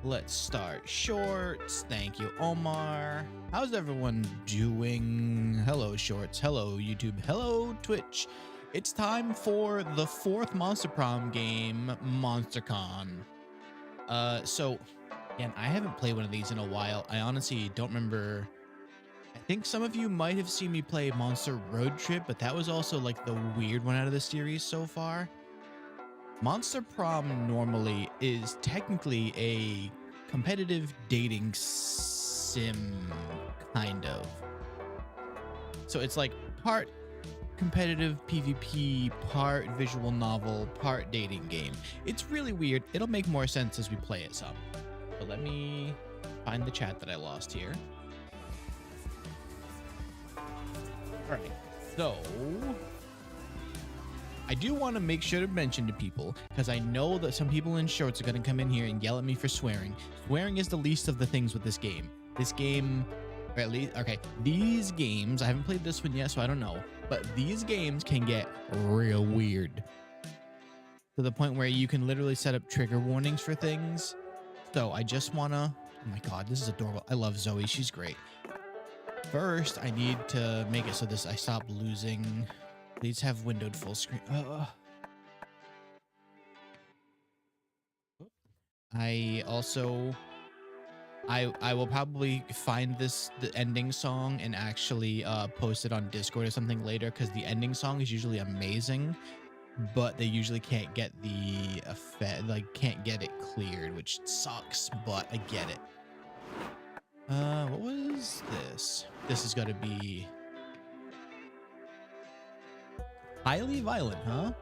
Let's start shorts. Thank you, Omar. How's everyone doing? Hello, shorts. Hello, YouTube. Hello, Twitch. It's time for the 4th Monster Prom game, MonsterCon. So, again, I haven't played one of these in a while. I honestly don't remember. I think some of you might have seen me play Monster Road Trip, but that was also like the weird one out of the series so far. Monster Prom normally is technically a competitive dating sim, kind of. So it's like part competitive PvP, part visual novel, part dating game. It's really weird. It'll make more sense as we play it some. So let me find the chat that I lost here. All right, so I do want to make sure to mention to people, because I know that some people in shorts are going to come in here and yell at me for swearing. Swearing is the least of the things with this game. This game, or at least, okay, these games, I haven't played this one yet, so I don't know, but these games can get real weird to the point where you can literally set up trigger warnings for things. So I just want to, oh my God, this is adorable. I love Zoe. She's great. First, I need to make it so this, I stop losing. Please have windowed full screen. I also, I will probably find the ending song and actually post it on Discord or something later, because the ending song is usually amazing, but they usually can't get the effect, like can't get it cleared, which sucks, but I get it. What was this? This is gonna be highly violent, huh?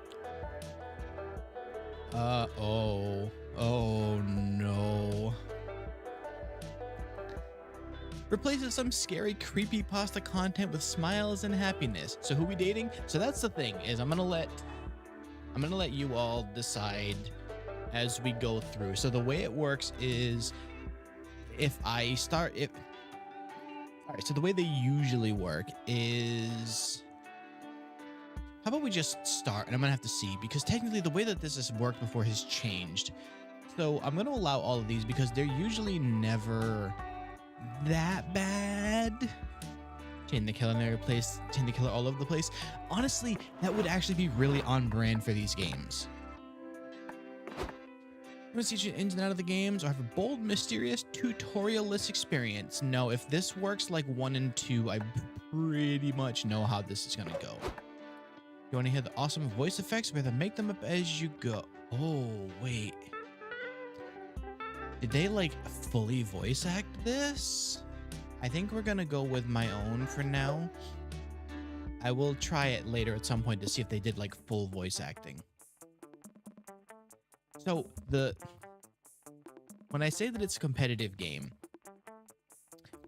Oh no. Replaces some scary creepypasta content with smiles and happiness. So who we dating? So that's the thing, is I'm gonna let you all decide as we go through. So the way it works is all right, so the way they usually work is, how about we just start, and I'm gonna have to see, because technically the way that this has worked before has changed. So I'm gonna allow all of these because they're usually never that bad. Chain the killer in every place, chain the killer all over the place. Honestly, that would actually be really on brand for these games. You want to see you ins and out of the games, or have a bold, mysterious, tutorial-less experience? No, if this works like 1 and 2, I pretty much know how this is gonna go. You want to hear the awesome voice effects? We have to make them up as you go. Oh, wait. Did they like fully voice act this? I think we're gonna go with my own for now. I will try it later at some point to see if they did like full voice acting. So when I say that it's a competitive game,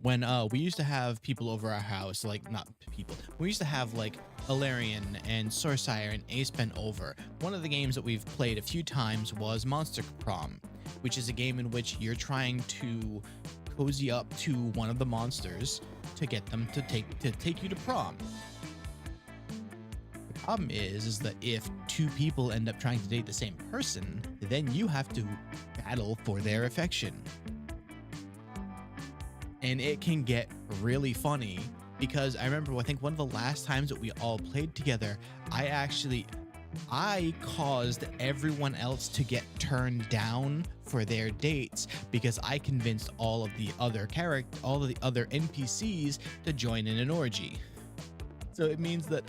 when we used to have people over our house, like not people, we used to have like Alarian and Sorcire and Acepen over. One of the games that we've played a few times was Monster Prom, which is a game in which you're trying to cozy up to one of the monsters to get them to take you to prom. The problem is that if 2 people end up trying to date the same person, then you have to battle for their affection. And it can get really funny, because I remember, I think one of the last times that we all played together, I caused everyone else to get turned down for their dates because I convinced all of the other NPCs to join in an orgy. So it means that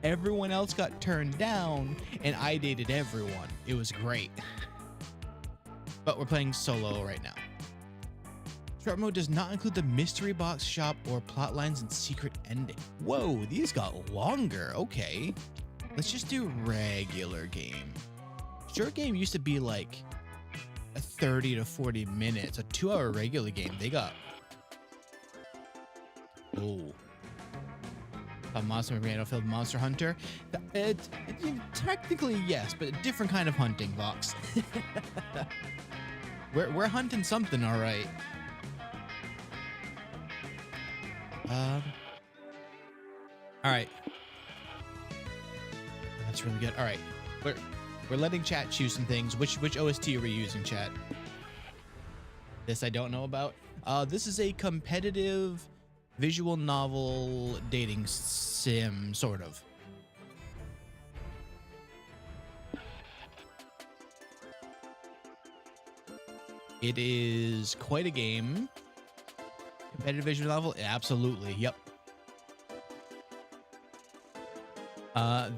everyone else got turned down and I dated everyone. It was great. But we're playing solo right now. Short mode does not include the mystery box shop or plot lines and secret ending. Whoa, these got longer. Okay. Let's just do regular game. Short game used to be like a 30 to 40 minutes. A 2-hour regular game, they got... Oh. A Monster Battlefield Monster Hunter. Technically, yes, but a different kind of hunting, Vox. We're hunting something, all right. All right. That's really good. All right, we're letting chat choose some things. Which OST are we using, chat? This I don't know about. This is a competitive visual novel dating sim, sort of. It is quite a game. Competitive visual novel? Absolutely. Yep.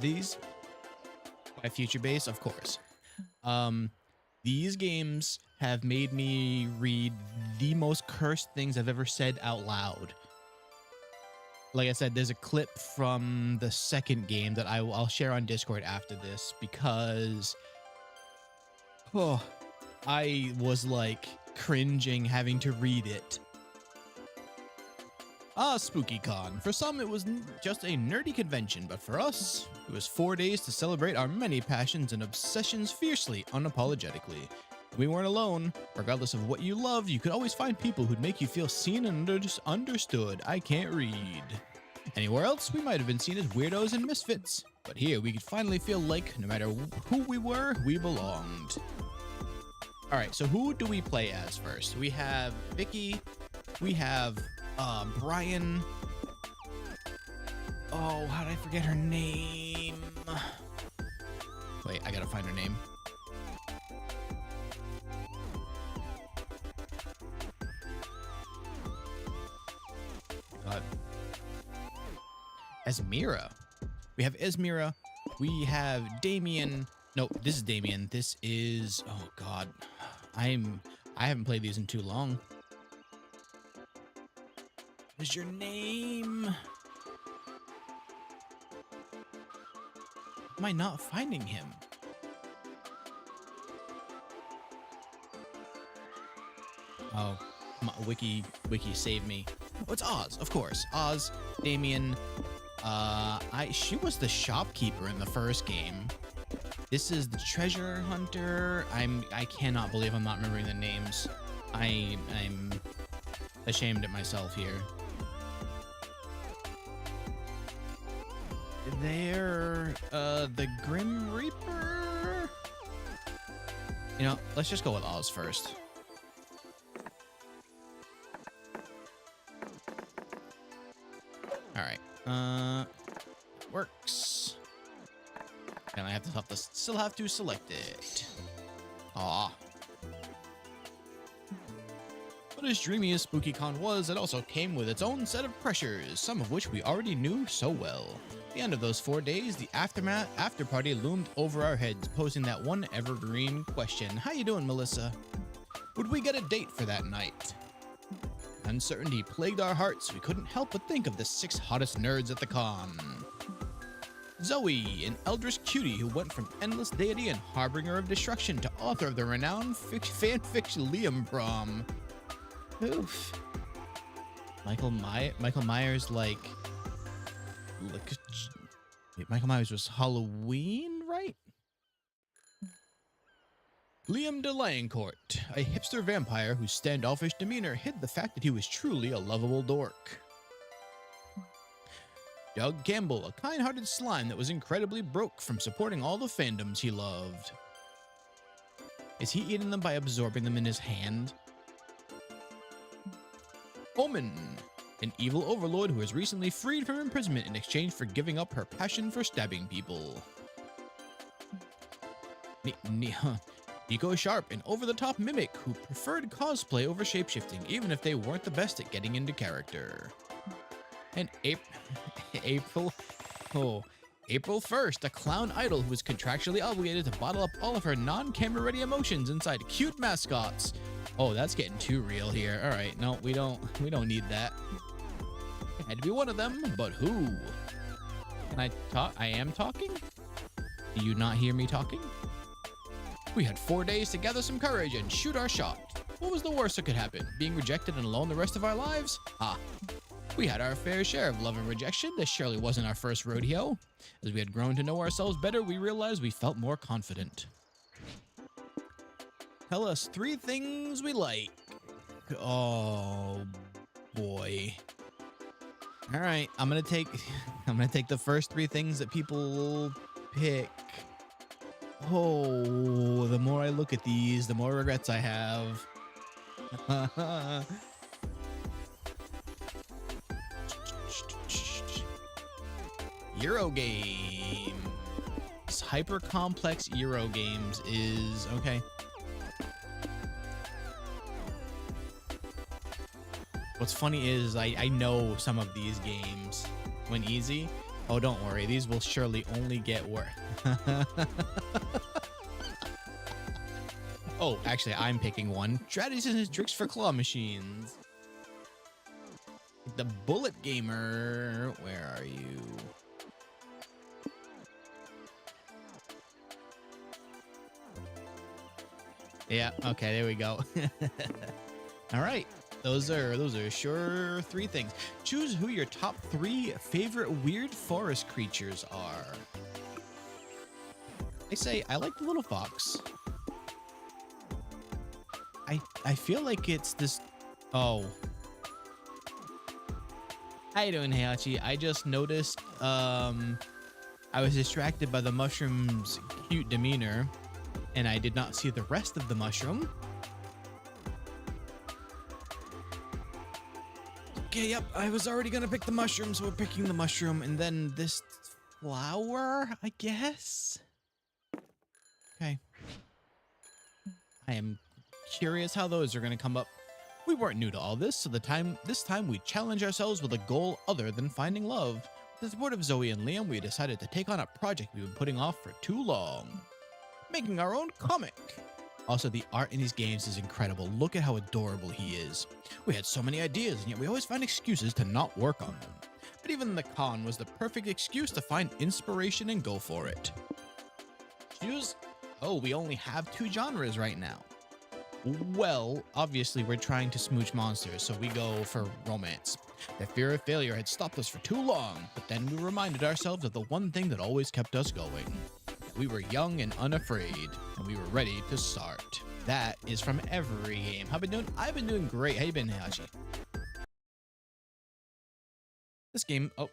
These by Future Base, of course. These games have made me read the most cursed things I've ever said out loud. Like I said, there's a clip from the second game that I'll share on Discord after this because I was like cringing having to read it. SpookyCon. For some, it was just a nerdy convention, but for us, it was 4 days to celebrate our many passions and obsessions fiercely, unapologetically. We weren't alone. Regardless of what you love, you could always find people who'd make you feel seen and understood. I can't read. Anywhere else, we might have been seen as weirdos and misfits, but here we could finally feel like, no matter who we were, we belonged. All right, so who do we play as first? We have Vicky. We have Brian. Oh, how did I forget her name? Wait, I gotta find her name. God. Esmira. We have Esmira. We have Damien. No, this is Damien. This is, oh God. I haven't played these in too long. What is your name? Am I not finding him? Oh, Wiki save me. Oh, it's Oz, of course. Oz, Damien. She was the shopkeeper in the first game. This is the treasure hunter. I cannot believe I'm not remembering the names. I'm ashamed at myself here. They're the Grim Reaper. You know, let's just go with Oz first. All right. Works. And I have to still have to select it. Aw. But as dreamy as SpookyCon was, it also came with its own set of pressures, some of which we already knew so well. At the end of those 4 days, the after party loomed over our heads, posing that one evergreen question. How you doing, Melissa? Would we get a date for that night? Uncertainty plagued our hearts. We couldn't help but think of the 6 hottest nerds at the con. Zoe, an eldritch cutie who went from endless deity and harbinger of destruction to author of the renowned fanfiction Liam Prom. Oof. Michael Myers, like wait, Michael Myers was Halloween, right? Liam de Liancourt, a hipster vampire whose standoffish demeanor hid the fact that he was truly a lovable dork. Doug Campbell, a kind-hearted slime that was incredibly broke from supporting all the fandoms he loved. Is he eating them by absorbing them in his hand? Omen, an evil overlord who was recently freed from imprisonment in exchange for giving up her passion for stabbing people. Nico Sharp, an over-the-top mimic who preferred cosplay over shapeshifting, even if they weren't the best at getting into character. And April 1st, a clown idol who was contractually obligated to bottle up all of her non-camera ready emotions inside cute mascots. Oh, that's getting too real here. All right, no, we don't need that. It had to be one of them, but who? Can I talk? I am talking? Do you not hear me talking? We had 4 days to gather some courage and shoot our shot. What was the worst that could happen? Being rejected and alone the rest of our lives? We had our fair share of love and rejection. This surely wasn't our first rodeo. As we had grown to know ourselves better, we realized we felt more confident. Tell us 3 things we like. Oh boy. All right, I'm gonna take the first 3 things that people pick. Oh, the more I look at these, the more regrets I have. Euro games. Hyper complex Euro games is okay. What's funny is I know some of these games when easy. Oh, don't worry. These will surely only get worse. Oh, actually, I'm picking one. Strategies and tricks for claw machines. The Bullet Gamer. Where are you? Yeah, okay, there we go. All right. Those are sure 3 things. Choose who your top 3 favorite weird forest creatures are. I say I like the little fox. I feel like it's this. Oh. How you doing, Heihachi? I just noticed I was distracted by the mushroom's cute demeanor, and I did not see the rest of the mushroom. Okay, yep, I was already gonna pick the mushroom, so we're picking the mushroom, and then this flower, I guess? Okay. I am curious how those are gonna come up. We weren't new to all this, so this time we challenge ourselves with a goal other than finding love. With the support of Zoe and Liam, we decided to take on a project we've been putting off for too long. Making our own comic. Also, the art in these games is incredible. Look at how adorable he is. We had so many ideas, and yet we always find excuses to not work on them. But even the con was the perfect excuse to find inspiration and go for it. Choose? Oh, we only have 2 genres right now. Well, obviously we're trying to smooch monsters, so we go for romance. The fear of failure had stopped us for too long, but then we reminded ourselves of the one thing that always kept us going. We were young and unafraid, and we were ready to start. That is from every game. How been doing? I've been doing great. How you been, Heihachi? This game, oh.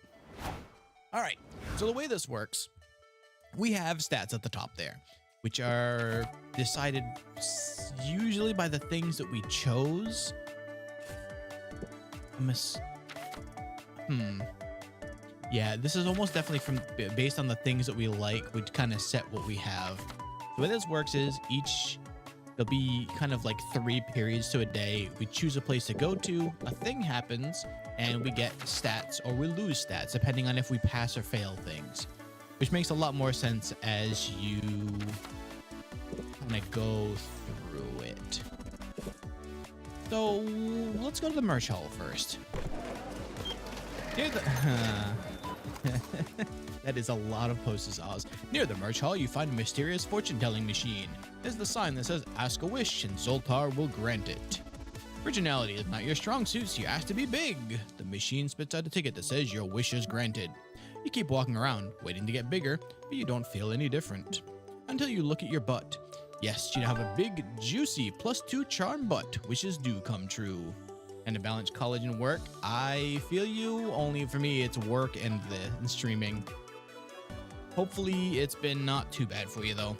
All right, so the way this works, we have stats at the top there, which are decided usually by the things that we chose. Yeah, this is almost definitely based on the things that we like, which kind of set what we have. The way this works is there'll be kind of like 3 periods to a day. We choose a place to go to, a thing happens, and we get stats or we lose stats depending on if we pass or fail things, which makes a lot more sense as you kind of go through it. So let's go to the merch hall first. Near the that is a lot of posters, Oz. Near the merch hall, you find a mysterious fortune-telling machine. There's the sign that says, "Ask a wish, and Zoltar will grant it." Originality is not your strong suit, so you ask to be big. The machine spits out a ticket that says your wish is granted. You keep walking around, waiting to get bigger, but you don't feel any different. Until you look at your butt. Yes, you now have a big, juicy, +2 charm butt. Wishes do come true. And to balance college and work, I feel you. Only for me, it's work and streaming. Hopefully, it's been not too bad for you, though.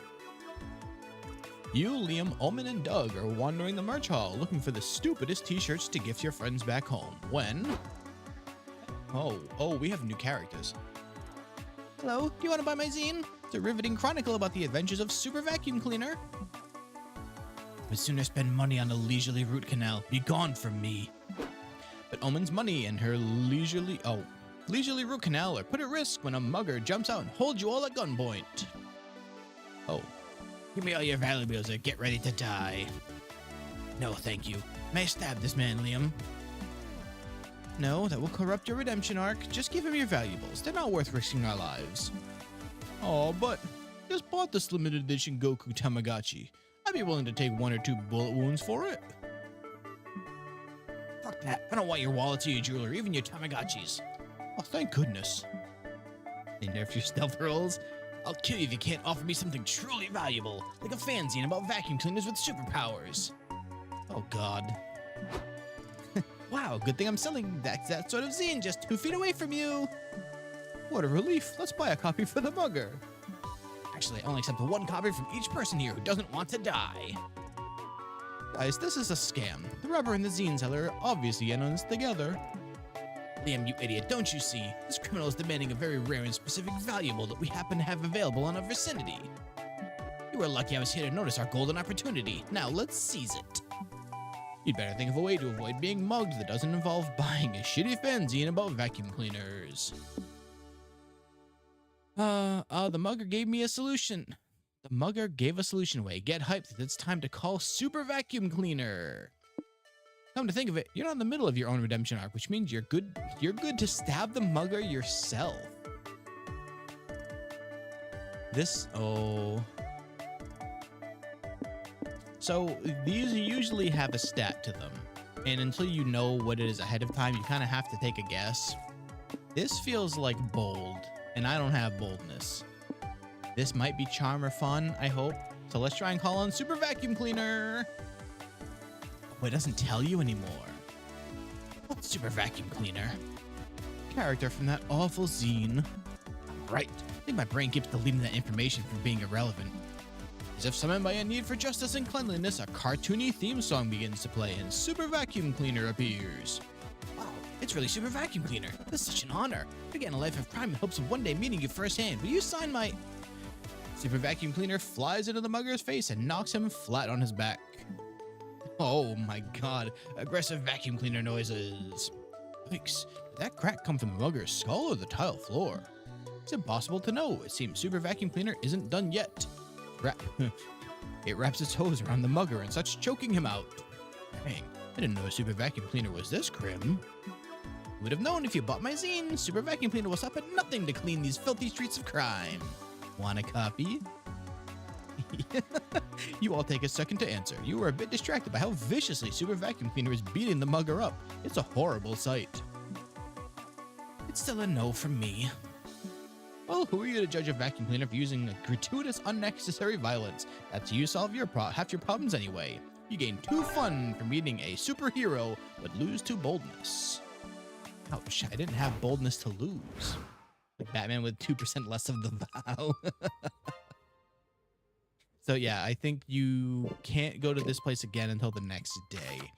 You, Liam, Omen, and Doug are wandering the merch hall, looking for the stupidest t-shirts to gift your friends back home. When... Oh, we have new characters. Hello, do you want to buy my zine? It's a riveting chronicle about the adventures of Super Vacuum Cleaner. Would sooner spend money on a leisurely root canal. Be gone from me. But Omen's money and her leisurely root canal are put at risk when a mugger jumps out and holds you all at gunpoint. Oh. Give me all your valuables or get ready to die. No, thank you. May I stab this man, Liam? No, that will corrupt your redemption arc. Just give him your valuables. They're not worth risking our lives. Oh, but just bought this limited edition Goku Tamagotchi. I'd be willing to take 1 or 2 bullet wounds for it. Fuck that. I don't want your wallets or your jewelry, even your Tamagotchis. Oh, thank goodness. They nerfed your stealth rolls? I'll kill you if you can't offer me something truly valuable, like a fanzine about vacuum cleaners with superpowers. Oh, God. Wow, good thing I'm selling that sort of zine just 2 feet away from you. What a relief. Let's buy a copy for the mugger. Actually, I only accept 1 copy from each person here who doesn't want to die. Guys, this is a scam. The rubber and the zine seller are obviously in on this together. Liam, you idiot, don't you see? This criminal is demanding a very rare and specific valuable that we happen to have available in our vicinity. You were lucky I was here to notice our golden opportunity. Now let's seize it. You'd better think of a way to avoid being mugged that doesn't involve buying a shitty fanzine about vacuum cleaners. The mugger gave me a solution. The mugger gave a solution away. Get hyped. It's time to call Super Vacuum Cleaner. Come to think of it, you're not in the middle of your own redemption arc, which means you're good to stab the mugger yourself. So these usually have a stat to them, and until you know what it is ahead of time, you kind of have to take a guess. This feels like bold, and I don't have boldness. This might be charm or fun, I hope. So let's try and call on Super Vacuum Cleaner. Oh, it doesn't tell you anymore. What's Super Vacuum Cleaner? Character from that awful zine. Right. I think my brain keeps deleting that information from being irrelevant. As if summoned by a need for justice and cleanliness, a cartoony theme song begins to play and Super Vacuum Cleaner appears. Wow, it's really Super Vacuum Cleaner. This is such an honor. I began a life of crime in hopes of one day meeting you firsthand. Will you sign my... Super Vacuum Cleaner flies into the mugger's face and knocks him flat on his back. Oh my god, aggressive vacuum cleaner noises. Yikes, did that crack come from the mugger's skull or the tile floor? It's impossible to know. It seems Super Vacuum Cleaner isn't done yet. It wraps its hose around the mugger and starts choking him out. Dang, I didn't know a Super Vacuum Cleaner was this grim. Would have known if you bought my zine. Super Vacuum Cleaner will stop at nothing to clean these filthy streets of crime. Want a copy? You all take a second to answer. You were a bit distracted by how viciously Super Vacuum Cleaner is beating the mugger up. It's a horrible sight. It's still a no from me. Well, who are you to judge a vacuum cleaner for using gratuitous, unnecessary violence? That's how you solve half your problems anyway. You gain 2 fun from beating a superhero, but lose 2 boldness. Ouch, I didn't have boldness to lose. Like Batman with 2% less of the vow. So yeah, I think you can't go to this place again until the next day.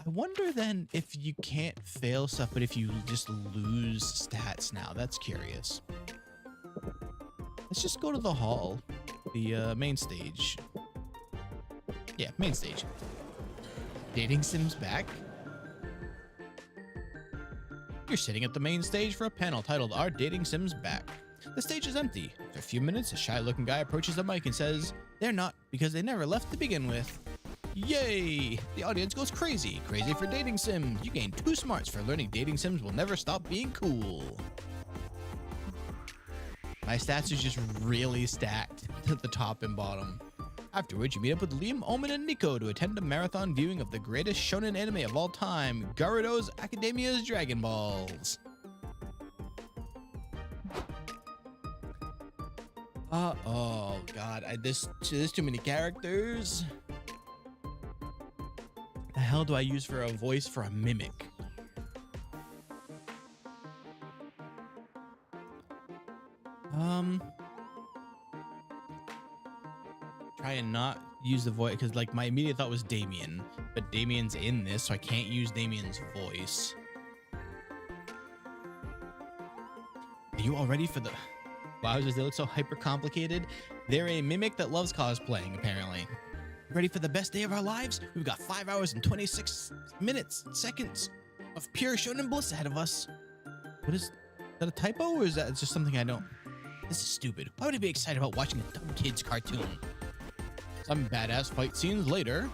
I wonder then if you can't fail stuff, but if you just lose stats now. That's curious. Let's just go to the hall, the main stage. Yeah, main stage. Dating Sims back. You're sitting at the main stage for a panel titled Are Dating Sims Back? The stage is empty. After a few minutes, a shy-looking guy approaches the mic and says, "They're not, because they never left to begin with." Yay! The audience goes crazy. Crazy for dating sims. You gain 2 smarts for learning dating sims will never stop being cool. My stats are just really stacked to the top and bottom. Afterwards, you meet up with Liam, Omen, and Nico to attend a marathon viewing of the greatest shonen anime of all time, Garudo's Academia's Dragon Balls. Oh god, there's too many characters. The hell do I use for a voice for a mimic? Try and not use the voice, because like my immediate thought was Damien, but Damien's in this, so I can't use Damien's voice. Are you all ready for the... Wowzers, they look so hyper complicated. They're a mimic that loves cosplaying, apparently. Ready for the best day of our lives? We've got 5 hours and 26 minutes, seconds of pure shonen bliss ahead of us. What is that, a typo, or is that just something I don't... This is stupid. Why would I be excited about watching a dumb kid's cartoon? Some badass fight scenes later.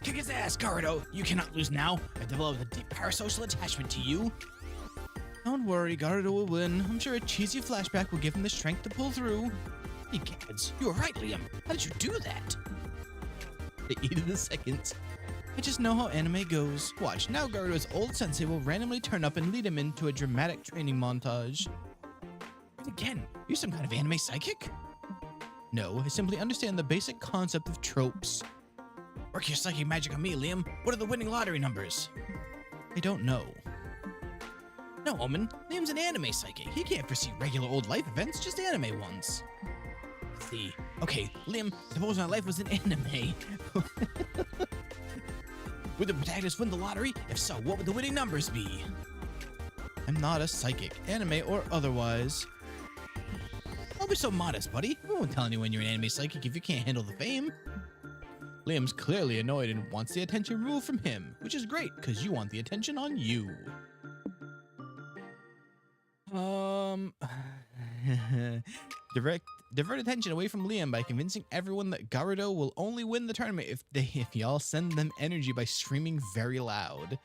Kick his ass, Garudo! You cannot lose now. I've developed a deep parasocial attachment to you. Don't worry, Garudo will win. I'm sure a cheesy flashback will give him the strength to pull through. You kids, you were right, Liam. How did you do that? The 8 of the seconds. I just know how anime goes. Watch, now Garudo's old sensei will randomly turn up and lead him into a dramatic training montage. Again, you're some kind of anime psychic? No, I simply understand the basic concept of tropes. Work your psychic magic on me, Liam. What are the winning lottery numbers? I don't know. No, Omen. Liam's an anime psychic. He can't foresee regular old life events, just anime ones. See, Okay, Liam, suppose my life was an anime. Would the protagonist win the lottery? If so, what would the winning numbers be? I'm not a psychic, anime or otherwise. Don't be so modest, buddy. I won't tell anyone you're an anime psychic if you can't handle the fame. Liam's clearly annoyed and wants the attention removed from him, which is great, because you want the attention on you. Divert attention away from Liam by convincing everyone that Garudo will only win the tournament if y'all send them energy by screaming very loud.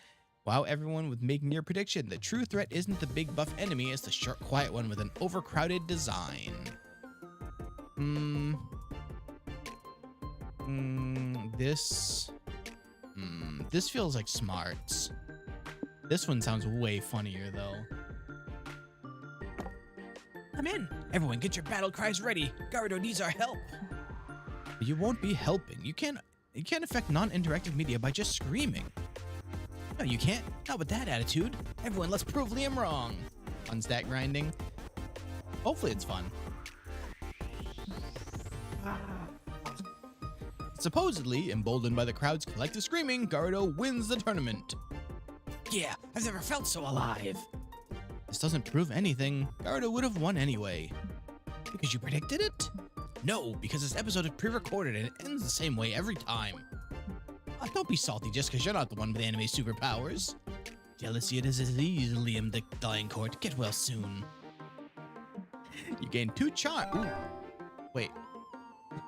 Wow everyone with making your prediction. The true threat isn't the big buff enemy, it's the short quiet one with an overcrowded design. This feels like smarts. This one sounds way funnier though. I'm in. Everyone get your battle cries ready. Garudo needs our help. But you won't be helping. You can't affect non-interactive media by just screaming. No, you can't. Not with that attitude. Everyone, let's prove Liam wrong. Fun stat grinding. Hopefully it's fun. Supposedly, emboldened by the crowd's collective screaming, Garudo wins the tournament. Yeah, I've never felt so alive. This doesn't prove anything. Garudo would have won anyway. Because you predicted it? No, because this episode is pre-recorded and it ends the same way every time. Don't be salty just because you're not the one with anime superpowers. Jealousy it is disease, Liam the Dying Court. Get well soon. You gain 2 charm. Ooh. Wait.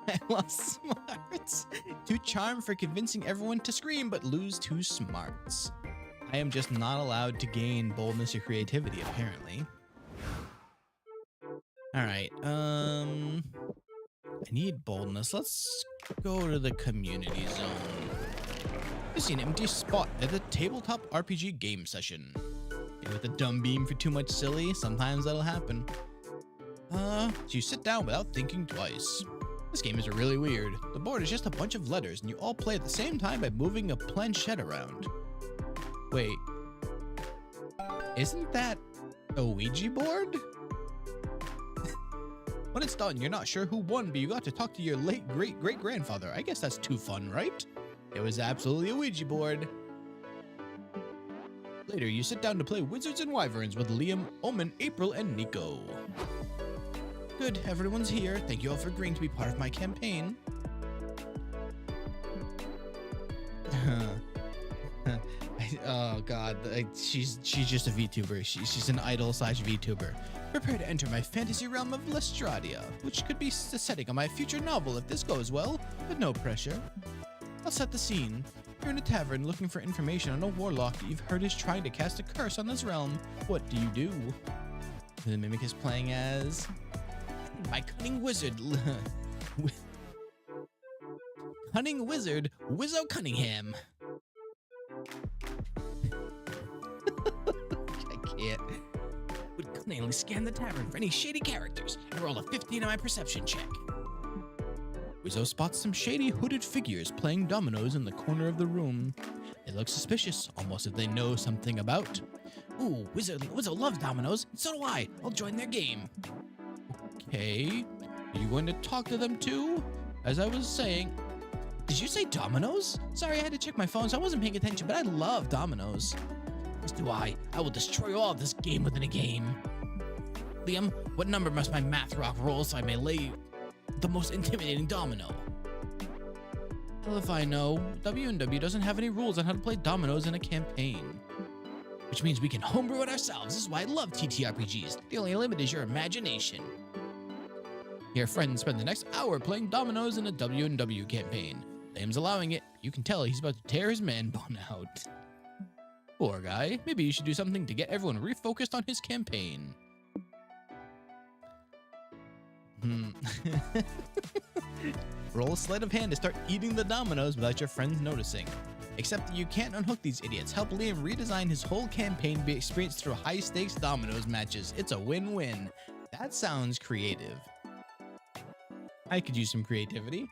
I lost smarts. 2 charm for convincing everyone to scream, but lose 2 smarts. I am just not allowed to gain boldness or creativity, apparently. Alright, I need boldness. Let's go to the community zone. I see an empty spot at the tabletop RPG game session. And with a dumb beam for too much silly, sometimes that'll happen. So you sit down without thinking twice. This game is really weird. The board is just a bunch of letters, and you all play at the same time by moving a planchette around. Wait. Isn't that a Ouija board? When it's done, you're not sure who won, but you got to talk to your late great-great-grandfather. I guess that's too fun, right? It was absolutely a Ouija board. Later, you sit down to play Wizards and Wyverns with Liam, Omen, April, and Nico. Good, everyone's here. Thank you all for agreeing to be part of my campaign. Oh god, she's just a VTuber. She's an idol / VTuber. Prepare to enter my fantasy realm of Lestradia, which could be the setting of my future novel if this goes well, but no pressure. I'll set the scene. You're in a tavern looking for information on a warlock that you've heard is trying to cast a curse on this realm. What do you do? The mimic is playing as my cunning wizard, Wizzo Cunningham. I can't. Would cunningly scan the tavern for any shady characters and roll a 15 on my perception check. Wizzo spots some shady hooded figures playing dominoes in the corner of the room. They look suspicious, almost if they know something about. Ooh, Wizzo loves dominoes, and so do I. I'll join their game. Okay, are you going to talk to them too? As I was saying, did you say dominoes? Sorry, I had to check my phone, so I wasn't paying attention, but I love dominoes. As do I. I will destroy all of this game within a game. Liam, what number must my math rock roll so I may lay the most intimidating domino? Well, if I know, W&W doesn't have any rules on how to play dominoes in a campaign. Which means we can homebrew it ourselves. This is why I love TTRPGs. The only limit is your imagination. Your friends spend the next hour playing dominoes in a W&W campaign. Liam's allowing it. You can tell he's about to tear his man bone out. Poor guy. Maybe you should do something to get everyone refocused on his campaign. Roll a sleight of hand to start eating the dominoes without your friends noticing. Except that you can't unhook these idiots. Help Liam redesign his whole campaign to be experienced through high-stakes dominoes matches. It's a win-win. That sounds creative. I could use some creativity.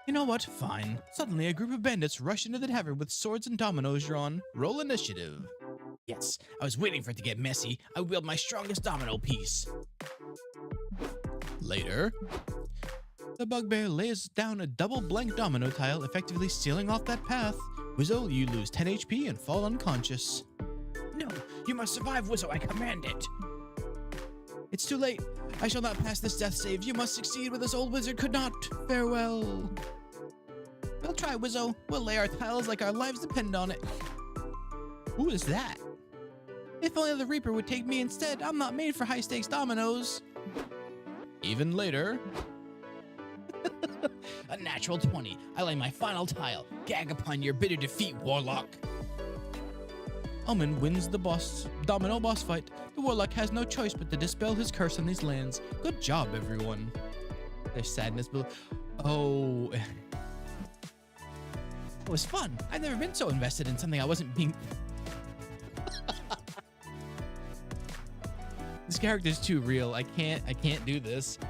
You know what? Fine. Suddenly, a group of bandits rush into the tavern with swords and dominoes drawn. Roll initiative. Yes, I was waiting for it to get messy. I wield my strongest domino piece. Later, the bugbear lays down a double blank domino tile, effectively sealing off that path. Wizzo, you lose 10 HP and fall unconscious. No, you must survive, Wizzo, I command it. It's too late. I shall not pass this death save. You must succeed where this old wizard could not. Farewell. We'll try, Wizzo. We'll lay our tiles like our lives depend on it. Who is that? If only the Reaper would take me instead. I'm not made for high-stakes dominoes. Even later. A natural 20. I lay my final tile. Gag upon your bitter defeat, Warlock. Omen wins the domino boss fight. The Warlock has no choice but to dispel his curse on these lands. Good job, everyone. There's sadness below. Oh. It was fun. I've never been so invested in something I wasn't being... This character's too real. I can't do this.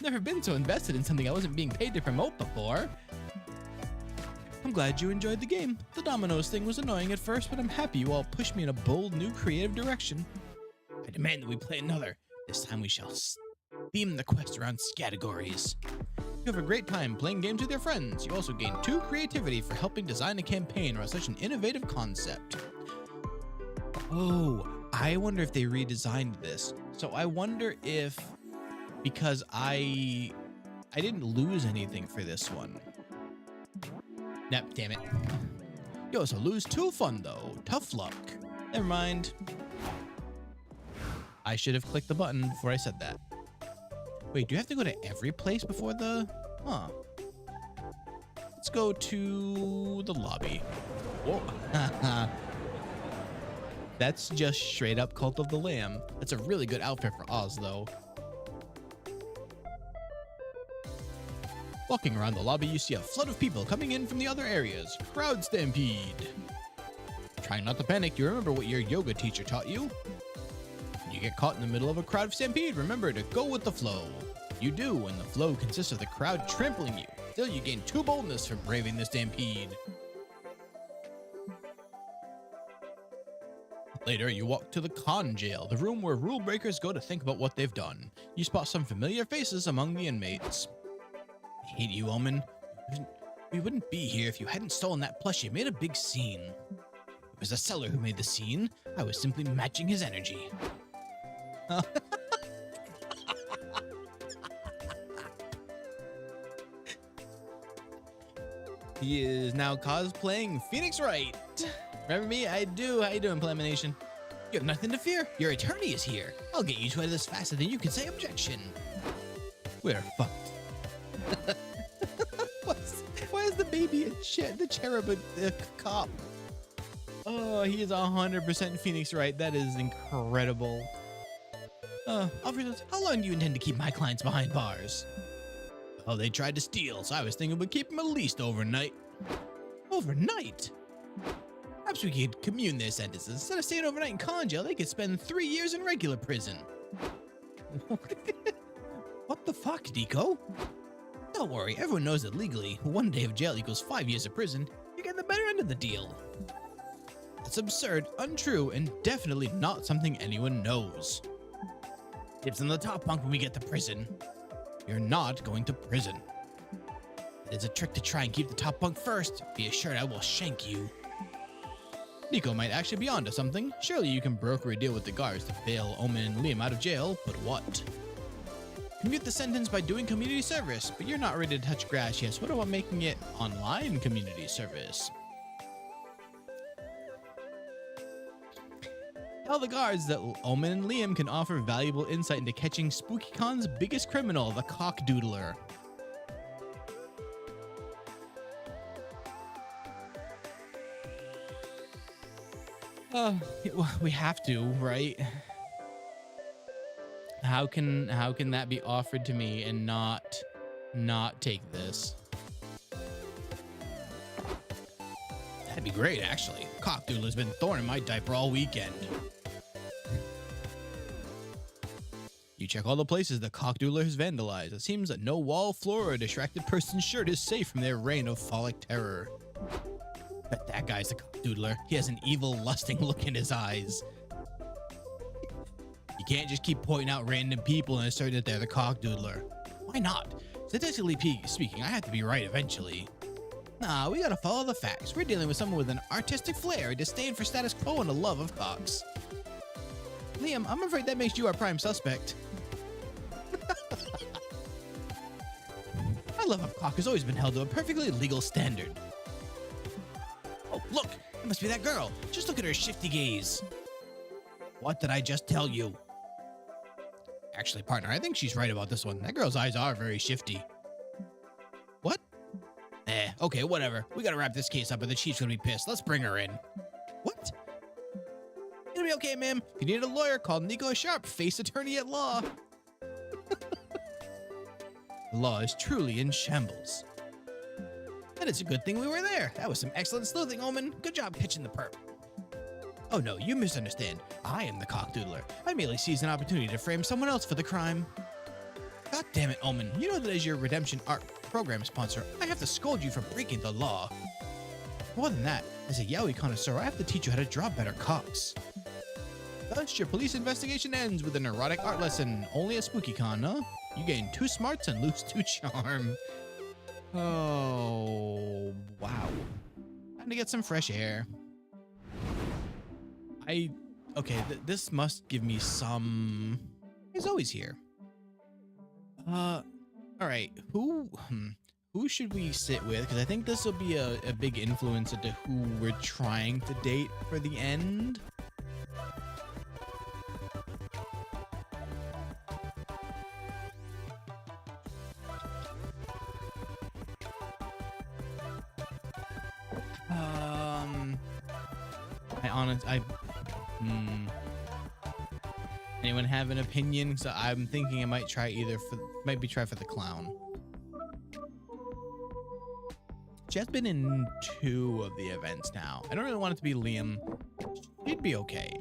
Never been so invested in something I wasn't being paid to promote before. I'm glad you enjoyed the game. The dominoes thing was annoying at first, but I'm happy you all pushed me in a bold, new, creative direction. I demand that we play another. This time we shall theme the quest around categories. You have a great time playing games with your friends. You also gain 2 creativity for helping design a campaign around such an innovative concept. Oh, I wonder if they redesigned this. So I wonder if, because I didn't lose anything for this one. Nope, damn it. You also lose 2 fun though. Tough luck. Never mind. I should have clicked the button before I said that. Wait, do you have to go to every place before the... Huh. Let's go to the lobby. Whoa. That's just straight up Cult of the Lamb. That's a really good outfit for Oz though. Walking around the lobby, you see a flood of people coming in from the other areas. Crowd stampede. Try not to panic. You remember what your yoga teacher taught you? When you get caught in the middle of a crowd stampede, remember to go with the flow. You do, and the flow consists of the crowd trampling you. Still, you gain 2 boldness for braving the stampede. Later, you walk to the con jail, the room where rule breakers go to think about what they've done. You spot some familiar faces among the inmates. I hate you, Omen. We wouldn't be here if you hadn't stolen that plushie. You made a big scene. It was the seller who made the scene. I was simply matching his energy. He is now cosplaying Phoenix Wright. Remember me? I do. How you doing, Plemination? You have nothing to fear. Your attorney is here. I'll get you to this faster than you can say objection. We're fucked. Why is the baby the cherub a cop? Oh, he is 100% Phoenix Wright. That is incredible. Officers, how long do you intend to keep my clients behind bars? Oh, they tried to steal, so I was thinking we'd keep them at least overnight. Overnight? Perhaps we could commune their sentences. Instead of staying overnight in con jail, they could spend 3 years in regular prison. What the fuck, Nico? Don't worry, everyone knows that legally, 1 day of jail equals 5 years of prison. You get the better end of the deal. It's absurd, untrue, and definitely not something anyone knows. Dibs on the top bunk when we get to prison. You're not going to prison. It is a trick to try and keep the top bunk first. Be assured I will shank you. Nico might actually be onto something. Surely you can broker a deal with the guards to bail Omen and Liam out of jail, but what? Commute the sentence by doing community service, but you're not ready to touch grass yet. So what about making it online community service? Tell the guards that Omen and Liam can offer valuable insight into catching SpookyCon's biggest criminal, the cockdoodler. We have to, right? How can that be offered to me and not take this? That'd be great, actually. Cockdoodler's been thorn in my diaper all weekend. You check all the places the cockdoodler has vandalized. It seems that no wall, floor, or distracted person's shirt is safe from their reign of phallic terror. Bet that guy's the cockdoodler. He has an evil, lusting look in his eyes. You can't just keep pointing out random people and asserting that they're the cockdoodler. Why not? Statistically speaking, I have to be right eventually. Nah, we gotta follow the facts. We're dealing with someone with an artistic flair, a disdain for status quo, and a love of cocks. Liam, I'm afraid that makes you our prime suspect. My love of cock has always been held to a perfectly legal standard. Oh, look! It must be that girl. Just look at her shifty gaze. What did I just tell you? Actually, partner, I think she's right about this one. That girl's eyes are very shifty. What? Okay, whatever. We gotta wrap this case up or the chief's gonna be pissed. Let's bring her in. What? It'll be okay, ma'am. If you need a lawyer, call Nico Sharp, face attorney at law. The law is truly in shambles. And it's a good thing we were there. That was some excellent sleuthing, Omen. Good job pitching the perp. Oh no, you misunderstand. I am the cockdoodler. I merely seized an opportunity to frame someone else for the crime. God damn it, Omen. You know that as your redemption art program sponsor, I have to scold you for breaking the law. More than that, as a yaoi connoisseur, I have to teach you how to draw better cocks. Thus, your police investigation ends with a neurotic art lesson. Only a spooky con, huh? You gain 2 smarts and lose 2 charm. Oh, wow. Time to get some fresh air. Okay, this must give me some... He's always here. All right, who should we sit with? Because I think this will be a big influence into who we're trying to date for the end. Anyone have an opinion? So I'm thinking I might try try for the clown. She has been in 2 of the events now. I don't really want it to be Liam. She'd be okay.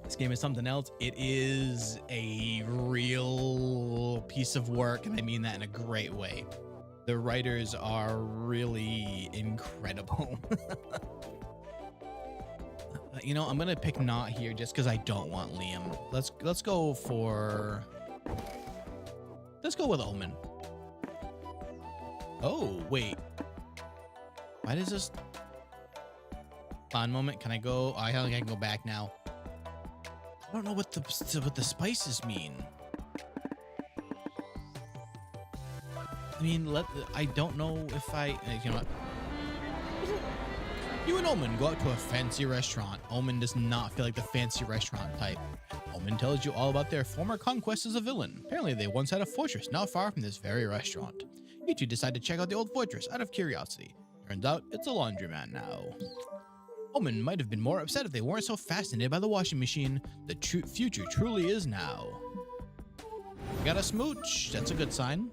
This game is something else. It is a real piece of work, and I mean that in a great way. The writers are really incredible. You know, I'm gonna pick not here just because I don't want Liam. Let's go with Omen. Oh wait, why does this? Fun moment. Can I go? I think I can go back now. I don't know what the spices mean. I mean, I don't know if you know what? You and Omen go out to a fancy restaurant. Omen does not feel like the fancy restaurant type. Omen tells you all about their former conquest as a villain. Apparently, they once had a fortress not far from this very restaurant. You two decide to check out the old fortress out of curiosity. Turns out, it's a laundromat now. Omen might have been more upset if they weren't so fascinated by the washing machine. The future truly is now. We got a smooch. That's a good sign.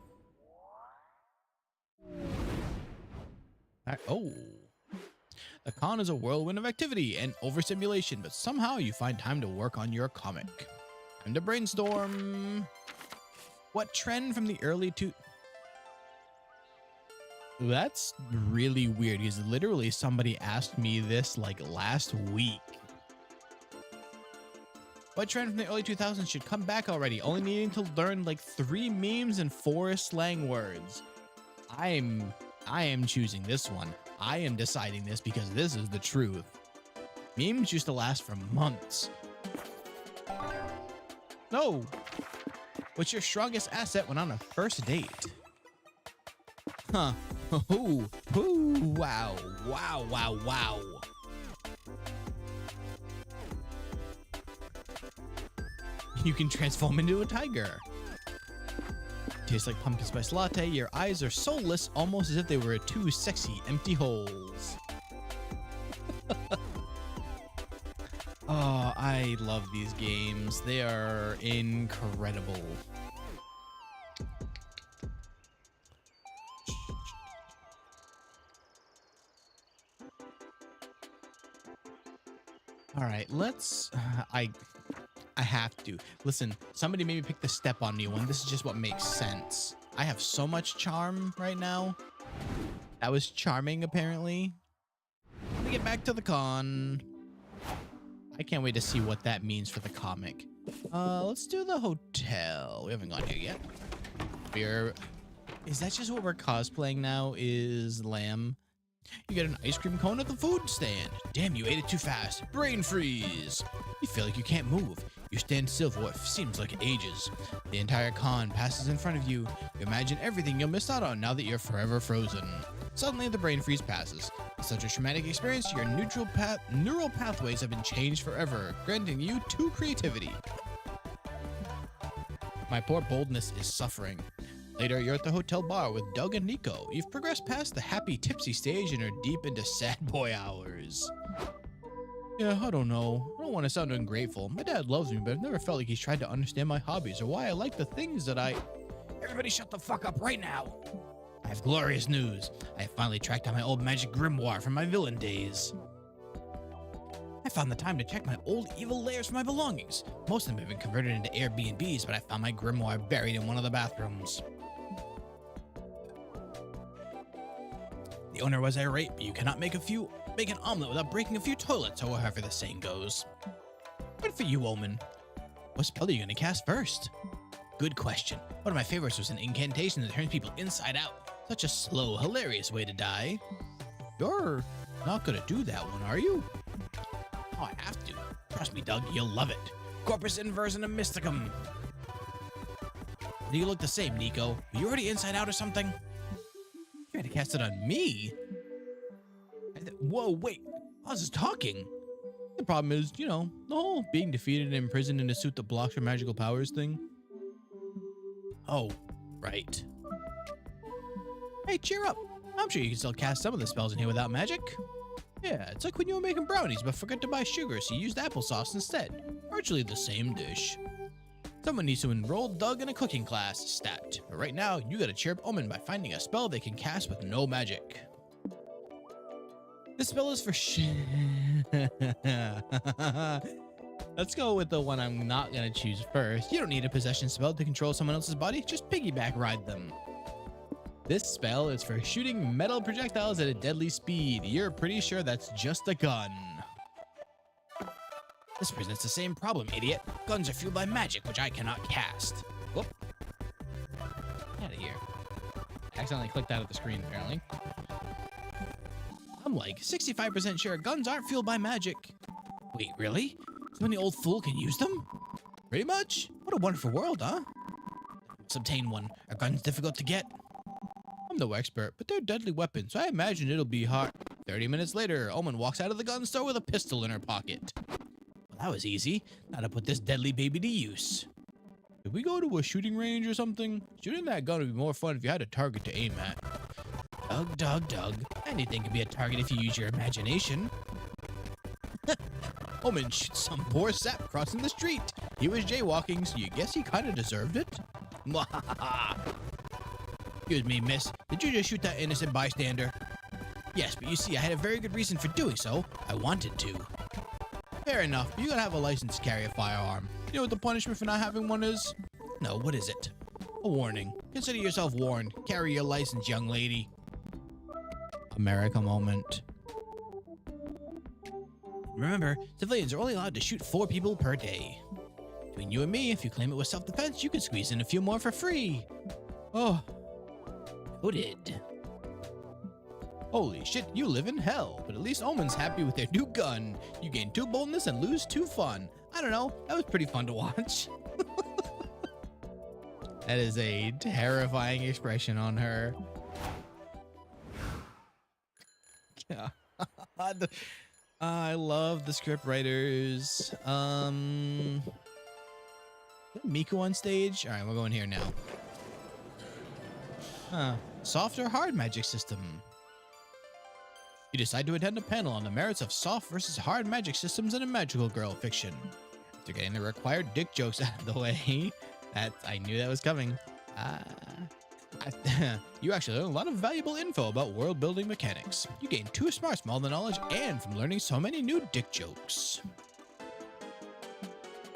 Oh. The con is a whirlwind of activity and overstimulation, but somehow you find time to work on your comic. Time to brainstorm. What trend from the early That's really weird because literally somebody asked me this like last week. What trend from the early 2000s should come back already, only needing to learn like 3 memes and 4 slang words? I am choosing this one. I am deciding this because this is the truth. Memes used to last for months. No. What's your strongest asset when on a first date? Huh. Ooh. Ooh. Wow. Wow. Wow. Wow. You can transform into a tiger. Tastes like pumpkin spice latte. Your eyes are soulless, almost as if they were 2 sexy empty holes. Oh, I love these games. They are incredible. All right, let's. I have to. Listen, somebody made me pick the step on me one. This is just what makes sense. I have so much charm right now. That was charming, apparently. Let me get back to the con. I can't wait to see what that means for the comic. Let's do the hotel. We haven't gone here yet. Is that just what we're cosplaying now, is lamb? You get an ice cream cone at the food stand. Damn, you ate it too fast. Brain freeze. You feel like you can't move. You stand still for what seems like ages. The entire con passes in front of you. You imagine everything you'll miss out on now that you're forever frozen. Suddenly, the brain freeze passes. In such a traumatic experience, your neural pathways have been changed forever, granting you 2 creativity. My poor boldness is suffering. Later, you're at the hotel bar with Doug and Nico. You've progressed past the happy tipsy stage and are deep into sad boy hours. Yeah, I don't know. I don't want to sound ungrateful. My dad loves me, but I've never felt like he's tried to understand my hobbies or why I like the things that I... Everybody shut the fuck up right now. I have glorious news. I have finally tracked down my old magic grimoire from my villain days. I found the time to check my old evil lairs for my belongings. Most of them have been converted into Airbnbs, but I found my grimoire buried in one of the bathrooms. The owner was irate, but you cannot make an omelet without breaking a few toilets, or however the saying goes. Good for you, Omen. What spell are you going to cast first? Good question. One of my favorites was an incantation that turns people inside out. Such a slow, hilarious way to die. You're not going to do that one, are you? Oh, I have to. Trust me, Doug, you'll love it. Corpus Inversum Mysticum. Do you look the same, Nico? Are you already inside out or something? You tried to cast it on me? Whoa, wait. I was just talking. The problem is, you know, the whole being defeated and imprisoned in a suit that blocks your magical powers thing. Oh, right. Hey, cheer up. I'm sure you can still cast some of the spells in here without magic. Yeah, it's like when you were making brownies but forgot to buy sugar, so you used applesauce instead. Virtually the same dish. Someone needs to enroll Doug in a cooking class, stat. But right now, you gotta cheer up Omen by finding a spell they can cast with no magic. This spell is for Let's go with the one I'm not gonna choose first. You don't need a possession spell to control someone else's body, just piggyback ride them. This spell is for shooting metal projectiles at a deadly speed. You're pretty sure that's just a gun. This presents the same problem, idiot. Guns are fueled by magic, which I cannot cast. Whoop. Get out of here. I accidentally clicked out of the screen, apparently. I'm like 65% sure guns aren't fueled by magic. Wait, really? So any old fool can use them? Pretty much. What a wonderful world, huh? Let's obtain one. Are guns difficult to get? I'm no expert, but they're deadly weapons, so I imagine it'll be hard. 30 minutes later, Omen walks out of the gun store with a pistol in her pocket. Well, that was easy. Now to put this deadly baby to use. Did we go to a shooting range or something? Shooting that gun would be more fun if you had a target to aim at. Doug. Anything can be a target if you use your imagination. Omen shoots some poor sap crossing the street. He was jaywalking, so you guess he kinda deserved it? Excuse me, miss. Did you just shoot that innocent bystander? Yes, but you see, I had a very good reason for doing so. I wanted to. Fair enough, but you gotta have a license to carry a firearm. You know what the punishment for not having one is? No, what is it? A warning. Consider yourself warned. Carry your license, young lady. America moment. Remember, civilians are only allowed to shoot 4 people per day. Between you and me, if you claim it was self-defense, you can squeeze in a few more for free. Oh. Noted. Holy shit, you live in hell, but at least Omen's happy with their new gun. You gain 2 boldness and lose 2 fun. I don't know, that was pretty fun to watch. That is a terrifying expression on her. Yeah. I love the script writers. Miko on stage? Alright, we'll go in here now. Soft or hard magic system? You decide to attend a panel on the merits of soft versus hard magic systems in a magical girl fiction. After getting the required dick jokes out of the way, I knew that was coming. You actually learn a lot of valuable info about world-building mechanics. You gain 2 smarts from all the knowledge and from learning so many new dick jokes.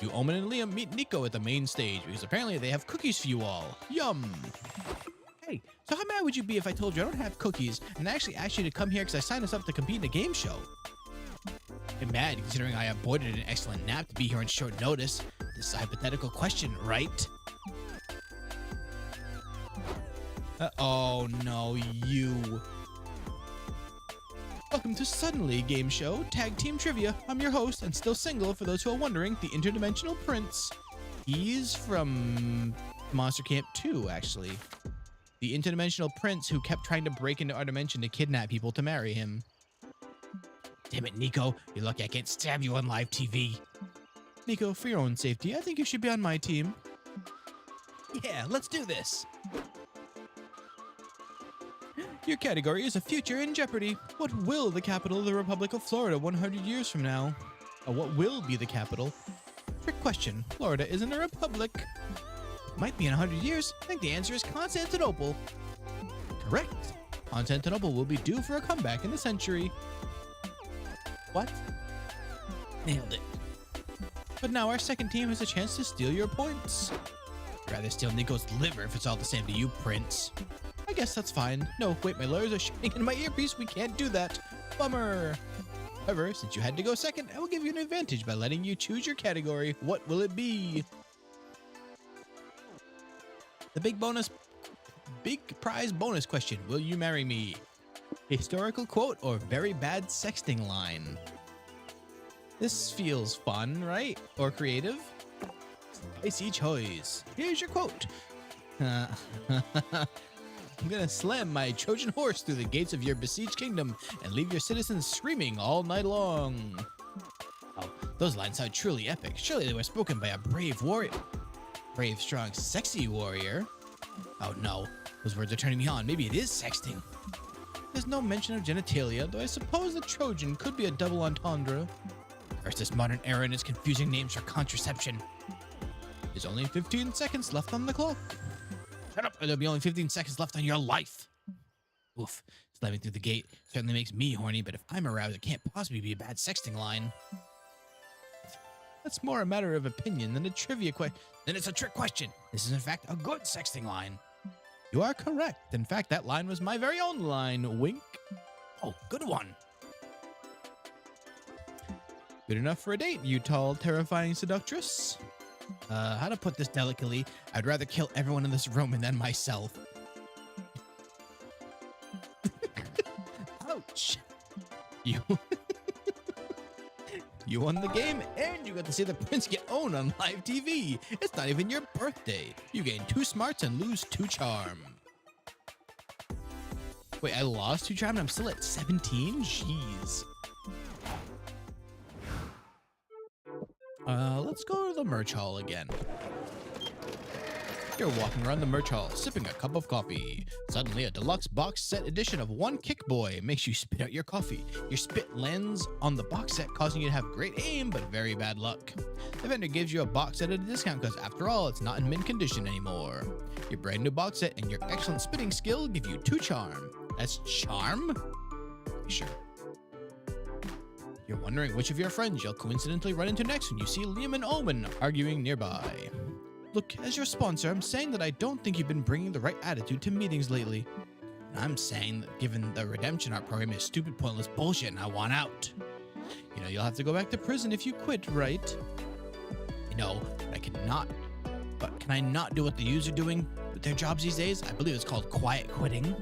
You, Omen, and Liam meet Nico at the main stage because apparently they have cookies for you all. Yum! Hey, so how mad would you be if I told you I don't have cookies and I actually asked you to come here because I signed us up to compete in a game show? I'm mad considering I avoided an excellent nap to be here on short notice. This is a hypothetical question, right? Oh no, you. Welcome to Suddenly Game Show Tag Team Trivia. I'm your host and still single for those who are wondering, the interdimensional prince. He's from Monster Camp 2, actually. The interdimensional prince who kept trying to break into our dimension to kidnap people to marry him. Damn it, Nico. You're lucky I can't stab you on live TV. Nico, for your own safety, I think you should be on my team. Yeah, let's do this. Your category is a future in jeopardy. What will the capital of the Republic of Florida 100 years from now? What will be the capital? Trick question. Florida isn't a republic. Might be in 100 years. I think the answer is Constantinople. Correct. Constantinople will be due for a comeback in the century. What? Nailed it. But now our second team has a chance to steal your points. I'd rather steal Nico's liver if it's all the same to you, Prince. I guess that's fine. No, wait, my lawyers are shouting in my earpiece. We can't do that. Bummer. However, since you had to go second, I will give you an advantage by letting you choose your category. What will it be? The big prize bonus question. Will you marry me? Historical quote or very bad sexting line? This feels fun, right? Or creative? Spicy choice. Here's your quote. I'm gonna slam my Trojan horse through the gates of your besieged kingdom and leave your citizens screaming all night long. Oh, those lines sound truly epic. Surely they were spoken by a brave warrior. Brave, strong, sexy warrior. Oh no, those words are turning me on. Maybe it is sexting. There's no mention of genitalia, though I suppose the Trojan could be a double entendre. Curse this modern era and its confusing names for contraception. There's only 15 seconds left on the clock. Shut up, or there'll be only 15 seconds left on your life. Oof, slamming through the gate certainly makes me horny, but if I'm aroused, it can't possibly be a bad sexting line. That's more a matter of opinion than a trivia question. Then it's a trick question. This is in fact a good sexting line. You are correct. In fact, that line was my very own line. Wink. Oh, good one. Good enough for a date, you tall, terrifying seductress. How to put this delicately? I'd rather kill everyone in this room than myself. Ouch. You won the game, and you got to see the prince get owned on live TV. It's not even your birthday. You gain 2 smarts and lose 2 charm. Wait, I lost 2 charm and I'm still at 17? Jeez. Let's go to the merch hall again. You're walking around the merch hall, sipping a cup of coffee. Suddenly, a deluxe box set edition of One Kick Boy makes you spit out your coffee. Your spit lands on the box set, causing you to have great aim, but very bad luck. The vendor gives you a box set at a discount because, after all, it's not in mint condition anymore. Your brand new box set and your excellent spitting skill give you 2 charm. That's charm? Sure. You're wondering which of your friends you'll coincidentally run into next when you see Liam and Omen arguing nearby. Look, as your sponsor, I'm saying that I don't think you've been bringing the right attitude to meetings lately. I'm saying that given the redemption art program is stupid, pointless bullshit and I want out. You know, you'll have to go back to prison if you quit, right? I know, but can I not do what the youths are doing with their jobs these days? I believe it's called quiet quitting.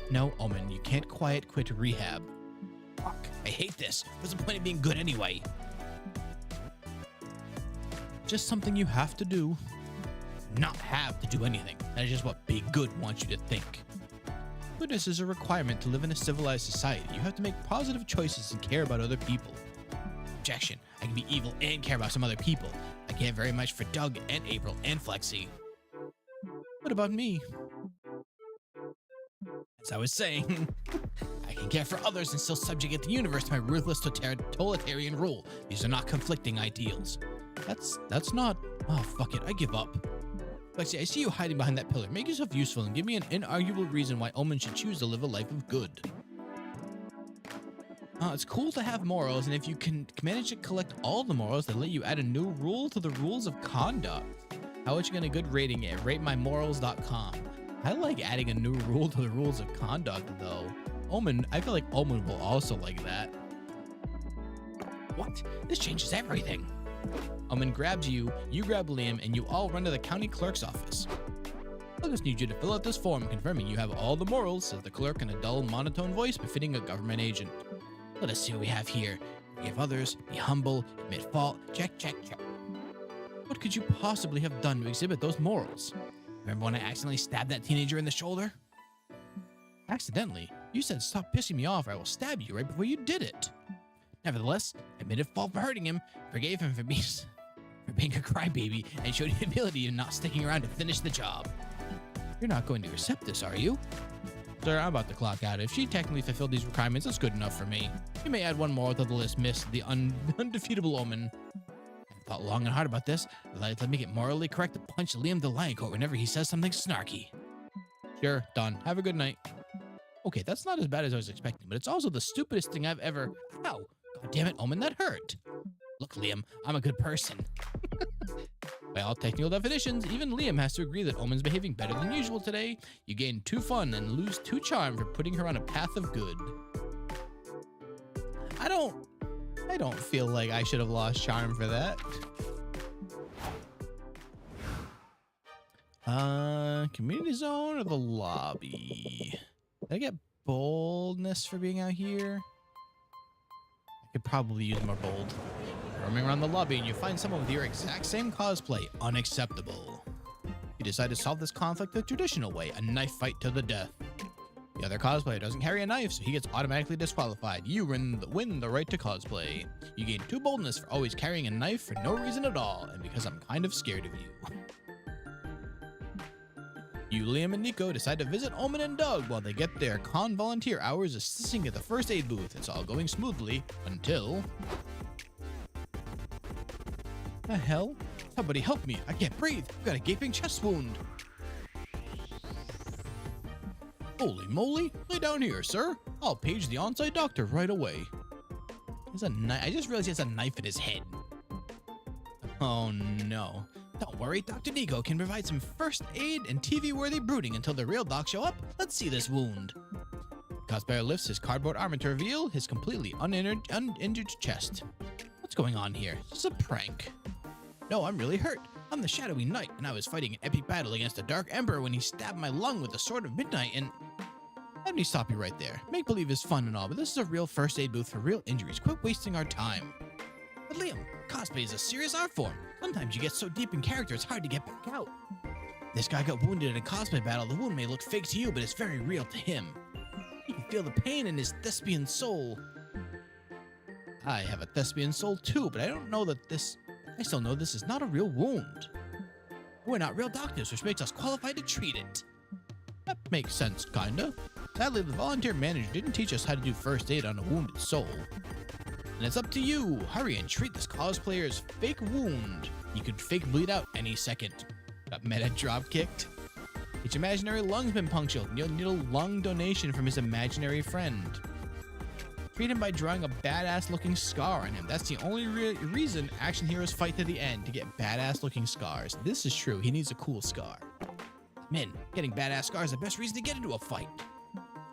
No, Omen, you can't quiet quit rehab. Fuck, I hate this. What's the point of being good anyway? Just something you have to do. Not have to do anything. That is just what Be Good wants you to think. Goodness is a requirement to live in a civilized society. You have to make positive choices and care about other people. Objection. I can be evil and care about some other people. I care very much for Doug and April and Flexi. What about me? As I was saying, I can care for others and still subjugate the universe to my ruthless totalitarian rule. These are not conflicting ideals. That's not... Oh, fuck it. I give up. Lexi, I see you hiding behind that pillar. Make yourself useful and give me an inarguable reason why Omen should choose to live a life of good. It's cool to have morals, and if you can manage to collect all the morals, they let you add a new rule to the rules of conduct. How would you get a good rating at ratemymorals.com? I like adding a new rule to the rules of conduct, though. Omen, I feel like Omen will also like that. What? This changes everything. Omen grabs you, you grab Liam, and you all run to the county clerk's office. I just need you to fill out this form confirming you have all the morals, says the clerk in a dull, monotone voice befitting a government agent. Let us see what we have here. Forgive others, be humble, admit fault, check, check, check. What could you possibly have done to exhibit those morals? Remember when I accidentally stabbed that teenager in the shoulder? Accidentally? You said stop pissing me off or I will stab you right before you did it. Nevertheless, I admitted fault for hurting him, forgave him for being a crybaby, and showed humility in not sticking around to finish the job. You're not going to accept this, are you? Sir, I'm about to clock out. If she technically fulfilled these requirements, that's good enough for me. You may add one more to the list, miss, the undefeatable Omen. I thought long and hard about this. Let me get morally correct to punch Liam the Lioncoat whenever he says something snarky. Sure, done. Have a good night. Okay, that's not as bad as I was expecting, but it's also the stupidest thing I've ever... Ow! God damn it, Omen, that hurt. Look, Liam, I'm a good person. By all technical definitions, even Liam has to agree that Omen's behaving better than usual today. You gain 2 fun and lose 2 charm for putting her on a path of good. I don't feel like I should have lost charm for that. Community zone or the lobby? Did I get boldness for being out here? I could probably use more bold. Roaming around the lobby and you find someone with your exact same cosplay. Unacceptable. You decide to solve this conflict the traditional way, a knife fight to the death. The other cosplayer doesn't carry a knife, so he gets automatically disqualified. You win the right to cosplay. You gain 2 boldness for always carrying a knife for no reason at all, and because I'm kind of scared of you. You, Liam, and Nico decide to visit Omen and Doug while they get their con volunteer hours assisting at the first aid booth. It's all going smoothly until... The hell? Somebody help me. I can't breathe. I've got a gaping chest wound. Holy moly. Lay down here, sir. I'll page the on-site doctor right away. There's a knife. I just realized he has a knife in his head. Oh no. Don't worry, Dr. Nico can provide some first aid and TV-worthy brooding until the real docs show up. Let's see this wound. Cosplayer lifts his cardboard armor to reveal his completely uninjured chest. What's going on here? Is this a prank? No, I'm really hurt. I'm the Shadowy Knight, and I was fighting an epic battle against the Dark Emperor when he stabbed my lung with the Sword of Midnight, and... Let me stop you right there. Make-believe is fun and all, but this is a real first aid booth for real injuries. Quit wasting our time. But Liam, cosplay is a serious art form. Sometimes you get so deep in character, it's hard to get back out. This guy got wounded in a cosplay battle. The wound may look fake to you, but it's very real to him. You can feel the pain in his thespian soul. I have a thespian soul too, but I don't know that this... I still know this is not a real wound. We're not real doctors, which makes us qualified to treat it. That makes sense, kinda. Sadly, the volunteer manager didn't teach us how to do first aid on a wounded soul. And it's up to you. Hurry and treat this cosplayer's fake wound. You could fake bleed out any second. Got meta drop kicked. His imaginary lung's been punctured. You'll need a lung donation from his imaginary friend. Treat him by drawing a badass looking scar on him. That's the only reason action heroes fight to the end, to get badass looking scars. This is true. He needs a cool scar. Men, getting badass scars is the best reason to get into a fight.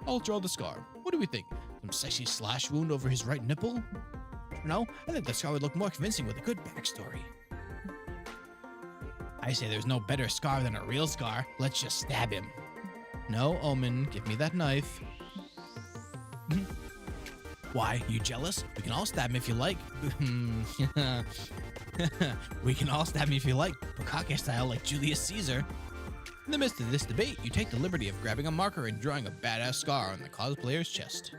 I'll draw the scar. What do we think? Some sexy slash wound over his right nipple? No, I think the scar would look more convincing with a good backstory. I say there's no better scar than a real scar. Let's just stab him. No, Omen, give me that knife. Why, you jealous? We can all stab him if you like. We can all stab him if you like, Bukake style like Julius Caesar. In the midst of this debate, you take the liberty of grabbing a marker and drawing a badass scar on the cosplayer's chest.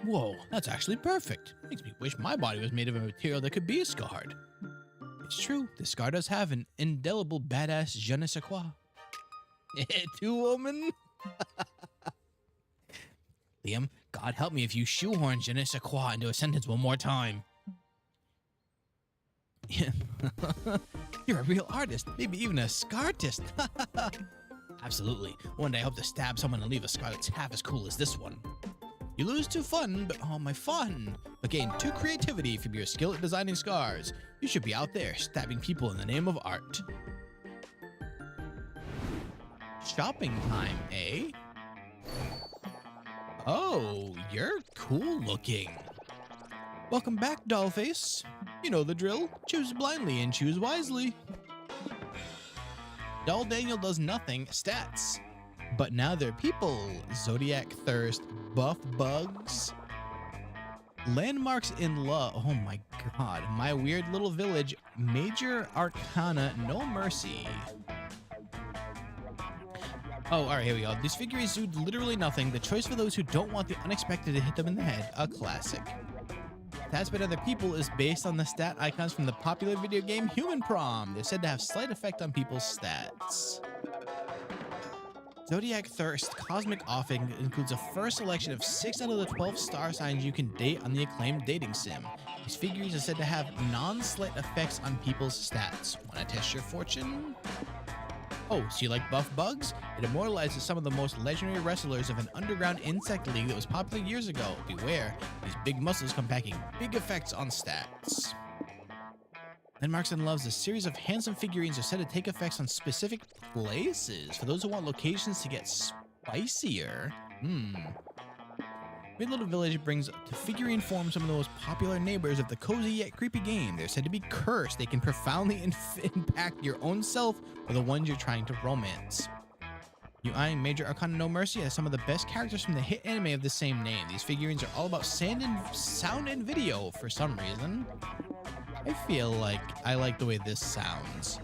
Whoa, that's actually perfect. Makes me wish my body was made of a material that could be scarred. It's true, this scar does have an indelible badass je ne sais quoi. Too, Omen? Liam, God help me if you shoehorn je ne sais quoi into a sentence one more time. You're a real artist, maybe even a scartist. Absolutely. One day I hope to stab someone and leave a scar that's half as cool as this one. You lose 2 fun, but oh my fun. But gain 2 creativity from your skill at designing scars. You should be out there stabbing people in the name of art. Shopping time, eh? Oh, you're cool looking. Welcome back, Dollface. You know the drill. Choose blindly and choose wisely. Doll Daniel does nothing. Stats. But now they're people. Zodiac Thirst. Buff Bugs. Landmarks in Love. Oh my god. My Weird Little Village. Major Arcana. No Mercy. Oh, alright, here we go. These figurines do literally nothing. The choice for those who don't want the unexpected to hit them in the head. A classic. Stats by other people is based on the stat icons from the popular video game Human Prom. They're said to have slight effect on people's stats. Zodiac Thirst Cosmic Offing includes a first selection of 6 out of the 12 star signs you can date on the acclaimed dating sim. These figurines are said to have non-slight effects on people's stats. Wanna test your fortune? Oh, so you like Buff Bugs? It immortalizes some of the most legendary wrestlers of an underground insect league that was popular years ago. Beware, these big muscles come packing big effects on stats. Landmarks and Loves, a series of handsome figurines are said to take effects on specific places. For those who want locations to get spicier. Weird Little Village brings to figurine form some of the most popular neighbors of the cozy yet creepy game. They're said to be cursed. They can profoundly impact your own self or the ones you're trying to romance. You eyeing Major Arcana No Mercy has some of the best characters from the hit anime of the same name. These figurines are all about sound and video for some reason. I feel like I like the way this sounds.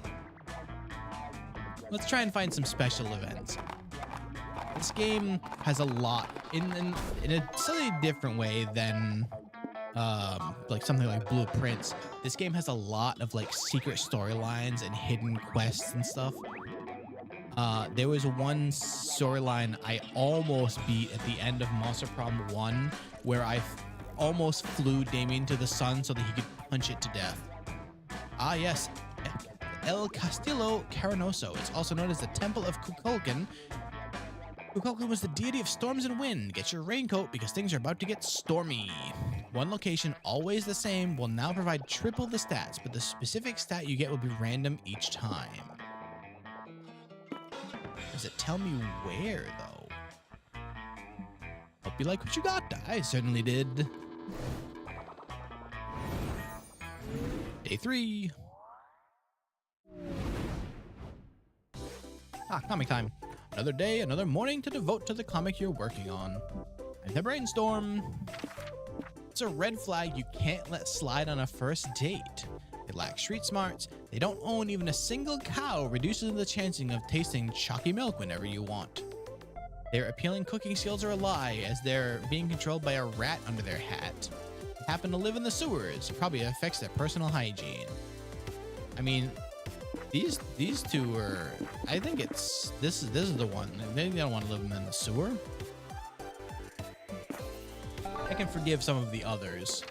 Let's try and find some special events. This game has a lot in a slightly different way than like something like Blueprints. This game has a lot of like secret storylines and hidden quests and stuff. There was one storyline I almost beat at the end of Monster Prom 1 where I almost flew Damien to the sun so that he could punch it to death. Ah yes, El Castillo Caranoso. It's also known as the Temple of Kukulkan. Kukulkan was the deity of storms and wind. Get your raincoat because things are about to get stormy. One location, always the same, will now provide triple the stats, but the specific stat you get will be random each time. Does it tell me where, though? Hope you like what you got. I certainly did. Day 3. Comic time. Another day, another morning to devote to the comic you're working on. And the brainstorm. It's a red flag you can't let slide on a first date. They lack street smarts. They don't own even a single cow, reduces the chancing of tasting chalky milk whenever you want. Their appealing cooking skills are a lie, as they're being controlled by a rat under their hat. They happen to live in the sewers. It probably affects their personal hygiene. I mean, these two are. I think it's this is the one. They don't want to live in the sewer. I can forgive some of the others.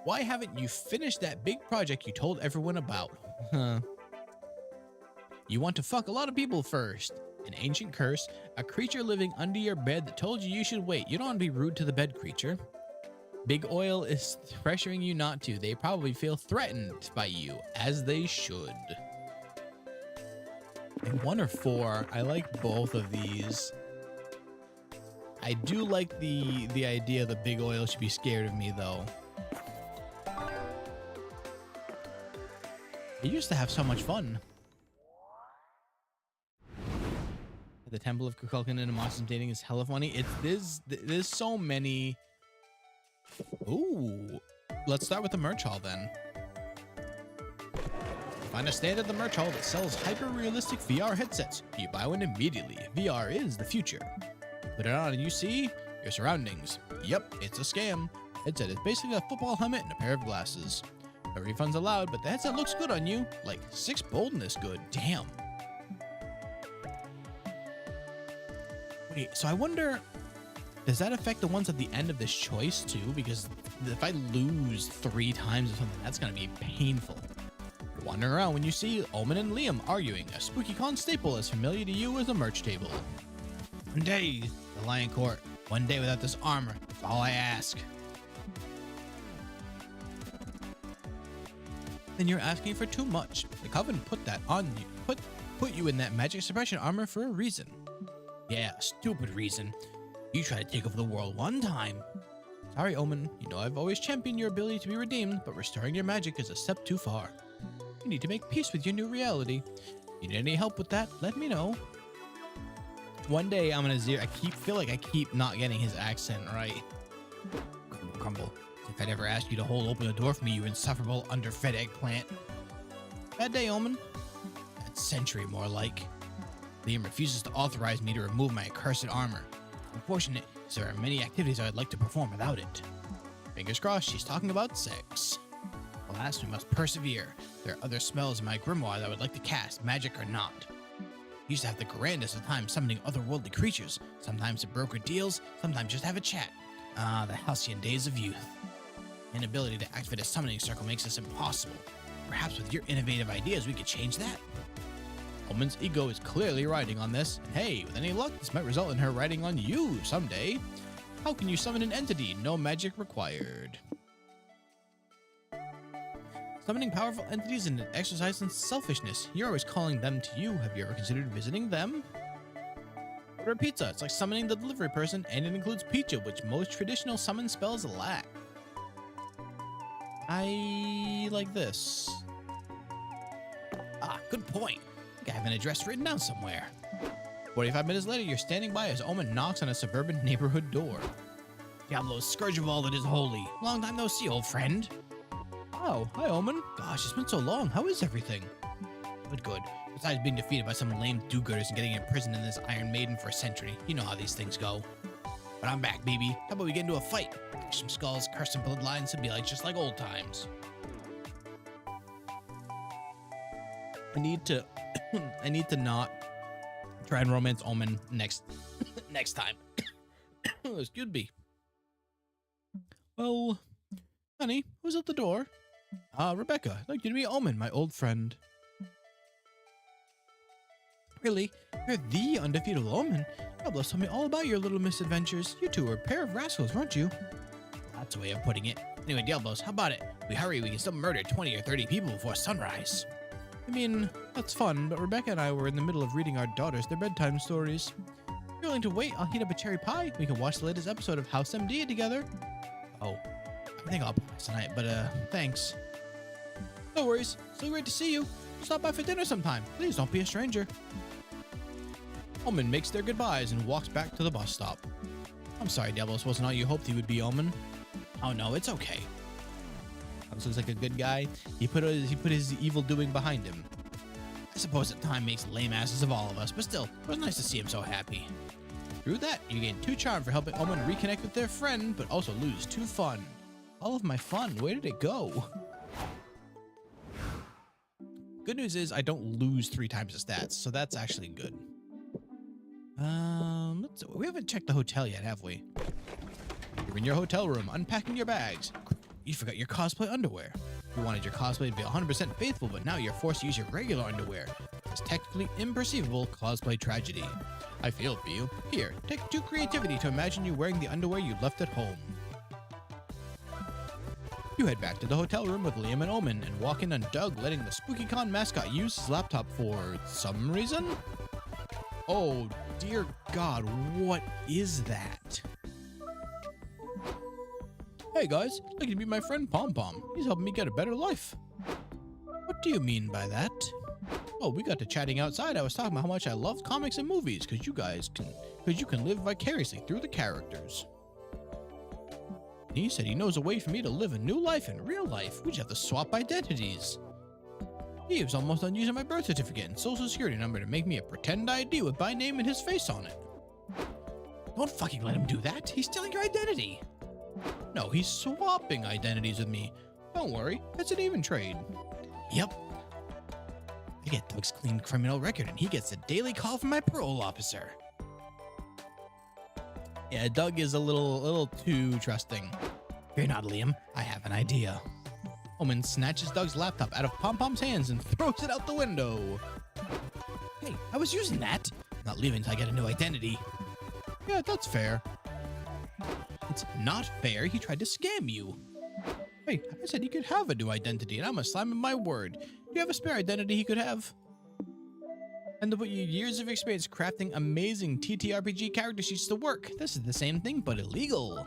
Why haven't you finished that big project you told everyone about? You want to fuck a lot of people first. An ancient curse, a creature living under your bed that told you should wait. You don't want to be rude to the bed creature. Big Oil is pressuring you not to. They probably feel threatened by you, as they should. And 1 or 4, I like both of these. I do like the idea that Big Oil should be scared of me, though. I used to have so much fun. The Temple of Kukulkan and Monsters Dating is hella funny. There's so many. Ooh, let's start with the merch hall then. Find a stand at the merch hall that sells hyper-realistic VR headsets. You buy one immediately. VR is the future. Put it on and you see your surroundings. Yep, it's a scam. Headset is basically a football helmet and a pair of glasses. No refunds allowed, but the headset looks good on you. Like 6 boldness good. Damn. Wait, so I wonder, does that affect the ones at the end of this choice too? Because if I lose 3 times or something, that's gonna be painful. You're wandering around when you see Omen and Liam arguing, a spooky con staple as familiar to you as a merch table. One day, the Lion Court. One day without this armor. That's all I ask. Then you're asking for too much. The Coven put that on you. Put you in that magic suppression armor for a reason. Yeah, a stupid reason. You tried to take over the world one time. Sorry, Omen. You know I've always championed your ability to be redeemed, but restoring your magic is a step too far. You need to make peace with your new reality. If you need any help with that, let me know. One day I'm gonna zero. I feel like I keep not getting his accent right. Crumble, crumble. If I'd ever ask you to hold open the door for me, you insufferable underfed eggplant. Bad day, Omen. Bad century, more like. Liam refuses to authorize me to remove my accursed armor. Unfortunate, as there are many activities I'd like to perform without it. Fingers crossed, she's talking about sex. Alas, we must persevere. There are other spells in my grimoire that I would like to cast, magic or not. I used to have the grandest of times summoning otherworldly creatures, sometimes to broker deals, sometimes just have a chat. Ah, the halcyon days of youth. Inability to activate a summoning circle makes this impossible. Perhaps with your innovative ideas, we could change that. Omen's ego is clearly riding on this, and hey, with any luck, this might result in her riding on you someday. How can you summon an entity? No magic required. Summoning powerful entities is an exercise in selfishness. You're always calling them to you. Have you ever considered visiting them? Order a pizza. It's like summoning the delivery person, and it includes pizza, which most traditional summon spells lack. I like this. Ah, good point. I think I have an address written down somewhere. 45 minutes later, you're standing by as Omen knocks on a suburban neighborhood door. Diablo, scourge of all that is holy. Long time no see, old friend. Oh, hi, Omen. Gosh, it's been so long. How is everything? Good. Besides being defeated by some lame do-gooders and getting imprisoned in this Iron Maiden for a century. You know how these things go. But I'm back, baby. How about we get into a fight? Some skulls, curse some bloodlines, and be like just like old times. I need to not try and romance Omen next time. Excuse me. Well, honey, who's at the door? Rebecca, I'd like you to meet Omen, my old friend. Really? You're the undefeatable Omen? Diablos, tell me all about your little misadventures. You two were a pair of rascals, weren't you? That's a way of putting it. Anyway, Diablos, how about it? We hurry, we can still murder 20 or 30 people before sunrise. I mean, that's fun, but Rebecca and I were in the middle of reading our daughters their bedtime stories. If you're willing to wait, I'll heat up a cherry pie. We can watch the latest episode of House MD together. Oh, I think I'll pass tonight, but thanks. No worries. So great to see you. Stop by for dinner sometime. Please don't be a stranger. Omen makes their goodbyes and walks back to the bus stop. I'm sorry, Diablos wasn't all you hoped he would be, Omen. Oh no, it's okay. This looks like a good guy. He put his evil doing behind him. I suppose that time makes lame asses of all of us, but still, it was nice to see him so happy. Through that, you gain 2 charm for helping Omen reconnect with their friend, but also lose 2 fun. All of my fun, where did it go? Good news is I don't lose 3 times the stats, so that's actually good. We haven't checked the hotel yet, have we? You're in your hotel room, unpacking your bags. You forgot your cosplay underwear. You wanted your cosplay to be 100% faithful, but now you're forced to use your regular underwear. It's technically imperceivable cosplay tragedy. I feel for you. Here, take 2 creativity to imagine you wearing the underwear you left at home. You head back to the hotel room with Liam and Omen and walk in on Doug letting the SpookyCon mascot use his laptop for some reason? Oh, dear God, what is that? Hey guys, I'd like you to meet my friend Pom Pom. He's helping me get a better life. What do you mean by that? Oh, we got to chatting outside. I was talking about how much I love comics and movies because you can live vicariously through the characters. And he said he knows a way for me to live a new life in real life. We just have to swap identities. He was almost done using my birth certificate and social security number to make me a pretend ID with my name and his face on it. Don't fucking let him do that. He's stealing your identity. No, he's swapping identities with me. Don't worry, it's an even trade. Yep. I get Doug's clean criminal record and he gets a daily call from my parole officer. Yeah, Doug is a little too trusting. Fear not, Liam. I have an idea. Omen snatches Doug's laptop out of Pom Pom's hands and throws it out the window. Hey, I was using that. I'm not leaving until I get a new identity. Yeah, that's fair. It's not fair. He tried to scam you. Hey, I said he could have a new identity, and I'm a slime in my word. Do you have a spare identity he could have? And to put your years of experience crafting amazing TTRPG character sheets to work. This is the same thing, but illegal.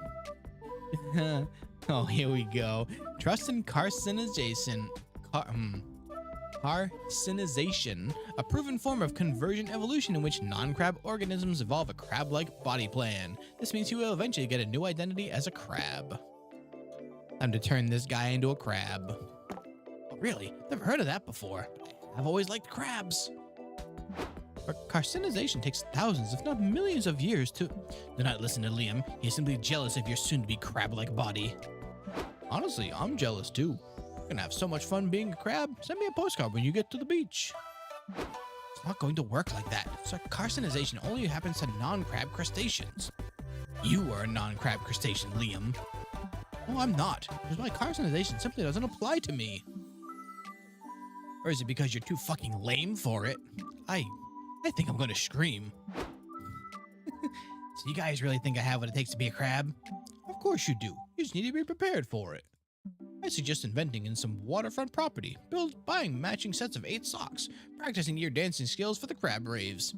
Oh, here we go. Trust and carcinization. Carcinization, a proven form of convergent evolution in which non-crab organisms evolve a crab-like body plan. This means he will eventually get a new identity as a crab. Time to turn this guy into a crab. Oh, really? Never heard of that before. I've always liked crabs. But carcinization takes thousands, if not millions of years to... Do not listen to Liam. He's simply jealous of your soon-to-be crab-like body. Honestly, I'm jealous too. You're gonna have so much fun being a crab. Send me a postcard when you get to the beach. It's not going to work like that. So carcinization only happens to non-crab crustaceans. You are a non-crab crustacean, Liam. No, I'm not. Because my carcinization simply doesn't apply to me. Or is it because you're too fucking lame for it? I think I'm gonna scream. So you guys really think I have what it takes to be a crab? Of course you do. You just need to be prepared for it. I suggest inventing in some waterfront property. Buying matching sets of 8 socks. Practicing your dancing skills for the crab raves.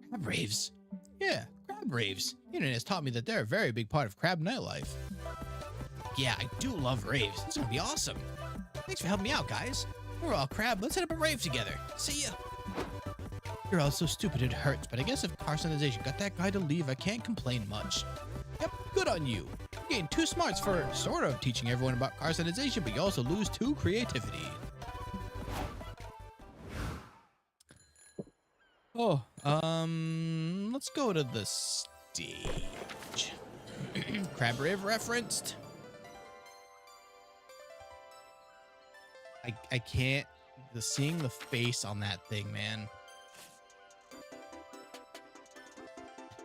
Crab raves? Yeah, crab raves. The internet has taught me that they're a very big part of crab nightlife. Yeah, I do love raves. It's gonna be awesome. Thanks for helping me out, guys. We're all crab. Let's hit up a rave together. See ya. You're all so stupid it hurts, but I guess if carcinization got that guy to leave, I can't complain much. Yep, good on you. You gain 2 smarts for sort of teaching everyone about carcinization, but you also lose 2 creativity. Oh, let's go to the stage. Crab rave referenced. I can't, seeing the face on that thing, man.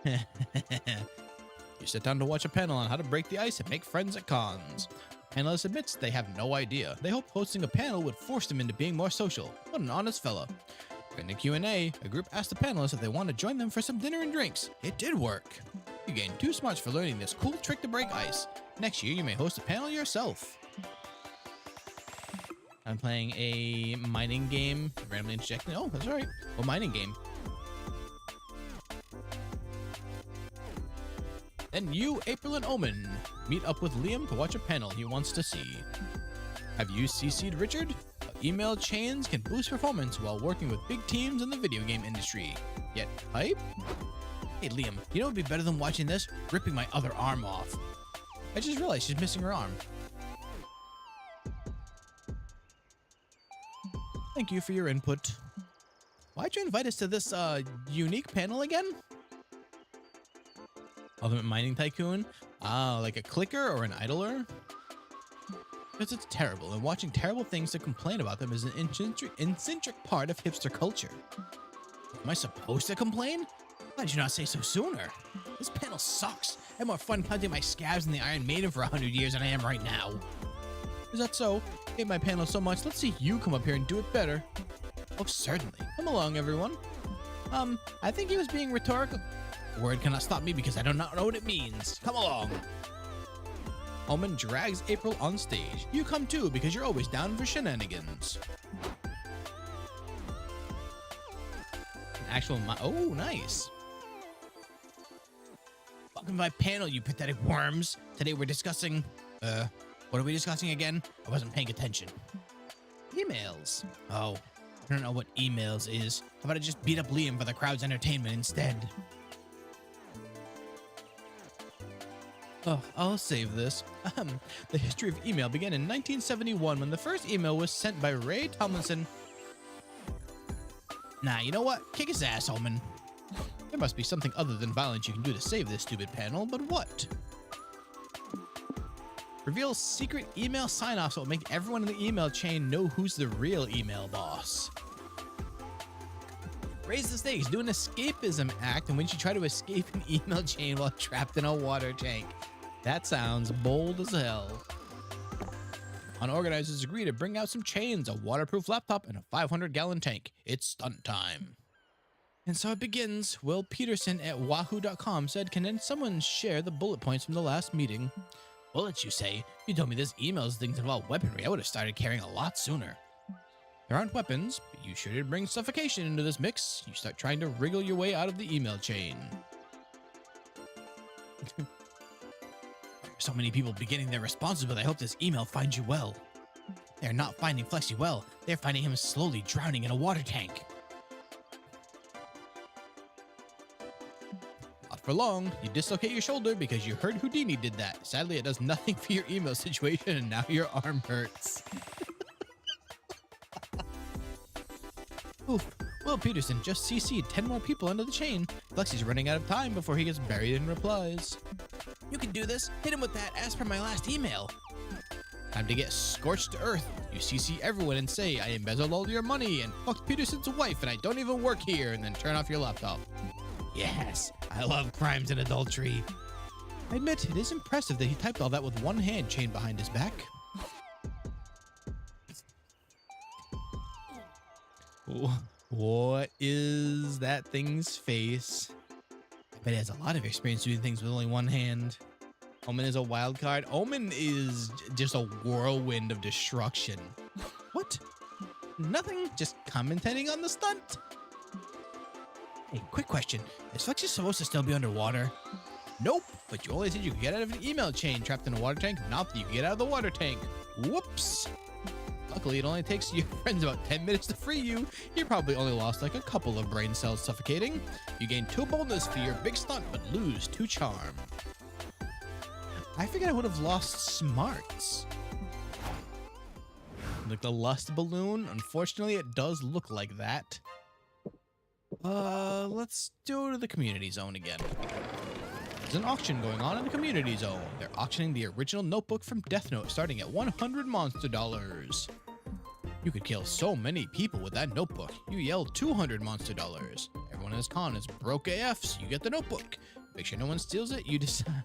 You sit down to watch a panel on how to break the ice and make friends at cons. The panelist admits they have no idea. They hope hosting a panel would force them into being more social. What an honest fella. In the Q&A, a group asked the panelists if they want to join them for some dinner and drinks. It did work. You gained 2 smarts for learning this cool trick to break ice. Next year, you may host a panel yourself. I'm playing a mining game. Randomly interjecting. Oh, that's right. What mining game? Then you, April, and Omen meet up with Liam to watch a panel he wants to see. Have you CC'd Richard? Email chains can boost performance while working with big teams in the video game industry. Yet hype? Hey Liam, you know what would be better than watching this? Ripping my other arm off. I just realized she's missing her arm. Thank you for your input. Why'd you invite us to this unique panel again? Ultimate Mining Tycoon? Like a clicker or an idler? Because it's terrible, and watching terrible things to complain about them is an eccentric part of hipster culture. Am I supposed to complain? Why did you not say so sooner? This panel sucks. I had more fun counting my scabs in the Iron Maiden for 100 years than I am right now. Is that so? I hate my panel so much, let's see you come up here and do it better. Oh, certainly. Come along, everyone. I think he was being rhetorical. Word cannot stop me because I do not know what it means. Come along. Omen drags April on stage. You come too because you're always down for shenanigans. An actual oh, nice. Welcome to my panel, you pathetic worms. Today we're discussing, what are we discussing again? I wasn't paying attention. Emails. Oh, I don't know what emails is. How about I just beat up Liam for the crowd's entertainment instead? Oh, I'll save this. The history of email began in 1971 when the first email was sent by Ray Tomlinson. Nah, you know what? Kick his ass, Omen. There must be something other than violence you can do to save this stupid panel, but what? Reveal secret email sign-offs that will make everyone in the email chain know who's the real email boss. Raise the stakes, do an escapism act in which you try to escape an email chain while trapped in a water tank. That sounds bold as hell. Unorganizers agree to bring out some chains, a waterproof laptop, and a 500-gallon tank. It's stunt time. And so it begins. Will Peterson at wahoo.com said, can then someone share the bullet points from the last meeting? Bullets, you say? If you told me this emails things involve weaponry, I would have started carrying a lot sooner. There aren't weapons, but you sure did bring suffocation into this mix. You start trying to wriggle your way out of the email chain. So many people beginning their responses, but I hope this email finds you well. They're not finding Flexi well. They're finding him slowly drowning in a water tank. Not for long. You dislocate your shoulder because you heard Houdini did that. Sadly, it does nothing for your email situation, and now your arm hurts. Oof. Will Peterson just CC'd 10 more people under the chain. Flexi's running out of time before he gets buried in replies. You can do this. Hit him with that as per my last email. Time to get scorched to earth. You CC everyone and say, I embezzled all your money and fucked Peterson's wife and I don't even work here, and then turn off your laptop. Yes, I love crimes and adultery. I admit, it is impressive that he typed all that with one hand chained behind his back. What is that thing's face? I bet he has a lot of experience doing things with only one hand. Omen is a wild card. Omen is just a whirlwind of destruction. What? Nothing, just commentating on the stunt. Hey, quick question. Is Flexi supposed to still be underwater? Nope, but you only said you could get out of an email chain trapped in a water tank, not that you could get out of the water tank. Whoops. Luckily, it only takes your friends about 10 minutes to free you. You probably only lost like a couple of brain cells suffocating. You gain 2 boldness for your big stunt, but lose 2 charm. I figured I would have lost smarts. Like the lust balloon. Unfortunately, it does look like that. Let's go to the community zone again. There's an auction going on in the community zone. They're auctioning the original notebook from Death Note starting at 100 monster dollars. You could kill so many people with that notebook. You yell 200 monster dollars. Everyone in this con is broke AF, so you get the notebook. Make sure no one steals it, you decide.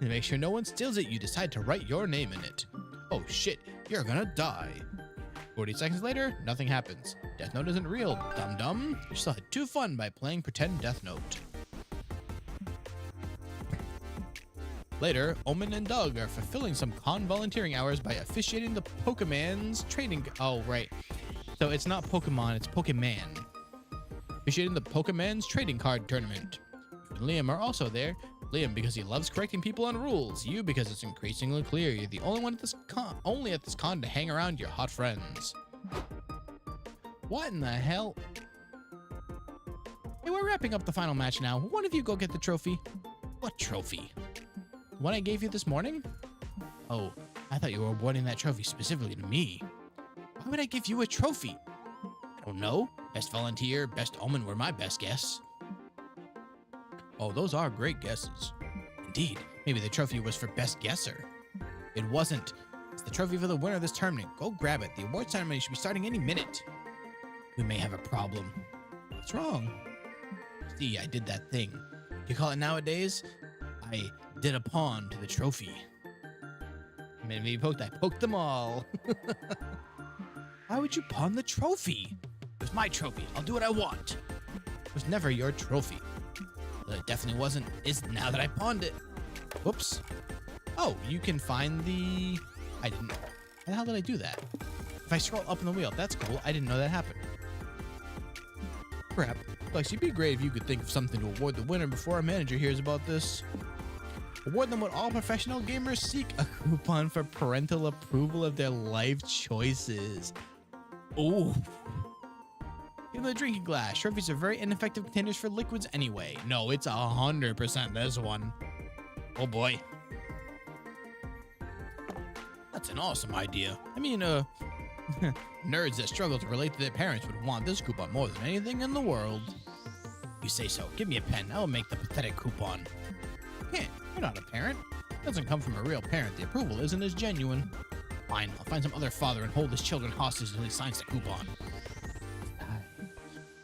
Make sure no one steals it, you decide to write your name in it. Oh shit, you're gonna die. 40 seconds later, nothing happens. Death Note isn't real, dum-dum. You still had 2 fun by playing pretend Death Note. Later, Omen and Doug are fulfilling some con volunteering hours by officiating the Pokemon's trading. Oh, right. So it's not Pokemon, it's Pokemon. Officiating the Pokemon's trading card tournament. You and Liam are also there. Liam because he loves correcting people on rules. You because it's increasingly clear you're the only one at this con to hang around your hot friends. What in the hell? Hey, we're wrapping up the final match now. One of you go get the trophy. What trophy? The one I gave you this morning? Oh, I thought you were awarding that trophy specifically to me. Why would I give you a trophy? I don't know. Best volunteer, best Omen were my best guess. Oh, those are great guesses. Indeed, maybe the trophy was for best guesser. It wasn't. It's the trophy for the winner of this tournament. Go grab it. The award ceremony should be starting any minute. We may have a problem. What's wrong? See, I did that thing. You call it nowadays? I did a pawn to the trophy. Maybe I poked them all. Why would you pawn the trophy? It was my trophy. I'll do what I want. It was never your trophy. But it definitely wasn't. Is now that I pawned it. Whoops. Oh, you can find the... I didn't... How the hell did I do that? If I scroll up in the wheel, that's cool. I didn't know that happened. Crap. Flex, it'd be great if you could think of something to award the winner before our manager hears about this. Award them what all professional gamers seek, a coupon for parental approval of their life choices. Ooh. Give them a drinking glass. Trophies are very ineffective containers for liquids anyway. No, it's 100% this one. Oh boy. That's an awesome idea. I mean, nerds that struggle to relate to their parents would want this coupon more than anything in the world. You say so. Give me a pen. I will make the pathetic coupon. Can't. You're not a parent. It doesn't come from a real parent. The approval isn't as genuine. Fine. I'll find some other father and hold his children hostage until he signs the coupon.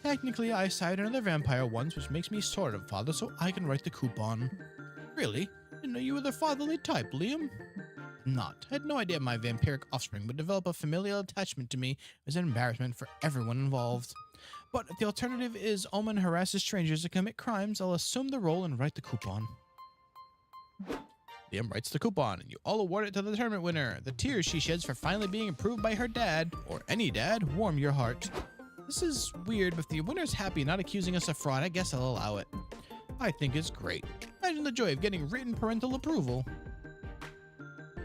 Technically, I sired another vampire once, which makes me sort of father, so I can write the coupon. Really? Didn't know you were the fatherly type, Liam. Not. I had no idea my vampiric offspring would develop a familial attachment to me. It was an embarrassment for everyone involved. But if the alternative is Omen harasses strangers to commit crimes, I'll assume the role and write the coupon. Liam writes the coupon, and you all award it to the tournament winner. The tears she sheds for finally being approved by her dad, or any dad, warm your heart. This is weird, but if the winner's happy not accusing us of fraud, I guess I'll allow it. I think it's great. Imagine the joy of getting written parental approval.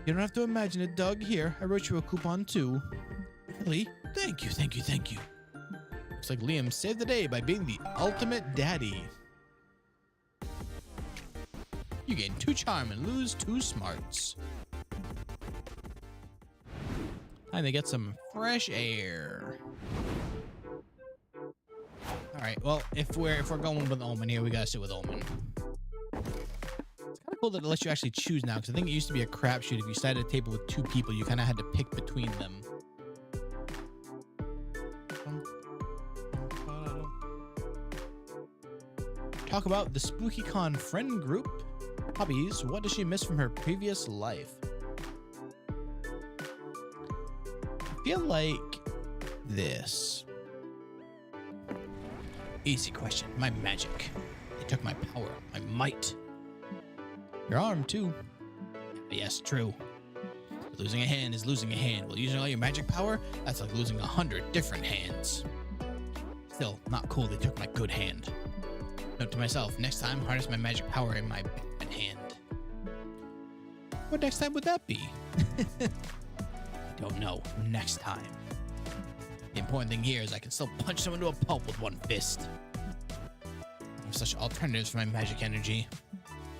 You don't have to imagine it, Doug. Here, I wrote you a coupon too. Really? Thank you, thank you, thank you. Looks like Liam saved the day by being the ultimate daddy. You gain 2 charm and lose 2 smarts. Time to get some fresh air. All right. Well, if we're going with Omen here, we gotta sit with Omen. It's kind of cool that it lets you actually choose now, because I think it used to be a crapshoot. If you sat at a table with 2 people, you kind of had to pick between them. Talk about the SpookyCon friend group. Hobbies. What does she miss from her previous life? I feel like this. Easy question. My magic. They took my power, my might. Your arm, too. Yes, true. Losing a hand is losing a hand. Well, using all your magic power, that's like losing 100 different hands. Still, not cool they took my good hand. Note to myself, next time, harness my magic power in my bad hand. What next time would that be? I don't know. Next time. The important thing here is I can still punch someone to a pulp with 1 fist. I have such alternatives for my magic energy.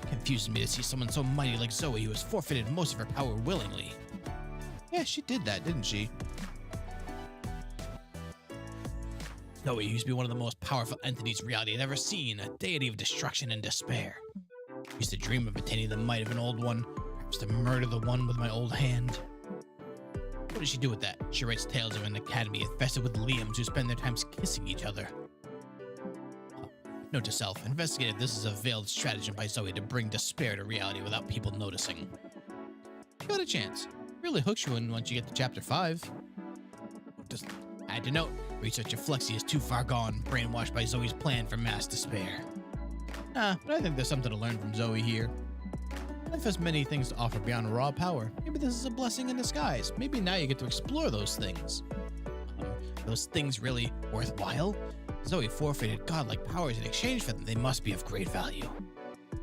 It confuses me to see someone so mighty like Zoe who has forfeited most of her power willingly. Yeah, she did that, didn't she? Zoe used to be one of the most powerful entities reality had ever seen, a deity of destruction and despair. I used to dream of attaining the might of an old one, perhaps to murder the one with my old hand. What does she do with that? She writes tales of an academy infested with Liams who spend their times kissing each other. Note to self, investigate if this is a veiled stratagem by Zoe to bring despair to reality without people noticing. Give it a chance. Really hooks you in once you get to chapter 5. Just add to note, research of Flexi is too far gone, brainwashed by Zoe's plan for mass despair. But I think there's something to learn from Zoe here. Life has many things to offer beyond raw power. Maybe this is a blessing in disguise. Maybe now you get to explore those things. Those things really worthwhile? Zoe forfeited godlike powers in exchange for them. They must be of great value.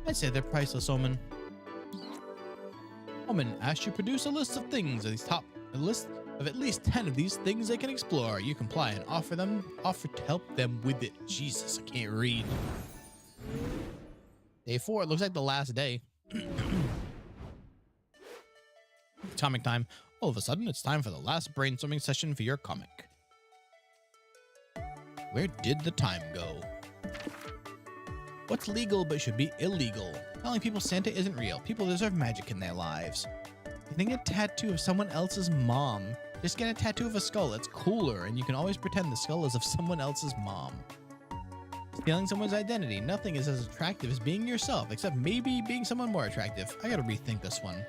I'd say they're priceless, Omen. Omen asked you to produce a list of things a list of at least 10 of these things they can explore. You comply and offer to help them with it. Jesus, I can't read. Day 4, it looks like the last day. Comic time. All of a sudden, it's time for the last brainstorming session for your comic. Where did the time go? What's legal but should be illegal? Telling people Santa isn't real. People deserve magic in their lives. Getting a tattoo of someone else's mom. Just get a tattoo of a skull. It's cooler, and you can always pretend the skull is of someone else's mom. Stealing someone's identity. Nothing is as attractive as being yourself, except maybe being someone more attractive. I gotta rethink this one.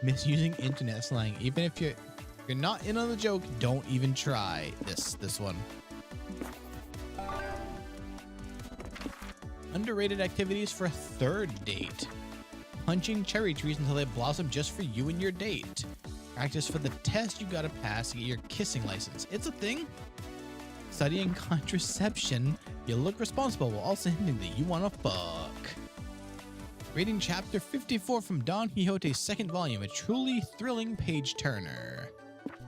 Misusing internet slang. Even if you're not in on the joke, don't even try this one. Underrated activities for a 3rd date. Punching cherry trees until they blossom just for you and your date. Practice for the test you gotta pass to get your kissing license. It's a thing. Studying contraception. You look responsible while also hinting that you wanna fuck. Reading chapter 54 from Don Quixote's 2nd volume, a truly thrilling page turner.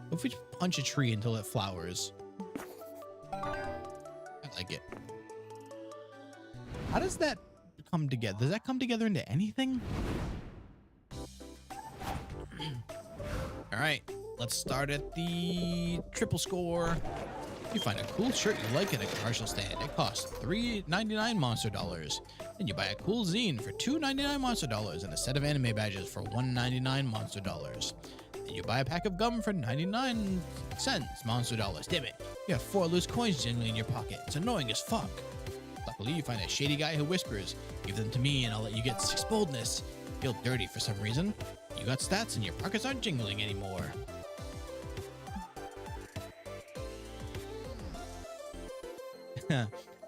What if we punch a tree until it flowers? I like it. How does that come together? Does that come together into anything? All right, let's start at the triple score. You find a cool shirt you like at a commercial stand. It costs $3.99 Monster Dollars. Then you buy a cool zine for $2.99 Monster Dollars and a set of anime badges for $1.99 Monster Dollars. Then you buy a pack of gum for 99 cents Monster Dollars. Damn it, you have 4 loose coins jingling in your pocket. It's annoying as fuck. Luckily, you find a shady guy who whispers, "Give them to me and I'll let you get 6 boldness." Feel dirty for some reason. You got stats and your pockets aren't jingling anymore.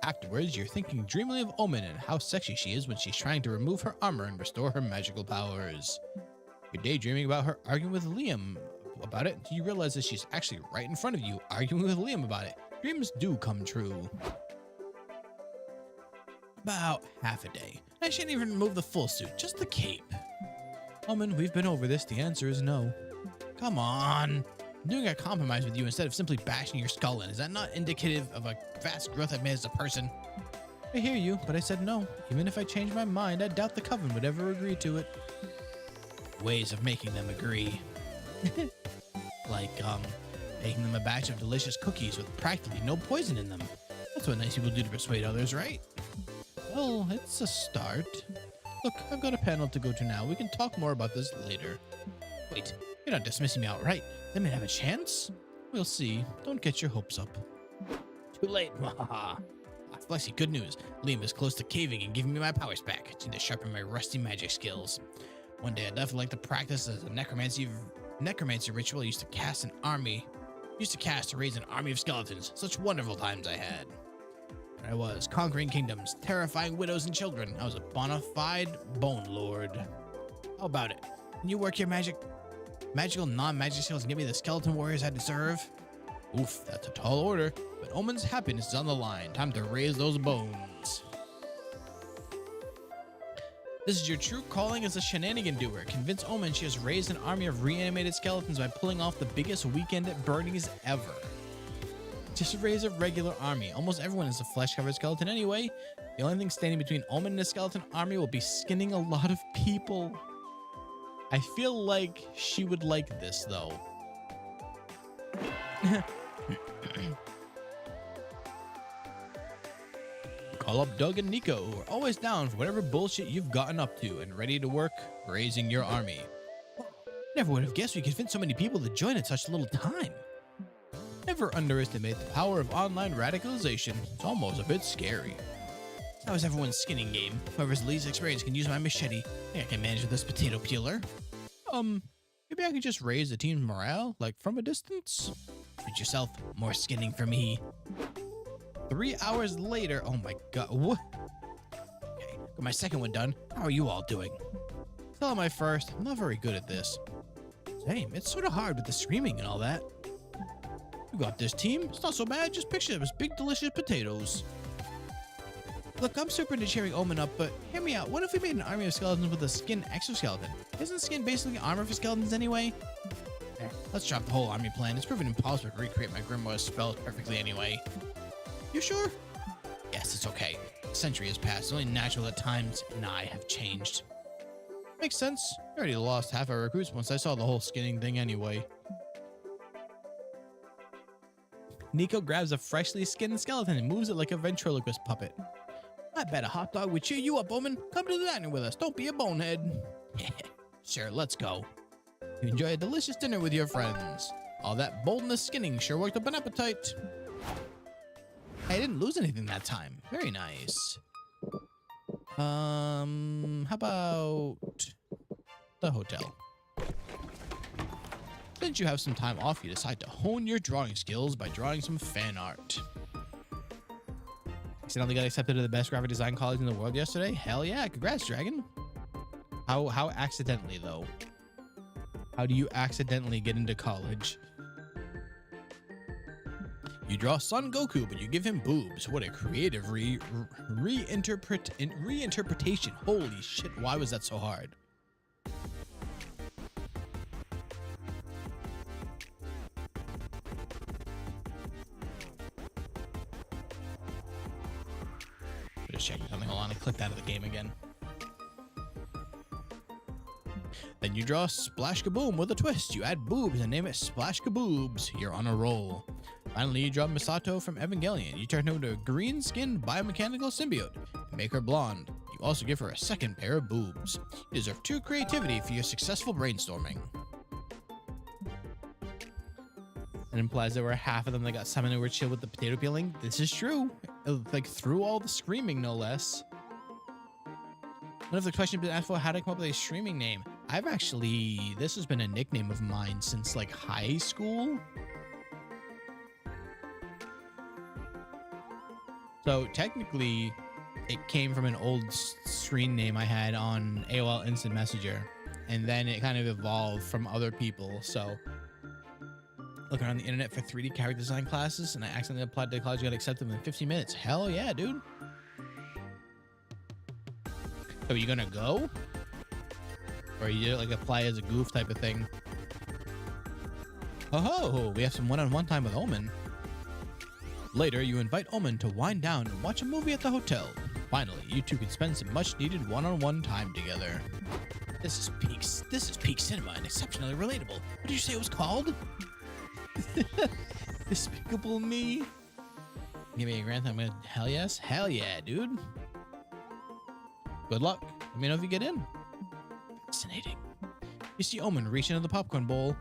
Afterwards, you're thinking dreamily of Omen and how sexy she is when she's trying to remove her armor and restore her magical powers. You're daydreaming about her arguing with Liam about it until you realize that she's actually right in front of you arguing with Liam about it. Dreams do come true. about half a day. I shouldn't even remove the full suit, just the cape. Omen, we've been over this. The answer is no. Come on. I'm doing a compromise with you instead of simply bashing your skull in. Is that not indicative of a vast growth I've made as a person? I hear you, but I said no. Even if I changed my mind, I doubt the Coven would ever agree to it. Ways of making them agree. Like, making them a batch of delicious cookies with practically no poison in them. That's what nice people do to persuade others, right? Well, it's a start. Look, I've got a panel to go to now. We can talk more about this later. Wait, you're not dismissing me outright. They may have a chance? We'll see. Don't get your hopes up. Too late, wahaha. Flexi, good news. Liam is close to caving and giving me my powers back. I need to sharpen my rusty magic skills. One day I'd definitely like to practice as a necromancy ritual I used to cast to raise an army of skeletons. Such wonderful times I had. There I was, conquering kingdoms, terrifying widows and children. I was a bona fide bone lord. How about it? Can you work your magical non-magic skills and give me the skeleton warriors I deserve? Oof, that's a tall order, but Omen's happiness is on the line. Time to raise those bones. This is your true calling as a shenanigan doer. Convince Omen she has raised an army of reanimated skeletons by pulling off the biggest weekend at Bernie's ever. Just raise a regular army. Almost everyone is a flesh-covered skeleton anyway. The only thing standing between Omen and a skeleton army will be skinning a lot of people. I feel like she would like this, though. Call up Doug and Nico, who are always down for whatever bullshit you've gotten up to and ready to work raising your army. Never would have guessed we could fit so many people to join in such little time. Never underestimate the power of online radicalization. It's almost a bit scary. How is everyone's skinning game? Whoever's least experienced can use my machete. I think I can manage with this potato peeler. Maybe I can just raise the team's morale, like from a distance? Treat yourself, more skinning for me. 3 hours later, oh my god, what? Okay, got my second one done. How are you all doing? Still on my first, I'm not very good at this. Same, it's sort of hard with the screaming and all that. You got this, team. It's not so bad, just picture them as big delicious potatoes. Look, I'm super into cheering Omen up, but hear me out. What if we made an army of skeletons with a skin exoskeleton? Isn't skin basically armor for skeletons anyway? Let's drop the whole army plan. It's proven impossible to recreate my grimoire's spells perfectly anyway. You sure? Yes, it's okay. A century has passed. It's only natural that times and I have changed. Makes sense. I already lost half our recruits once I saw the whole skinning thing anyway. Nico grabs a freshly skinned skeleton and moves it like a ventriloquist puppet. I bet a hot dog would cheer you up, Omen. Come to the diner with us. Don't be a bonehead. Sure, let's go. You enjoy a delicious dinner with your friends. All that boldness skinning sure worked up an appetite. I didn't lose anything that time. Very nice. How about the hotel? Since you have some time off, you decide to hone your drawing skills by drawing some fan art. Accidentally got accepted to the best graphic design college in the world yesterday? Hell yeah, congrats, Dragon. How accidentally, though? How do you accidentally get into college? You draw Son Goku, but you give him boobs. What a creative reinterpretation. Holy shit, why was that so hard? Just checking something. Hold on, I clicked out of the game again. Then you draw Splash Kaboom with a twist. You add boobs and name it Splash Kaboobs. You're on a roll. Finally, you draw Misato from Evangelion. You turn her into a green-skinned biomechanical symbiote and make her blonde. You also give her a second pair of boobs. You deserve 2 creativity for your successful brainstorming. It implies there were half of them that got summoned who were chill with the potato peeling. This is true. Like, through all the screaming, no less. One of the questions been asked for, how to come up with a streaming name? This has been a nickname of mine since like high school. So technically it came from an old screen name I had on AOL Instant Messenger, and then it kind of evolved from other people. So looking on the internet for 3D character design classes, and I accidentally applied to college and got accepted within 15 minutes. Hell yeah, dude. Are you gonna go? Or you like apply as a goof type of thing? Oh, we have some one-on-one time with Omen. Later, you invite Omen to wind down and watch a movie at the hotel. Finally, you two can spend some much-needed one-on-one time together. This is peak cinema and exceptionally relatable. What did you say it was called? Despicable Me. Give me a grand thumb. Hell yes. Hell yeah, dude. Good luck. Let me know if you get in. Fascinating. You see Omen reach into the popcorn bowl.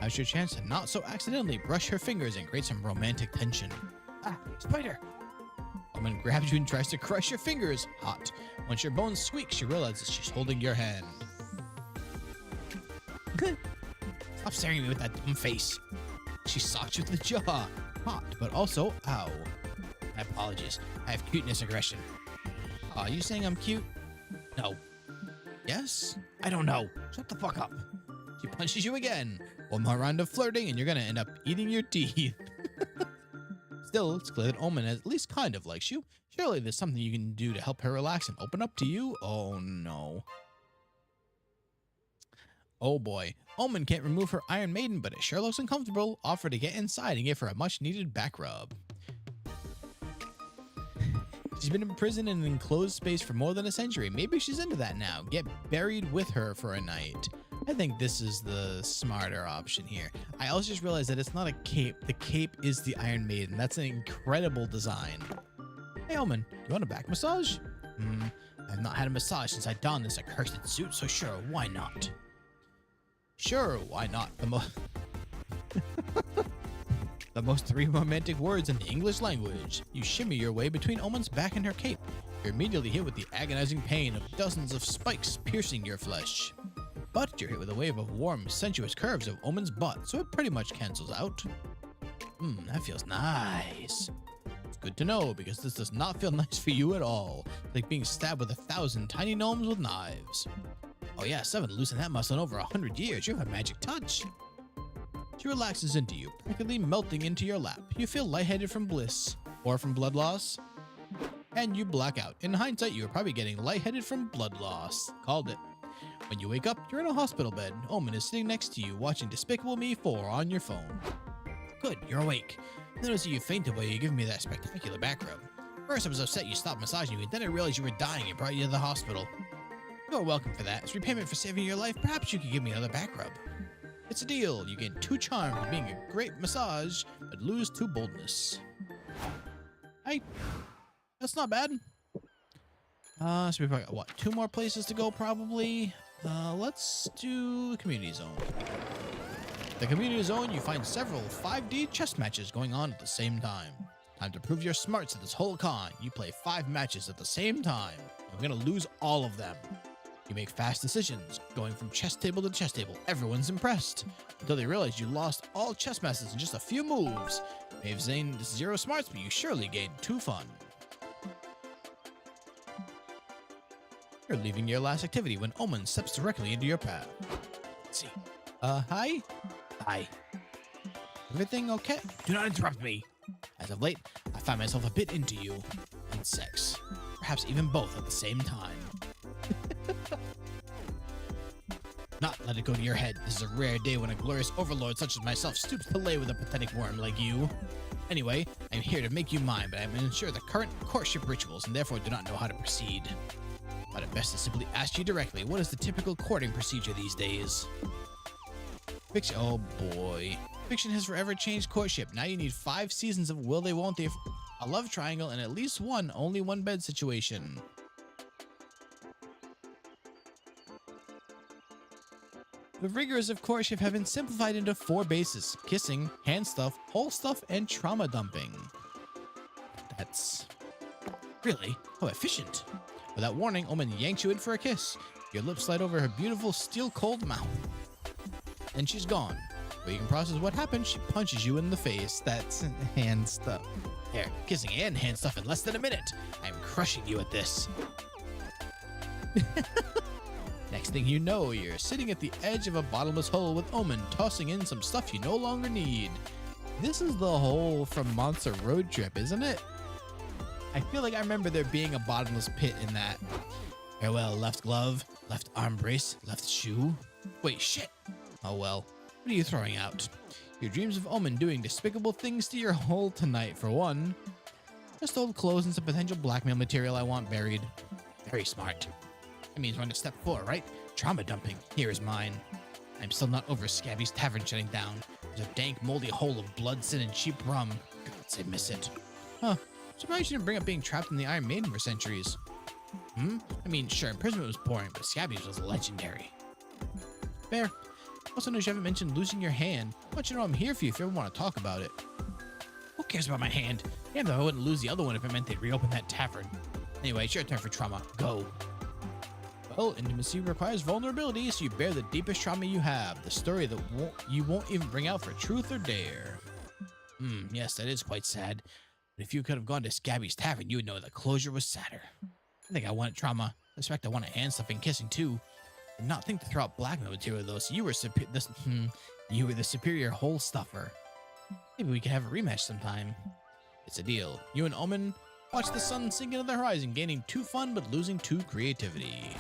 Now's your chance to not so accidentally brush her fingers and create some romantic tension. Ah, spider! Omen grabs you and tries to crush your fingers. Hot. Once your bones squeak, she realizes she's holding your hand. Stop staring at me with that dumb face. She socks you with the jaw. Hot, but also ow. My apologies. I have cuteness aggression. Are you saying I'm cute? No. Yes? I don't know. Shut the fuck up. She punches you again. One more round of flirting and you're gonna end up eating your teeth. Still, it's clear that Omen at least kind of likes you. Surely there's something you can do to help her relax and open up to you? Oh no. Oh boy. Omen can't remove her Iron Maiden, but it sure looks uncomfortable. Offer to get inside and give her a much needed back rub. She's been in prison in an enclosed space for more than a century. Maybe she's into that now. Get buried with her for a night. I think this is the smarter option here. I also just realized that it's not a cape. The cape is the Iron Maiden. That's an incredible design. Hey, Omen, you want a back massage? I've not had a massage since I donned this accursed suit, so sure, why not? Sure, why not? The most three romantic words in the English language. You shimmy your way between Omen's back and her cape. You're immediately hit with the agonizing pain of dozens of spikes piercing your flesh. But you're hit with a wave of warm, sensuous curves of Omen's butt, so it pretty much cancels out. That feels nice. It's good to know, because this does not feel nice for you at all. It's like being stabbed with 1,000 tiny gnomes with knives. Oh yeah, 7, loosen that muscle in over 100 years. You have a magic touch. She relaxes into you, practically melting into your lap. You feel lightheaded from bliss, or from blood loss, and you black out. In hindsight, you were probably getting lightheaded from blood loss. Called it. When you wake up, you're in a hospital bed. Omen is sitting next to you, watching Despicable Me 4 on your phone. Good, you're awake. Noticing you fainted while you giving me that spectacular back rub. First, I was upset you stopped massaging me, then I realized you were dying and brought you to the hospital. You're welcome for that. As repayment for saving your life, perhaps you could give me another back rub. It's a deal. You gain 2 charm from being a great massage, but lose 2 boldness. Hey, that's not bad. So we've got, what, 2 more places to go probably? Let's do the community zone. The community zone, you find several 5D chess matches going on at the same time. Time to prove your smarts at this whole con. You play 5 matches at the same time. You're gonna lose all of them. You make fast decisions, going from chess table to chess table. Everyone's impressed, until they realize you lost all chess masters in just a few moves. You may have gained 0 smarts, but you surely gained 2 fun. You're leaving your last activity when Omen steps directly into your path. Let's see. Hi? Hi. Everything okay? Do not interrupt me. As of late, I find myself a bit into you. And sex. Perhaps even both at the same time. Not let it go to your head. This is a rare day when a glorious overlord such as myself stoops to lay with a pathetic worm like you. Anyway, I'm here to make you mine, but I'm unsure the current courtship rituals and therefore do not know how to proceed. Thought it best to simply ask you directly, what is the typical courting procedure these days? Fiction. Oh boy. Fiction has forever changed courtship. Now you need 5 seasons of will they won't they, a love triangle, and at least one only one bed situation. The rigors of courtship have been simplified into 4 bases: kissing, hand stuff, whole stuff, and trauma dumping. That's really how efficient. Without warning, Omen yanks you in for a kiss. Your lips slide over her beautiful steel-cold mouth. And she's gone. But you can process what happened, she punches you in the face. That's hand stuff. There, kissing and hand stuff in less than a minute. I'm crushing you at this. Next thing you know, you're sitting at the edge of a bottomless hole with Omen tossing in some stuff you no longer need. This is the hole from Monster Road Trip, isn't it? I feel like I remember there being a bottomless pit in that. Farewell, left glove, left arm brace, left shoe. Wait, shit. Oh well. What are you throwing out? Your dreams of Omen doing despicable things to your hole tonight, for one. Just old clothes and some potential blackmail material I want buried. Very smart. That means we're on to step 4, right? Trauma dumping. Here is mine. I'm still not over Scabby's Tavern shutting down. There's a dank, moldy hole of blood, sin, and cheap rum. Gods, I miss it. Huh. Surprised you didn't bring up being trapped in the Iron Maiden for centuries. I mean, sure, imprisonment was boring, but Scabby's was legendary. Fair. Also notice you haven't mentioned losing your hand. I want you to know I'm here for you if you ever want to talk about it. Who cares about my hand? Damn though I wouldn't lose the other one if it meant they'd reopen that tavern. Anyway, it's your turn for trauma. Go. Well, intimacy requires vulnerability, so you bear the deepest trauma you have. The story that you won't even bring out for truth or dare. Yes, that is quite sad. But if you could have gone to Scabby's Tavern, you would know the closure was sadder. I think I wanted trauma. I suspect I wanted hand stuffing, kissing too. Did not think to throw out blackmail material though, so you were you were the superior hole stuffer. Maybe we could have a rematch sometime. It's a deal. You and Omen watch the sun sink into the horizon, gaining 2 fun but losing 2 creativity.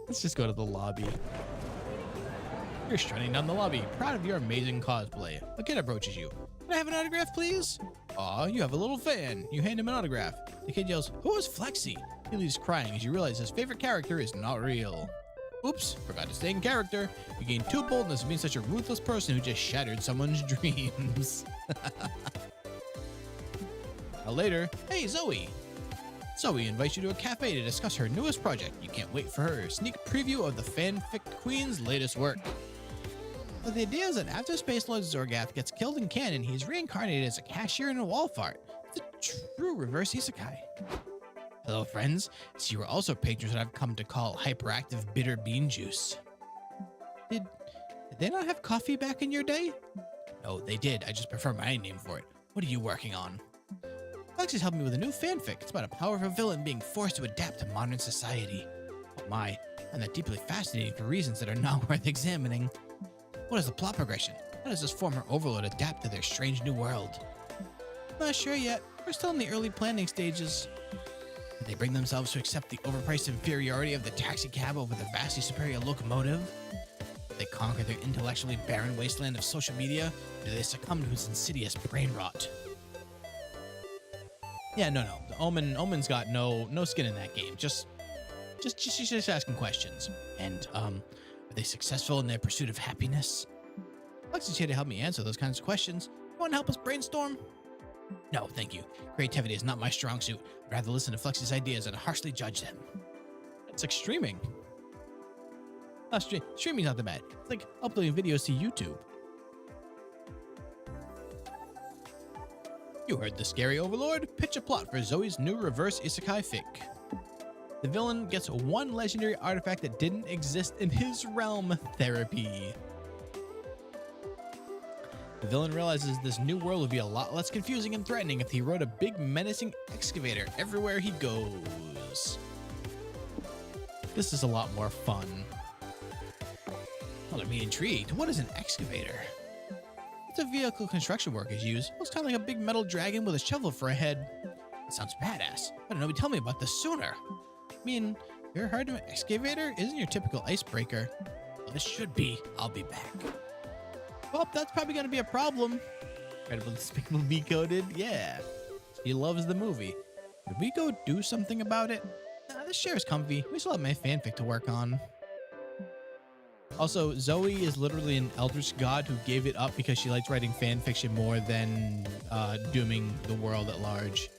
Let's just go to the lobby. You're strutting down the lobby, proud of your amazing cosplay. A kid approaches you. Can I have an autograph, please? Aw, you have a little fan. You hand him an autograph. The kid yells, "Who is Flexi?" He leaves crying as you realize his favorite character is not real. Oops, forgot to stay in character. You gain 2 boldness of being such a ruthless person who just shattered someone's dreams. Now later, hey Zoe. Zoe invites you to a cafe to discuss her newest project. You can't wait for her sneak preview of the fanfic queen's latest work. But the idea is that after Space Lord Zorgath gets killed in canon, he's reincarnated as a cashier in a wall fart. It's a true reverse isekai. Hello friends, so you are also patrons that I've come to call hyperactive bitter bean juice. Did they not have coffee back in your day? No, they did. I just prefer my name for it. What are you working on? Alex helped me with a new fanfic. It's about a powerful villain being forced to adapt to modern society. Oh my, and that deeply fascinating for reasons that are not worth examining. What is the plot progression? How does this former overlord adapt to their strange new world? Not sure yet. We're still in the early planning stages. Did they bring themselves to accept the overpriced inferiority of the taxicab over the vastly superior locomotive? Did they conquer their intellectually barren wasteland of social media? Or do they succumb to its insidious brain rot? Yeah, no. Omen's got no skin in that game. Just asking questions. And are they successful in their pursuit of happiness? Alex is here to help me answer those kinds of questions. You want to help us brainstorm? No, thank you. Creativity is not my strong suit. I'd rather listen to Flex's ideas and harshly judge them. It's like streaming. Streaming's not that bad. It's like uploading videos to YouTube. You heard the scary overlord. Pitch a plot for Zoe's new reverse isekai fic. The villain gets 1 legendary artifact that didn't exist in his realm, therapy. The villain realizes this new world would be a lot less confusing and threatening if he rode a big menacing excavator everywhere he goes. This is a lot more fun. Well, I'm intrigued. What is an excavator? It's a vehicle construction workers use. Looks kind of like a big metal dragon with a shovel for a head. It sounds badass. Why didn't nobody tell me about this sooner? I mean, your heard of an excavator isn't your typical icebreaker. Well, this should be. I'll be back. Well, that's probably going to be a problem. Incredible Despicable Me coded? Yeah. He loves the movie. Could we go do something about it? Nah, this chair is comfy. We still have my fanfic to work on. Also, Zoe is literally an eldritch god who gave it up because she likes writing fanfiction more than dooming the world at large.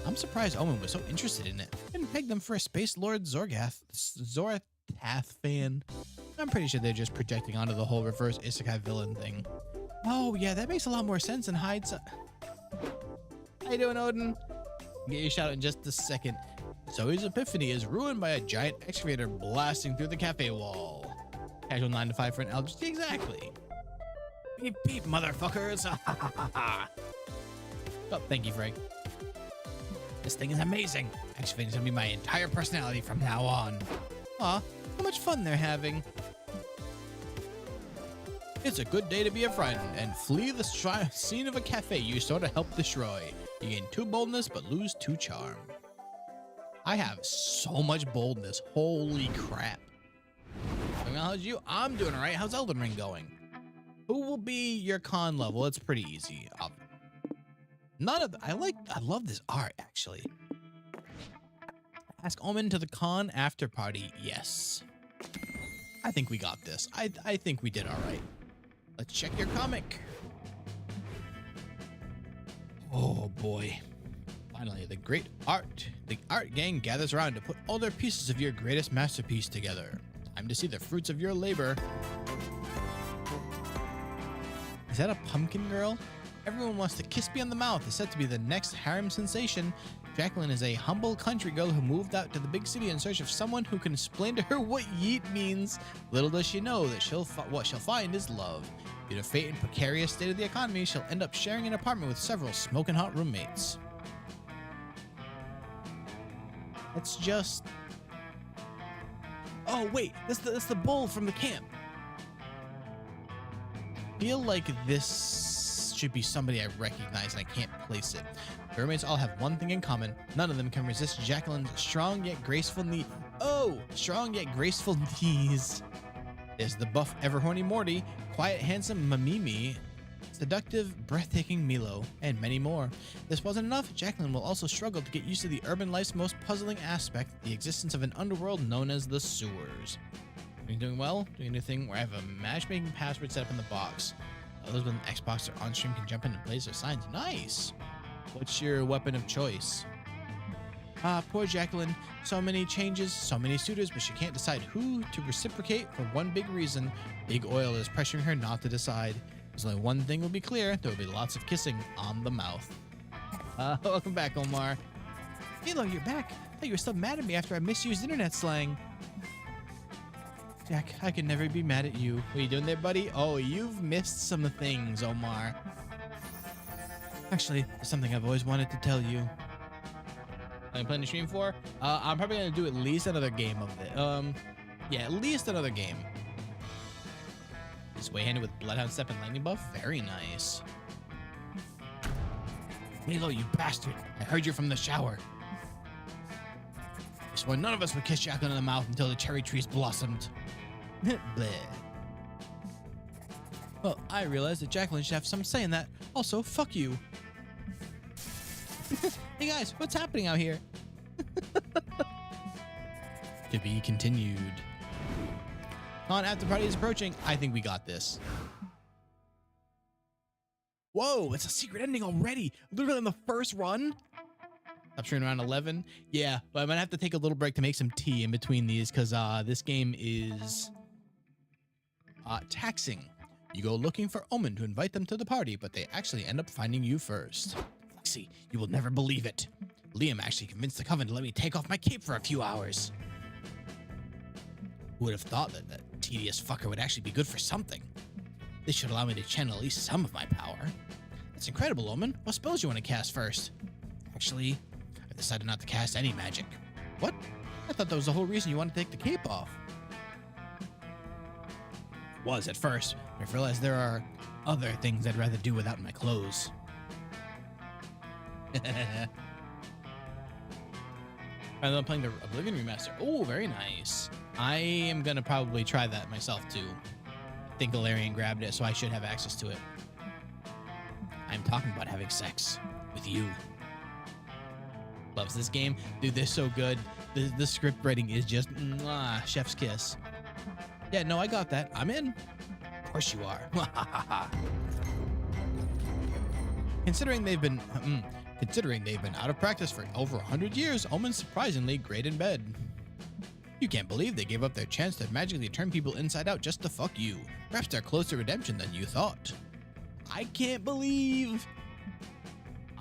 I'm surprised Omen was so interested in it. I didn't peg them for a Space Lord Zorathath fan. I'm pretty sure they're just projecting onto the whole reverse isekai villain thing. Oh yeah, that makes a lot more sense than Hyde's. How you doing, Odin? Get your shout out in just a second. Zoe's epiphany is ruined by a giant excavator blasting through the cafe wall. Casual 9 to 5 for an eldritch. Exactly. Beep beep, motherfuckers. Oh, thank you, Frank. This thing is amazing. Excavating's gonna be my entire personality from now on. Aw, how much fun they're having. It's a good day to be a friend and flee the scene of a cafe you sort of helped destroy. You gain 2 boldness, but lose 2 charm. I have so much boldness. Holy crap. How's you? I'm doing all right. How's Elden Ring going? Who will be your con level? It's pretty easy. I love this art, actually. Ask Omen to the con after party. Yes. I think we got this. I think we did all right. Let's check your comic. Oh boy. Finally, the art gang gathers around to put all their pieces of your greatest masterpiece together. Time to see the fruits of your labor. Is that a pumpkin girl? Everyone wants to kiss me on the mouth is said to be the next harem sensation. Jacqueline is a humble country girl who moved out to the big city in search of someone who can explain to her what yeet means. Little does she know that what she'll find is love. Due to fate and precarious state of the economy, she'll end up sharing an apartment with several smoking hot roommates. It's just... Oh wait, that's the bull from the camp. Feel like this should be somebody I recognize and I can't place it. The roommates all have one thing in common. None of them can resist Jacqueline's strong yet graceful knees. There's the buff, ever horny Morty, quiet, handsome Mamimi, seductive, breathtaking Milo, and many more. This wasn't enough. Jacqueline will also struggle to get used to the urban life's most puzzling aspect, the existence of an underworld known as the sewers. Are you doing well? Doing anything where I have a matchmaking password set up in the box. Others with an Xbox or on stream can jump in and place their signs. Nice. What's your weapon of choice? Poor Jacqueline. So many changes, so many suitors, but she can't decide who to reciprocate for one big reason. Big Oil is pressuring her not to decide. There's only one thing will be clear. There will be lots of kissing on the mouth. Welcome back, Omar. Halo, you're back. I thought you were still mad at me after I misused internet slang. Jack, I can never be mad at you. What are you doing there, buddy? Oh, you've missed some things, Omar. Actually, there's something I've always wanted to tell you. I'm playing the stream for? I'm probably going to do at least another game of it. Yeah, at least another game. This way-handed with Bloodhound Step and Lightning Buff? Very nice. Milo, you bastard. I heard you from the shower. I swore none of us would kiss Jacqueline in the mouth until the cherry trees blossomed. Bleh. Well, I realized that Jacqueline should have some say in that. Also, fuck you. Hey guys, what's happening out here? To be continued. Con after party is approaching. I think we got this. Whoa, it's a secret ending already. Literally on the first run. I'm streaming around 11. Yeah, but I'm gonna have to take a little break to make some tea in between these because this game is taxing. You go looking for Omen to invite them to the party, but they actually end up finding you first. Lexi, you will never believe it. Liam actually convinced the Coven to let me take off my cape for a few hours. Who would have thought that that tedious fucker would actually be good for something? This should allow me to channel at least some of my power. That's incredible, Omen. What spells you want to cast first? Actually, I've decided not to cast any magic. What? I thought that was the whole reason you wanted to take the cape off. It was at first, but I've realized there are other things I'd rather do without my clothes. I'm playing the Oblivion Remaster. Oh, very nice. I am going to probably try that myself, too. I think Galarian grabbed it, so I should have access to it. I'm talking about having sex with you. Loves this game. Dude, they're so good. The script writing is just chef's kiss. Yeah, no, I got that. I'm in. Of course you are. Considering they've been out of practice for over 100 years, Omen's surprisingly great in bed. You can't believe they gave up their chance to magically turn people inside out just to fuck you. Perhaps they're closer to redemption than you thought. I can't believe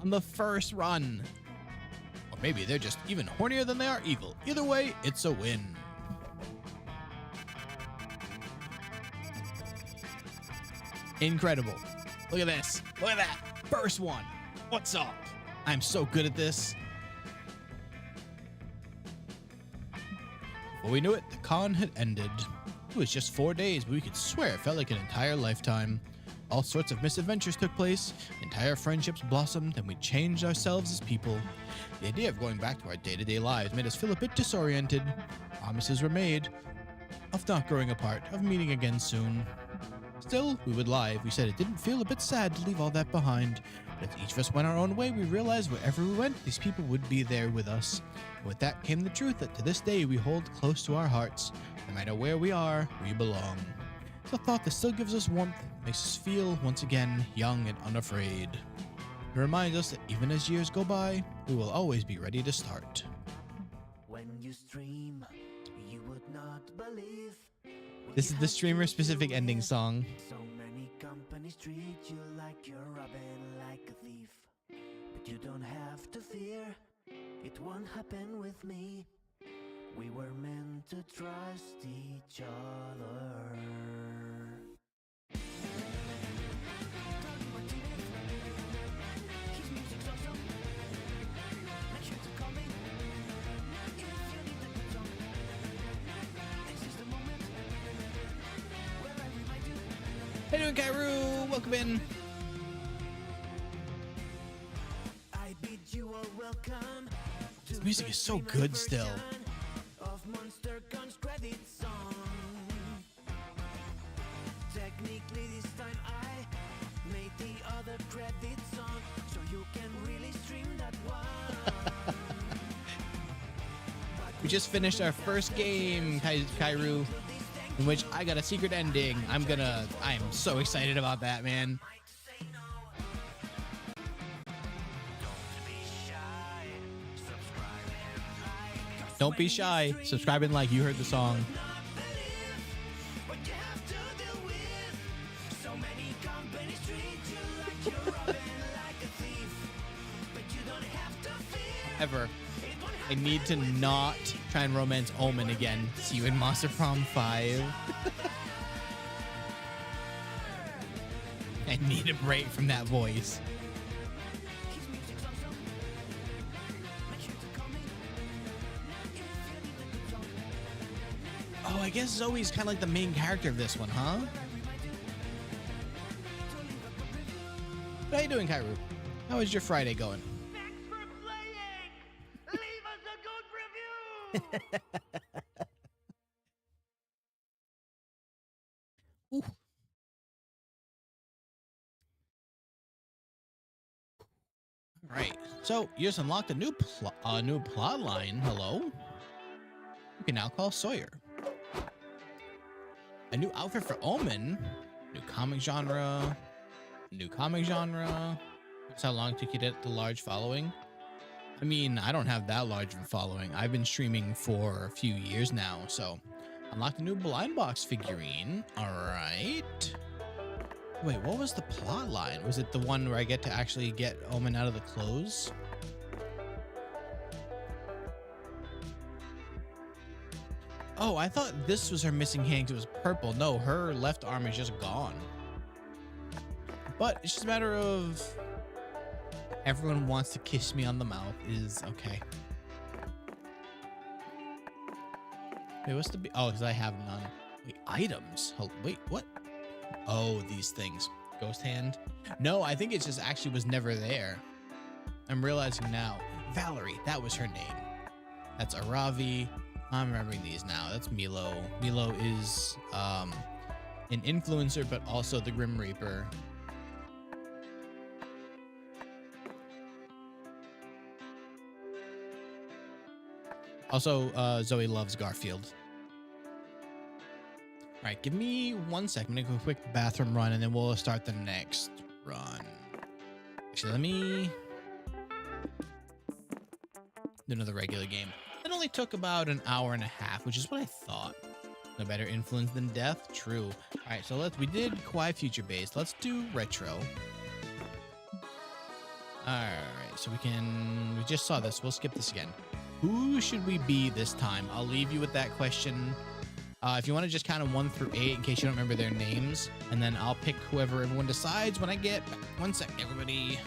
on the first run. Or maybe they're just even hornier than they are evil. Either way, it's a win. Incredible. Look at this. Look at that. First one. What's up? I'm so good at this. Before we knew it, the con had ended. It was just 4 days, but we could swear it felt like an entire lifetime. All sorts of misadventures took place, entire friendships blossomed, and we changed ourselves as people. The idea of going back to our day-to-day lives made us feel a bit disoriented. Promises were made of not growing apart, of meeting again soon. Still, we would lie if we said it didn't feel a bit sad to leave all that behind. But as each of us went our own way, we realized wherever we went, these people would be there with us. And with that came the truth that to this day we hold close to our hearts. No matter where we are, we belong. It's a thought that still gives us warmth, makes us feel, once again, young and unafraid. It reminds us that even as years go by, we will always be ready to start. When you stream, you would not believe. This is the streamer-specific ending song. So many companies treat you like you're robbing like a thief. But you don't have to fear, it won't happen with me. We were meant to trust each other. How you doing, Kairu? Welcome in. I bid you all welcome. This music is so good still. Of Monster Prom credit song. Technically this time I made the other credit song, so you can really stream that one. We just finished our first game, Kairu, in which I got a secret ending. I am so excited about that, man. Don't be shy. Subscribe and like. You heard the song. Ever. I need to not try and romance Omen again. See you in Monster Prom 5. I need a break from that voice. Oh, I guess Zoe's kind of like the main character of this one, huh? How you doing, Kairu? How is your Friday going? Thanks for playing! Leave us a good review! Ooh. All right, so you just unlocked a new plot line. Hello. You can now call Sawyer. A new outfit for Omen. New comic genre. New comic genre. That's how long it took you to get the large following. I mean, I don't have that large of a following. I've been streaming for a few years now, so unlocked a new blind box figurine. All right. Wait, what was the plot line? Was it the one where I get to actually get Omen out of the clothes? Oh, I thought this was her missing hand 'cause it was purple. No, her left arm is just gone. But it's just a matter of everyone wants to kiss me on the mouth is okay. Wait, what's the... Oh, because I have none. Wait, items? Oh, wait, what? Oh, these things. Ghost hand? No, I think it just actually was never there. I'm realizing now. Valerie, that was her name. That's Aravi. I'm remembering these now. That's Milo. Milo is an influencer, but also the Grim Reaper. Also, Zoe loves Garfield. All right, give me 1 second. I'm gonna go a quick bathroom run, and then we'll start the next run. Actually, let me do another regular game. It only took about an hour and a half, which is what I thought. No better influence than death. True. All right, so we did Kawaii Future Based. Let's do retro. All right, so we just saw this. We'll skip this again. Who should we be this time? I'll leave you with that question. If you want to just count them 1 through 8 in case you don't remember their names, and then I'll pick whoever everyone decides when I get back. 1 sec, everybody.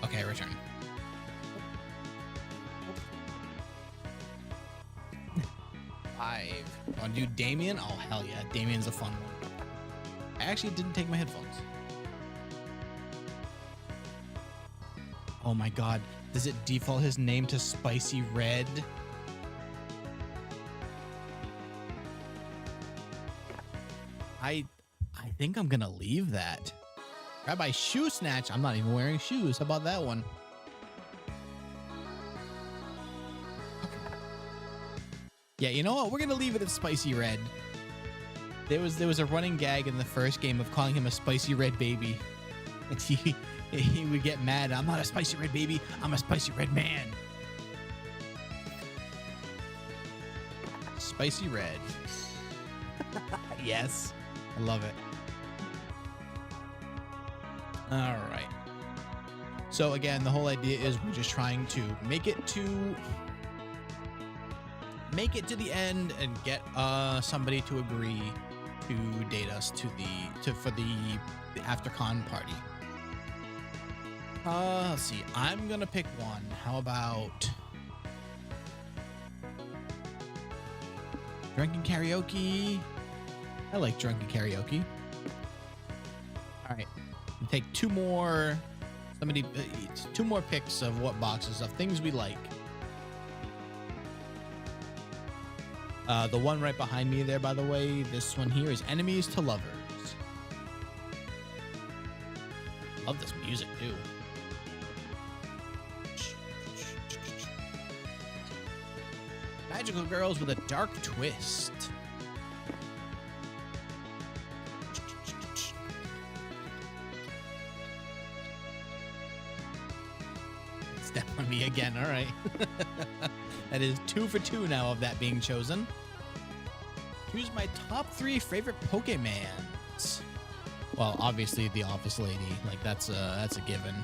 Okay, return. Five. Want to do Damien? Oh, hell yeah. Damien's a fun one. I actually didn't take my headphones. Oh my god. Does it default his name to Spicy Red? I think I'm gonna leave that. Rabbi Shoe Snatch. I'm not even wearing shoes. How about that one? Yeah, you know what? We're gonna leave it at Spicy Red. There was a running gag in the first game of calling him a Spicy Red baby. And he would get mad. I'm not a Spicy Red baby. I'm a Spicy Red man. Spicy Red. Yes. I love it. All right. So again, the whole idea is we're just trying to make it to the end and get somebody to agree to date us for the AfterCon party. Let's see. I'm gonna pick one. How about drunken karaoke? I like drunken karaoke. All right. Take two more picks of what boxes of things we like. The one right behind me there, by the way, this one here is enemies to lovers. Love this music too. Magical girls with a dark twist. Step on me again. All right. That is 2 for 2 now of that being chosen. Choose my top 3 favorite Pokemans. Well, obviously the office lady. Like that's a given.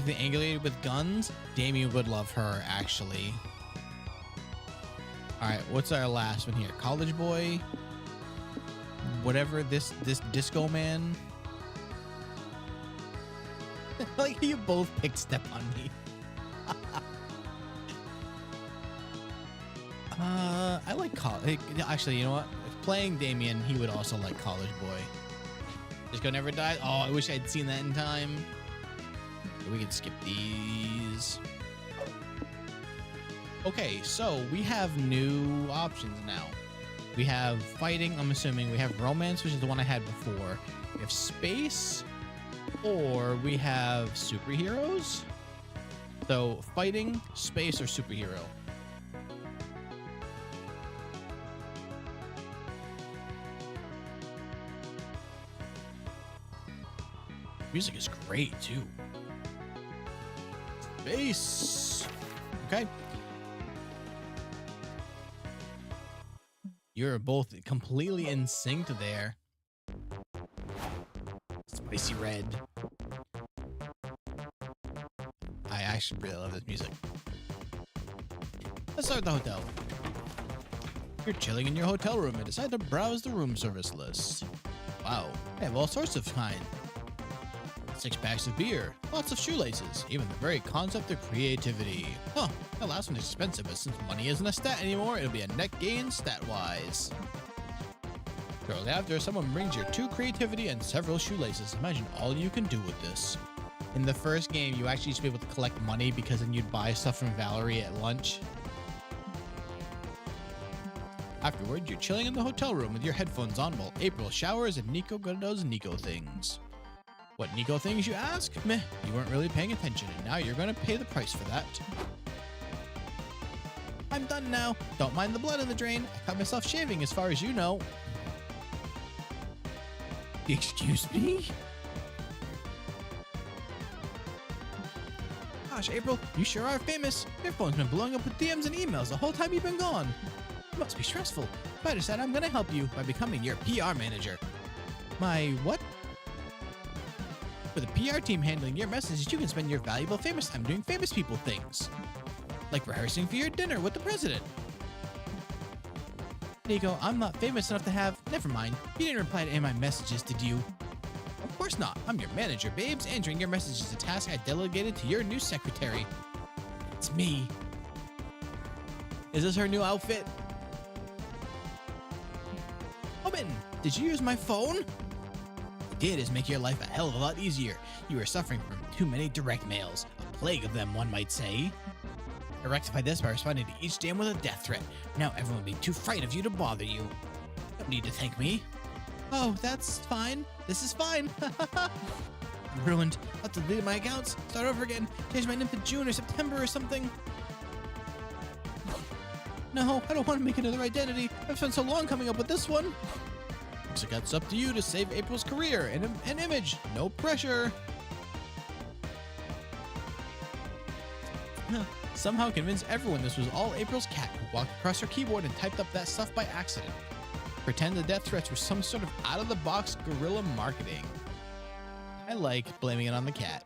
The angry lady with guns. Damien would love her actually. All right, what's our last one here? College boy. Whatever this disco man. Like you both picked Step on Me. I like college. Actually, you know what? If playing Damien, he would also like College Boy. Disco Never Died. Oh, I wish I'd seen that in time. We can skip these. Okay, so we have new options now. We have fighting, I'm assuming. We have romance, which is the one I had before. We have space, or we have superheroes. So fighting, space, or superhero. Music is great too. Space. Okay. You're both completely in sync there. Spicy Red. I actually really love this music. Let's start with the hotel. You're chilling in your hotel room and decide to browse the room service list. Wow, they have all sorts of kind. 6 packs of beer, lots of shoelaces, even the very concept of creativity. Huh, that last one is expensive, but since money isn't a stat anymore, it'll be a net gain stat-wise. Shortly after, someone brings you 2 creativity and several shoelaces. Imagine all you can do with this. In the first game, you actually used to be able to collect money because then you'd buy stuff from Valerie at lunch. Afterward, you're chilling in the hotel room with your headphones on while April showers and Nico does Nico things. What Nico things, you ask? Meh, you weren't really paying attention, and now you're gonna pay the price for that. I'm done now. Don't mind the blood in the drain. I cut myself shaving as far as you know. Excuse me? Gosh, April, you sure are famous. Your phone's been blowing up with DMs and emails the whole time you've been gone. It must be stressful. So I decided I'm gonna help you by becoming your PR manager. My what? For the PR team handling your messages, you can spend your valuable famous time doing famous people things. Like rehearsing for your dinner with the president. Nico, I'm not famous enough to have... Never mind. You didn't reply to any of my messages, did you? course not. I'm your manager, babes. Answering your message is a task I delegated to your new secretary. It's me. Is this her new outfit? Omen, did you use my phone? It did is make your life a hell of a lot easier. You are suffering from too many direct mails. A plague of them, one might say. I rectified this by responding to each DM with a death threat. Now everyone will be too frightened of you to bother you. Don't need to thank me. Oh, that's fine. This is fine. I'm ruined. I'll have to delete my accounts, start over again, change my name to June or September or something. No, I don't want to make another identity. I've spent so long coming up with this one. Looks like it's up to you to save April's career and an image. No pressure. Somehow convince everyone this was all April's cat who walked across her keyboard and typed up that stuff by accident. Pretend the death threats were some sort of out-of-the-box guerrilla marketing. I like blaming it on the cat.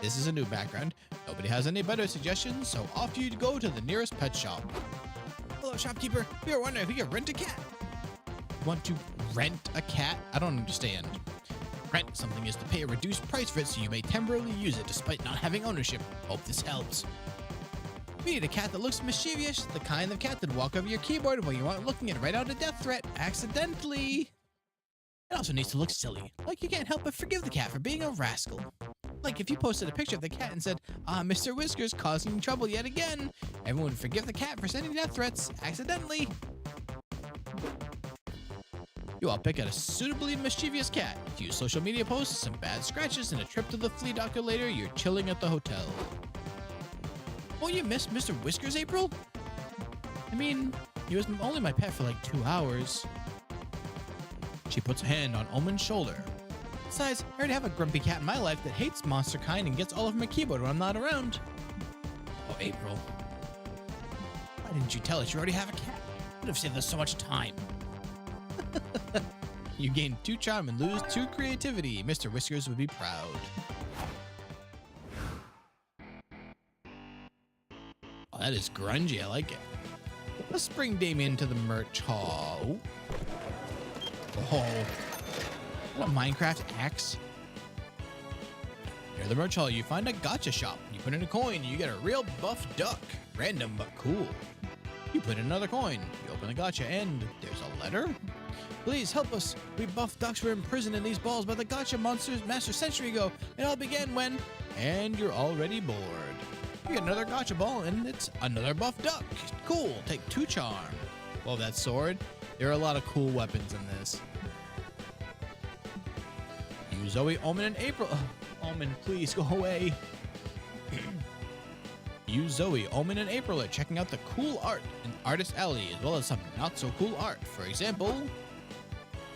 This is a new background. Nobody has any better suggestions, so off you go to the nearest pet shop. Hello, shopkeeper. We were wondering if we could rent a cat. Want to rent a cat? I don't understand. Rent something is to pay a reduced price for it so you may temporarily use it despite not having ownership. Hope this helps. We need a cat that looks mischievous, the kind of cat that walk over your keyboard while you aren't looking and write out a death threat accidentally. It also needs to look silly, like you can't help but forgive the cat for being a rascal. Like if you posted a picture of the cat and said, Mr. Whiskers causing trouble yet again, everyone would forgive the cat for sending death threats accidentally. You all pick out a suitably mischievous cat. If you use social media posts, some bad scratches, and a trip to the flea doctor later, you're chilling at the hotel. Oh, you missed Mr. Whiskers, April? I mean, he was only my pet for like 2 hours. She puts a hand on Omen's shoulder. Besides, I already have a grumpy cat in my life that hates monster kind and gets all over my keyboard when I'm not around. Oh, April. Why didn't you tell us you already have a cat? Would have saved us so much time. You gain 2 charm and lose 2 creativity. Mr. Whiskers would be proud. Oh, that is grungy. I like it. Let's bring Damien to the merch hall. Oh, what a Minecraft axe. Near the merch hall, you find a gacha shop. You put in a coin, and you get a real buff duck. Random, but cool. You put in another coin. You open the gacha, and there's a letter. Please help us. We buff ducks were imprisoned in these balls by the gacha monsters master century ago. It all began when... And you're already bored. You get another gacha ball, and it's another buff duck. Cool. Take 2 charm. Well, that sword. There are a lot of cool weapons in this. You, Zoe, Omen, and April. Omen, please go away. You, Zoe, Omen, and April are checking out the cool art in Artist Alley, as well as some not so cool art. For example,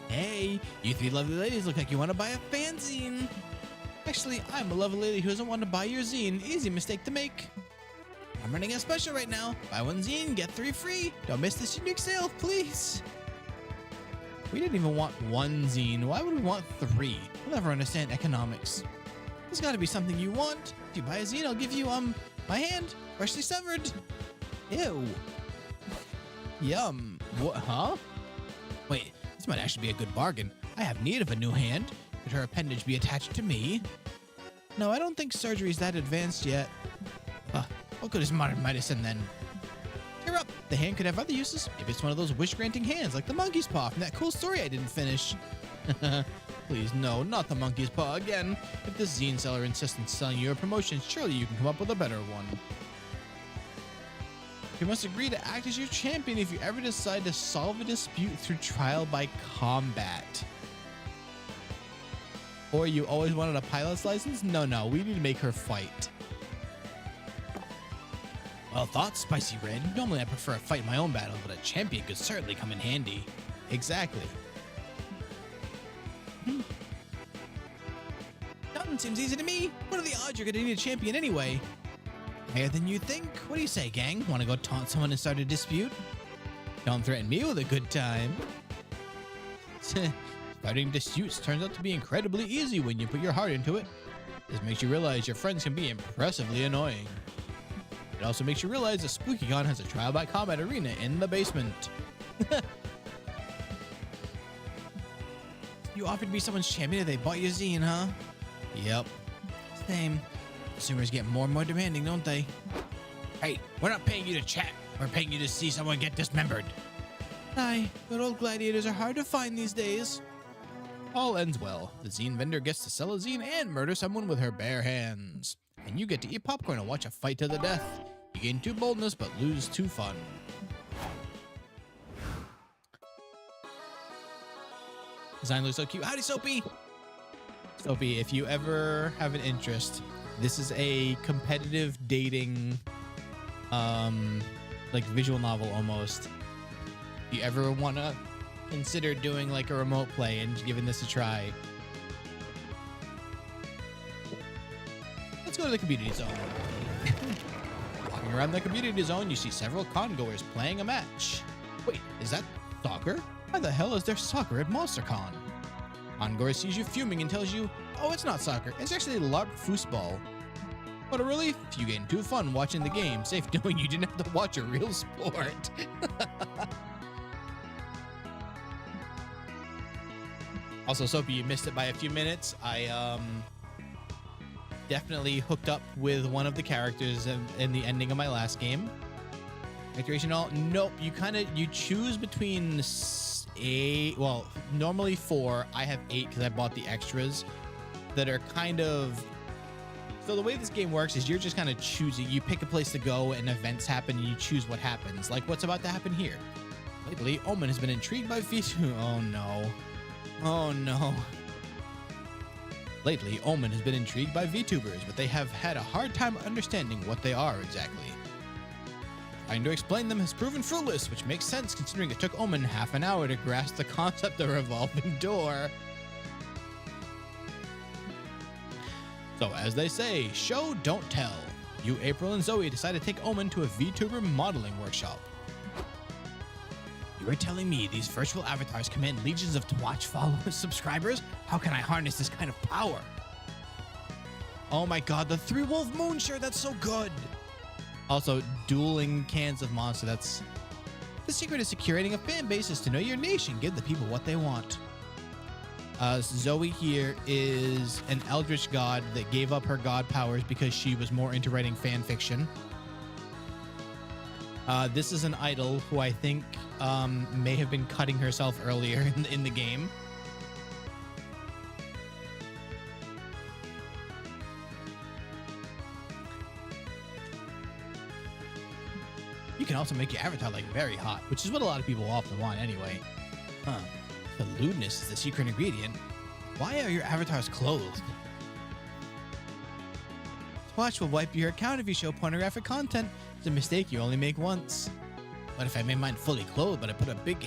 hey, you 3 lovely ladies look like you want to buy a fanzine. Actually, I'm a lovely lady who doesn't want to buy your zine. Easy mistake to make. I'm running a special right now. Buy 1 zine, get 3 free. Don't miss this unique sale, please. We didn't even want 1 zine. Why would we want 3? I'll never understand economics. There's got to be something you want. If you buy a zine, I'll give you, my hand, freshly severed. Ew. Yum. What, huh? Wait, this might actually be a good bargain. I have need of a new hand. Could her appendage be attached to me? No, I don't think surgery's that advanced yet. What good is modern medicine then? Cheer up, the hand could have other uses. Maybe it's one of those wish-granting hands like the monkey's paw from that cool story I didn't finish. Please, no, not the monkey's paw again. If this zine seller insists on selling you a promotion, surely you can come up with a better one. You must agree to act as your champion if you ever decide to solve a dispute through trial by combat. Or you always wanted a pilot's license? No, we need to make her fight. Well thought, Spicy Red. Normally I prefer a fight in my own battle, but a champion could certainly come in handy. Exactly. Nothing seems easy to me. What are the odds you're gonna need a champion anyway? Higher than you think. What do you say, gang? Want to go taunt someone and start a dispute? Don't threaten me with a good time. Starting disputes turns out to be incredibly easy when you put your heart into it. This makes you realize your friends can be impressively annoying. It also makes you realize that SpookyCon has a trial by combat arena in the basement. You offered to be someone's champion if they bought your zine, huh? Yep. Same. Consumers get more and more demanding, don't they? Hey, we're not paying you to chat. We're paying you to see someone get dismembered. Aye, but old gladiators are hard to find these days. All ends well. The zine vendor gets to sell a zine and murder someone with her bare hands. And you get to eat popcorn and watch a fight to the death. You gain 2 boldness, but lose 2 fun. Design looks so cute. Howdy, Soapy! Soapy, if you ever have an interest, this is a competitive dating, like visual novel almost. If you ever want to consider doing like a remote play and giving this a try, let's go to the community zone. Walking around the community zone, you see several congoers playing a match. Wait, is that soccer? Why the hell is there soccer at MonsterCon? Congoer sees you fuming and tells you, oh, it's not soccer, it's actually LARP foosball. What a relief, you gain 2 fun watching the game, safe knowing you didn't have to watch a real sport. Also, Soapy, you missed it by a few minutes. I definitely hooked up with one of the characters in the ending of my last game. Activation all? Nope. You choose between 8. Well, normally 4. I have 8 because I bought the extras that are kind of. So the way this game works is you're just kind of choosing. You pick a place to go and events happen and you choose what happens. Like what's about to happen here. Lately, Omen has been intrigued by Vtuber. Oh no. Oh no. Lately, Omen has been intrigued by VTubers, but they have had a hard time understanding what they are exactly. Trying to explain them has proven fruitless, which makes sense considering it took Omen half an hour to grasp the concept of a revolving door. So as they say, show, don't tell. You, April, and Zoe decide to take Omen to a VTuber modeling workshop. You are telling me these virtual avatars command legions of Twitch followers, subscribers? How can I harness this kind of power? Oh my god, the 3-Wolf Moon shirt, that's so good! Also, dueling cans of Monster, that's... The secret is to curating a fan base is to know your nation, give the people what they want. Zoe here is an eldritch god that gave up her god powers because she was more into writing fan fiction. This is an idol who I think may have been cutting herself earlier in the game. You can also make your avatar like very hot, which is what a lot of people often want anyway. Huh. The lewdness is the secret ingredient. Why are your avatars clothed? Twitch will wipe your account if you show pornographic content. It's a mistake you only make once. What if I made mine fully clothed, but I put a big...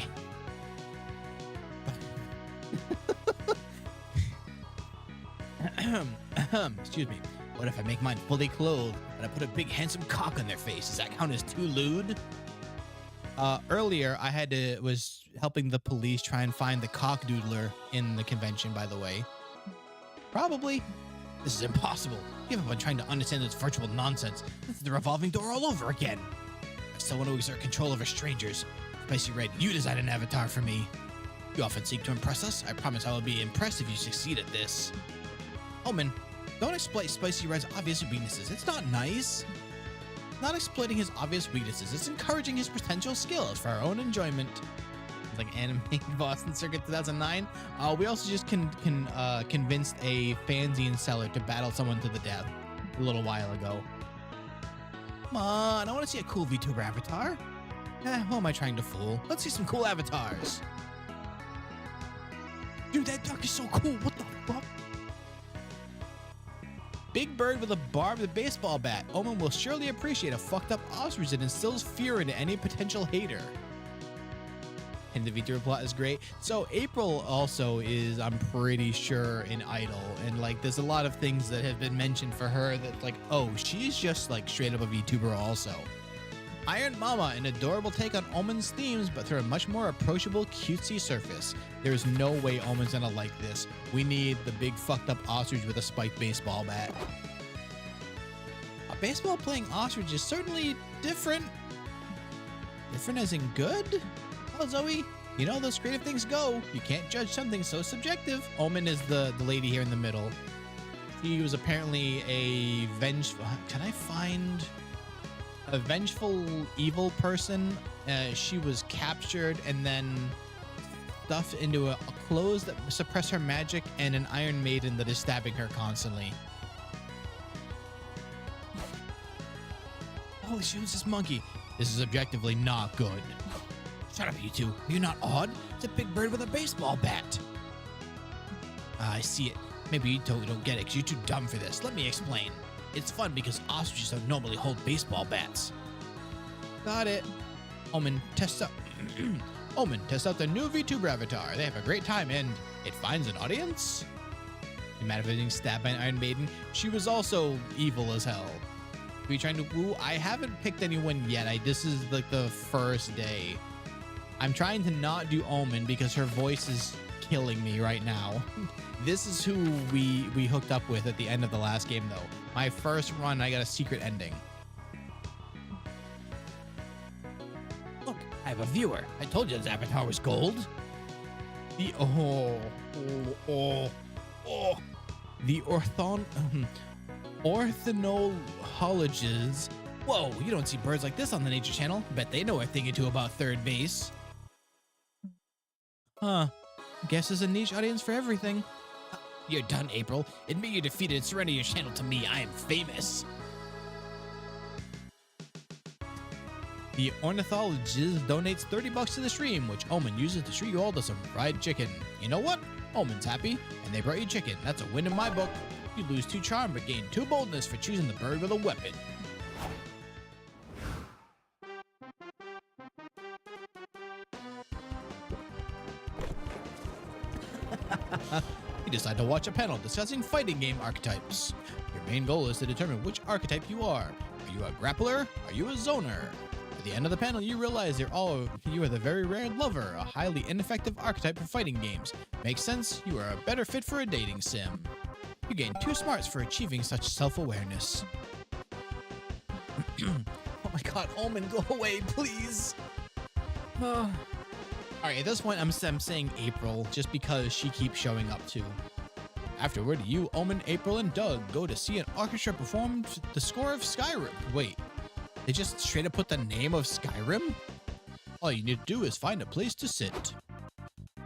Excuse me. What if I make mine fully clothed, but I put a big handsome cock on their face? Does that count as too lewd? Earlier, I was helping the police try and find the cock doodler in the convention, by the way. Probably. This is impossible. Give up on trying to understand this virtual nonsense. This is the revolving door all over again. I still want to exert control over strangers. Spicy Red, you design an avatar for me. You often seek to impress us. I promise I will be impressed if you succeed at this. Omen, don't exploit Spicy Red's obvious weaknesses. It's not nice. Not exploiting his obvious weaknesses. It's encouraging his potential skills for our own enjoyment. Like animated Boston Circuit 2009. We also just convinced a fanzine seller to battle someone to the death a little while ago. Come on, I want to see a cool VTuber avatar. Who am I trying to fool? Let's see some cool avatars. Dude, that duck is so cool. What the fuck? Big bird with a barbed baseball bat. Omen will surely appreciate a fucked up ostrich that instills fear into any potential hater. And the VTuber plot is great. So April also is, I'm pretty sure, an idol. And like, there's a lot of things that have been mentioned for her that like, oh, she's just like straight up a VTuber also. Iron Mama, an adorable take on Omen's themes, but through a much more approachable, cutesy surface. There's no way Omen's gonna like this. We need the big fucked up ostrich with a spiked baseball bat. A baseball playing ostrich is certainly different. Different as in good? Oh, Zoe, You know, those creative things go. You can't judge something so subjective. Omen is the lady here in the middle. She was apparently a vengeful... Can I find a vengeful evil person? She was captured and then stuffed into a clothes that suppress her magic and an Iron Maiden that is stabbing her constantly. Holy shit, who's this monkey? This is objectively not good. Shut up, you two. Are you not odd? It's a big bird with a baseball bat. I see it. Maybe you totally don't get it because you're too dumb for this. Let me explain. It's fun because ostriches don't normally hold baseball bats. Got it. Omen, test out. Omen, test out the new Vtuber avatar. They have a great time and it finds an audience. No matter if being stabbed by an Iron Maiden, she was also evil as hell. Are you trying to woo? I haven't picked anyone yet. This is like the first day. I'm trying to not do Omen because her voice is killing me right now. This is who we hooked up with at the end of the last game though. My first run, I got a secret ending. Look, I have a viewer. I told you this avatar was gold. The the ornithologists. Whoa, you don't see birds like this on the Nature Channel. Bet they know a thing or two about third base. Huh. Guess there's a niche audience for everything. You're done, April. Admit you defeated. Surrender your channel to me. I am famous. The ornithologist donates $30 to the stream, which Omen uses to treat you all to some fried chicken. You know what? Omen's happy, and they brought you chicken. That's a win in my book. You lose 2 charm, but gain 2 boldness for choosing the bird with a weapon. You decide to watch a panel discussing fighting game archetypes. Your main goal is to determine which archetype you are. Are you a grappler? Are you a zoner? At the end of the panel, you realize you are the very rare lover, a highly ineffective archetype for fighting games. Makes sense, you are a better fit for a dating sim. You gain 2 smarts for achieving such self-awareness. Oh my god, Omen, go away, please. Alright, at this point, I'm saying April, just because she keeps showing up too. Afterward, you, Omen, April, and Doug go to see an orchestra perform the score of Skyrim. Wait, they just straight up put the name of Skyrim? All you need to do is find a place to sit.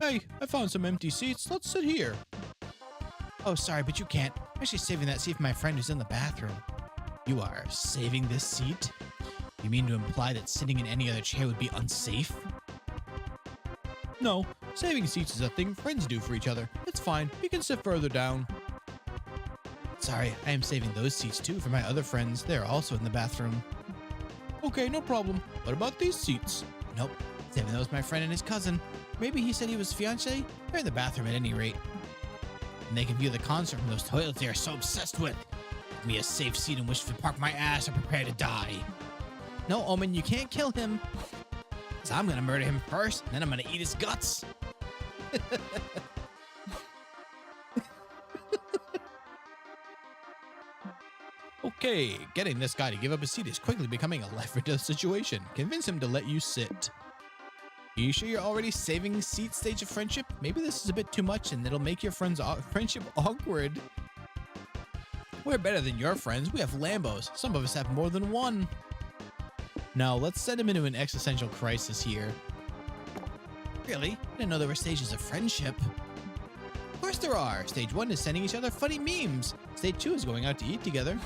Hey, I found some empty seats. Let's sit here. Oh, sorry, but you can't. I'm actually saving that seat for my friend who's in the bathroom. You are saving this seat? You mean to imply that sitting in any other chair would be unsafe? No, saving seats is a thing friends do for each other. It's fine, you can sit further down. Sorry, I am saving those seats too for my other friends. They are also in the bathroom. Okay, no problem. What about these seats? Nope, saving those for my friend and his cousin. Maybe he said he was fiancé? They're in the bathroom at any rate. And they can view the concert from those toilets they are so obsessed with. Give me a safe seat in which to park my ass or prepare to die. No, Omen, you can't kill him. So I'm gonna murder him first, and then I'm gonna eat his guts. Okay, getting this guy to give up his seat is quickly becoming a life or death situation. Convince him to let you sit. Are you sure you're already saving seat stage of friendship? Maybe this is a bit too much and it'll make your friend's friendship awkward. We're better than your friends. We have Lambos. Some of us have more than one. Now, let's send him into an existential crisis here. Really? I didn't know there were stages of friendship. Of course there are. Stage 1 is sending each other funny memes. Stage 2 is going out to eat together.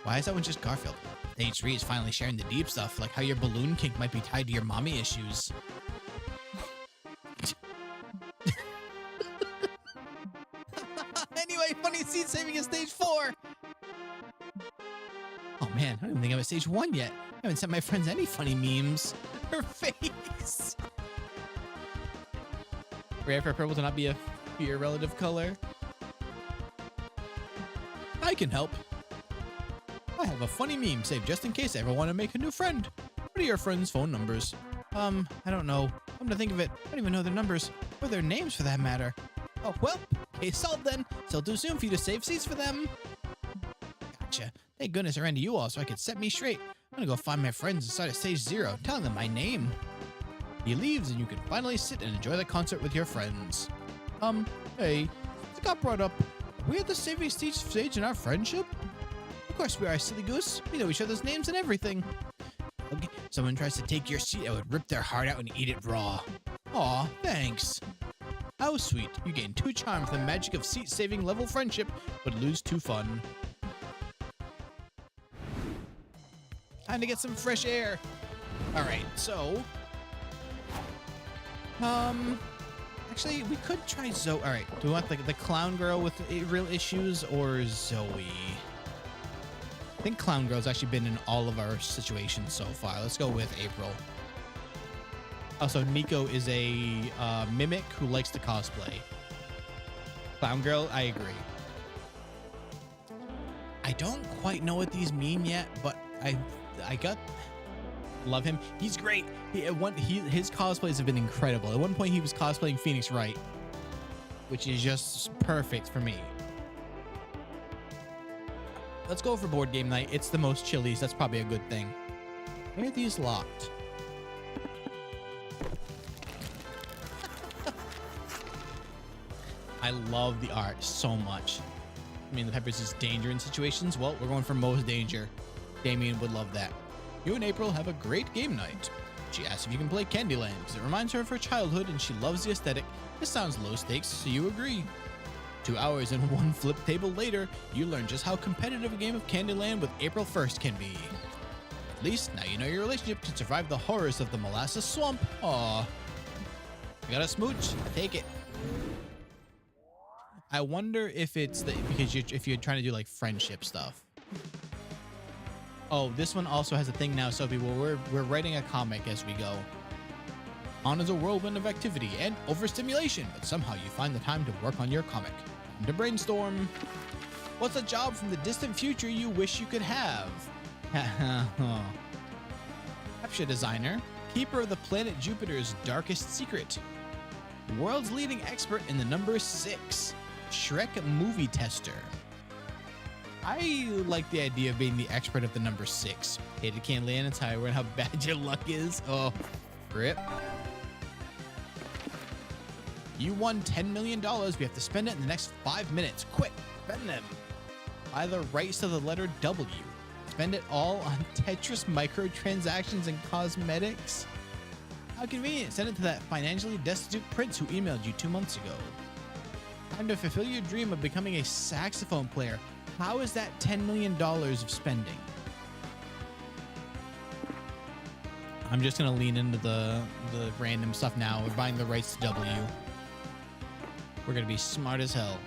Why is that one just Garfield? Stage 3 is finally sharing the deep stuff, like how your balloon kink might be tied to your mommy issues. Anyway, funny seat saving is stage 4. Oh man, I don't even think I'm at stage 1 yet. I haven't sent my friends any funny memes. Her face. Rare for purple to not be a fear relative color. I can help. I have a funny meme saved just in case I ever want to make a new friend. What are your friends' phone numbers? I don't know. Come to think of it, I don't even know their numbers, or their names for that matter. Oh, well, case solved then. Still too soon for you to save seats for them. Gotcha. Thank goodness I ran to you all so I could set me straight. I'm gonna go find my friends inside of stage 0, telling them my name. He leaves and you can finally sit and enjoy the concert with your friends. Hey, it got brought up. Are we at the saving stage in our friendship? Of course we are, silly goose. We know each other's names and everything. Okay, someone tries to take your seat, I would rip their heart out and eat it raw. Aw, thanks. How sweet. You gain 2 charm from the magic of seat-saving level friendship, but lose 2 fun. Time to get some fresh air. Alright, so... Actually, we could try Zoe. Alright, do we want the clown girl with real issues or Zoe? I think Clown Girl's actually been in all of our situations so far. Let's go with April. Also, Nico is a mimic who likes to cosplay. Clown Girl, I agree. I don't quite know what these mean yet, but I love him. He's great. His cosplays have been incredible. At one point, he was cosplaying Phoenix Wright, which is just perfect for me. Let's go for board game night. It's the most chillies. That's probably a good thing. Why are these locked? I love the art so much. I mean, the Peppers is danger in situations. Well, we're going for most danger. Damien would love that. You and April have a great game night. She asks if you can play Candyland because it reminds her of her childhood and she loves the aesthetic. This sounds low stakes, so you agree. 2 hours and 1 flip table later, you learn just how competitive a game of Candyland with April 1st can be. At least, now you know your relationship can survive the horrors of the molasses swamp. Aww. You got a smooch? Take it. I wonder if it's because if you're trying to do like friendship stuff. Oh, this one also has a thing now, Sophie, where we're writing a comic as we go. On is a whirlwind of activity and overstimulation, but somehow you find the time to work on your comic. Time to brainstorm. What's a job from the distant future you wish you could have? Capture designer, keeper of the planet Jupiter's darkest secret. World's leading expert in the number 6. Shrek movie tester. I like the idea of being the expert of the number 6. Hated Candyland and tell you how bad your luck is. Oh, rip. You won $10 million. We have to spend it in the next 5 minutes. Quick, spend them. Buy the rights to the letter W. Spend it all on Tetris microtransactions and cosmetics. How convenient. Send it to that financially destitute prince who emailed you 2 months ago. Time to fulfill your dream of becoming a saxophone player. How is that $10 million of spending? I'm just going to lean into the random stuff now. We're buying the rights to W. We're going to be smart as hell.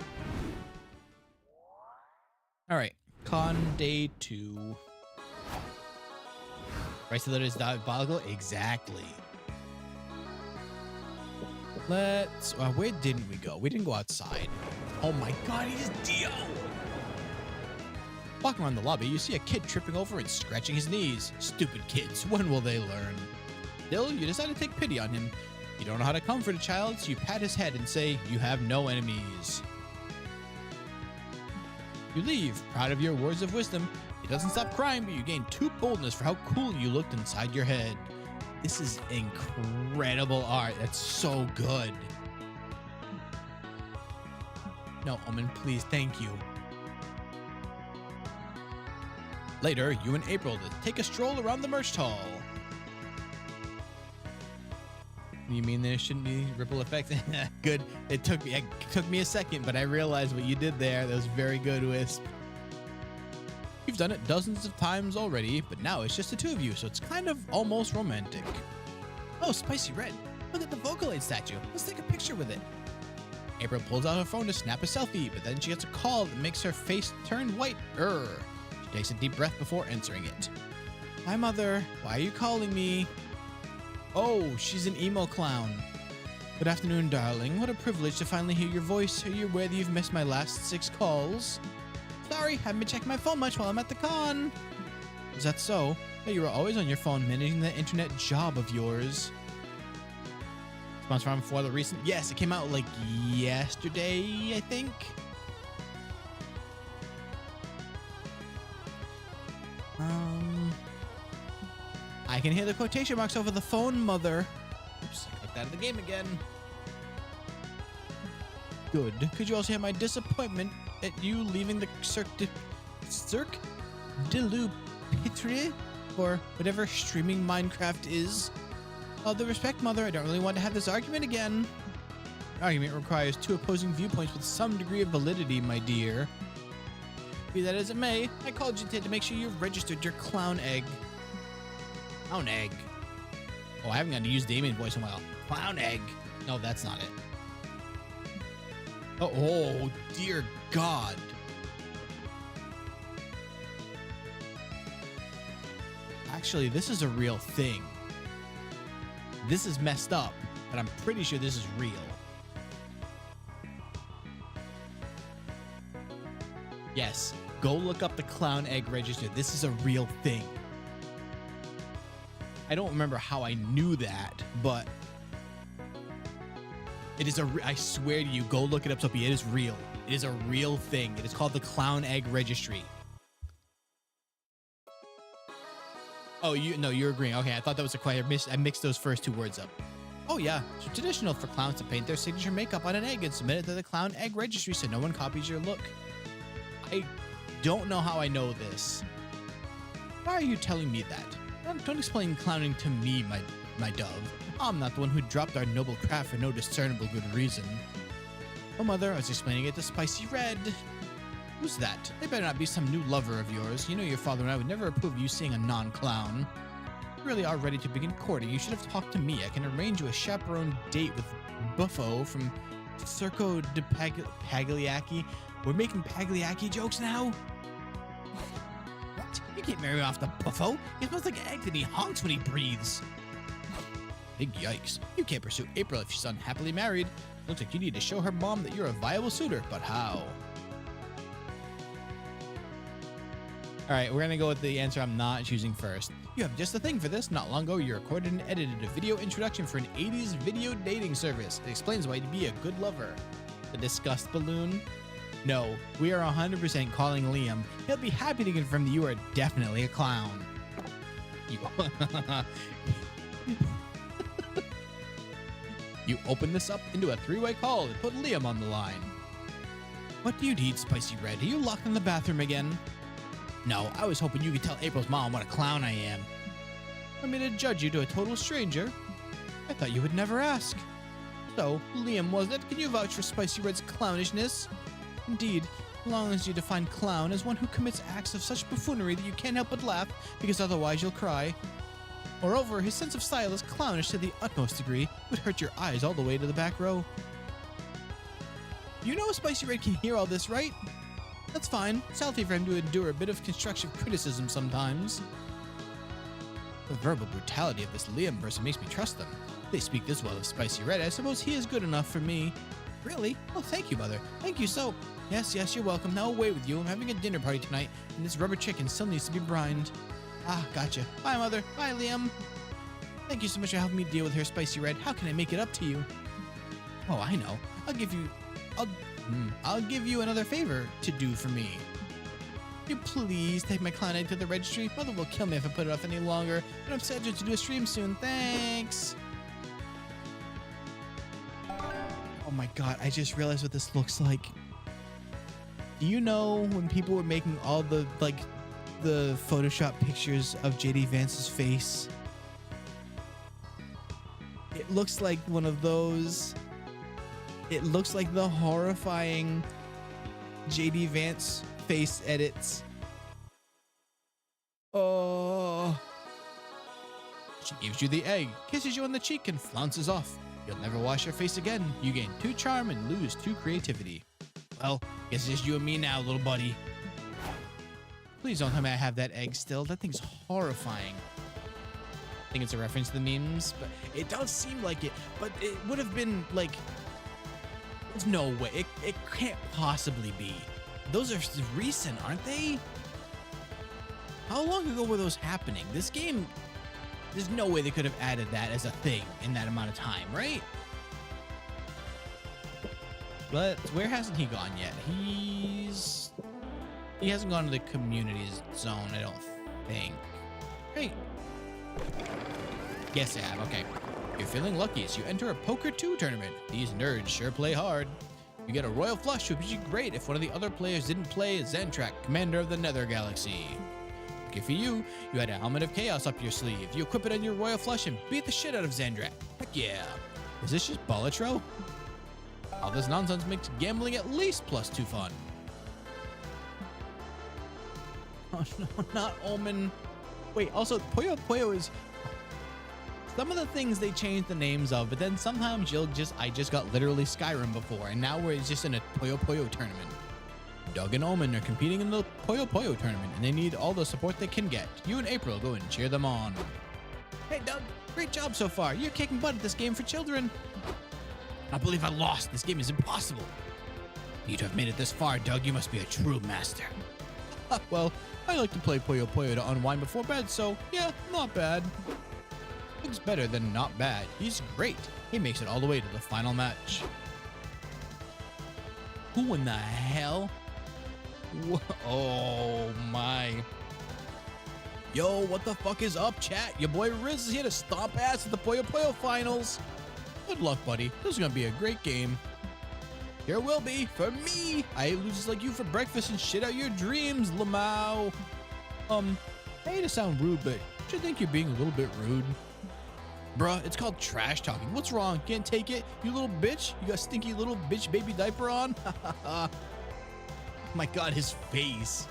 All right. Con day 2. Rights to letters diabolical? Exactly. Let's... where didn't we go? We didn't go outside. Oh my god, he's Dio! Walking around the lobby, you see a kid tripping over and scratching his knees. Stupid kids, when will they learn? Still, you decide to take pity on him. You don't know how to comfort a child, so you pat his head and say, you have no enemies. You leave, proud of your words of wisdom. He doesn't stop crying, but you gain 2 boldness for how cool you looked inside your head. This is incredible art. That's so good. No, Omen, please, thank you. Later, you and April take a stroll around the merch hall. You mean there shouldn't be ripple effects? Good. It took me a second, but I realized what you did there. That was very good, Wisp. You've done it dozens of times already, but now it's just the 2 of you, so it's kind of almost romantic. Oh, spicy red. Look at the Vocaloid statue. Let's take a picture with it. April pulls out her phone to snap a selfie, but then she gets a call that makes her face turn white. She takes a deep breath before answering it. Hi, Mother. Why are you calling me? Oh, she's an emo clown. Good afternoon, darling. What a privilege to finally hear your voice. Are you aware that you've missed my last 6 calls? Sorry, haven't been checking my phone much while I'm at the con. Is that so? But you were always on your phone managing the internet job of yours. Sponsor from for the recent... Yes, it came out like yesterday, I think. I can hear the quotation marks over the phone, Mother. Oops, I clicked out of the game again. Good. Could you also have my disappointment at you leaving the Cirque de Pitre, or whatever streaming Minecraft is? All due respect, Mother, I don't really want to have this argument again. An argument requires two opposing viewpoints with some degree of validity, my dear. Be that as it may, I called you today to make sure you've registered your clown egg. Clown egg. Oh, I haven't got to use the Omen voice in a while. Clown egg. No, that's not it. Oh, dear God. Actually, this is a real thing. This is messed up, but I'm pretty sure this is real. Yes, go look up the clown egg register. This is a real thing. I don't remember how I knew that, but it is I swear to you, go look it up, Sophie. It is real. It is a real thing. It is called the Clown Egg Registry. Oh, you're agreeing. Okay, I thought that was a question. I mixed those first two words up. Oh yeah, it's traditional for clowns to paint their signature makeup on an egg and submit it to the Clown Egg Registry so no one copies your look. I don't know how I know this. Why are you telling me that? Don't explain clowning to me, my dove. I'm not the one who dropped our noble craft for no discernible good reason. Oh, Mother, I was explaining it to Spicy Red. Who's that? They better not be some new lover of yours. You know your father and I would never approve of you seeing a non-clown. You really are ready to begin courting. You should have talked to me. I can arrange you a chaperone date with Buffo from Circo de Pagliacci. We're making Pagliacci jokes now? What? You can't marry me off the Buffo. He smells like eggs and he honks when he breathes. Big yikes. You can't pursue April if she's unhappily married. Looks like you need to show her mom that you're a viable suitor, but how? All right, we're gonna go with the answer I'm not choosing first. You have just the thing for this. Not long ago, you recorded and edited a video introduction for an 80s video dating service. It explains why to be a good lover. The disgust balloon? No, we are 100% calling Liam. He'll be happy to confirm that you are definitely a clown. You open this up into a three-way call and put Liam on the line. What do you need, Spicy Red? Are you locked in the bathroom again? No, I was hoping you could tell April's mom what a clown I am. Want me to judge you to a total stranger? I thought you would never ask. So, Liam, was it? Can you vouch for Spicy Red's clownishness? Indeed, as long as you define clown as one who commits acts of such buffoonery that you can't help but laugh, because otherwise you'll cry. Moreover, his sense of style is clownish to the utmost degree. It would hurt your eyes all the way to the back row. You know Spicy Red can hear all this, right? That's fine. It's healthy for him to endure a bit of constructive criticism sometimes. The verbal brutality of this Liam person makes me trust them. If they speak this well of Spicy Red, I suppose he is good enough for me. Really? Oh, thank you, Mother. Thank you so... Yes, you're welcome. Now away with you. I'm having a dinner party tonight, and this rubber chicken still needs to be brined. Ah, gotcha. Bye, Mother. Bye, Liam. Thank you so much for helping me deal with her, Spicy Red. How can I make it up to you? Oh, I know. I'll give you another favor to do for me. Will you please take my clown egg to the registry? Mother will kill me if I put it off any longer, but I'm scheduled to do a stream soon. Thanks. Oh my god, I just realized what this looks like. Do you know when people were making all the Photoshop pictures of JD Vance's face? It looks like one of those. It looks like the horrifying JD Vance face edits. Oh. She gives you the egg, kisses you on the cheek, and flounces off. You'll never wash your face again. You gain 2 charm and lose 2 creativity. Well, guess it's just you and me now, little buddy. Please don't tell me I have that egg still. That thing's horrifying. I think it's a reference to the memes, but it does seem like it. But it would have been like... There's no way. It can't possibly be. Those are recent, aren't they? How long ago were those happening? This game... There's no way they could have added that as a thing in that amount of time, right? But where hasn't he gone yet? He hasn't gone to the community zone, I don't think. Hey. Yes, I have. Okay. You're feeling lucky, so you enter a Poker 2 tournament. These nerds sure play hard. You get a Royal Flush, which would be great if one of the other players didn't play Xantrak, commander of the Nether Galaxy. Lucky for you, you had a Helmet of Chaos up your sleeve. You equip it on your Royal Flush and beat the shit out of Xantrak. Heck yeah. Is this just Bolitro? All this nonsense makes gambling at least +2 fun. Oh no, not Omen. Wait, also, Puyo Puyo is... Some of the things they changed the names of, but then sometimes I just got literally Skyrim before, and now we're just in a Puyo Puyo tournament. Doug and Omen are competing in the Puyo Puyo tournament, and they need all the support they can get. You and April go and cheer them on. Hey Doug, great job so far. You're kicking butt at this game for children. I believe I lost. This game is impossible. You to have made it this far, Doug, you must be a true master. Well, I like to play Puyo Puyo to unwind before bed, so yeah, not bad. Doug's better than not bad. He's great. He makes it all the way to the final match. Who in the hell? Oh my. Yo, what the fuck is up, chat? Your boy Riz is here to stomp ass at the Puyo Puyo finals. Good luck, buddy. This is gonna be a great game. There will be, for me. I ate losers like you for breakfast and shit out your dreams, Lamau. I hate to sound rude, but don't you think you're being a little bit rude? Bruh, it's called trash talking. What's wrong? Can't take it? You little bitch? You got stinky little bitch baby diaper on? My god, his face.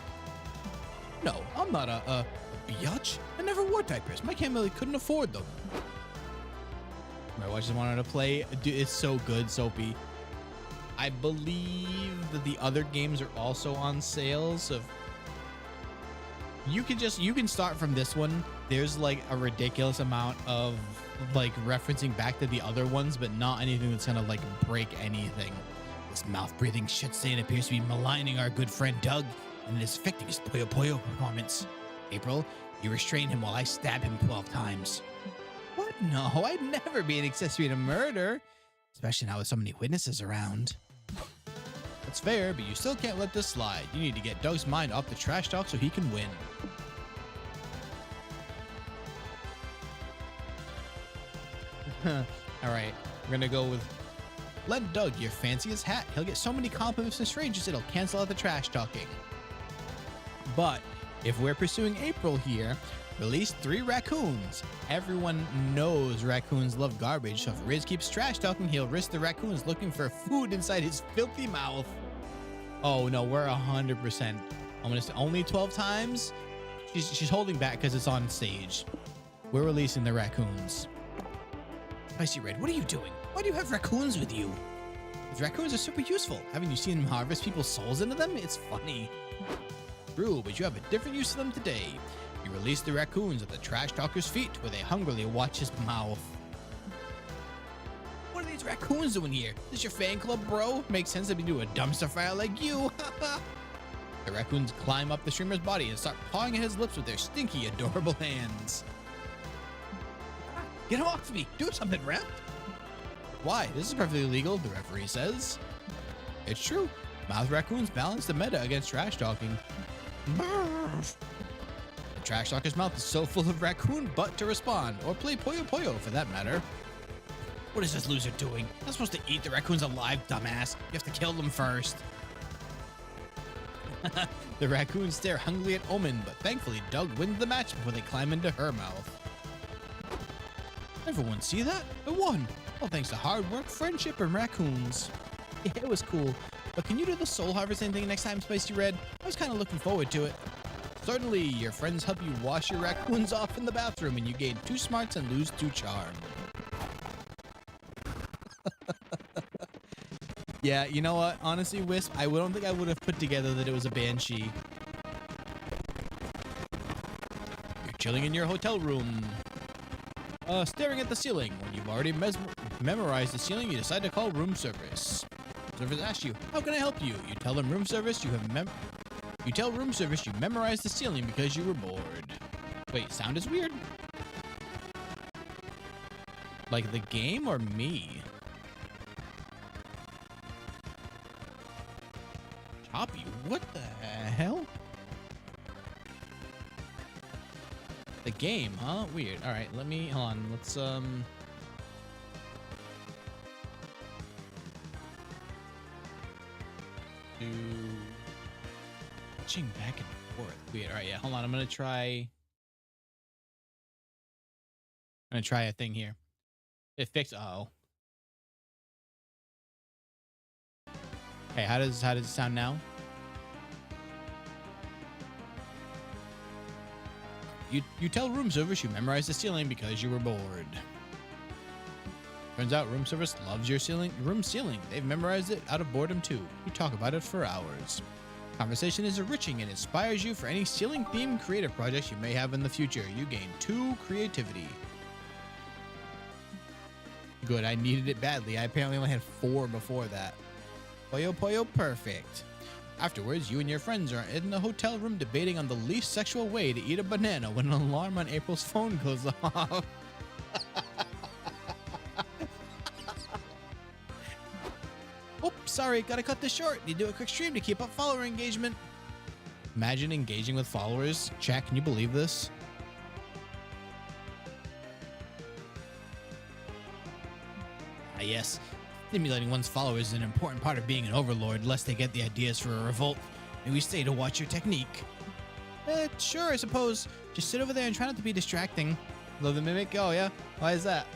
No, I'm not a biatch. I never wore diapers. My family couldn't afford them. My wife just wanted to play. Dude, it's so good, Soapy. I believe that the other games are also on sale, so you can start from this one. There's like a ridiculous amount of like referencing back to the other ones, but not anything that's gonna like break anything. This mouth-breathing shit stain appears to be maligning our good friend Doug, and it is affecting his Puyo Puyo performance. April, you restrain him while I stab him 12 times. What? No, I'd never be an accessory to murder, especially now with so many witnesses around. That's fair, but you still can't let this slide. You need to get Doug's mind off the trash talk so he can win. All right, we're gonna go with lend Doug your fanciest hat. He'll get so many compliments from strangers it'll cancel out the trash talking. But if we're pursuing April here, release 3 raccoons. Everyone knows raccoons love garbage, so if Riz keeps trash talking, he'll risk the raccoons looking for food inside his filthy mouth. Oh no, we're 100%. I'm gonna say only 12 times. She's holding back because it's on stage. We're releasing the raccoons. Spicy Red, what are you doing? Why do you have raccoons with you? These raccoons are super useful. Haven't you seen them harvest people's souls into them? It's funny. True, but you have a different use of them today. You release the raccoons at the trash talker's feet, where they hungrily watch his mouth. What are these raccoons doing here? Is this your fan club, bro? Makes sense to be doing a dumpster fire like you. The raccoons climb up the streamer's body and start pawing at his lips with their stinky, adorable hands. Get him off me! Do something, rep! Why? This is perfectly legal, the referee says. It's true. Mouth raccoons balance the meta against trash talking. The trash talker's mouth is so full of raccoon butt to respond, or play Puyo Puyo for that matter. What is this loser doing? You're not supposed to eat the raccoons alive, dumbass. You have to kill them first. The raccoons stare hungrily at Omen, but thankfully Doug wins the match before they climb into her mouth. Everyone see that? I won! All thanks to hard work, friendship, and raccoons. Yeah, it was cool. But can you do the soul harvesting thing next time, Spicy Red? I was kind of looking forward to it. Certainly, your friends help you wash your raccoons off in the bathroom and you gain 2 smarts and lose 2 charm. Yeah, you know what? Honestly, Wisp, I don't think I would have put together that it was a banshee. You're chilling in your hotel room. Staring at the ceiling. When you've already memorized the ceiling, you decide to call room service. Service asks you, how can I help you? You tell them room service you tell room service you memorized the ceiling because you were bored. Wait, sound is weird? Like the game or me? Choppy, what the hell? The game, huh? Weird. All right, hold on. Let's do switching back and forth. Weird. All right, yeah. Hold on. I'm gonna try a thing here. It fixed. Uh-oh. Hey, how does it sound now? You tell room service you memorized the ceiling because you were bored. Turns out room service loves your room ceiling. They've memorized it out of boredom too. You talk about it for hours. Conversation is enriching and inspires you for any ceiling-themed creative projects you may have in the future. You gain 2 creativity. Good, I needed it badly. I apparently only had 4 before that. Poyo poyo, perfect. Afterwards, you and your friends are in the hotel room debating on the least sexual way to eat a banana when an alarm on April's phone goes off. Oops, sorry, gotta cut this short. Need to do a quick stream to keep up follower engagement. Imagine engaging with followers. Chat, can you believe this? Ah, yes. Stimulating one's followers is an important part of being an overlord, lest they get the ideas for a revolt. And we stay to watch your technique. Sure, I suppose. Just sit over there and try not to be distracting. Love the mimic? Oh, yeah? Why is that?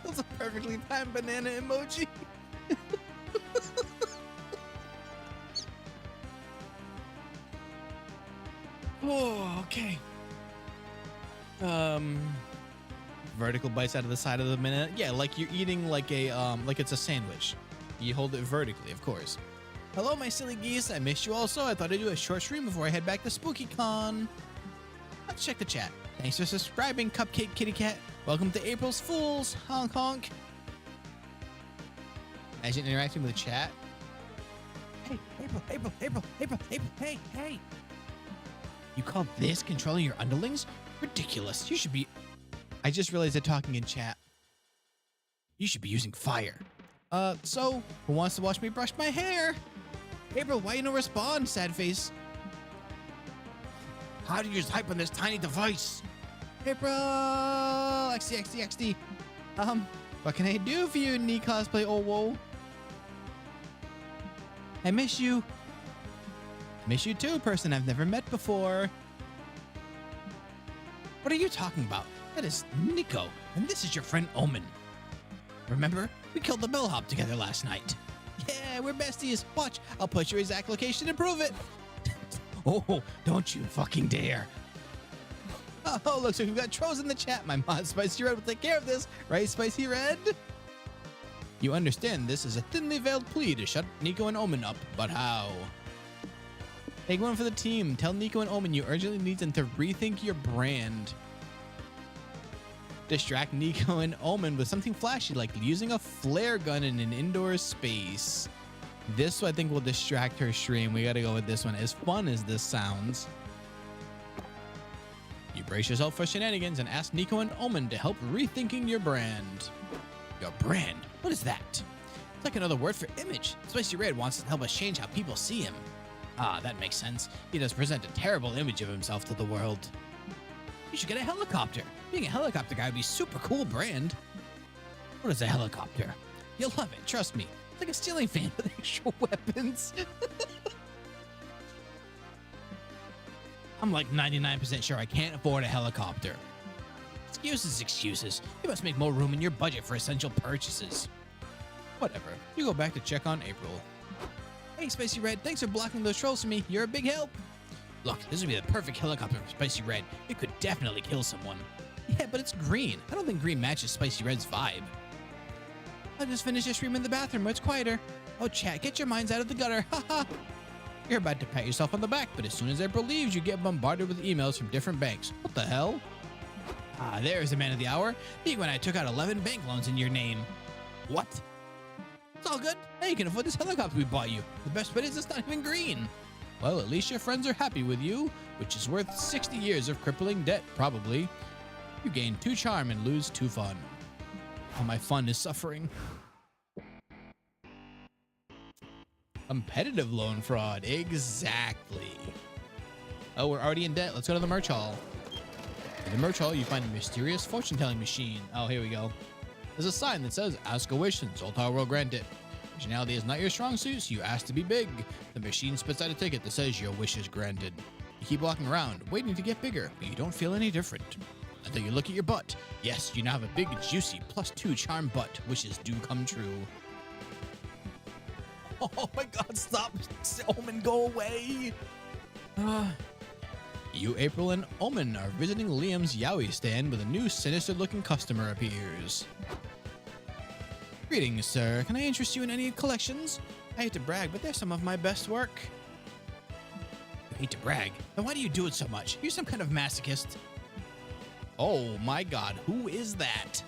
That's a perfectly timed banana emoji. Oh, okay. Vertical bites out of the side of the banana. Yeah, like you're eating like it's a sandwich. You hold it vertically, of course. Hello, my silly geese. I missed you also. I thought I'd do a short stream before I head back to SpookyCon. Let's check the chat. Thanks for subscribing, Cupcake Kitty Cat. Welcome to April's Fools. Honk honk. Imagine interacting with the chat. Hey, April, hey. You call this controlling your underlings? Ridiculous. You should be... I just realized they're talking in chat. You should be using fire. So, who wants to watch me brush my hair? April, why you no respond, sad face? How do you type on this tiny device? April! XD. What can I do for you, knee cosplay? Oh, whoa. I miss you. Miss you too, person I've never met before. What are you talking about? That is Nico, and this is your friend Omen. Remember, we killed the bellhop together last night. Yeah, we're besties. Watch, I'll put your exact location and prove it. Oh, don't you fucking dare. Oh, looks like we've got trolls in the chat. My mod Spicy Red will take care of this, right, Spicy Red? You understand this is a thinly veiled plea to shut Nico and Omen up, but how? Take one for the team. Tell Nico and Omen you urgently need them to rethink your brand. Distract Nico and Omen with something flashy like using a flare gun in an indoor space. This, I think, will distract her stream. We gotta go with this one. As fun as this sounds. You brace yourself for shenanigans and ask Nico and Omen to help rethinking your brand. Your brand? What is that? It's like another word for image. Spicy Red wants to help us change how people see him. Ah, that makes sense. He does present a terrible image of himself to the world. You should get a helicopter. Being a helicopter guy would be super cool brand. What is a helicopter? You'll love it, trust me. It's like a stealing fan with actual weapons. I'm like 99% sure I can't afford a helicopter. Excuses. You must make more room in your budget for essential purchases. Whatever. You go back to check on April. Hey, Spicy Red, thanks for blocking those trolls for me. You're a big help. Look, this would be the perfect helicopter for Spicy Red. It could definitely kill someone. Yeah, but it's green. I don't think green matches Spicy Red's vibe. I'll just finish your stream in the bathroom where it's quieter. Oh, chat, get your minds out of the gutter. Haha. You're about to pat yourself on the back, but as soon as April leaves, you get bombarded with emails from different banks. What the hell? Ah, there's the man of the hour. Nico and I took out 11 bank loans in your name. What? It's all good. Hey, you can afford this helicopter we bought you. The best bit is it's not even green. Well, at least your friends are happy with you, which is worth 60 years of crippling debt, probably. You gain 2 charm and lose 2 fun. Oh, my fun is suffering. Competitive loan fraud. Exactly. Oh, we're already in debt. Let's go to the merch hall. In the merch hall, you find a mysterious fortune-telling machine. Oh, here we go. There's a sign that says, ask a wish and Zoltar will grant it. Originality is not your strong suit, so you ask to be big. The machine spits out a ticket that says your wish is granted. You keep walking around, waiting to get bigger, but you don't feel any different. Until you look at your butt. Yes, you now have a big, juicy, +2 charm butt. Wishes do come true. Oh my god, stop! Omen, go away! You, April, and Omen are visiting Liam's Yowie stand with a new sinister-looking customer appears. Greetings, sir. Can I interest you in any collections? I hate to brag, but they're some of my best work. You hate to brag? Then why do you do it so much? You're some kind of masochist. Oh my god, who is that?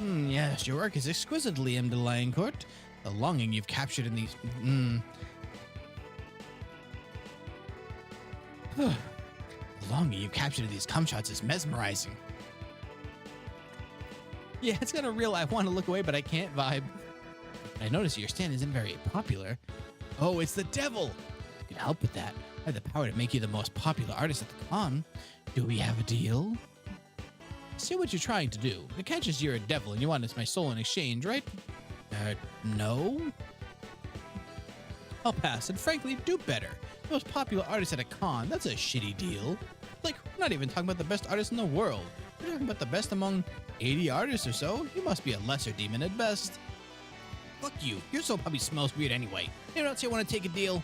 Yes, your work is exquisite, Liam de Liancourt. The longing you've captured in these... The longing you've captured in these cum shots is mesmerizing. Yeah, it's got a real I want to look away, but I can't vibe. I notice your stand isn't very popular. Oh, it's the devil! I can help with that. I have the power to make you the most popular artist at the con. Do we have a deal? See what you're trying to do. The catch is you're a devil and you want my soul in exchange, right? No? I'll pass, and frankly, do better. The most popular artist at a con, that's a shitty deal. Like, we're not even talking about the best artist in the world. We're talking about the best among 80 artists or so. You must be a lesser demon at best. Fuck you. Your soul probably smells weird anyway. You don't say I want to take a deal.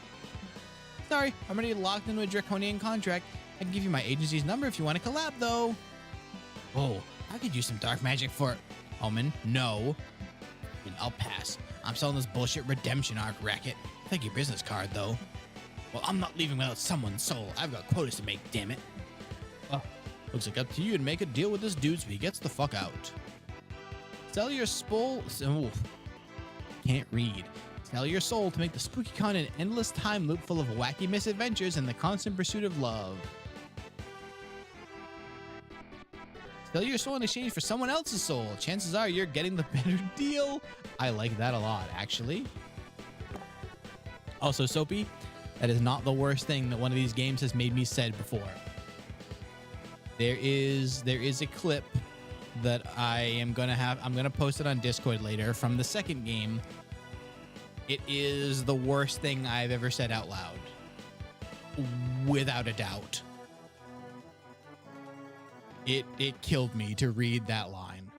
Sorry, I'm already locked into a draconian contract. I can give you my agency's number if you want to collab, though. Oh, I could use some dark magic for... Omen, no. And I'll pass. I'm selling this bullshit redemption arc racket. Take your business card, though. Well, I'm not leaving without someone's soul. I've got quotas to make, damn it. Looks like up to you to make a deal with this dude so he gets the fuck out. Sell your soul... Can't read. Sell your soul to make the spooky con an endless time loop full of wacky misadventures and the constant pursuit of love. Sell your soul in exchange for someone else's soul. Chances are you're getting the better deal. I like that a lot, actually. Also, Soapy, that is not the worst thing that one of these games has made me said before. There is a clip that I'm gonna post it on Discord later from the second game. It is the worst thing I've ever said out loud. Without a doubt. It killed me to read that line.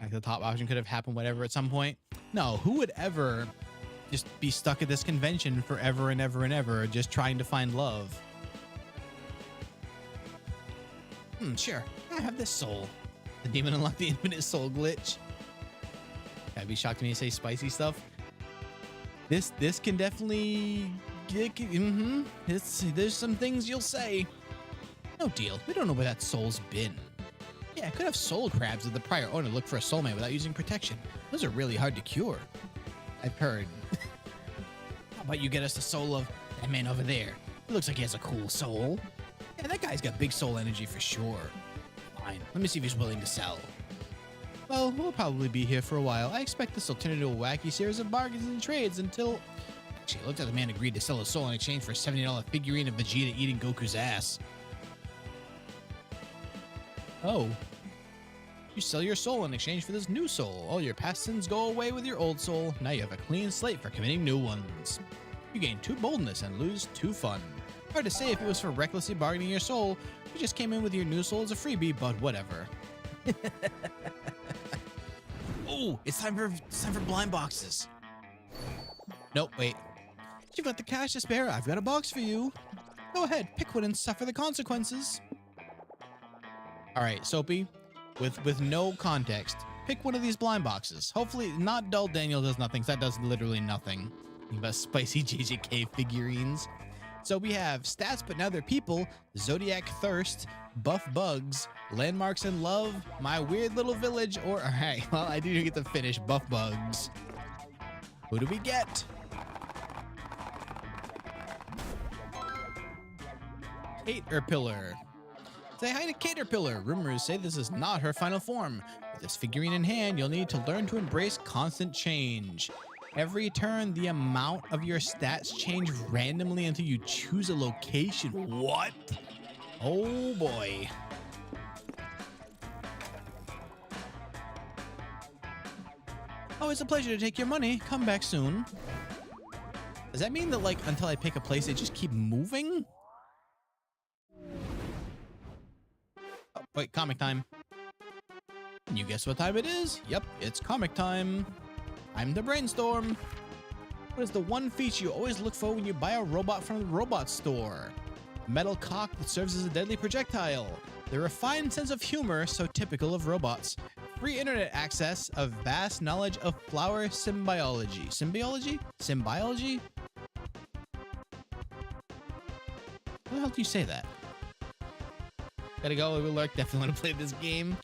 Like the top option could have happened whatever at some point. No, who would ever just be stuck at this convention forever and ever and ever just trying to find love? Sure. I have this soul. The demon unlocked the infinite soul glitch. I'd be shocked when you say spicy stuff. This can definitely there's some things you'll say. No deal. We don't know where that soul's been. Yeah, I could have soul crabs if the prior owner looked for a soulmate without using protection. Those are really hard to cure. I've heard. How about you get us the soul of that man over there? He looks like he has a cool soul. Yeah, that guy's got big soul energy for sure. Fine. Let me see if he's willing to sell. Well, we'll probably be here for a while. I expect this will turn into a wacky series of bargains and trades until... Actually, it looks like the man agreed to sell his soul in exchange for a $70 figurine of Vegeta eating Goku's ass. Oh. You sell your soul in exchange for this new soul. All your past sins go away with your old soul. Now you have a clean slate for committing new ones. You gain 2 boldness and lose 2 fun. Hard to say if it was for recklessly bargaining your soul. You just came in with your new soul as a freebie, but whatever. Oh, it's time for blind boxes. Nope, wait. You've got the cash to spare. I've got a box for you. Go ahead, pick one and suffer the consequences. All right, Soapy, with no context, pick one of these blind boxes. Hopefully, not Dull Daniel does nothing, 'cause that does literally nothing. But spicy JJK figurines. So we have stats, but now they're people, Zodiac Thirst, Buff Bugs, Landmarks in Love, My Weird Little Village, or, all right, well, I do get to finish Buff Bugs. Who do we get? Caterpillar. Say hi to Caterpillar. Rumors say this is not her final form. With this figurine in hand, you'll need to learn to embrace constant change. Every turn, the amount of your stats change randomly until you choose a location. What? Oh boy. Oh, it's a pleasure to take your money. Come back soon. Does that mean that, like, until I pick a place, they just keep moving? Oh, wait, comic time. You guess what time it is? Yep, it's comic time. I'm the brainstorm. What is the one feature you always look for when you buy a robot from the robot store? A metal cock that serves as a deadly projectile. The refined sense of humor so typical of robots. Free internet access of vast knowledge of flower symbiology. Symbiology? Symbiology? How the hell do you say that? Gotta go. We definitely want to play this game.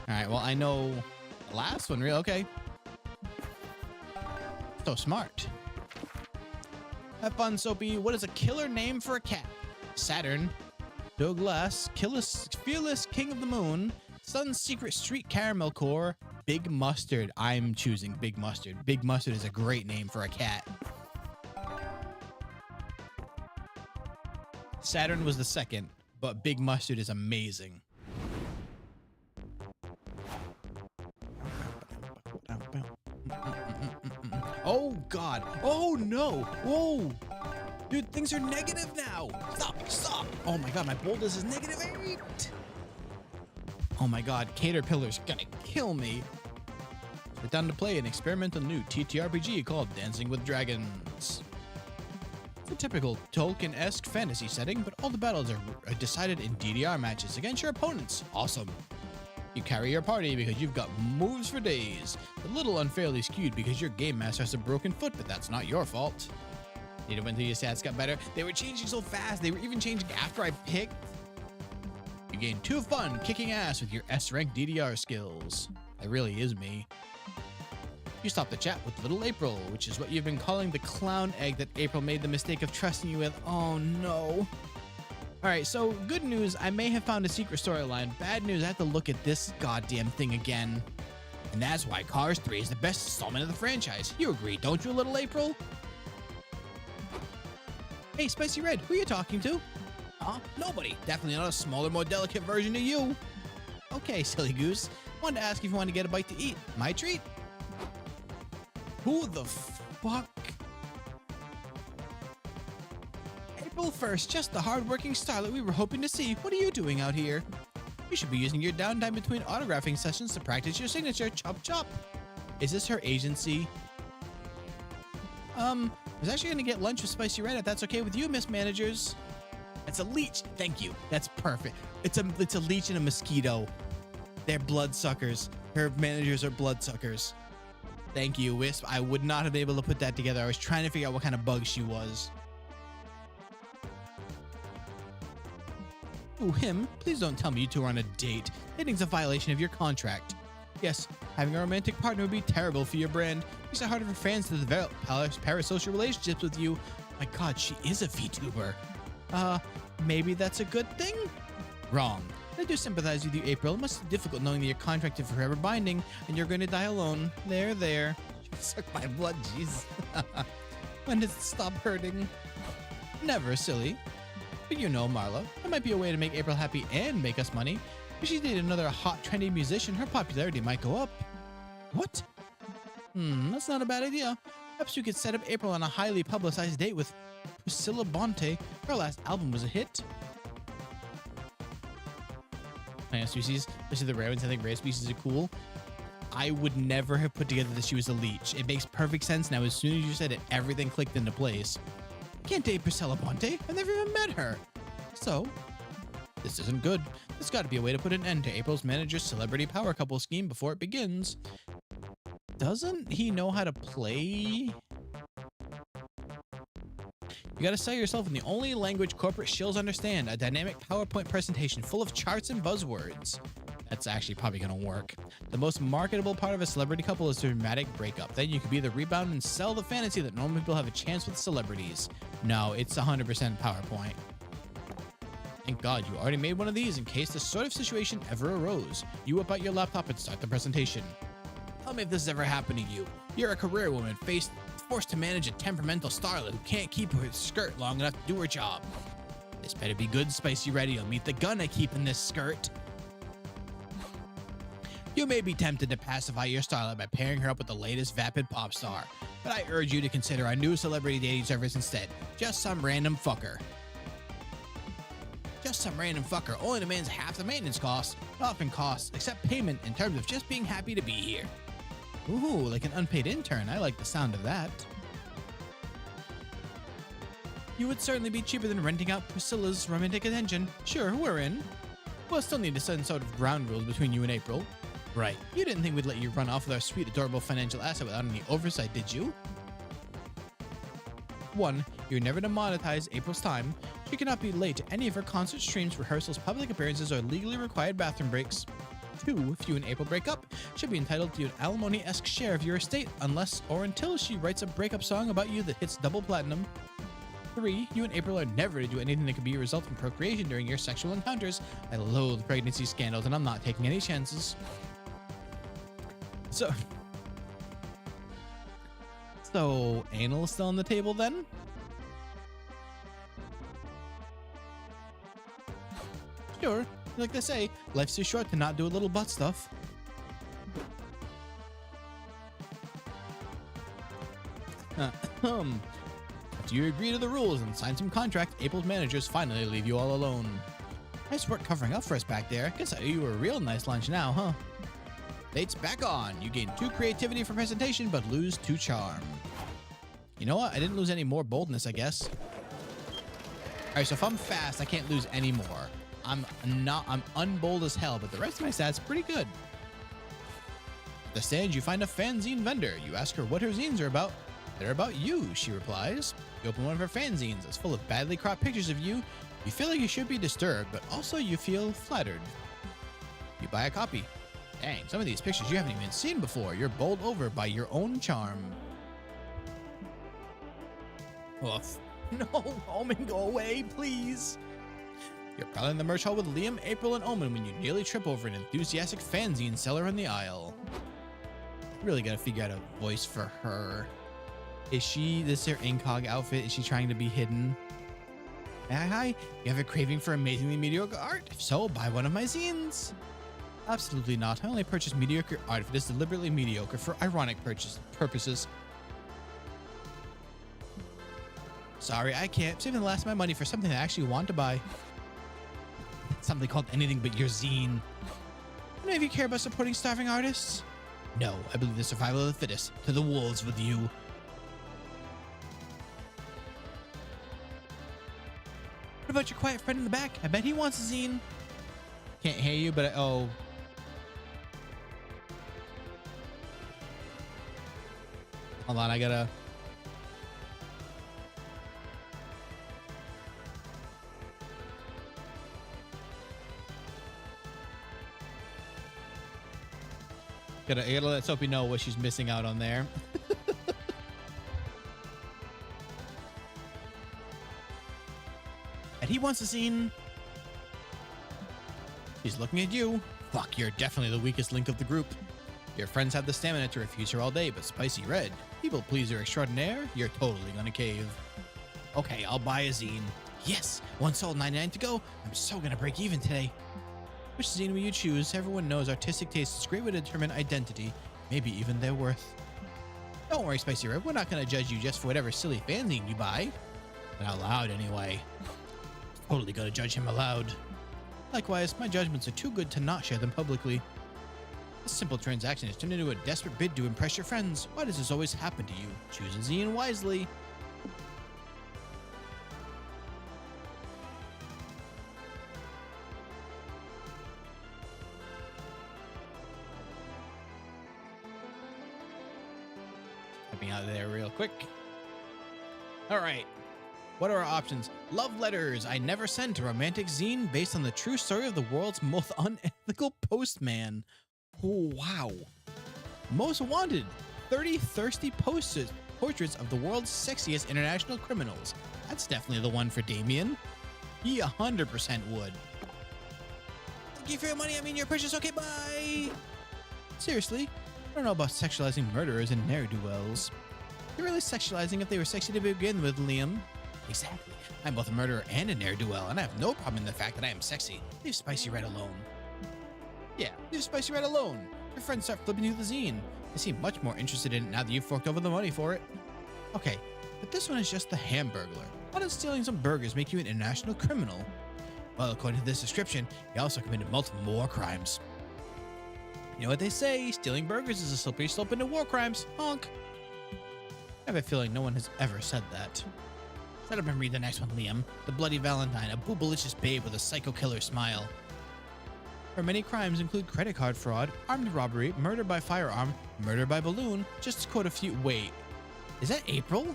All right. Well, I know the last one. Real okay. So smart. Have fun, Soapy. What is a killer name for a cat? Saturn. Douglas. Fearless King of the Moon. Sun's Secret Street Caramel Core. Big Mustard. I'm choosing Big Mustard. Big Mustard is a great name for a cat. Saturn was the second, but Big Mustard is amazing. Oh, God. Oh, no. Whoa. Dude, things are negative now. Stop. Oh, my God. My boldness is -8. Oh, my God. Caterpillar's gonna kill me. Sit down to play an experimental new TTRPG called Dancing with Dragons. It's a typical Tolkien-esque fantasy setting, but all the battles are decided in DDR matches against your opponents. Awesome. You carry your party because you've got moves for days. A little unfairly skewed because your game master has a broken foot, but that's not your fault. Need to wait until your stats got better. They were changing so fast. They were even changing after I picked. You gain 2 fun kicking ass with your S-rank DDR skills. That really is me. You stop the chat with Little April, which is what you've been calling the clown egg that April made the mistake of trusting you with. Oh no. Alright, so good news, I may have found a secret storyline. Bad news, I have to look at this goddamn thing again. And that's why Cars 3 is the best installment of the franchise. You agree, don't you, Little April? Hey, Spicy Red, who are you talking to? Huh? Nobody. Definitely not a smaller, more delicate version of you. Okay, silly goose. Wanted to ask if you want to get a bite to eat. My treat? Who the fuck? April 1st, just the hardworking starlet we were hoping to see. What are you doing out here? You should be using your downtime between autographing sessions to practice your signature. Chop chop. Is this her agency? I was actually gonna get lunch with Spicy Red if that's okay with you, Miss Managers. It's a leech. Thank you. That's perfect. It's a leech and a mosquito. They're bloodsuckers. Her managers are bloodsuckers. Thank you, Wisp. I would not have been able to put that together. I was trying to figure out what kind of bug she was. Ooh, him? Please don't tell me you two are on a date. Dating's a violation of your contract. Yes, having a romantic partner would be terrible for your brand. Makes it harder for fans to develop parasocial relationships with you. My God, she is a VTuber. Maybe that's a good thing? Wrong. I do sympathize with you, April. It must be difficult knowing that you're contracted for forever binding and you're going to die alone. There. Suck my blood, jeez. When does it stop hurting? Never, silly. But you know, Marla, there might be a way to make April happy and make us money. If she dated another hot, trendy musician, her popularity might go up. What? That's not a bad idea. Perhaps you could set up April on a highly publicized date with Priscilla Bonte. Her last album was a hit. Plant species, especially the rare ones. I think rare species are cool. I would never have put together that she was a leech. It makes perfect sense now. As soon as you said it, everything clicked into place. Can't date Priscilla Bonte. I've never even met her. So, this isn't good. There's got to be a way to put an end to April's manager's celebrity power couple scheme before it begins. Doesn't he know how to play? You gotta sell yourself in the only language corporate shills understand, a dynamic PowerPoint presentation full of charts and buzzwords. That's actually probably gonna work. The most marketable part of a celebrity couple is the dramatic breakup. Then you can be the rebound and sell the fantasy that normal people have a chance with celebrities. No, it's 100% PowerPoint. Thank God you already made one of these in case this sort of situation ever arose. You whip out your laptop and start the presentation. Tell me if this has ever happened to you. You're a career woman forced to manage a temperamental starlet who can't keep her skirt long enough to do her job. This better be good, spicy ready. You'll meet the gun I keep in this skirt. You may be tempted to pacify your starlet by pairing her up with the latest vapid pop star, but I urge you to consider our new celebrity dating service instead. Just some random fucker. Just some random fucker only demands half the maintenance costs. It often costs, except payment in terms of just being happy to be here. Ooh, like an unpaid intern. I like the sound of that. You would certainly be cheaper than renting out Priscilla's romantic attention. Sure, we're in. We'll still need to set sort of ground rules between you and April. Right. You didn't think we'd let you run off with our sweet, adorable financial asset without any oversight, did you? 1. You're never to monetize April's time. She cannot be late to any of her concert streams, rehearsals, public appearances, or legally required bathroom breaks. 2. If you and April break up, she'll be entitled to an alimony-esque share of your estate unless or until she writes a breakup song about you that hits double platinum. 3. You and April are never to do anything that could be a result from procreation during your sexual encounters. I loathe pregnancy scandals and I'm not taking any chances. So anal is still on the table then? Sure, like they say, life's too short to not do a little butt stuff. After you agree to the rules and sign some contract, April's managers finally leave you all alone. Nice work covering up for us back there. Guess I owe you a real nice lunch now, huh? Date's back on. You gain 2 creativity for presentation, but lose 2 charm. You know what? I didn't lose any more boldness, I guess. All right, so if I'm fast, I can't lose any more. I'm unbold as hell, but the rest of my stats are pretty good. At the stand, you find a fanzine vendor. You ask her what her zines are about. They're about you, she replies. You open one of her fanzines. It's full of badly cropped pictures of you. You feel like you should be disturbed, but also you feel flattered. You buy a copy. Dang, some of these pictures you haven't even seen before. You're bowled over by your own charm. Oof. No, Omen, go away, please. You're prowling the merch hall with Liam, April, and Omen when you nearly trip over an enthusiastic fanzine seller in the aisle. Really gotta figure out a voice for her. Is this her incog outfit? Is she trying to be hidden? Hi, you have a craving for amazingly mediocre art? If so, buy one of my zines. Absolutely not. I only purchase mediocre art if it is deliberately mediocre for ironic purposes. Sorry, I can't. Saving the last of my money for something I actually want to buy. Something called anything but your zine. Any of you care about supporting starving artists? No, I believe the survival of the fittest. To the wolves with you. What about your quiet friend in the back? I bet he wants a zine. Can't hear you, but oh. Hold on, I gotta. I gotta let Sophie know what she's missing out on there. And he wants a scene. She's looking at you. Fuck, you're definitely the weakest link of the group. Your friends have the stamina to refuse her all day, but Spicy Red, people pleaser extraordinaire, you're totally gonna cave. Okay, I'll buy a zine. Yes, 1 sold, 99 to go. I'm so gonna break even today. Which zine will you choose? Everyone knows artistic taste is a great way to determine identity, maybe even their worth. Don't worry, Spicy Red, we're not gonna judge you just for whatever silly fanzine you buy. But out loud, anyway. Totally gonna judge him aloud. Likewise, my judgments are too good to not share them publicly. This simple transaction has turned into a desperate bid to impress your friends. Why does this always happen to you? Choose a zine wisely. Stepping out of there real quick. All right. What are our options? Love letters. I never sent a romantic zine based on the true story of the world's most unethical postman. Oh, wow. Most wanted. 30 thirsty portraits of the world's sexiest international criminals. That's definitely the one for Damien. He 100% would. Thank you for your money. I mean your purchase. Okay, bye. Seriously, I don't know about sexualizing murderers and ne'er-do-wells. You're really sexualizing if they were sexy to begin with, Liam. Exactly. I'm both a murderer and a ne'er-do-well, and I have no problem in the fact that I am sexy. Leave Spicy Red alone. Yeah, leave Spicy Red alone. Your friends start flipping through the zine. They seem much more interested in it now that you've forked over the money for it. Okay, but this one is just the Hamburglar. How does stealing some burgers make you an international criminal? Well, according to this description, he also committed multiple war crimes. You know what they say, stealing burgers is a slippery slope into war crimes. Honk. I have a feeling no one has ever said that. Shut up and read the next one, Liam. The Bloody Valentine, a boobalicious babe with a psycho killer smile. Her many crimes include credit card fraud, armed robbery, murder by firearm, murder by balloon, just to quote a few. Wait, is that April?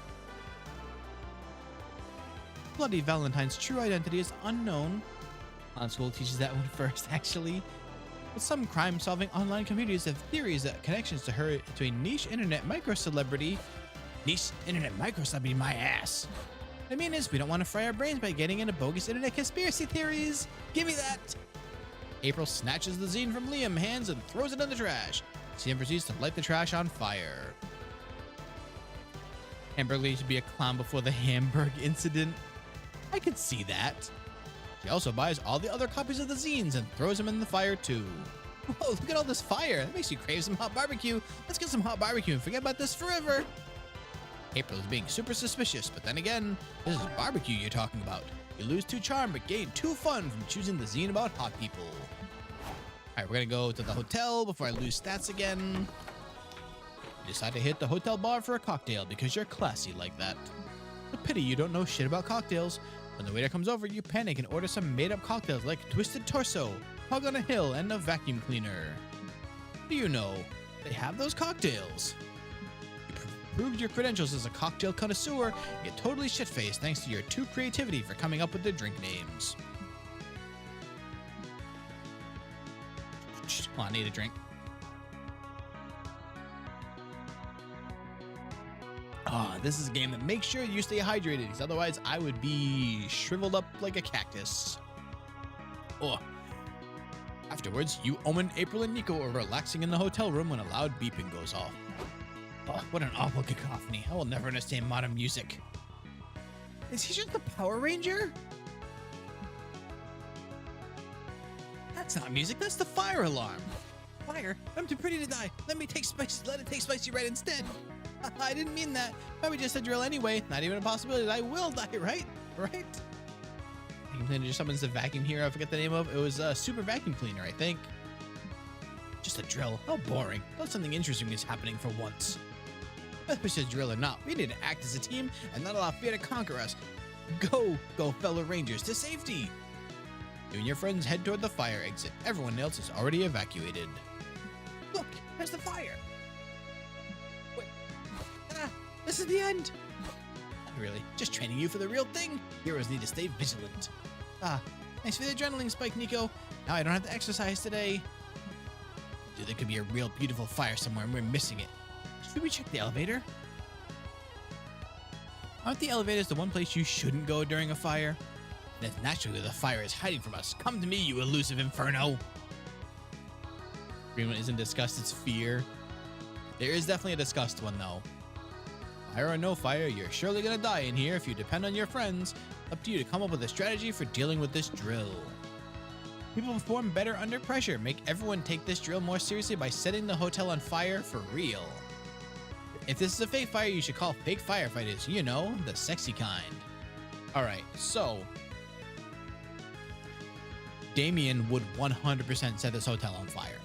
Bloody Valentine's true identity is unknown. On school teaches that one first, actually. But some crime-solving online communities have theories that connections to her to a niche internet micro-celebrity. Niche internet micro-celebrity, my ass. What I mean is, we don't want to fry our brains by getting into bogus internet conspiracy theories. Give me that. April snatches the zine from Liam's hands and throws it in the trash. She then proceeds to light the trash on fire. Hamburg used to be a clown before the Hamburg incident. I could see that. She also buys all the other copies of the zines and throws them in the fire too. Whoa, look at all this fire. That makes you crave some hot barbecue. Let's get some hot barbecue and forget about this forever. April is being super suspicious, but then again, this is barbecue you're talking about. You lose 2 charm, but gain 2 fun from choosing the zine about hot people. Alright, we're gonna go to the hotel before I lose stats again. You decide to hit the hotel bar for a cocktail because you're classy like that. It's a pity you don't know shit about cocktails. When the waiter comes over, you panic and order some made-up cocktails like Twisted Torso, Hug on a Hill, and a vacuum cleaner. Do you know, they have those cocktails. Proved your credentials as a cocktail connoisseur and get totally shit-faced thanks to your 2 creativity for coming up with the drink names. Oh, I need a drink. This is a game that makes sure you stay hydrated, because otherwise I would be shriveled up like a cactus. Oh. Afterwards, you, Omen, April, and Nico are relaxing in the hotel room when a loud beeping goes off. Oh, what an awful cacophony. I will never understand modern music. Is he just the Power Ranger? That's not music, that's the fire alarm. Fire? I'm too pretty to die. Let it take Spicy Red instead. I didn't mean that. Probably just a drill anyway. Not even a possibility that I will die, right? Right? Vacuum cleaner just summons the vacuum hero I forget the name of. It was a super vacuum cleaner, I think. Just a drill. How boring. Thought something interesting is happening for once. Whether it's a drill or not, we need to act as a team and not allow fear to conquer us. Go, fellow Rangers, to safety! You and your friends head toward the fire exit. Everyone else is already evacuated. Look, there's the fire! Wait. This is the end! Not really, just training you for the real thing. Heroes need to stay vigilant. Thanks for the adrenaline spike, Nico. Now I don't have to exercise today. Dude, there could be a real beautiful fire somewhere and we're missing it. Should we check the elevator? Aren't the elevators the one place you shouldn't go during a fire? That's naturally where the fire is hiding from us. Come to me, you elusive inferno. Green one isn't disgust, it's fear. There is definitely a disgust one though. Fire or no fire, you're surely gonna die in here if you depend on your friends. Up to you to come up with a strategy for dealing with this drill. People perform better under pressure. Make everyone take this drill more seriously by setting the hotel on fire for real. If this is a fake fire, you should call fake firefighters. You know, the sexy kind. Alright, so Damien would 100% set this hotel on fire.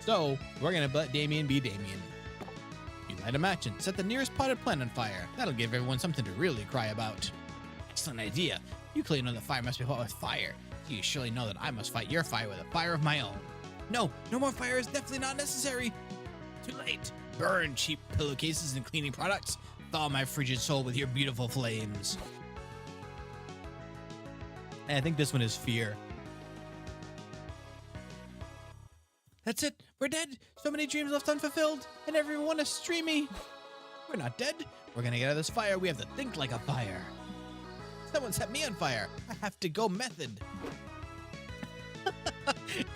So we're gonna let Damien be Damien. You light a match and set the nearest potted plant on fire. That'll give everyone something to really cry about. Excellent idea. You clearly know the fire must be fought with fire. You surely know that I must fight your fire with a fire of my own. No more fire is definitely not necessary. Too late. Burn, cheap pillowcases and cleaning products. Thaw my frigid soul with your beautiful flames. And I think this one is fear. That's it. We're dead. So many dreams left unfulfilled, and everyone is streamy. We're not dead. We're gonna get out of this fire. We have to think like a fire. Someone set me on fire. I have to go method.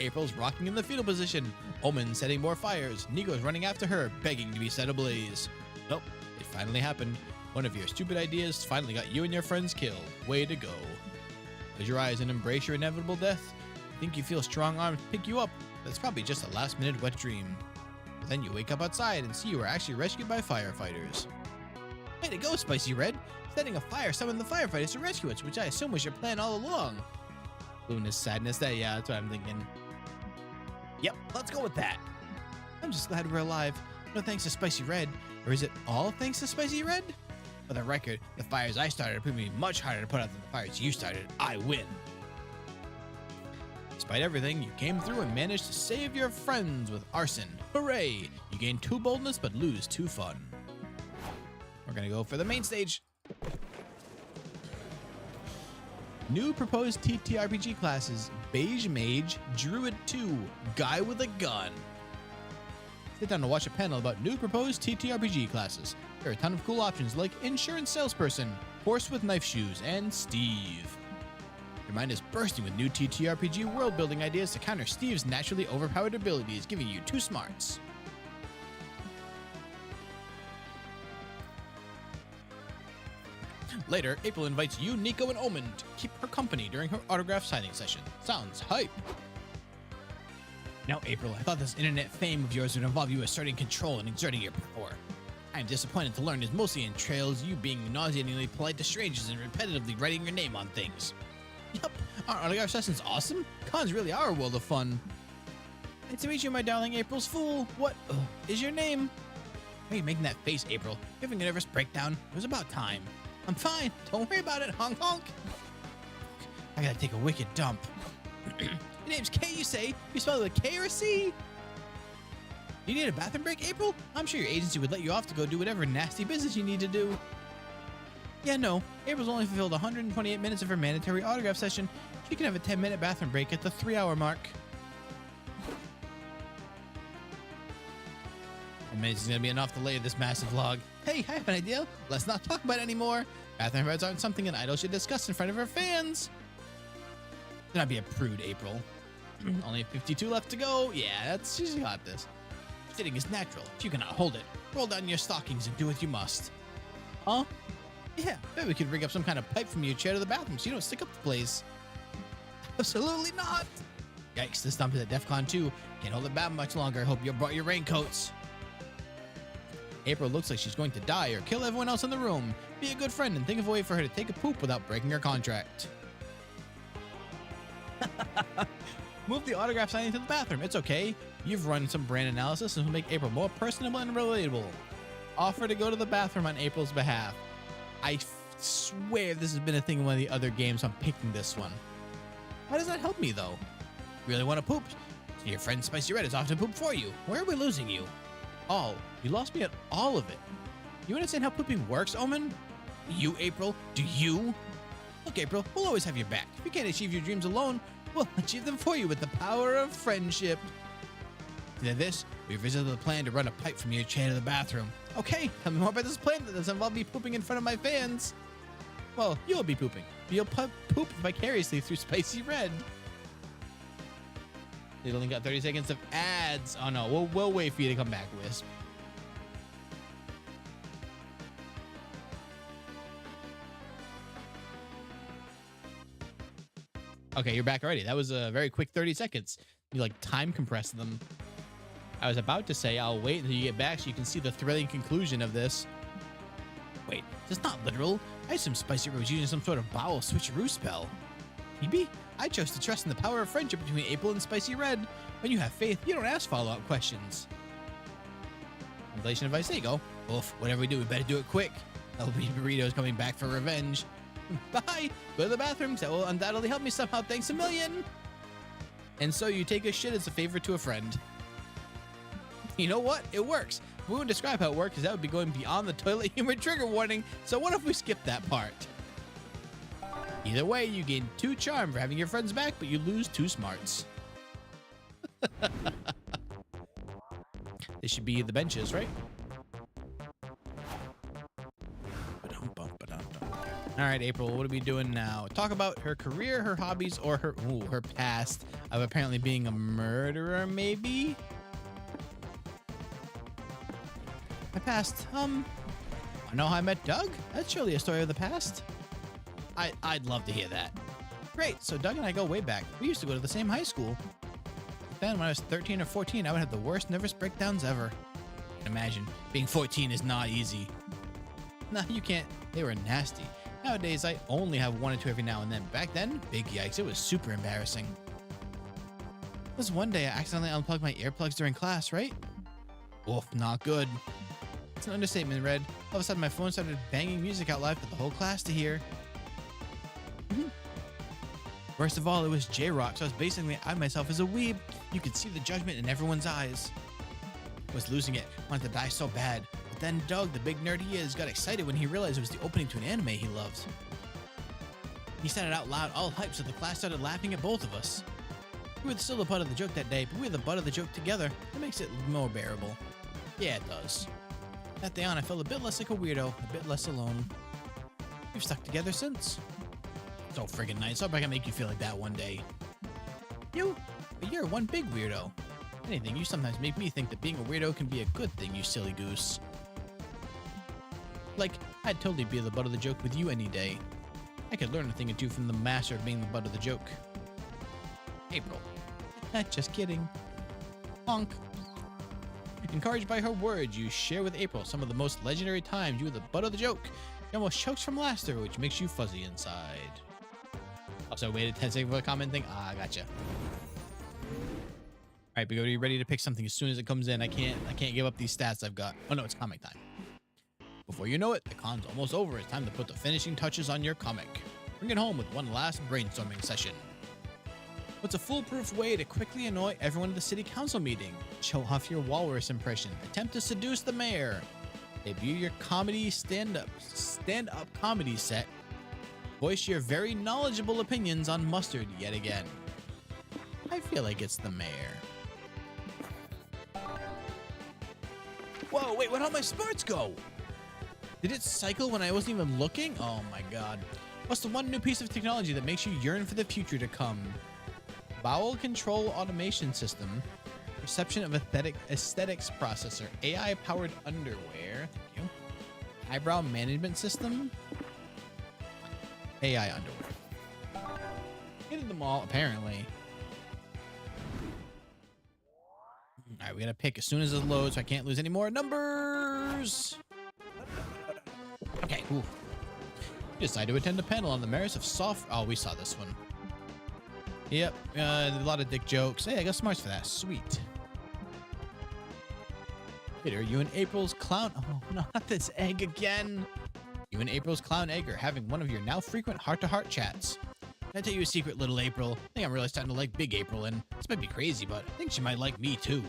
April's rocking in the fetal position. Omen setting more fires. Nico's running after her, begging to be set ablaze. Nope, it finally happened. One of your stupid ideas finally got you and your friends killed. Way to go. Close your eyes and embrace your inevitable death. Think you feel strong arms pick you up. That's probably just a last minute wet dream. But then you wake up outside and see you were actually rescued by firefighters. Way to go, Spicy Red. Setting a fire summoned the firefighters to rescue us, which I assume was your plan all along. Luna's sadness, yeah, that's what I'm thinking. Yep, let's go with that. I'm just glad we're alive. No thanks to Spicy Red. Or is it all thanks to Spicy Red? For the record, the fires I started proved me much harder to put out than the fires you started. I win. Despite everything, you came through and managed to save your friends with arson. Hooray! You gain 2 boldness but lose 2 fun. We're gonna go for the main stage. New proposed TTRPG classes: Beige Mage, Druid 2, Guy with a Gun. Sit down to watch a panel about new proposed TTRPG classes. There are a ton of cool options like Insurance Salesperson, Horse with Knife Shoes, and Steve. Your mind is bursting with new TTRPG world building ideas to counter Steve's naturally overpowered abilities, giving you 2 smarts. Later, April invites you, Nico, and Omen to keep her company during her autograph signing session. Sounds hype. Now, April, I thought this internet fame of yours would involve you asserting control and exerting your power. I am disappointed to learn it mostly entails you being nauseatingly polite to strangers and repetitively writing your name on things. Yup, our autograph session's awesome. Cons really are a world of fun. Nice to meet you, my darling April's fool. What is your name? Why are you making that face, April? You having a nervous breakdown? It was about time. I'm fine. Don't worry about it, honk honk. I gotta take a wicked dump. Your name's K, you say? You spell it with a K or a C? You need a bathroom break, April? I'm sure your agency would let you off to go do whatever nasty business you need to do. Yeah, no. April's only fulfilled 128 minutes of her mandatory autograph session. She can have a 10-minute bathroom break at the 3-hour mark. 10 minutes is gonna be enough to lay this massive log. Hey, I have an idea. Let's not talk about it anymore. Bathroom breaks aren't something an idol should discuss in front of her fans. Do not be a prude, April. Only 52 left to go. Yeah, she's got this. Sitting is natural. If you cannot hold it, roll down your stockings and do what you must. Huh? Yeah, maybe we could rig up some kind of pipe from your chair to the bathroom so you don't stick up the place. Absolutely not. Yikes, this dump is at DEFCON 2. Can't hold it back much longer. Hope you brought your raincoats. April looks like she's going to die or kill everyone else in the room. Be a good friend and think of a way for her to take a poop without breaking her contract. Move the autograph signing to the bathroom. It's okay. You've run some brand analysis and will make April more personable and relatable. Offer to go to the bathroom on April's behalf. I swear this has been a thing in one of the other games. I'm picking this one. How does that help me, though? Really want to poop? So your friend Spicy Red is off to poop for you. Where are we losing you? All. You lost me at all of it. You understand how pooping works, Omen? You, April? Do you? Look, April, we'll always have your back. If you can't achieve your dreams alone, we'll achieve them for you with the power of friendship. To this, we visited the plan to run a pipe from your chair to the bathroom. Okay, tell me more about this plan that doesn't involve me pooping in front of my fans. Well, you'll be pooping. You'll poop vicariously through Spicy Red. They only got 30 seconds of ads. Oh no, we'll wait for you to come back, Wisp. Okay, you're back already. That was a very quick 30 seconds. You like time compressed them. I was about to say I'll wait until you get back so you can see the thrilling conclusion of this. Wait, that's not literal. I assume Spicy Red was using some sort of bowel switcheroo spell. Maybe? I chose to trust in the power of friendship between April and Spicy Red. When you have faith, you don't ask follow-up questions. Translation advice, there you go. Oof, whatever we do, we better do it quick. That'll be burritos coming back for revenge. Bye! Go to the bathroom, that will undoubtedly help me somehow, thanks a million! And so you take a shit as a favor to a friend. You know what? It works. We wouldn't describe how it works because that would be going beyond the toilet humor trigger warning, so what if we skip that part? Either way, you gain 2 charm for having your friends back, but you lose 2 smarts. This should be the benches, right? All right, April, what are we doing now? Talk about her career, her hobbies, or her past of apparently being a murderer, maybe? My past, I know how I met Doug? That's surely a story of the past. I'd love to hear that. Great, so Doug and I go way back. We used to go to the same high school. Then when I was 13 or 14, I would have the worst nervous breakdowns ever. You can imagine, being 14 is not easy. No, you can't. They were nasty. Nowadays, I only have one or two every now and then. Back then, big yikes, it was super embarrassing. This one day, I accidentally unplugged my earplugs during class, right? Oof, not good. It's an understatement, Red. All of a sudden, my phone started banging music out loud for the whole class to hear. Worst of all, it was J-Rock, so I was basically out myself as a weeb. You could see the judgment in everyone's eyes. I was losing it, wanted to die so bad. But then Doug, the big nerd he is, got excited when he realized it was the opening to an anime he loves. He said it out loud, all hyped, so the class started laughing at both of us. We were still the butt of the joke that day, but we were the butt of the joke together. That makes it more bearable. Yeah, it does. That day on, I felt a bit less like a weirdo, a bit less alone. We've stuck together since. So friggin' nice. Hope I can make you feel like that one day. But you're one big weirdo. If anything, you sometimes make me think that being a weirdo can be a good thing, you silly goose. Like, I'd totally be the butt of the joke with you any day. I could learn a thing or two from the master of being the butt of the joke. April. Just kidding. Honk. Encouraged by her words, you share with April some of the most legendary times you were the butt of the joke. She almost chokes from laughter, which makes you fuzzy inside. Also, waited 10 seconds for the comment thing. Ah, gotcha. All right, but are you ready to pick something as soon as it comes in? I can't give up these stats I've got. Oh no, it's comic time. Before you know it, the con's almost over. It's time to put the finishing touches on your comic. Bring it home with one last brainstorming session. What's a foolproof way to quickly annoy everyone at the city council meeting? Show off your walrus impression. Attempt to seduce the mayor. Debut your comedy stand-up comedy set. Voice your very knowledgeable opinions on mustard yet again. I feel like it's the mayor. Whoa, wait, where'd all my smarts go? Did it cycle when I wasn't even looking? Oh my god. What's the one new piece of technology that makes you yearn for the future to come? Bowel control automation system. Perception of aesthetics processor. AI-powered underwear. Thank you. Eyebrow management system. AI underwear. Hit them all, apparently. Alright, we gotta pick as soon as it loads, so I can't lose any more numbers. Okay, ooh. Decided to attend a panel on the merits of Oh, we saw this one. Yep, a lot of dick jokes. Hey, I got smarts for that. Sweet. Later, you and April's clown... Oh, not this egg again. You and April's clown egg are having one of your now frequent heart-to-heart chats. Can I tell you a secret, little April? I think I'm really starting to like Big April, and this might be crazy, but I think she might like me, too.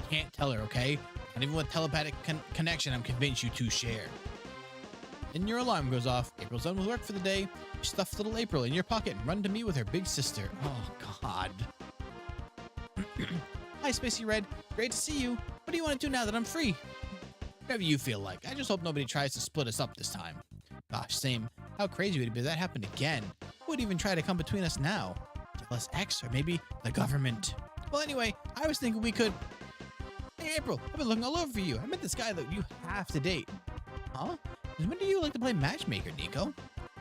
Can't tell her, okay? Not even with telepathic connection, I'm convinced you two share. Then your alarm goes off. April's done with work for the day. You stuff little April in your pocket and run to me with her big sister. Oh, God. Hi, Spacey Red. Great to see you. What do you want to do now that I'm free? Whatever you feel like. I just hope nobody tries to split us up this time. Gosh, same. How crazy would it be if that happened again? Who would even try to come between us now? Jealous X or maybe the government? Well, anyway, I was thinking we could... Hey, April, I've been looking all over for you. I met this guy that you have to date. Huh? Since when do you like to play matchmaker, Nico?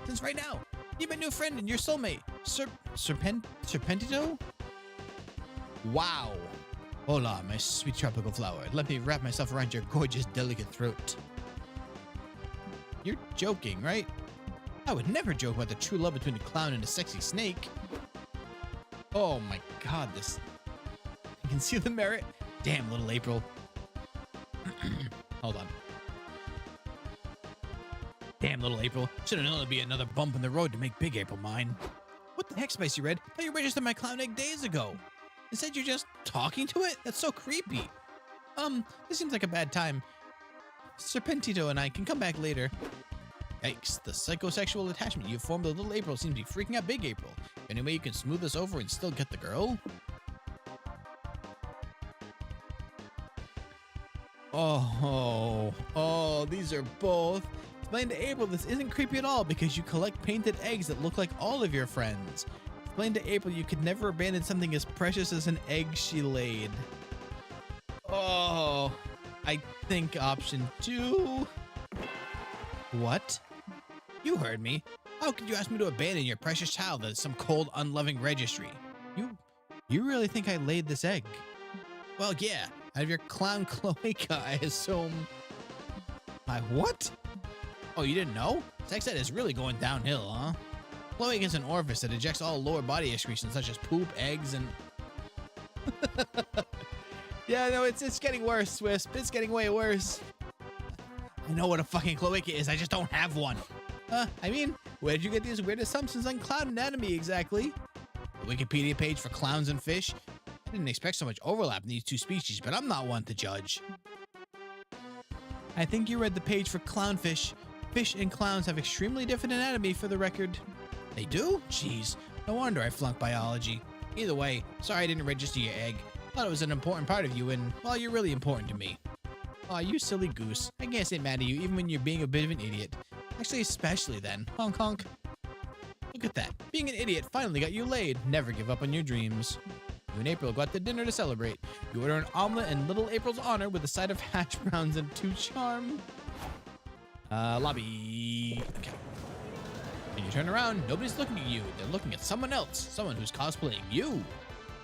Since right now. You're my new friend and your soulmate. Serpentito? Wow. Hola, my sweet tropical flower. Let me wrap myself around your gorgeous, delicate throat. You're joking, right? I would never joke about the true love between a clown and a sexy snake. Oh my god, this... You can see the merit? Damn, little April. Hold on. Damn, little April. Should have known there'd be another bump in the road to make Big April mine. What the heck, Spicy Red? I thought you registered my clown egg days ago. Instead, you're just talking to it? That's so creepy. This seems like a bad time. Serpentito and I can come back later. Yikes, the psychosexual attachment you've formed with little April seems to be freaking out Big April. Any way you can smooth this over and still get the girl? Oh, these are both. Explain to April this isn't creepy at all because you collect painted eggs that look like all of your friends. Explain to April you could never abandon something as precious as an egg she laid. Oh, I think option 2. What? You heard me. How could you ask me to abandon your precious child as some cold, unloving registry? You really think I laid this egg? Well, yeah. Out of your clown cloaca, I assume. My what? Oh, you didn't know? Sex ed is really going downhill, huh? Cloaca is an orifice that ejects all lower body excretions such as poop, eggs, and... Yeah, no, it's getting worse, Wisp. It's getting way worse. I know what a fucking cloaca is. I just don't have one. I mean, where did you get these weird assumptions on clown anatomy exactly? The Wikipedia page for clowns and fish? I didn't expect so much overlap in these two species, but I'm not one to judge. I think you read the page for clownfish. Fish and clowns have extremely different anatomy for the record. They do? Jeez, no wonder I flunked biology. Either way, sorry I didn't register your egg. Thought it was an important part of you and, well, you're really important to me. Aw, you silly goose. I can't say mad at you even when you're being a bit of an idiot. Actually, especially then. Honk honk. Look at that. Being an idiot finally got you laid. Never give up on your dreams. You and April got to dinner to celebrate. You order an omelet in little April's honor with a side of hash browns and 2 charm. Lobby. Okay. When you turn around, nobody's looking at you. They're looking at someone else. Someone who's cosplaying you.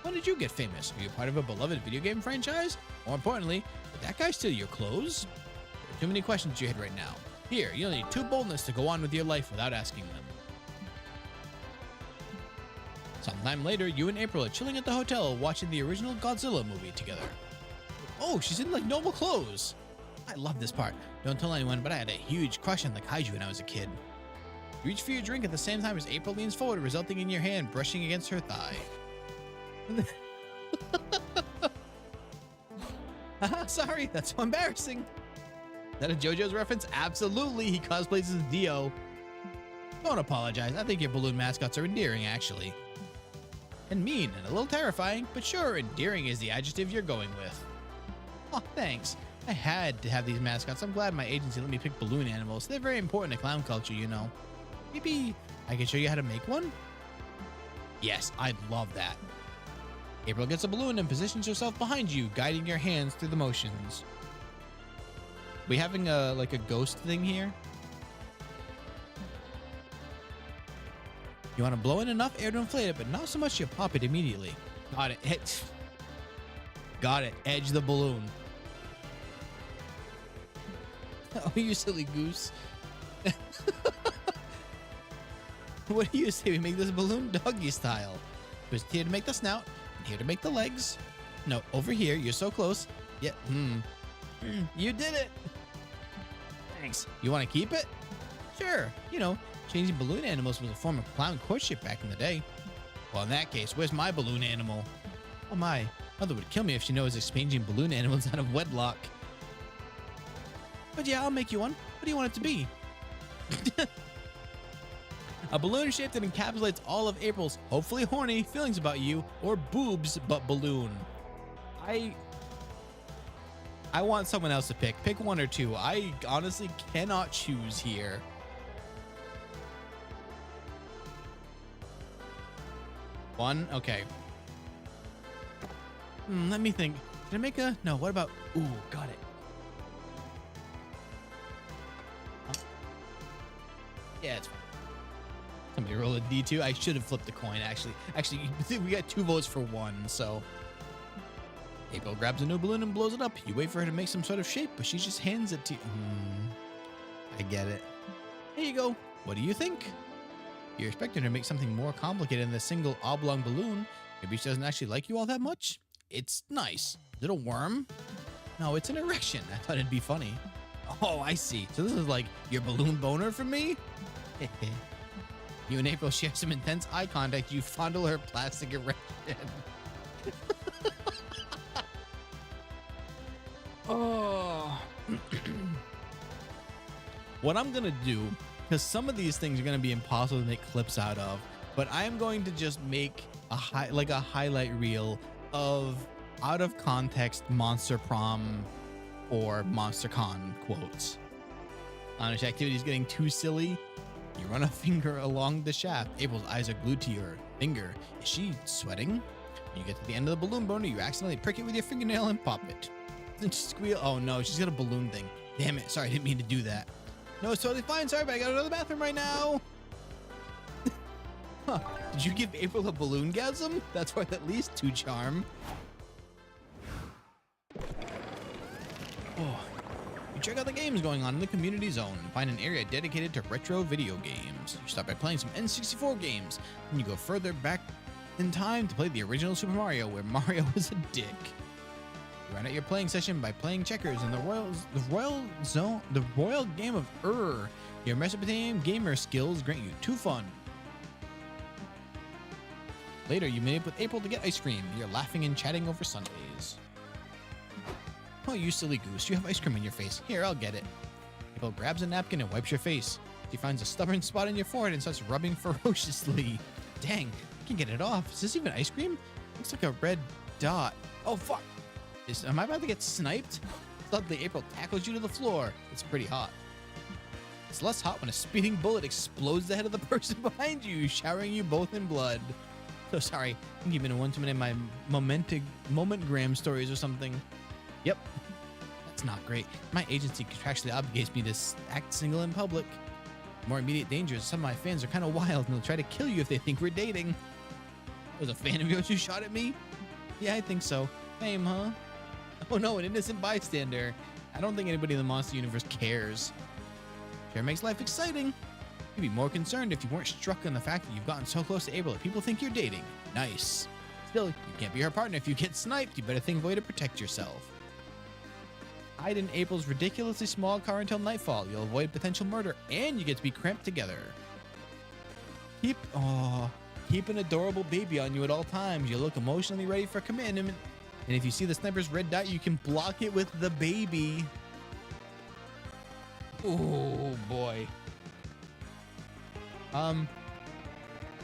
When did you get famous? Were you part of a beloved video game franchise? More importantly, did that guy steal your clothes? There are too many questions in your head right now. Here, you'll need 2 boldness to go on with your life without asking them. Sometime later, you and April are chilling at the hotel watching the original Godzilla movie together. Oh, she's in like normal clothes. I love this part. Don't tell anyone, but I had a huge crush on the kaiju when I was a kid. You reach for your drink at the same time as April leans forward, resulting in your hand brushing against her thigh. Sorry, that's so embarrassing. Is that a JoJo's reference? Absolutely, he cosplays as Dio. Don't apologize. I think your balloon mascots are endearing, actually. And mean, and a little terrifying, but sure, endearing is the adjective you're going with. Oh, thanks. I had to have these mascots. I'm glad my agency let me pick balloon animals. They're very important to clown culture, you know. Maybe I can show you how to make one? Yes, I'd love that. April gets a balloon and positions herself behind you, guiding your hands through the motions. We having a ghost thing here? You want to blow in enough air to inflate it, but not so much you pop it immediately. Got it. Got it. Edge the balloon. Oh, you silly goose. What do you say we make this balloon doggy style? Twist here to make the snout, and here to make the legs. No, over here. You're so close. Yeah. You did it. Thanks. You want to keep it? Sure. You know, changing balloon animals was a form of clown courtship back in the day. Well, in that case, where's my balloon animal? Oh my. Mother would kill me if she knows exchanging balloon animals out of wedlock. But yeah, I'll make you one. What do you want it to be? A balloon shape that encapsulates all of April's hopefully horny feelings about you, or boobs but balloon. I want someone else to pick. Pick one or two. I honestly cannot choose here. One? Okay. Let me think. Can I make a... No, what about... Ooh, got it. Huh? Yeah, it's fine. Somebody roll a D2. I should have flipped the coin, actually. Actually, we got 2 votes for 1, so... April grabs a new balloon and blows it up. You wait for her to make some sort of shape, but she just hands it to you. I get it. Here you go. What do you think? You're expecting her to make something more complicated than a single oblong balloon. Maybe she doesn't actually like you all that much. It's nice. Is it a worm? No, it's an erection. I thought it'd be funny. Oh, I see. So this is like your balloon boner for me? You and April share some intense eye contact. You fondle her plastic erection. Oh. What I'm gonna do, because some of these things are gonna be impossible to make clips out of, but I am going to just make a highlight reel of out of context Monster Prom or Monster Con quotes. Honest activity is getting too silly. You run a finger along the shaft. April's eyes are glued to your finger. Is she sweating? When you get to the end of the balloon boner, you accidentally prick it with your fingernail and pop it. Then she squeal. Oh no, she's got a balloon thing. Damn it. Sorry, I didn't mean to do that. No, it's totally fine. Sorry, but I gotta go to the bathroom right now. Huh. Did you give April a balloon-gasm? That's worth at least 2 charm. Oh. You check out the games going on in the community zone and find an area dedicated to retro video games. You start by playing some N64 games, and you go further back in time to play the original Super Mario, where Mario was a dick. You round out your playing session by playing checkers in the royal game of Your Mesopotamian gamer skills grant you 2 fun. Later, you meet up with April to get ice cream. You're laughing and chatting over Sundays. Oh, you silly goose. You have ice cream in your face. Here, I'll get it. April grabs a napkin and wipes your face. She finds a stubborn spot in your forehead and starts rubbing ferociously. Dang, I can't get it off. Is this even ice cream? Looks like a red dot. Oh, fuck. Am I about to get sniped? Suddenly, April tackles you to the floor. It's pretty hot. It's less hot when a speeding bullet explodes the head of the person behind you, showering you both in blood. So sorry, I think you've been in one too many of my moment-gram stories or something. Yep, that's not great. My agency contractually obligates me to act single in public. More immediate danger is some of my fans are kind of wild and they'll try to kill you if they think we're dating. Was a fan of yours who shot at me? Yeah, I think so. Fame, huh? Oh no, an innocent bystander. I don't think anybody in the monster universe cares. Sure makes life exciting. You'd be more concerned if you weren't struck on the fact that you've gotten so close to April that people think you're dating. Nice. Still, you can't be her partner if you get sniped. You better think of a way to protect yourself. Hide in April's ridiculously small car until nightfall. You'll avoid potential murder, and you get to be cramped together. Keep an adorable baby on you at all times. You look emotionally ready for commitment. And if you see the sniper's red dot, you can block it with the baby. Oh, boy.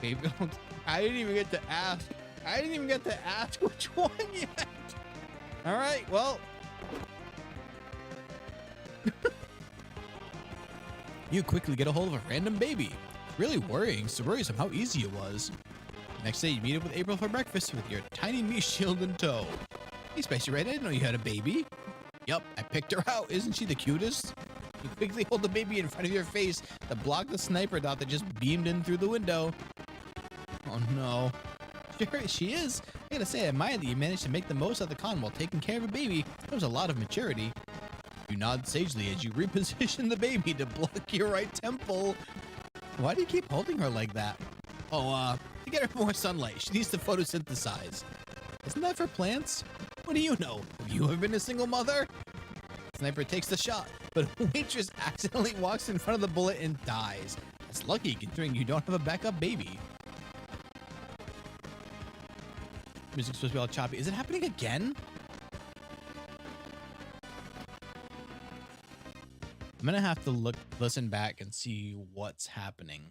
Baby, I didn't even get to ask. Which one yet. All right, well. You quickly get a hold of a random baby. Really worrisome how easy it was. Next day, you meet up with April for breakfast with your tiny meat shield in tow. Hey, Spicy Red, I didn't know you had a baby. Yup, I picked her out. Isn't she the cutest? You quickly hold the baby in front of your face to block the sniper dot that just beamed in through the window. Oh no. Sure, she is. I gotta say, I admire that you managed to make the most of the con while taking care of a baby. That was a lot of maturity. You nod sagely as you reposition the baby to block your right temple. Why do you keep holding her like that? Oh, to get her more sunlight. She needs to photosynthesize. Isn't that for plants? What do you know? Have you ever been a single mother? Sniper takes the shot, but a waitress accidentally walks in front of the bullet and dies. That's lucky considering you don't have a backup baby. Music's supposed to be all choppy. Is it happening again? I'm gonna have to listen back and see what's happening.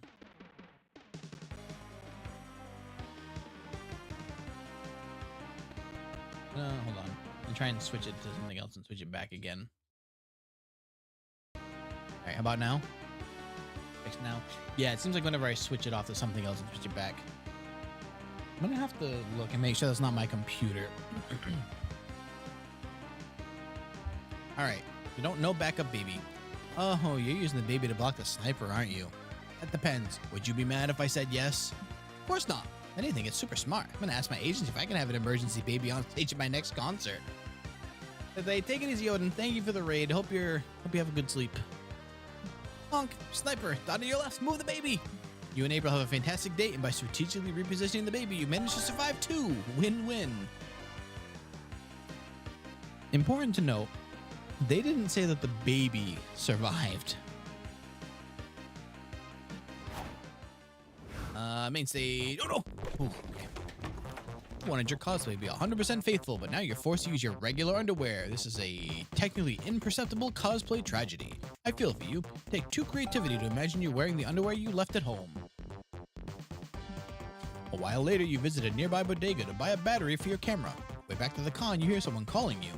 Hold on. I'm trying to switch it to something else and switch it back again. Alright, how about now? Fixed now? Yeah, it seems like whenever I switch it off to something else and switch it back. I'm gonna have to look and make sure that's not my computer. Alright, you don't know backup baby. Oh, you're using the baby to block the sniper, aren't you? That depends. Would you be mad if I said yes? Of course not. If anything, it's super smart. I'm gonna ask my agency if I can have an emergency baby on stage at my next concert. If they take it easy, Odin. Thank you for the raid. Hope you have a good sleep. Honk, sniper, dot to your left. Move the baby. You and April have a fantastic date, and by strategically repositioning the baby, you managed to survive too. Win-win. Important to note, they didn't say that the baby survived. Main stage. Oh no! Ooh, okay. You wanted your cosplay to be 100% faithful, but now you're forced to use your regular underwear. This is a technically imperceptible cosplay tragedy. I feel for you. Take 2 creativity to imagine you're wearing the underwear you left at home. A while later, you visit a nearby bodega to buy a battery for your camera. Way back to the con, you hear someone calling you.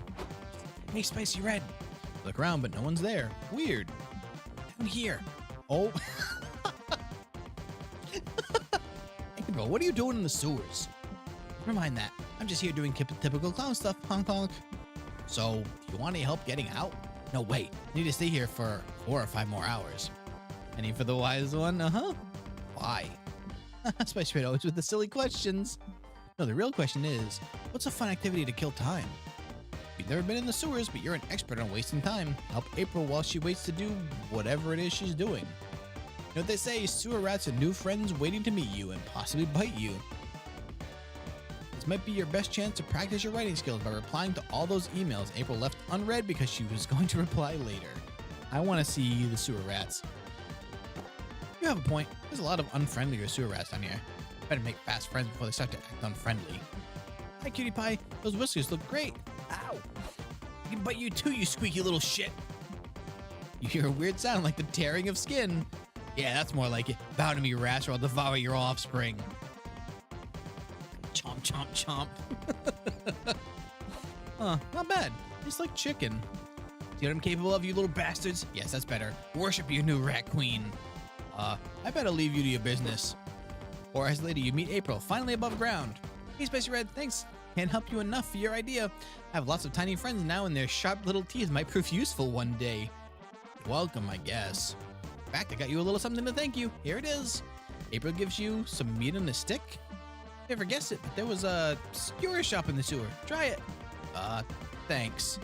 Hey, Spicy Red. Look around, but no one's there. Weird. Down here. Oh. April, what are you doing in the sewers? Never mind that. I'm just here doing typical clown stuff. Honk honk. So, do you want any help getting out? No, wait. I need to stay here for 4 or 5 more hours. Any for the wise one? Uh-huh. Why? Spicy Red always with the silly questions. No, the real question is, what's a fun activity to kill time? You've never been in the sewers, but you're an expert on wasting time. Help April while she waits to do whatever it is she's doing. You know what they say, sewer rats are new friends waiting to meet you and possibly bite you. This might be your best chance to practice your writing skills by replying to all those emails April left unread because she was going to reply later. I want to see the sewer rats. You have a point. There's a lot of unfriendlier sewer rats down here. Better make fast friends before they start to act unfriendly. Hi, cutie pie. Those whiskers look great. Ow! I can bite you too, you squeaky little shit. You hear a weird sound like the tearing of skin. Yeah, that's more like it. Bow to me, rats, or I'll devour your offspring. Chomp, chomp, chomp. Huh, not bad. It's like chicken. See what I'm capable of, you little bastards? Yes, that's better. Worship your new rat queen. I better leave you to your business. 4 hours later, you meet April, finally above ground. Hey, Spicy Red, thanks. Can't help you enough for your idea. I have lots of tiny friends now, and their sharp little teeth might prove useful one day. Welcome, I guess. In fact, I got you a little something to thank you. Here it is. April gives you some meat on a stick. Never guessed it, but there was a skewer shop in the sewer. Try it. Thanks.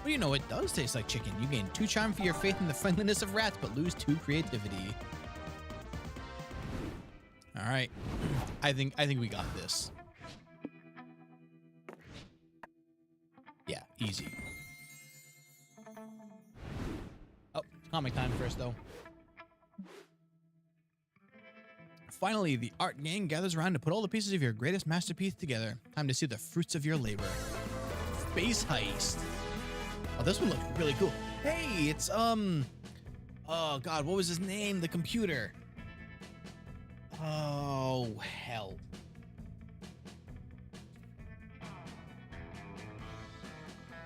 Well, you know, it does taste like chicken. You gain 2 charm for your faith in the friendliness of rats, but lose 2 creativity. All right. I think we got this. Yeah, easy. Oh, comic time first, though. Finally, the art gang gathers around to put all the pieces of your greatest masterpiece together. Time to see the fruits of your labor. Space heist. Oh, this one looks really cool. Hey, it's, oh, God, what was his name? The computer. Oh, hell.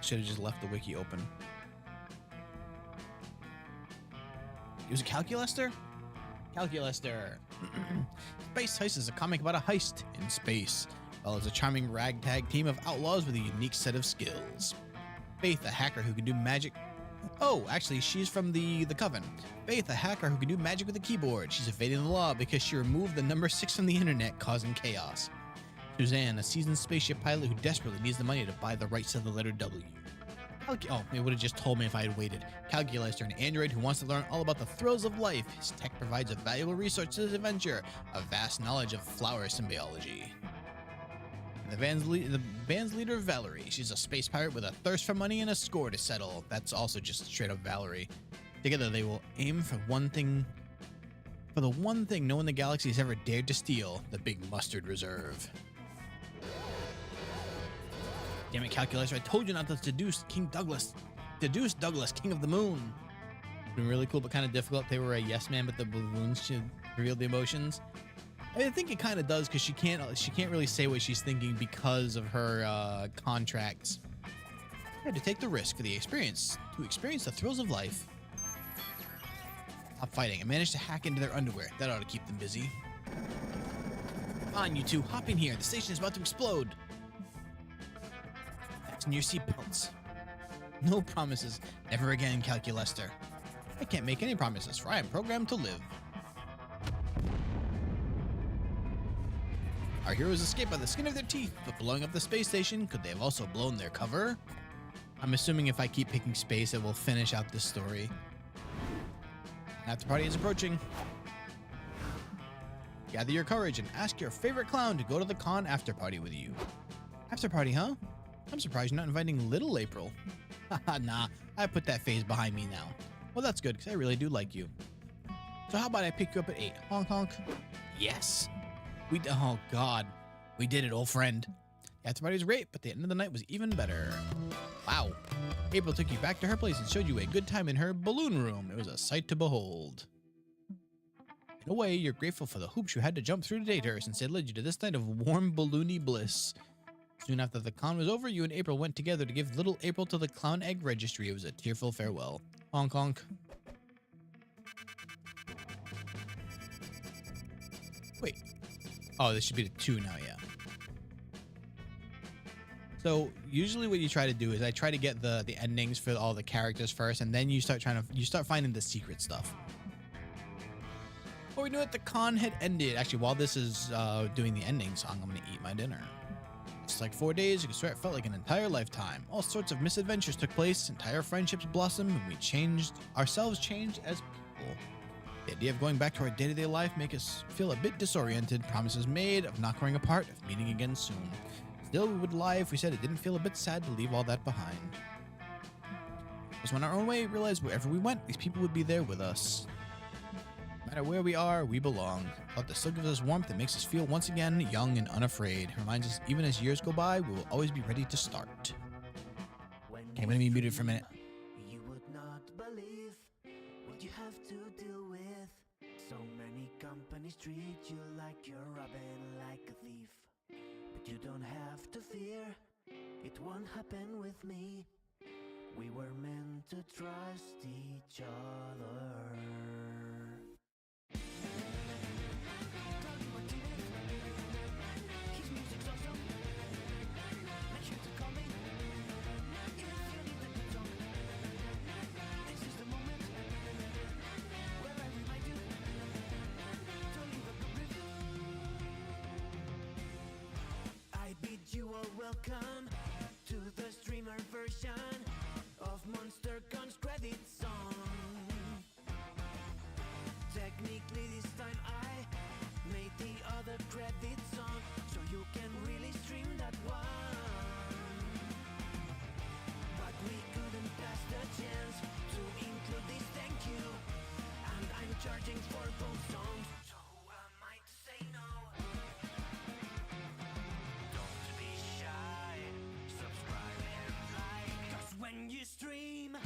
Should have just left the wiki open. It was a calculaster? Calculaster. Space Heist is a comic about a heist in space. Well, it's a charming ragtag team of outlaws with a unique set of skills. Faith, a hacker who can do magic. Oh, actually, she's from the Coven. Faith, a hacker who can do magic with a keyboard. She's evading the law because she removed the number 6 from the internet, causing chaos. Suzanne, a seasoned spaceship pilot who desperately needs the money to buy the rights to the letter W. Oh, it would have just told me if I had waited. Calculator, an android who wants to learn all about the thrills of life. His tech provides a valuable resource to his adventure, a vast knowledge of flower symbiogy. The band's leader, Valerie. She's a space pirate with a thirst for money and a score to settle. That's also just straight up Valerie. Together, they will aim for the one thing no one in the galaxy has ever dared to steal: the Big Mustard Reserve. Damn it, Calculator, I told you not to deduce Douglas, King of the Moon. It's been really cool, but kind of difficult. They were a yes man, but the balloons should reveal the emotions. I think it kind of does, because she can't really say what she's thinking because of her contracts. I had to take the risk for the experience, to experience the thrills of life. Stop fighting. I managed to hack into their underwear. That ought to keep them busy. Come on, you two, hop in here. The station is about to explode. Fasten your seatbelts. No promises. Never again, Calculator. I can't make any promises, for I am programmed to live. Our heroes escape by the skin of their teeth, but blowing up the space station, could they have also blown their cover? I'm assuming if I keep picking space, it will finish out this story. After party is approaching. Gather your courage and ask your favorite clown to go to the con after party with you. After party, huh? I'm surprised you're not inviting little April. Haha, nah, I put that phase behind me now. Well, that's good, because I really do like you. So how about I pick you up at 8? Honk honk. Yes. Oh God, we did it, old friend. The after party was great, but the end of the night was even better. Wow. April took you back to her place and showed you a good time in her balloon room. It was a sight to behold. In a way, you're grateful for the hoops you had to jump through to date her, since it led you to this night of warm balloony bliss. Soon after the con was over, you and April went together to give little April to the clown egg registry. It was a tearful farewell. Honk honk. Wait. Oh, this should be the 2 now, yeah. So usually what you try to do is I try to get the endings for all the characters first, and then you start finding the secret stuff. Before we knew it, the con had ended. Actually, while this is doing the ending song, I'm gonna eat my dinner. It's like 4 days. You can swear it felt like an entire lifetime. All sorts of misadventures took place. Entire friendships blossomed, and we changed as people. The idea of going back to our day-to-day life make us feel a bit disoriented. Promises made of not growing apart, of meeting again soon. Still, we would lie if we said it didn't feel a bit sad to leave all that behind. Just went our own way, realized wherever we went, these people would be there with us. No matter where we are, we belong. Thought this still gives us warmth that makes us feel once again young and unafraid. Reminds us even as years go by, we will always be ready to start. Okay, I'm gonna be muted for a minute. You would not believe what you have to deal with. So many companies treat you like you're robbing like a thief. But you don't have to fear, it won't happen with me. We were meant to trust each other. I bid you all welcome to the streamer version of Monster Prom credit song. Technically this time I made the other credit song, so you can really stream that one. But we couldn't pass the chance to include this thank you, and I'm charging for both songs, so who am I to say no? Don't be shy, subscribe and like, 'cause when you stream,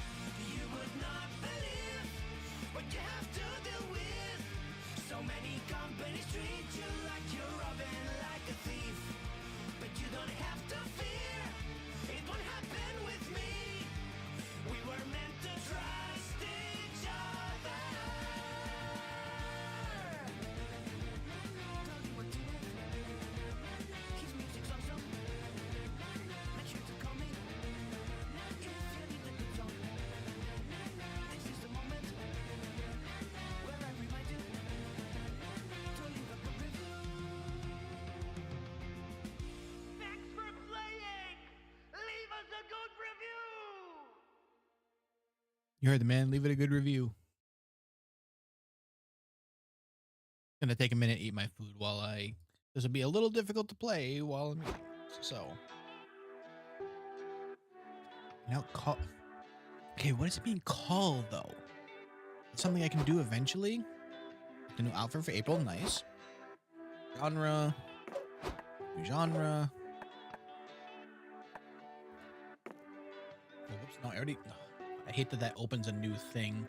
you would not believe what you have to deal with. So many companies treat you like you're robbing like a thief. But you don't have to fear, it won't happen with me. We were meant to trust each other. Tell you what to do. His music's awesome. Make sure to call me if you need a good song. This is the moment where I remind you to leave a good review. Thanks for playing! Leave us a good review! You heard the man. Leave it a good review. Gonna take a minute, eat my food while this will be a little difficult to play while I'm eating. So now call. Okay, what is it being called though? It's something I can do eventually. The new outfit for April, nice. Genre, new genre. Oh, whoops, no, I already. I hate that opens a new thing.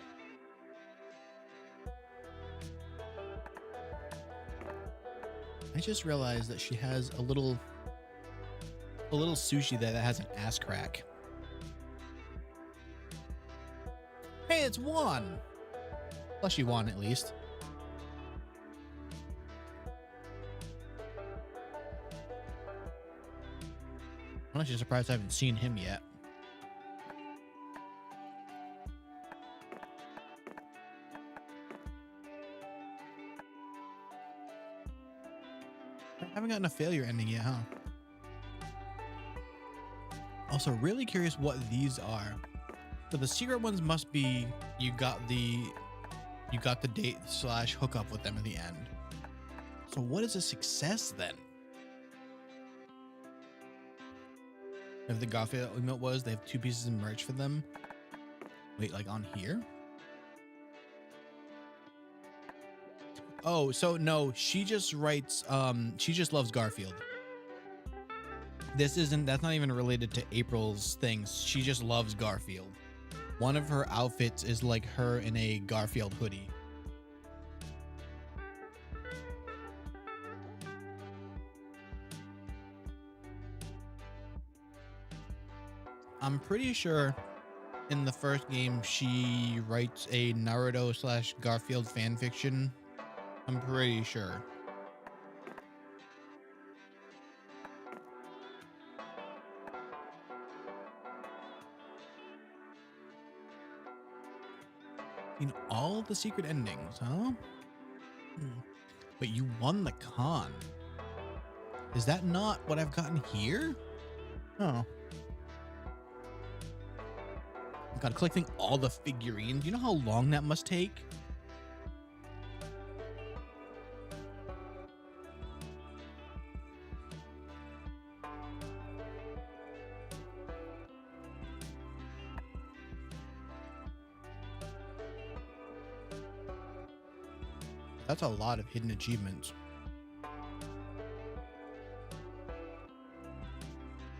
I just realized that she has a little sushi there that has an ass crack. Hey, it's one. Plus she won at least. I'm actually surprised I haven't seen him yet. I haven't gotten a failure ending yet, huh? Also, really curious what these are. So the secret ones must be you got the date / hookup with them at the end. So what is a success then? If the Garfield emote was, they have 2 pieces of merch for them. Wait, like on here? Oh, so no, she just writes, she just loves Garfield. That's not even related to April's things. She just loves Garfield. One of her outfits is like her in a Garfield hoodie. I'm pretty sure in the first game she writes a Naruto / Garfield fan fiction. I'm pretty sure. Seen all the secret endings, huh? But you won the con. Is that not what I've gotten here? Oh. God, collecting all the figurines. You know how long that must take? That's a lot of hidden achievements.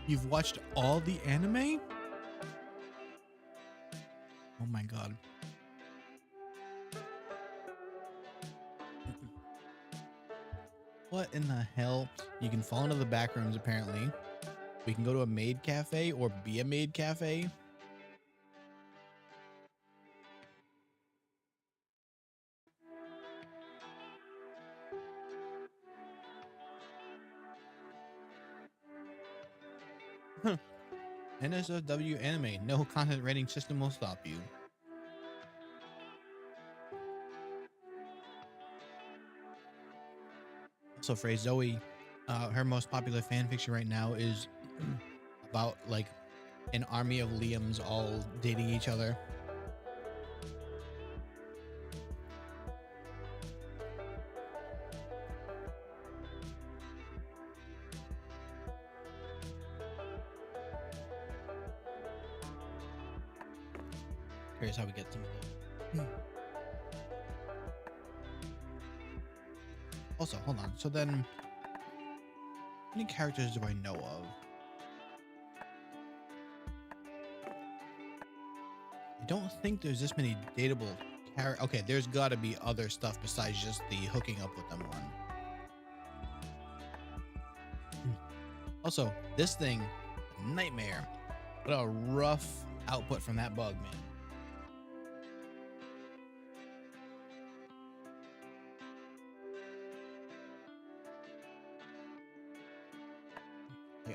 You've watched all the anime? Oh my god. What in the hell? You can fall into the back rooms apparently. We can go to a maid cafe or be a maid cafe. NSFW anime. No content rating system will stop you. So for Zoe, her most popular fan fiction right now is about like an army of Liams all dating each other. Here's how we get some of that. Also, hold on. So then, how many characters do I know of? I don't think there's this many dateable characters. Okay, there's got to be other stuff besides just the hooking up with them one. Also, this thing, nightmare. What a rough output from that bug, man.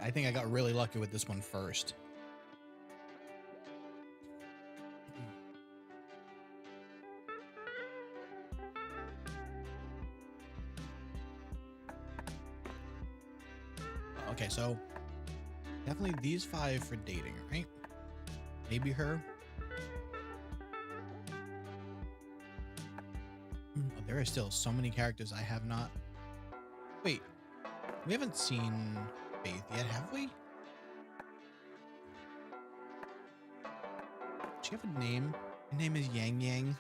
I think I got really lucky with this one first. Okay, so definitely these 5 for dating, right? Maybe her. Oh, there are still so many characters I have not. Wait, we haven't seen Faith yet, have we? Does she have a name? Her name is Yang Yang.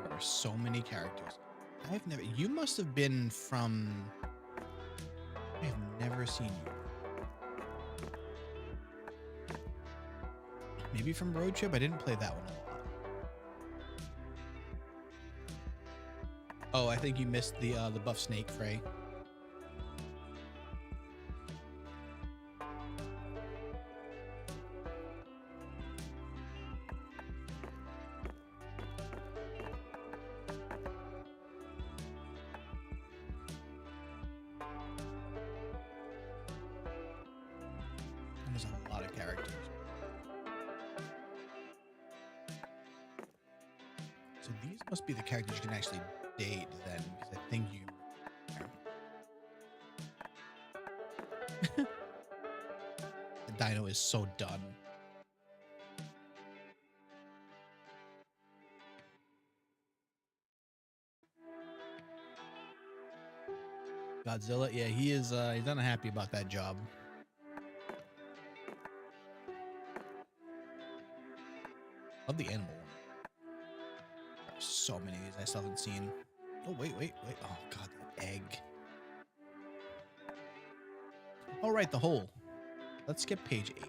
There are so many characters. I've never. You must have been from. I have never seen you. Maybe from Road Trip. I didn't play that one a lot. Oh, I think you missed the buff snake fray. There's a lot of characters. So these must be the characters you can actually date then, because I think you. The dino is so done. Godzilla, yeah, he is. He's unhappy about that job. Love the animal one. There are so many of these I still haven't seen. Oh, wait. Oh, God, that egg. All right, the hole. Let's skip page 8.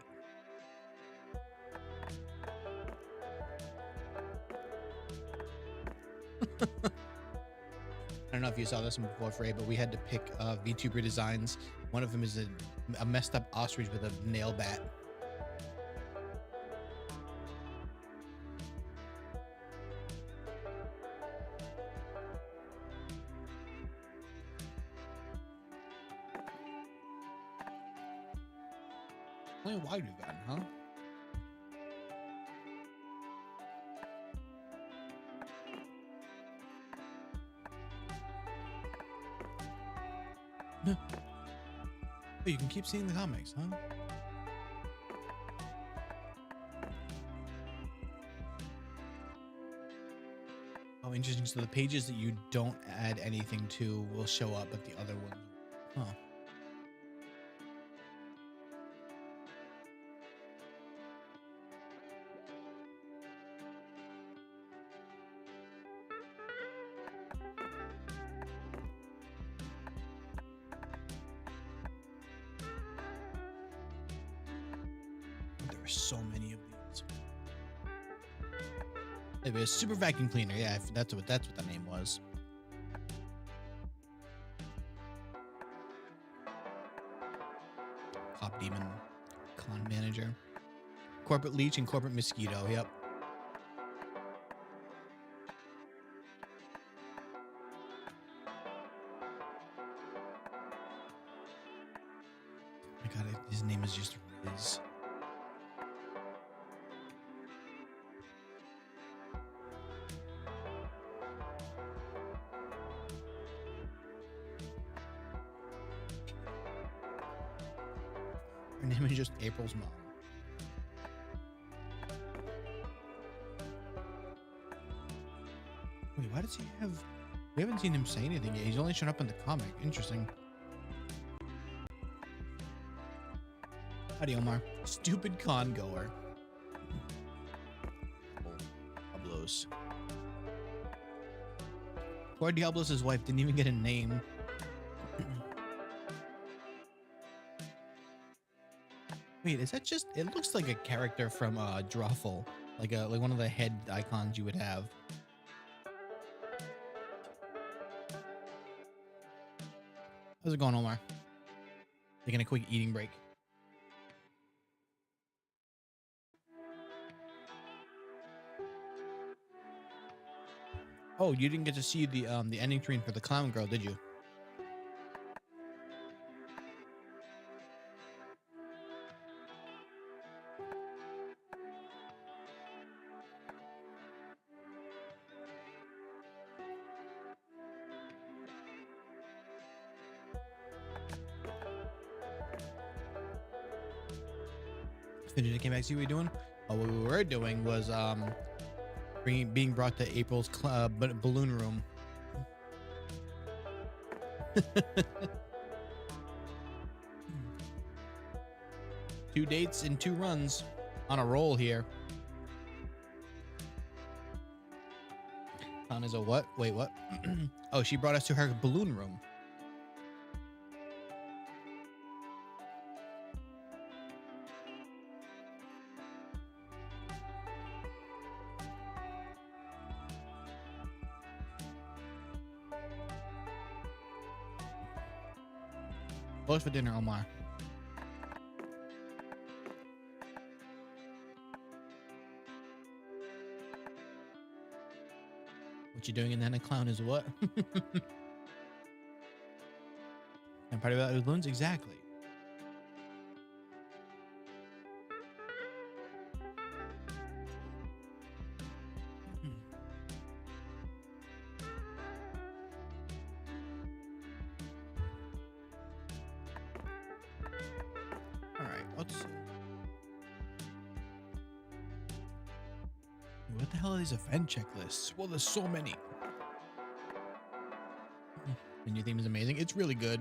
I don't know if you saw this one before, Frey, but we had to pick VTuber designs. One of them is a messed up ostrich with a nail bat. Only why do that, huh? Oh, you can keep seeing the comics, huh? Oh, interesting. So the pages that you don't add anything to will show up, but the other ones, huh? There are so many of these. Maybe a super vacuum cleaner. Yeah, that's what the name was. Cop demon, con manager, corporate leech, and corporate mosquito. Yep. Oh my God, his name is just Riz. Her name is just April's mom. Wait, why does he have... We haven't seen him say anything yet. He's only shown up in the comic. Interesting. Howdy, Omar. Stupid con goer. Diablos. Poor Diablos' wife didn't even get a name. Wait, is that just... It looks like a character from Drawful. Like one of the head icons you would have. How's it going, Omar? Taking a quick eating break. Oh, you didn't get to see the ending screen for the clown girl, did you? Fidget came back to see what we were doing. Oh, what we were doing was being brought to April's balloon room. Two dates and 2 runs on a roll here. On is a what? Wait, what? Oh, she brought us to her balloon room. What's for dinner, Omar? What you doing in then a clown is what? And party about balloons? Exactly. What the hell are these event checklists? Well, there's so many. And your theme is amazing. It's really good.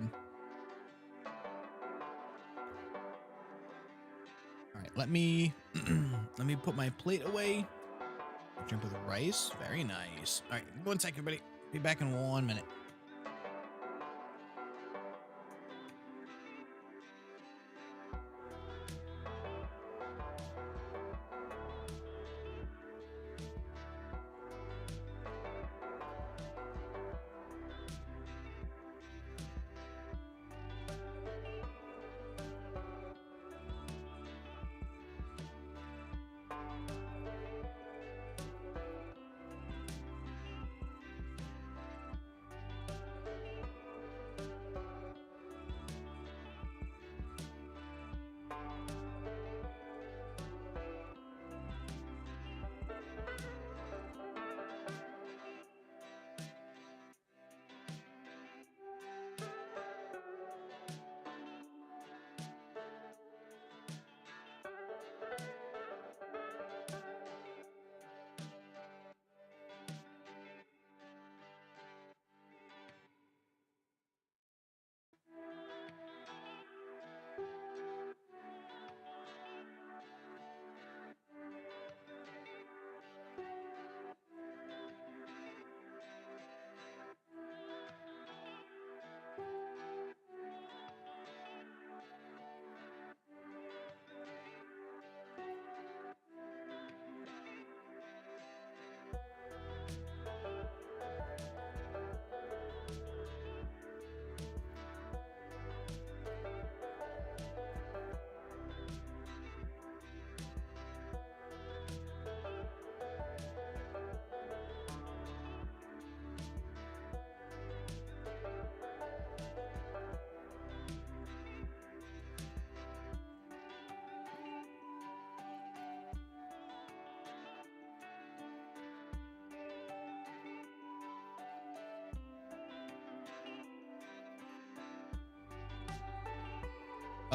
All right, let me put my plate away. Drink with rice. Very nice. All right, 1 second, everybody. Be back in 1 minute.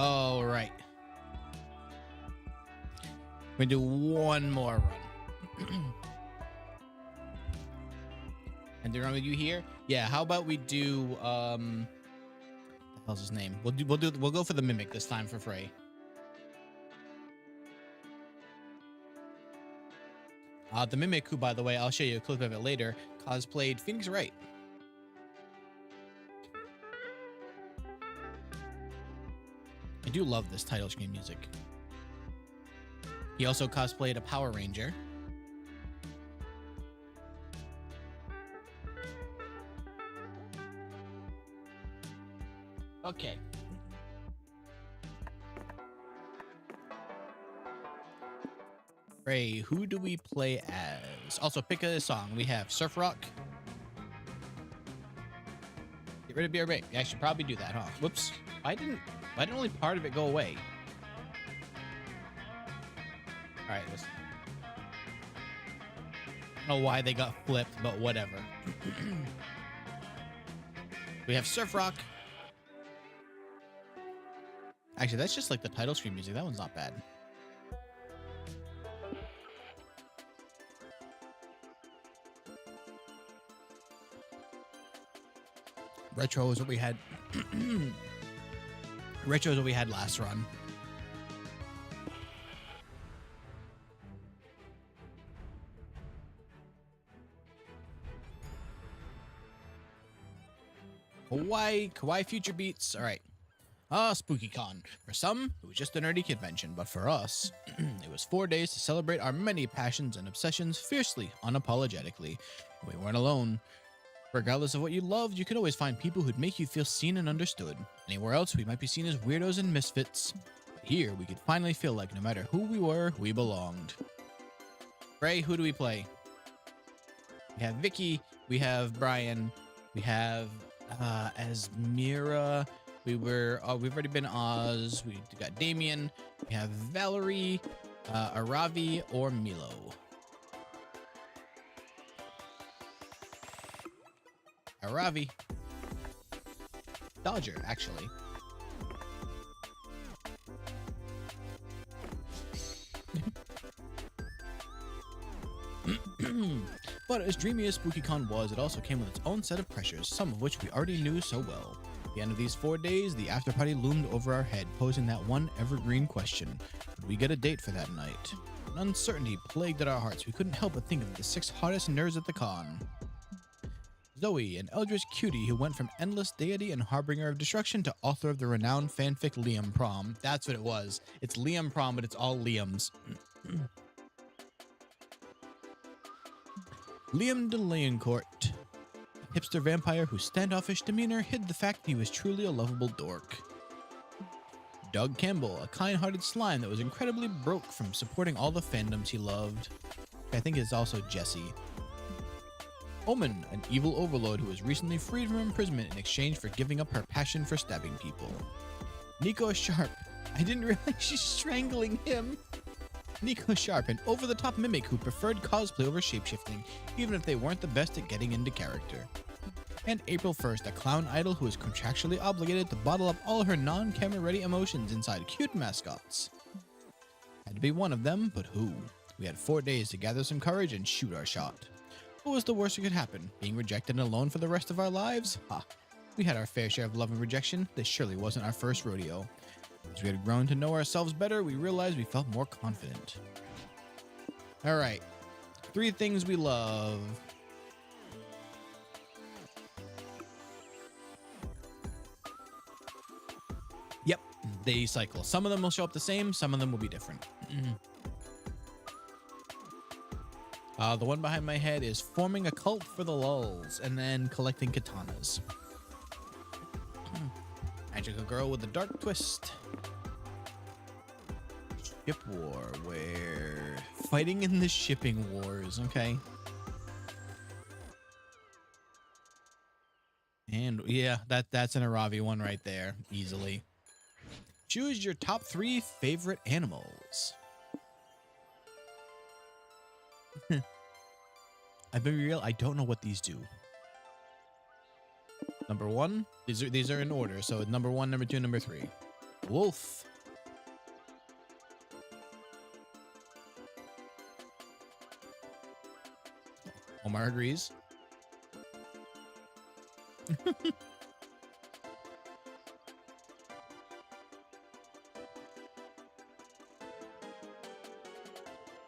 Oh, right. We're gonna do one more run. And to run with you here? Yeah, how about we do what the hell's his name? We'll go for the mimic this time for Frey. The mimic, who, by the way, I'll show you a clip of it later, cosplayed Phoenix Wright. I do love this title screen music. He also cosplayed a Power Ranger. Okay. Ray, who do we play as? Also, pick a song. We have Surf Rock. Get rid of BRB. I should probably do that, huh? Whoops. Why didn't only part of it go away? All right, listen. I don't know why they got flipped, but whatever. We have Surf Rock. Actually, that's just like the title screen music. That one's not bad. Retro is what we had. Retro is what we had last run. Kawaii future beats. All right. SpookyCon. For some, it was just a nerdy convention, but for us, it was 4 days to celebrate our many passions and obsessions fiercely, unapologetically. We weren't alone. Regardless of what you loved, you could always find people who'd make you feel seen and understood. Anywhere else, we might be seen as weirdos and misfits. But here, we could finally feel like no matter who we were, we belonged. Ray, who do we play? We have Vicky, we have Brian, we have as Mira. We've already been Oz. We got Damien. We have Valerie, Aravi, or Milo. Aravi. Dodger, actually. But as dreamy as SpookyCon was, it also came with its own set of pressures, some of which we already knew so well. At the end of these 4 days, the after party loomed over our head, posing that one evergreen question: would we get a date for that night? An uncertainty plagued at our hearts. We couldn't help but think of the 6 hottest nerds at the con. Zoe, an eldritch cutie who went from endless deity and harbinger of destruction to author of the renowned fanfic Liam Prom. That's what it was. It's Liam Prom, but it's all Liams. Liam de Leoncourt, a hipster vampire whose standoffish demeanor hid the fact that he was truly a lovable dork. Doug Campbell, a kind-hearted slime that was incredibly broke from supporting all the fandoms he loved. I think it's also Jesse. Omen, an evil overlord who was recently freed from imprisonment in exchange for giving up her passion for stabbing people. Nico Sharp. I didn't realize she's strangling him. Nico Sharp, an over-the-top mimic who preferred cosplay over shapeshifting, even if they weren't the best at getting into character. And April 1st, a clown idol who was contractually obligated to bottle up all her non-camera-ready emotions inside cute mascots. Had to be one of them, but who? We had 4 days to gather some courage and shoot our shot. What was the worst that could happen? Being rejected and alone for the rest of our lives? Ha! We had our fair share of love and rejection. This surely wasn't our first rodeo. As we had grown to know ourselves better, we realized we felt more confident. Alright. 3 things we love. Yep, they cycle. Some of them will show up the same, some of them will be different. The one behind my head is forming a cult for the lulz, and then collecting katanas. Magical girl with a dark twist. Ship war, where fighting in the shipping wars, okay. And yeah, that's an Aravi one right there, easily. Choose your top 3 favorite animals. I've been real, I don't know what these do. Number 1, these are in order, so number 1, number 2, number 3. Wolf. Omar agrees.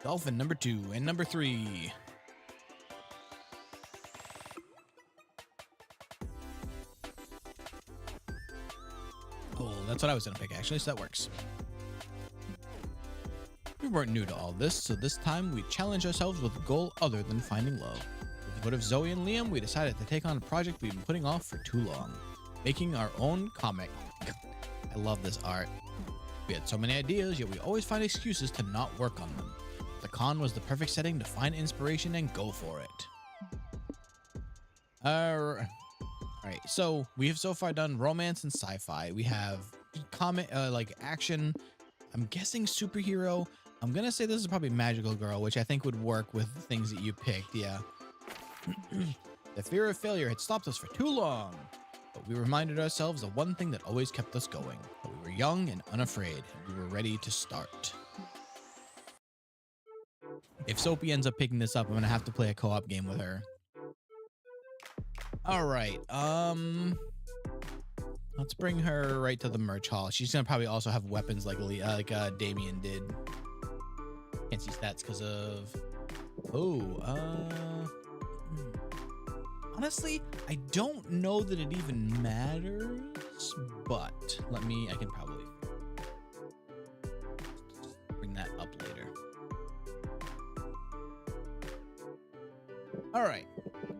Dolphin number 2 and number 3. Oh, that's what I was gonna pick actually, so that works. We weren't new to all this, so this time we challenged ourselves with a goal other than finding love. With the foot of Zoe and Liam, we decided to take on a project we've been putting off for too long. Making our own comic. I love this art. We had so many ideas, yet we always find excuses to not work on them. The con was the perfect setting to find inspiration and go for it. Alright, so we have so far done romance and sci-fi. We have comic, like action. I'm guessing superhero. I'm gonna say this is probably magical girl, which I think would work with the things that you picked. Yeah. The fear of failure had stopped us for too long, but we reminded ourselves of one thing that always kept us going. That we were young and unafraid, and we were ready to start. If Soapy ends up picking this up, I'm gonna have to play a co-op game with her. All right. Let's bring her right to the merch hall. She's gonna probably also have weapons like Damien did. Can't see stats because of. Honestly, I don't know that it even matters, but I can probably bring that up later. All right,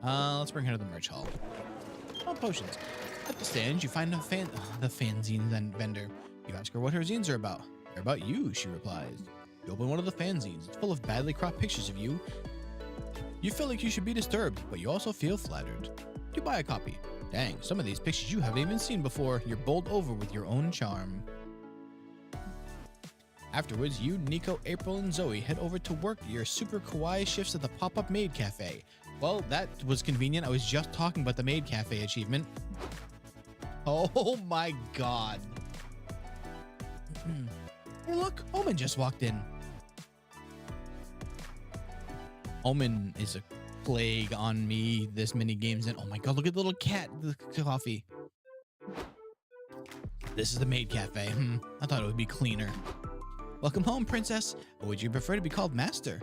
let's bring her to the merch hall. Oh, potions. At the stand, you find the fanzine vendor. You ask her what her zines are about. They're about you, she replies. You open one of the fanzines. It's full of badly cropped pictures of you. You feel like you should be disturbed, but you also feel flattered. You buy a copy. Dang, some of these pictures you haven't even seen before. You're bowled over with your own charm. Afterwards, you, Nico, April, and Zoe head over to work your super kawaii shifts at the pop-up maid cafe. Well, that was convenient. I was just talking about the maid cafe achievement. Oh my god. Hey look, Omen just walked in. Omen is a plague on me this many games in. Oh my god, look at the little cat, the coffee. This is the maid cafe. I thought it would be cleaner. Welcome home, princess. Or would you prefer to be called master?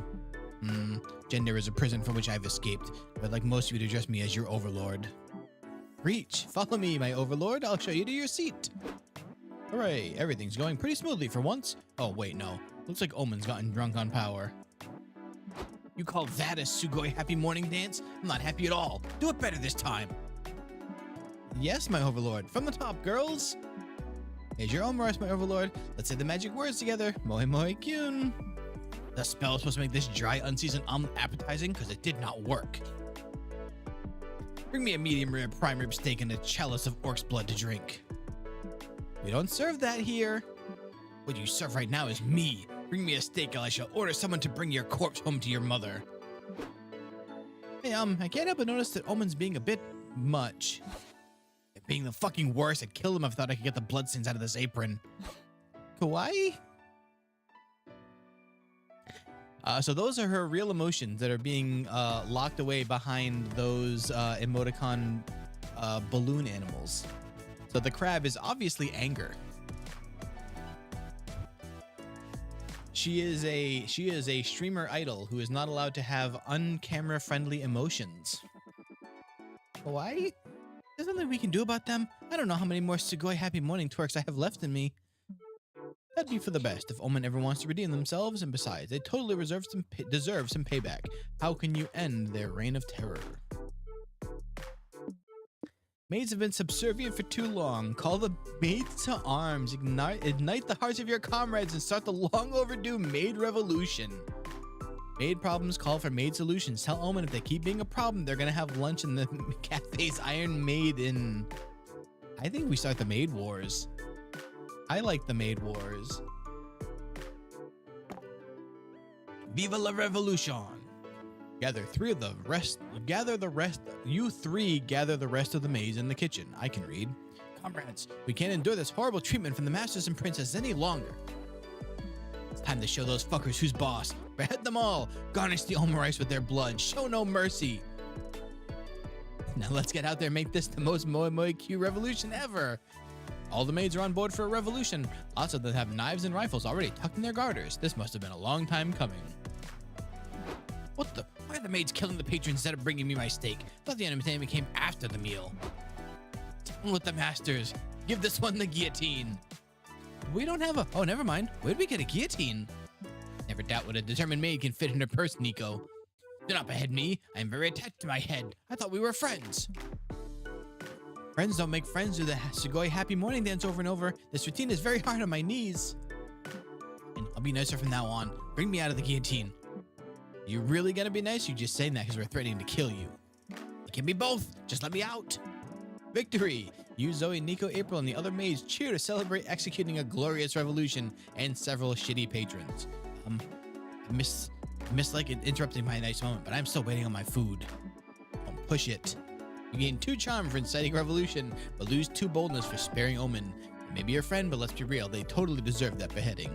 Gender is a prison from which I've escaped, but like most of you to address me as your overlord. Reach, follow me, my overlord. I'll show you to your seat. Hooray, everything's going pretty smoothly for once. Oh, wait, no. Looks like Omen's gotten drunk on power. You call that a Sugoi happy morning dance? I'm not happy at all. Do it better this time. Yes, my overlord. From the top, girls. Here's your Omeros, my overlord. Let's say the magic words together. Moi moi kyun. The spell is supposed to make this dry, unseasoned omelet appetizing because it did not work. Bring me a medium rare prime rib steak and a chalice of orc's blood to drink. We don't serve that here. What you serve right now is me. Bring me a steak or I shall order someone to bring your corpse home to your mother. Hey, I can't help but notice that Omen's being a bit much. Being the fucking worst, I'd kill him if I thought I could get the bloodstains out of this apron. Kawaii? So those are her real emotions that are being locked away behind those emoticon balloon animals. So the crab is obviously anger. She is a streamer idol who is not allowed to have un-camera friendly emotions. Kawaii? There's nothing we can do about them. I don't know how many more Sugoi happy morning twerks I have left in me. That'd be for the best if Omen ever wants to redeem themselves, and besides, they totally deserve some payback. How can you end their reign of terror? Maids have been subservient for too long. Call the maids to arms. Ignite the hearts of your comrades and start the long overdue maid revolution. Maid problems call for maid solutions. Tell Omen if they keep being a problem, they're gonna have lunch in the cafe's Iron Maiden. I think we start the maid wars. I like the maid wars. Viva la revolution! Gather the rest. You three gather the rest of the maids in the kitchen. I can read. Comrades, we can't endure this horrible treatment from the masters and princesses any longer. It's time to show those fuckers who's boss. Behead them all. Garnish the Omen rice with their blood. Show no mercy. Now let's get out there and make this the most Moe Moe Q revolution ever. All the maids are on board for a revolution. Lots of them have knives and rifles already tucked in their garters. This must have been a long time coming. What the? Why are the maids killing the patrons instead of bringing me my steak? Thought the entertainment came after the meal. Down with the masters. Give this one the guillotine. We don't have a... Oh, never mind. Where did we get a guillotine? Never doubt what a determined maid can fit in her purse, Nico. Do not behead me. I am very attached to my head. I thought we were friends. Friends don't make friends do the Sugoi happy morning dance over and over. This routine is very hard on my knees. And I'll be nicer from now on. Bring me out of the guillotine. You really gonna be nice? You just saying that because we're threatening to kill you. It can be both. Just let me out. Victory! You, Zoe, Nico, April, and the other maids cheer to celebrate executing a glorious revolution and several shitty patrons. I miss like interrupting my nice moment, but I'm still waiting on my food. Don't push it. You gain 2 charm for inciting revolution, but lose 2 boldness for sparing Omen. They may be your friend, but let's be real, they totally deserve that beheading.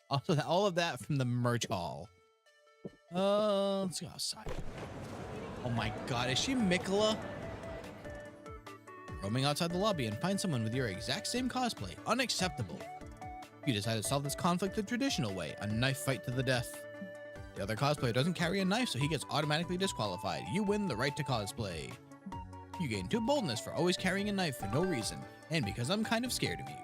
Also, all of that from the merch hall. Let's go outside. Oh my god, is she Mikola? Roaming outside the lobby and find someone with your exact same cosplay. Unacceptable. You decide to solve this conflict the traditional way, a knife fight to the death. The other cosplayer doesn't carry a knife, so he gets automatically disqualified. You win the right to cosplay. You gain 2 boldness for always carrying a knife for no reason, and because I'm kind of scared of you.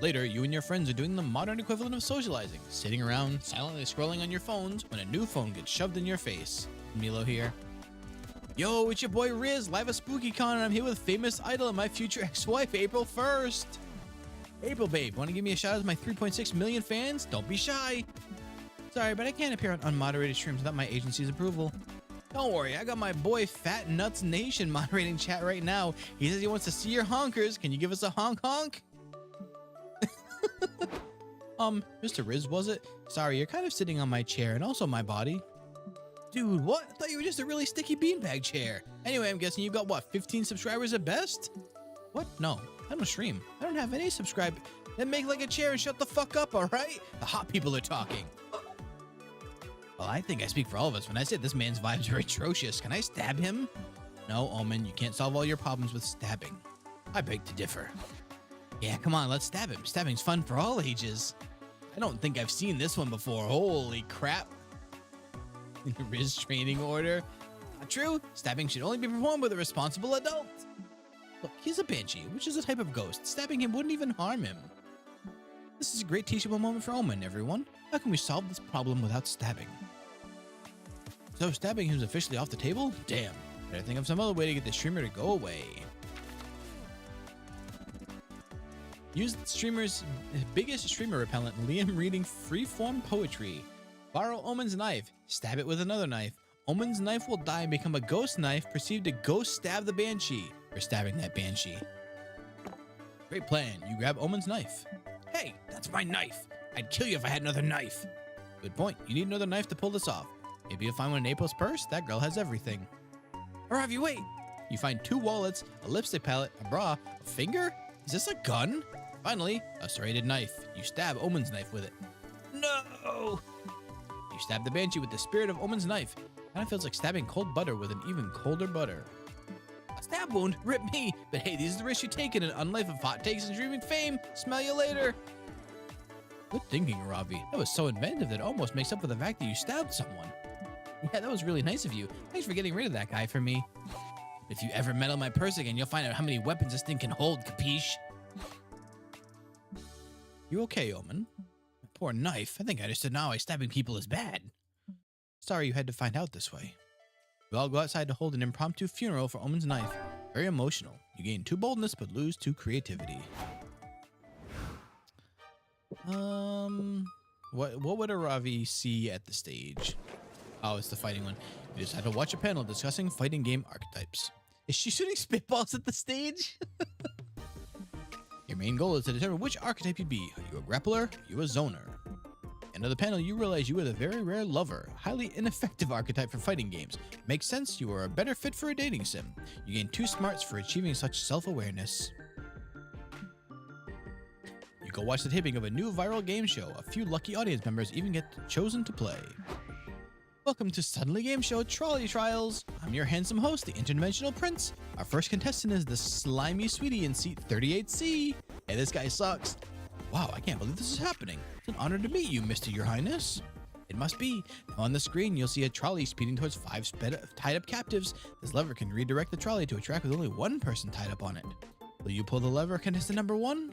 Later, you and your friends are doing the modern equivalent of socializing, sitting around, silently scrolling on your phones when a new phone gets shoved in your face. Milo here. Yo, it's your boy Riz, live at SpookyCon, and I'm here with famous idol and my future ex-wife, April 1st. April, babe, want to give me a shout out to my 3.6 million fans? Don't be shy. Sorry, but I can't appear on unmoderated streams without my agency's approval. Don't worry, I got my boy Fat Nuts Nation moderating chat right now. He says he wants to see your honkers. Can you give us a honk honk? Mr. Riz, was it? Sorry, you're kind of sitting on my chair and also my body. Dude, what? I thought you were just a really sticky beanbag chair. Anyway, I'm guessing you got, what, 15 subscribers at best? What? No, I don't stream. I don't have any subscribe. Then make like a chair and shut the fuck up, all right? The hot people are talking. Well, I think I speak for all of us when I say this man's vibes are atrocious. Can I stab him? No, Omen, you can't solve all your problems with stabbing. I beg to differ. Yeah, come on, let's stab him. Stabbing's fun for all ages. I don't think I've seen this one before. Holy crap. Riz training order. Not true. Stabbing should only be performed with a responsible adult. Look, he's a banshee, which is a type of ghost. Stabbing him wouldn't even harm him. This is a great teachable moment for Omen, everyone. How can we solve this problem without stabbing? So stabbing him is officially off the table? Damn. Better think of some other way to get the streamer to go away. Use the streamer's biggest streamer repellent, Liam reading freeform poetry. Borrow Omen's knife. Stab it with another knife. Omen's knife will die and become a ghost knife, perceived to ghost stab the banshee. For stabbing that banshee. Great plan. You grab Omen's knife. Hey, that's my knife. I'd kill you if I had another knife. Good point. You need another knife to pull this off. Maybe you'll find one in April's purse. That girl has everything. Or have you wait. You find 2 wallets, a lipstick palette, a bra, a finger? Is this a gun? Finally, a serrated knife. You stab Omen's knife with it. No! You stab the banshee with the spirit of Omen's knife. Kind of feels like stabbing cold butter with an even colder butter. A stab wound? Rip me! But hey, these are the risks you take in an unlife of hot takes and streaming fame. Smell you later. Good thinking, Ravi. That was so inventive that it almost makes up for the fact that you stabbed someone. Yeah, that was really nice of you. Thanks for getting rid of that guy for me. If you ever meddle my purse again, you'll find out how many weapons this thing can hold, capiche? You okay, Omen? Poor knife. I think I understood now why stabbing people is bad. Sorry you had to find out this way. We all go outside to hold an impromptu funeral for Omen's knife. Very emotional. You gain 2 boldness but lose 2 creativity. What would a Ravi see at the stage? Oh, it's the fighting one. You just had to watch a panel discussing fighting game archetypes. Is she shooting spitballs at the stage? Your main goal is to determine which archetype you'd be. Are you a grappler? Are you a zoner? End of the panel, you realize you are the very rare lover, highly ineffective archetype for fighting games. Makes sense, you are a better fit for a dating sim. You gain 2 smarts for achieving such self-awareness. You go watch the taping of a new viral game show. A few lucky audience members even get chosen to play. Welcome to Suddenly Game Show Trolley Trials. I'm your handsome host, the Interdimensional Prince. Our first contestant is the slimy sweetie in seat 38C. Hey, this guy sucks. Wow, I can't believe this is happening. It's an honor to meet you, Mr. Your Highness. It must be. Now on the screen, you'll see a trolley speeding towards 5 tied-up captives. This lever can redirect the trolley to a track with only 1 person tied up on it. Will you pull the lever, contestant number 1?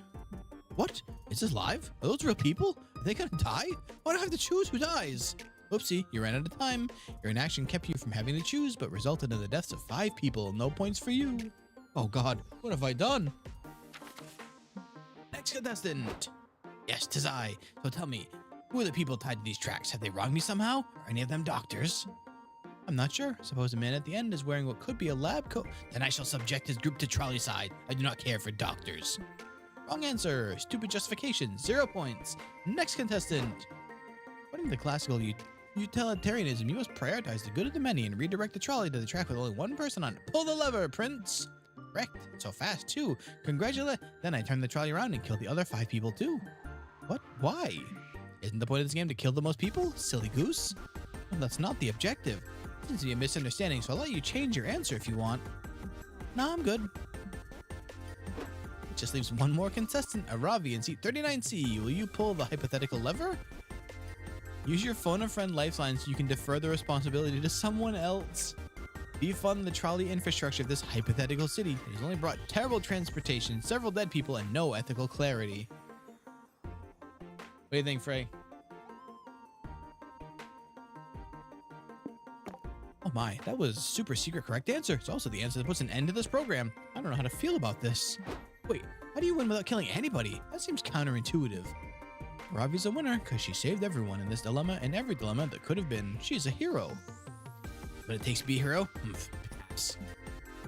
What? Is this live? Are those real people? Are they gonna die? Why do I have to choose who dies? Oopsie, you ran out of time. Your inaction kept you from having to choose, but resulted in the deaths of 5 people. No points for you. Oh God, what have I done? Next contestant. Yes, 'tis I. So tell me, who are the people tied to these tracks? Have they wronged me somehow? Are any of them doctors? I'm not sure. Suppose the man at the end is wearing what could be a lab coat. Then I shall subject his group to trolley side. I do not care for doctors. Wrong answer. Stupid justification. 0 points. Next contestant. According to classical utilitarianism, you must prioritize the good of the many and redirect the trolley to the track with only 1 person on it. Pull the lever, Prince. Correct. So fast, too. Congratulate. Then I turn the trolley around and kill the other 5 people, too. What? Why? Isn't the point of this game to kill the most people? Silly goose. Well, that's not the objective. It seems to be a misunderstanding, so I'll let you change your answer if you want. No, I'm good. It just leaves 1 more contestant, Aravi in seat 39C. Will you pull the hypothetical lever? Use your phone a friend lifeline so you can defer the responsibility to someone else. Defund the trolley infrastructure of this hypothetical city. It has only brought terrible transportation, several dead people, and no ethical clarity. What do you think, Frey? Oh my, that was super secret correct answer. It's also the answer that puts an end to this program. I don't know how to feel about this. Wait, how do you win without killing anybody? That seems counterintuitive. Ravi's a winner because she saved everyone in this dilemma and every dilemma that could have been. She's a hero. What it takes to be a hero? Pass.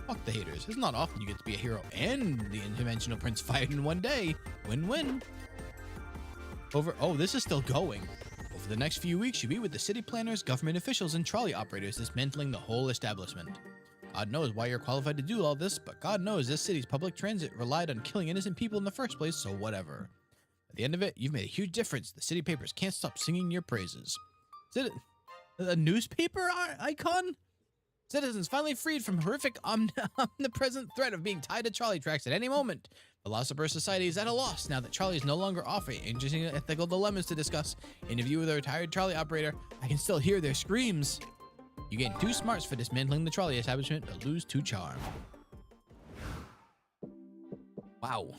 Fuck the haters. It's not often you get to be a hero and the Interdimensional Prince fight in one day. Win-win. Oh, this is still going. Over the next few weeks, you'll be with the city planners, government officials, and trolley operators dismantling the whole establishment. God knows why you're qualified to do all this, but God knows this city's public transit relied on killing innocent people in the first place, so whatever. At the end of it, you've made a huge difference. The city papers can't stop singing your praises. Is it a newspaper icon? Citizens finally freed from horrific omnipresent threat of being tied to trolley tracks at any moment. Philosopher Society is at a loss now that trolleys no longer offer interesting ethical dilemmas to discuss. Interview with a retired trolley operator. I can still hear their screams. You gain 2 smarts for dismantling the trolley establishment, but lose 2 charm. Wow.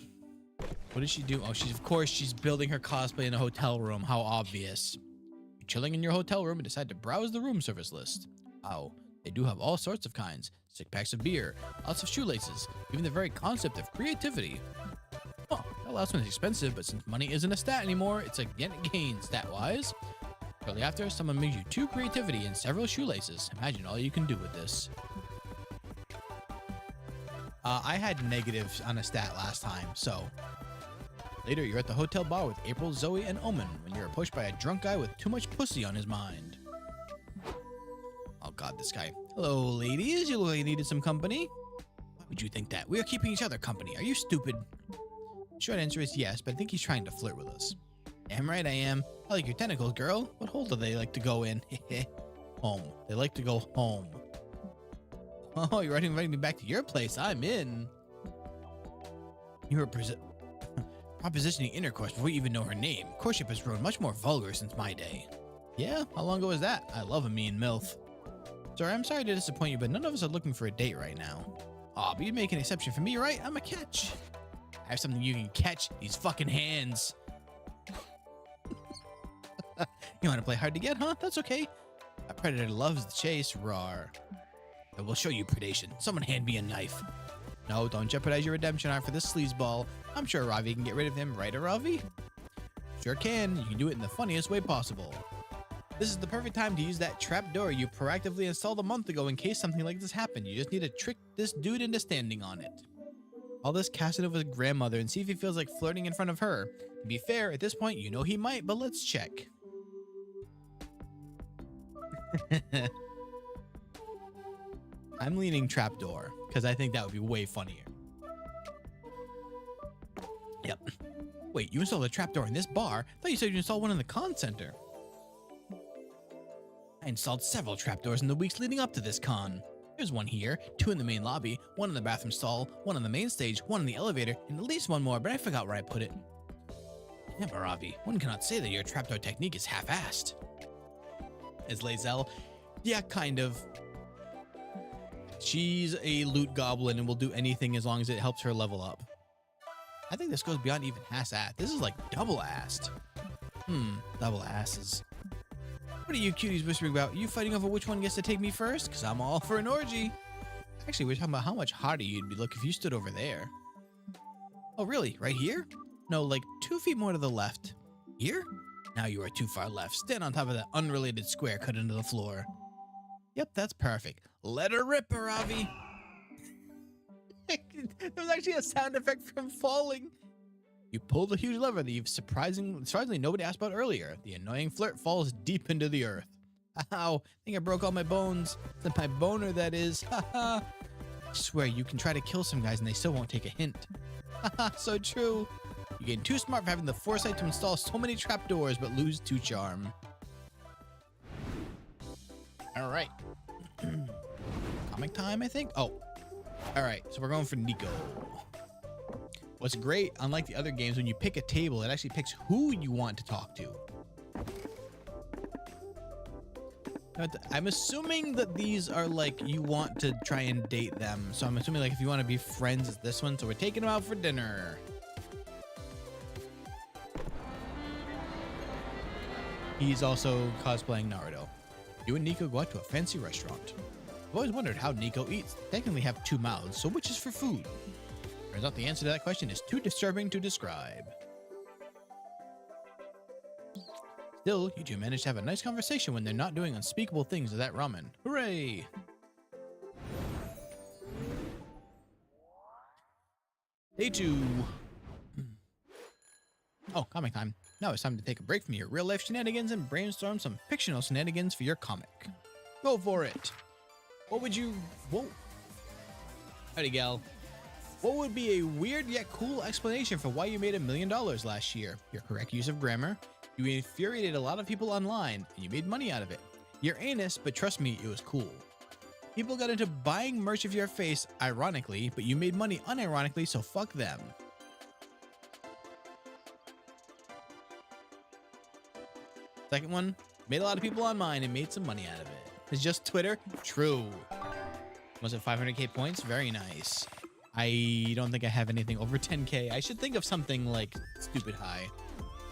What does she do? Oh, of course she's building her cosplay in a hotel room. How obvious. You're chilling in your hotel room and decide to browse the room service list. Wow. They do have all sorts of kinds. 6 packs of beer, lots of shoelaces, even the very concept of creativity. Oh, that last one is expensive, but since money isn't a stat anymore, it's a gain stat-wise. Shortly after, someone brings you 2 creativity and several shoelaces. Imagine all you can do with this. I had negatives on a stat last time, so... Later, you're at the hotel bar with April, Zoe, and Omen when you're approached by a drunk guy with too much pussy on his mind. Oh God, this guy. Hello, ladies. You look like you needed some company. Why would you think that? We are keeping each other company. Are you stupid? Short answer is yes, but I think he's trying to flirt with us. Damn right I am. I like your tentacles, girl. What hole do they like to go in? Home. They like to go home. Oh, you're inviting me back to your place. I'm in. You were propositioning intercourse before you even know her name. Courtship has grown much more vulgar since my day. Yeah? How long ago was that? I love a mean MILF. Sorry, I'm sorry to disappoint you, but none of us are looking for a date right now. Aw, but you make an exception for me, right? I'm a catch. I have something you can catch. These fucking hands. You want to play hard to get, huh? That's okay. A predator loves the chase. Rawr. I will show you predation. Someone hand me a knife. No, don't jeopardize your redemption arc for this sleazeball. I'm sure Ravi can get rid of him, right, Ravi? Sure can. You can do it in the funniest way possible. This is the perfect time to use that trapdoor you proactively installed a month ago in case something like this happened. You just need to trick this dude into standing on it. Call this Casanova's grandmother and see if he feels like flirting in front of her. To be fair, at this point, you know he might, but let's check. I'm leaning trapdoor because I think that would be way funnier. Yep. Wait, you installed a trapdoor in this bar? I thought you said you installed one in the con center. I installed several trapdoors in the weeks leading up to this con. There's one here, 2 in the main lobby, 1 in the bathroom stall, 1 on the main stage, 1 in the elevator, and at least 1 more, but I forgot where I put it. Yeah, Ravi, one cannot say that your trapdoor technique is half-assed. As Lae'zel, yeah, kind of. She's a loot goblin and will do anything as long as it helps her level up. I think this goes beyond even half-assed. This is like double-assed. Double asses. What are you cuties whispering about? You fighting over which one gets to take me first? Because I'm all for an orgy. Actually, we're talking about how much hotter you'd be look if you stood over there. Oh, really? Right here? No, like 2 feet more to the left. Here? Now you are too far left. Stand on top of that unrelated square cut into the floor. Yep, that's perfect. Let her rip, Ravi. There was actually a sound effect from falling. You pull the huge lever that you've surprisingly nobody asked about earlier. The annoying flirt falls deep into the earth. Ow, I think I broke all my bones. That's my boner, that is. Haha. I swear, you can try to kill some guys and they still won't take a hint. Haha, so true. You get too smart for having the foresight to install so many trapdoors, but lose 2 charm. All right. Comic time, I think? Oh. All right, so we're going for Nico. What's great, unlike the other games, when you pick a table, it actually picks who you want to talk to. But I'm assuming that these are like you want to try and date them. So I'm assuming like if you want to be friends, it's this one. So we're taking them out for dinner. He's also cosplaying Naruto. You and Nico go out to a fancy restaurant. I've always wondered how Nico eats. They technically have 2 mouths, so which is for food? Turns out the answer to that question is too disturbing to describe. Still, you two manage to have a nice conversation when they're not doing unspeakable things to that ramen. Hooray! Day 2. Oh, comic time. Now it's time to take a break from your real-life shenanigans and brainstorm some fictional shenanigans for your comic. Go for it! What would you... Whoa. Howdy, gal. What would be a weird yet cool explanation for why you made $1 million last year? Your correct use of grammar. You infuriated a lot of people online, and you made money out of it. You're anus, but trust me, it was cool. People got into buying merch of your face, ironically, but you made money unironically, so fuck them. Second one, made a lot of people online and made some money out of it. It's just Twitter? True. Was it 500k points? Very nice. I don't think I have anything over 10k. I should think of something like stupid high.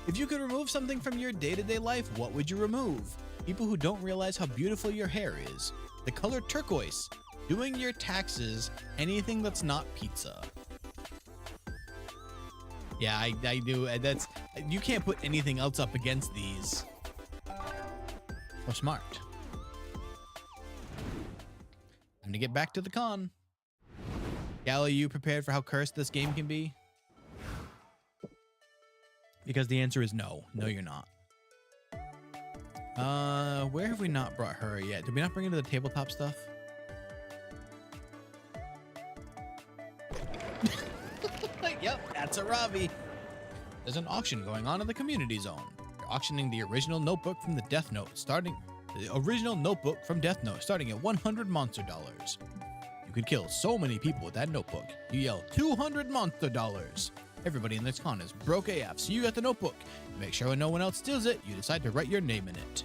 If you could remove something from your day-to-day life, what would you remove? People who don't realize how beautiful your hair is. The color turquoise. Doing your taxes. Anything that's not pizza. Yeah, I do. That's, you can't put anything else up against these. Oh, smart. Time to get back to the con. Gal, are you prepared for how cursed this game can be? Because the answer is no. No, you're not. Where have we not brought her yet? Did we not bring her to the tabletop stuff? Yep, that's a Ravi. There's an auction going on in the community zone. You're auctioning the original notebook from the Death Note, starting at 100 monster dollars. You could kill so many people with that notebook. You yell 200 monster dollars. Everybody in this con is broke AF, so you got the notebook. To make sure no one else steals it, you decide to write your name in it.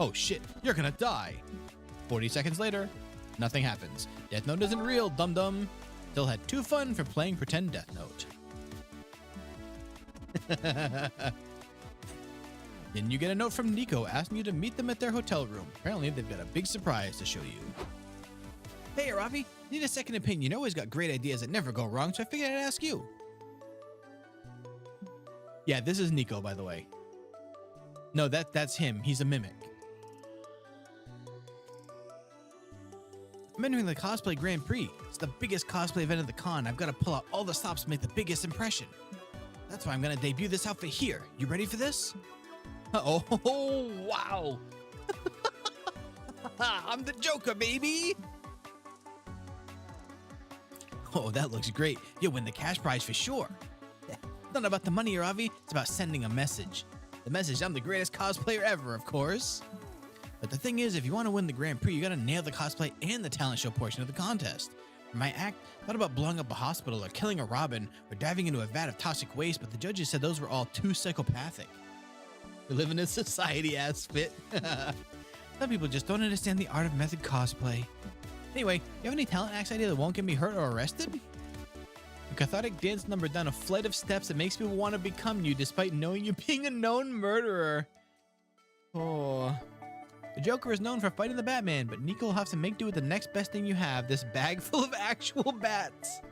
Oh shit, you're gonna die. 40 seconds later, nothing happens. Death Note isn't real, dum-dum. Still had too fun for playing pretend Death Note. Then you get a note from Nico asking you to meet them at their hotel room. Apparently, they've got a big surprise to show you. Hey, Ravi, need a second opinion. You always got great ideas that never go wrong, so I figured I'd ask you. Yeah, this is Nico, by the way. No, that's him. He's a mimic. I'm entering the Cosplay Grand Prix. It's the biggest cosplay event of the con. I've got to pull out all the stops to make the biggest impression. That's why I'm going to debut this outfit here. You ready for this? Oh, wow. I'm the Joker, baby. Oh, that looks great. You'll win the cash prize for sure. It's not about the money, Ravi. It's about sending a message. The message, I'm the greatest cosplayer ever, of course. But the thing is, if you want to win the Grand Prix, you gotta nail the cosplay and the talent show portion of the contest. For my act, I thought about blowing up a hospital or killing a Robin or diving into a vat of toxic waste, but the judges said those were all too psychopathic. We live in a society ass fit. Some people just don't understand the art of method cosplay. Anyway, you have any talent acts idea that won't get me hurt or arrested? A cathartic dance number down a flight of steps that makes people want to become you despite knowing you being a known murderer. Oh. The Joker is known for fighting the Batman, but Nico will have to make do with the next best thing you have, this bag full of actual bats.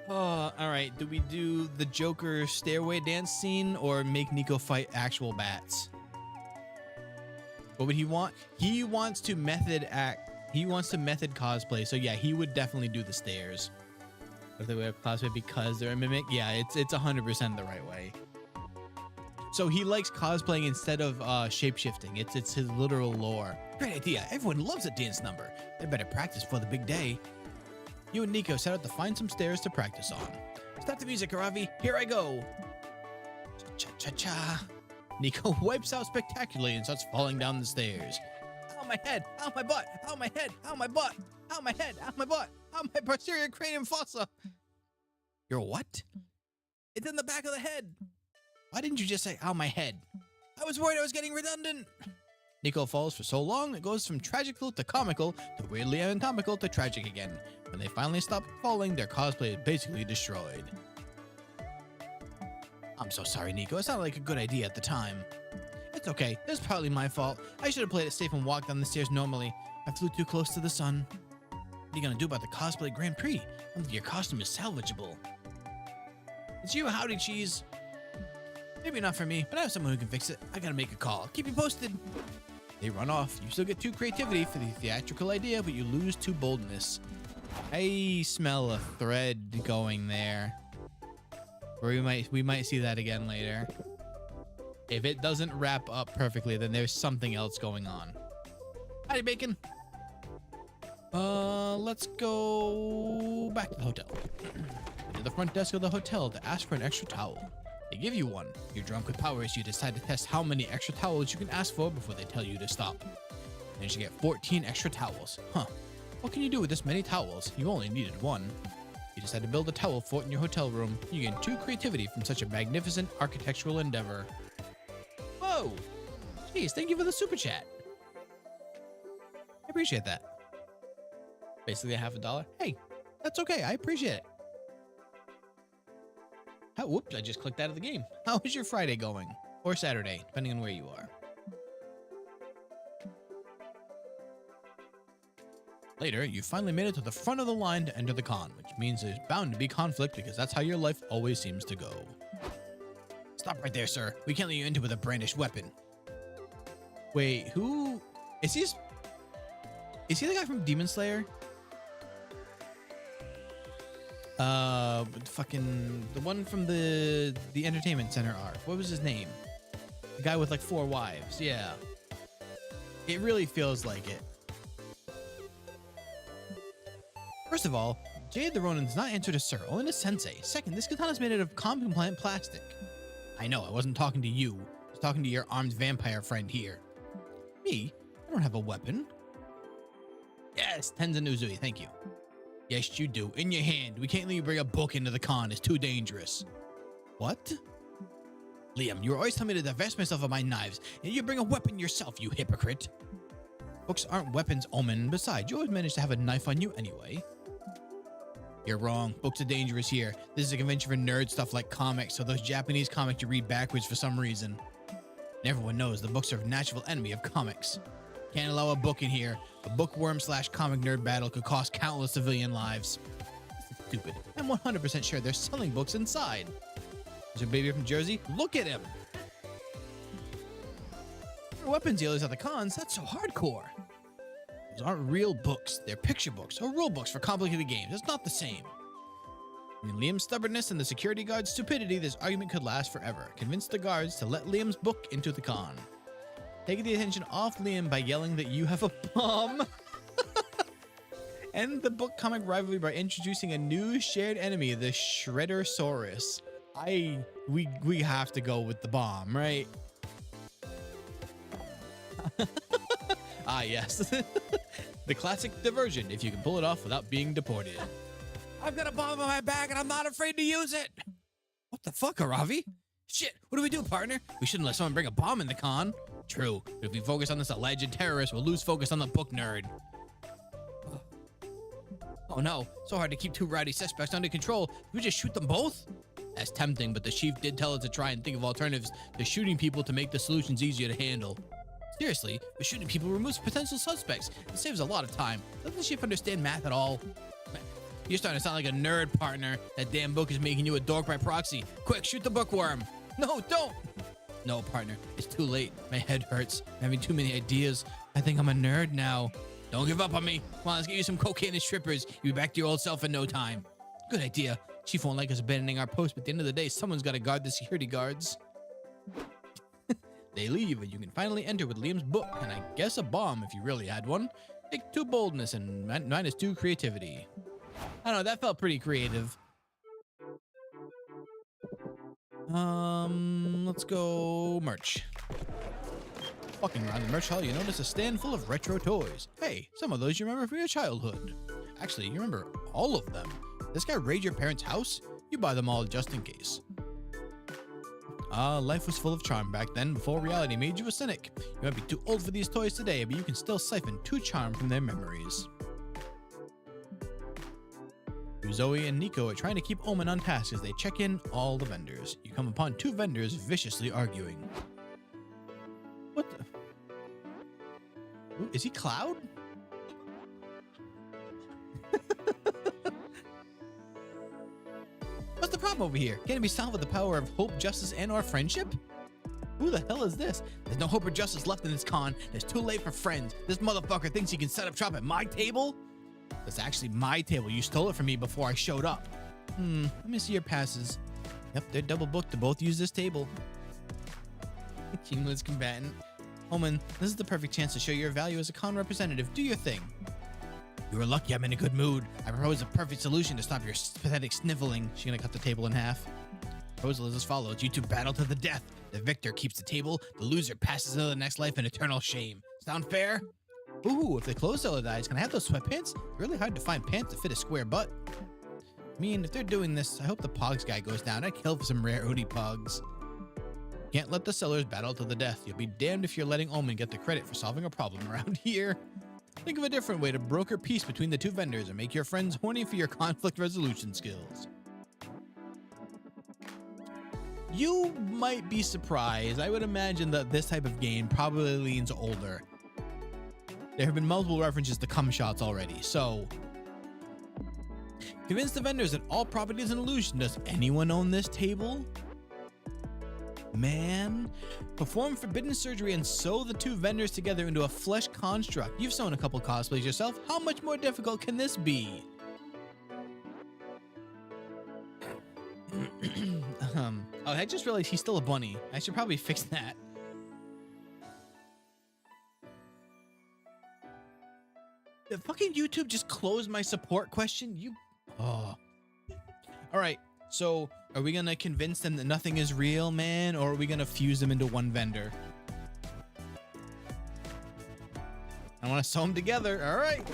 Oh, all right. Do we do the Joker stairway dance scene or make Nico fight actual bats? What would he want? He wants to method act. He wants to method cosplay. So yeah, he would definitely do the stairs. If they wear cosplay because they're a mimic, yeah, it's 100% the right way. So he likes cosplaying instead of shape-shifting. It's his literal lore. Great idea. Everyone loves a dance number. They better practice for the big day. You and Nico set out to find some stairs to practice on. Stop the music, Aravi. Here I go. Cha-cha-cha. Nico wipes out spectacularly and starts falling down the stairs. Ow, my head. Ow, my butt. Ow, my head. Ow, my butt. Ow, my head. Ow, my butt. Ow, my posterior cranium fossa. You're what? It's in the back of the head. Why didn't you just say, ow, my head? I was worried I was getting redundant. Nico falls for so long, it goes from tragical to comical to weirdly anatomical to tragic again. When they finally stop falling, their cosplay is basically destroyed. I'm so sorry, Nico. It sounded like a good idea at the time. It's okay. It's partly my fault. I should have played it safe and walked down the stairs normally. I flew too close to the sun. What are you going to do about the cosplay Grand Prix? I don't think your costume is salvageable. It's you, Howdy Cheese. Maybe not for me, but I have someone who can fix it. I gotta make a call. Keep you posted. They run off. You still get 2 creativity for the theatrical idea, but you lose 2 boldness. I smell a thread going there. Or we might see that again later. If it doesn't wrap up perfectly, then there's something else going on. Howdy, Bacon. Let's go back to the hotel. To the front desk of the hotel to ask for an extra towel. They give you one. You're drunk with powers, you decide to test how many extra towels you can ask for before they tell you to stop. Then you get 14 extra towels. Huh. What can you do with this many towels? You only needed 1. You decide to build a towel fort in your hotel room. You gain 2 creativity from such a magnificent architectural endeavor. Whoa! Jeez, thank you for the super chat. I appreciate that. Basically $50. Hey, that's okay. I appreciate it. Whoops, I just clicked out of the game. How is your Friday going? Or Saturday, depending on where you are. Later, you finally made it to the front of the line to enter the con, which means there's bound to be conflict because that's how your life always seems to go. Stop right there, sir. We can't let you into with a brandished weapon. Wait, who... Is he the guy from Demon Slayer? The one from the entertainment center arc. What was his name? The guy with like 4 wives. Yeah. It really feels like it. First of all, Jade the Ronin does not answer to sir, only to sensei. Second, this katana is made out of compliant plastic. I know, I wasn't talking to you. I was talking to your armed vampire friend here. Me? I don't have a weapon. Yes, Tenzin Uzui, thank you. Yes, you do. In your hand. We can't let you bring a book into the con. It's too dangerous. What? Liam, you were always telling me to divest myself of my knives, and you bring a weapon yourself, you hypocrite. Books aren't weapons, Omen. Besides, you always manage to have a knife on you anyway. You're wrong. Books are dangerous here. This is a convention for nerd stuff like comics, so those Japanese comics you read backwards for some reason. And everyone knows the books are a natural enemy of comics. Can't allow a book in here. A bookworm/comic nerd battle could cost countless civilian lives. This is stupid. I'm 100% sure they're selling books inside. Is your baby from Jersey? Look at him. Weapons dealers at the cons, that's so hardcore. Those aren't real books. They're picture books or rule books for complicated games. It's not the same. Between Liam's stubbornness and the security guard's stupidity, this argument could last forever. Convince the guards to let Liam's book into the con. Taking the attention off Liam by yelling that you have a bomb. End the book comic rivalry by introducing a new shared enemy, the Shreddersaurus. We have to go with the bomb, right? Ah, yes. The classic diversion, if you can pull it off without being deported. I've got a bomb in my bag and I'm not afraid to use it. What the fuck, Aravi? Shit, what do we do, partner? We shouldn't let someone bring a bomb in the con. True, but if we focus on this alleged terrorist, we'll lose focus on the book nerd. Oh no, so hard to keep two rowdy suspects under control. Can we just shoot them both? That's tempting, but the chief did tell us to try and think of alternatives to shooting people to make the solutions easier to handle. Seriously, but shooting people removes potential suspects. It saves a lot of time. Doesn't the chief understand math at all? You're starting to sound like a nerd, partner. That damn book is making you a dork by proxy. Quick, shoot the bookworm. No, don't. No, partner, it's too late. My head hurts. I'm having too many ideas. I think I'm a nerd now. Don't give up on me. Come on, let's get you some cocaine and strippers. You'll be back to your old self in no time. Good idea. Chief won't like us abandoning our post, but at the end of the day, someone's got to guard the security guards. They leave, and you can finally enter with Liam's book, and I guess a bomb if you really had one. Take 2 boldness and -2 creativity. I don't know, that felt pretty creative. Let's go merch. Walking around the merch hall, you notice a stand full of retro toys. Hey, some of those you remember from your childhood. Actually, you remember all of them. This guy raid your parents' house? You buy them all just in case. Life was full of charm back then, before reality made you a cynic. You might be too old for these toys today, but you can still siphon 2 charm from their memories. Zoe and Nico are trying to keep Omen on task as they check in all the vendors. You come upon 2 vendors viciously arguing. What the? Ooh, is he Cloud? What's the problem over here? Can it be solved with the power of hope, justice, and or friendship? Who the hell is this? There's no hope or justice left in this con. It's too late for friends. This motherfucker thinks he can set up shop at my table? That's actually my table. You stole it from me before I showed up. Let me see your passes. Yep, they're double booked to both use this table. Cumulus combatant. Omen, this is the perfect chance to show your value as a con representative. Do your thing. You are lucky I'm in a good mood. I propose a perfect solution to stop your pathetic sniveling. She's gonna cut the table in half. Proposal is as follows. You 2 battle to the death. The victor keeps the table. The loser passes into the next life in eternal shame. Sound fair? Ooh, if the clothes seller dies, can I have those sweatpants? It's really hard to find pants that fit a square butt. I mean, if they're doing this, I hope the Pogs guy goes down. I'd kill for some rare Odie Pogs. Can't let the sellers battle to the death. You'll be damned if you're letting Omen get the credit for solving a problem around here. Think of a different way to broker peace between the 2 vendors and make your friends horny for your conflict resolution skills. You might be surprised. I would imagine that this type of game probably leans older. There have been multiple references to cum shots already, so... Convince the vendors that all property is an illusion. Does anyone own this table? Man. Perform forbidden surgery and sew the 2 vendors together into a flesh construct. You've sewn a couple cosplays yourself. How much more difficult can this be? Oh, I just realized he's still a bunny. I should probably fix that. Did fucking YouTube just closed my support question? Oh. All right. So, are we gonna convince them that nothing is real, man? Or are we gonna fuse them into one vendor? I want to sew them together. All right.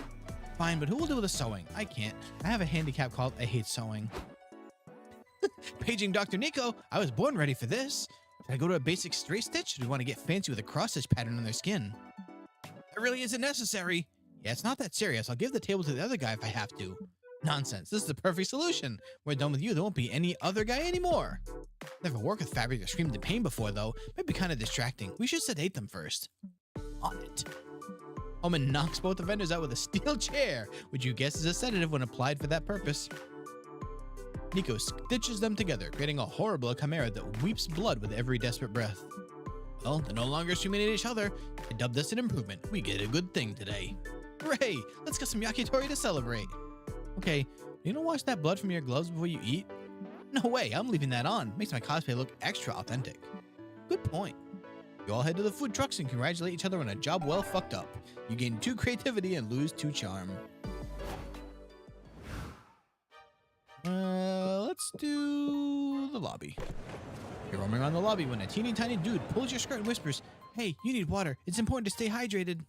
Fine, but who will do the sewing? I can't. I have a handicap called I hate sewing. Paging Dr. Nico. I was born ready for this. Should I go to a basic straight stitch? Or do we want to get fancy with a cross-stitch pattern on their skin? It really isn't necessary. Yeah, it's not that serious. I'll give the table to the other guy if I have to. Nonsense. This is the perfect solution. We're done with you. There won't be any other guy anymore. Never worked with fabric that screamed in pain before, though. Might be kind of distracting. We should sedate them first. On it. Omen knocks both the vendors out with a steel chair, which you guess is a sedative when applied for that purpose. Nico stitches them together, creating a horrible chimera that weeps blood with every desperate breath. Well, they're no longer screaming at each other. I dub this an improvement. We get a good thing today. Hooray! Let's get some yakitori to celebrate. Okay, you don't wash that blood from your gloves before you eat? No way, I'm leaving that on. Makes my cosplay look extra authentic. Good point. You all head to the food trucks and congratulate each other on a job well fucked up. You gain 2 creativity and lose 2 charm. Let's do the lobby. You're roaming around the lobby when a teeny tiny dude pulls your skirt and whispers, "Hey, you need water. It's important to stay hydrated."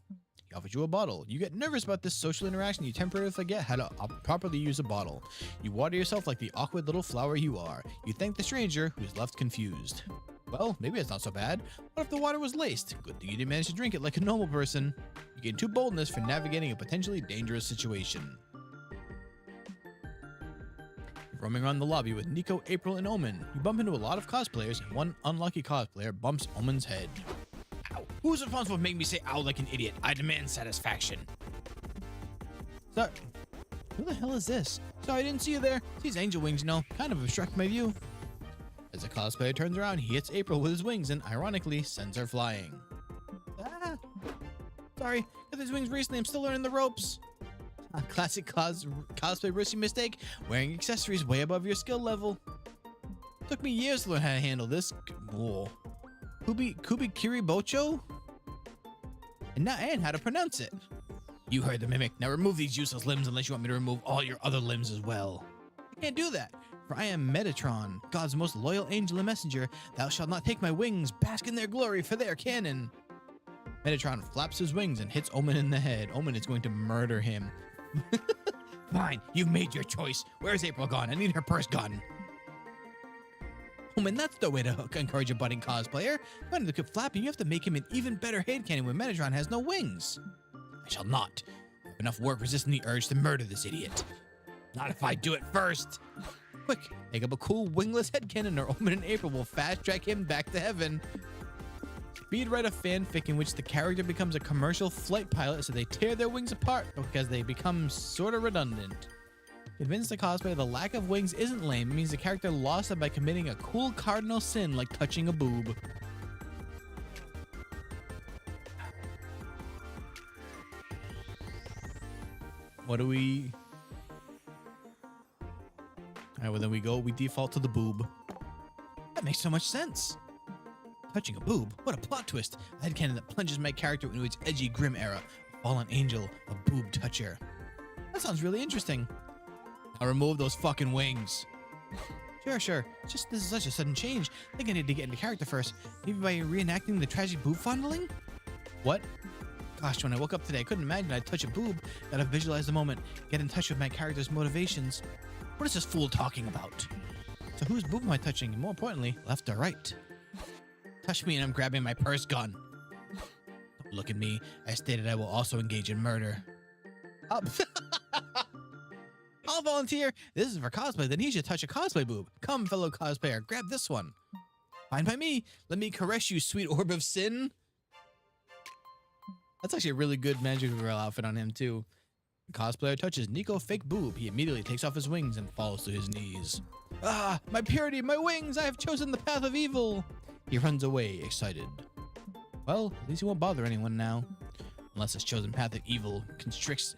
He offers you a bottle. You get nervous about this social interaction. You temporarily forget how to properly use a bottle. You water yourself like the awkward little flower you are. You thank the stranger who's left confused. Well, maybe it's not so bad. What if the water was laced? Good thing you didn't manage to drink it like a normal person. You gain 2 boldness for navigating a potentially dangerous situation. Roaming around the lobby with Nico, April, and Omen. You bump into a lot of cosplayers, and one unlucky cosplayer bumps Omen's head. Ow. Who's responsible for making me say ow like an idiot? I demand satisfaction. So, who the hell is this? Sorry, I didn't see you there. These angel wings, you know, kind of obstruct my view. As the cosplayer turns around, he hits April with his wings and, ironically, sends her flying. Ah! Sorry, got these wings recently. I'm still learning the ropes. A classic cosplay risky mistake, wearing accessories way above your skill level. Took me years to learn how to handle this. Whoa. Kubikiribocho? And how to pronounce it. You heard the mimic. Now remove these useless limbs unless you want me to remove all your other limbs as well. I can't do that, for I am Metatron, God's most loyal angel and messenger. Thou shalt not take my wings. Bask in their glory, for they are canon. Metatron flaps his wings and hits Omen in the head. Omen is going to murder him. Fine, you've made your choice. Where's April gone? I need her purse gun. Omen, that's the way to encourage a budding cosplayer. When to keep flapping, you have to make him an even better head cannon when Metatron has no wings. I shall not. I have enough work resisting the urge to murder this idiot. Not if I do it first. Quick, make up a cool wingless head cannon or Omen and April will fast track him back to heaven. Speed write a fanfic in which the character becomes a commercial flight pilot, so they tear their wings apart because they become sort of redundant. Convince the cosplayer the lack of wings isn't lame. It means the character lost them by committing a cool cardinal sin like touching a boob. What do we... Alright, well then we default to the boob. That makes so much sense. Touching a boob? What a plot twist. A headcanon that plunges my character into its edgy, grim era. A fallen angel, a boob toucher. That sounds really interesting. I'll remove those fucking wings. Sure. Just this is such a sudden change. I think I need to get into character first. Maybe by reenacting the tragic boob fondling? What? Gosh, when I woke up today, I couldn't imagine I'd touch a boob. Gotta visualize the moment. Get in touch with my character's motivations. What is this fool talking about? So whose boob am I touching? And more importantly, left or right? Touch me and I'm grabbing my purse gun. Don't look at me. I stated I will also engage in murder. I'll volunteer. This is for cosplay. Then he should touch a cosplay boob. Come, fellow cosplayer, grab this one. Fine by me. Let me caress you, sweet orb of sin. That's actually a really good magical girl outfit on him, too. The cosplayer touches Nico fake boob. He immediately takes off his wings and falls to his knees. Ah, my purity, my wings! I have chosen the path of evil. He runs away, excited. Well, at least he won't bother anyone now. Unless his chosen path of evil consists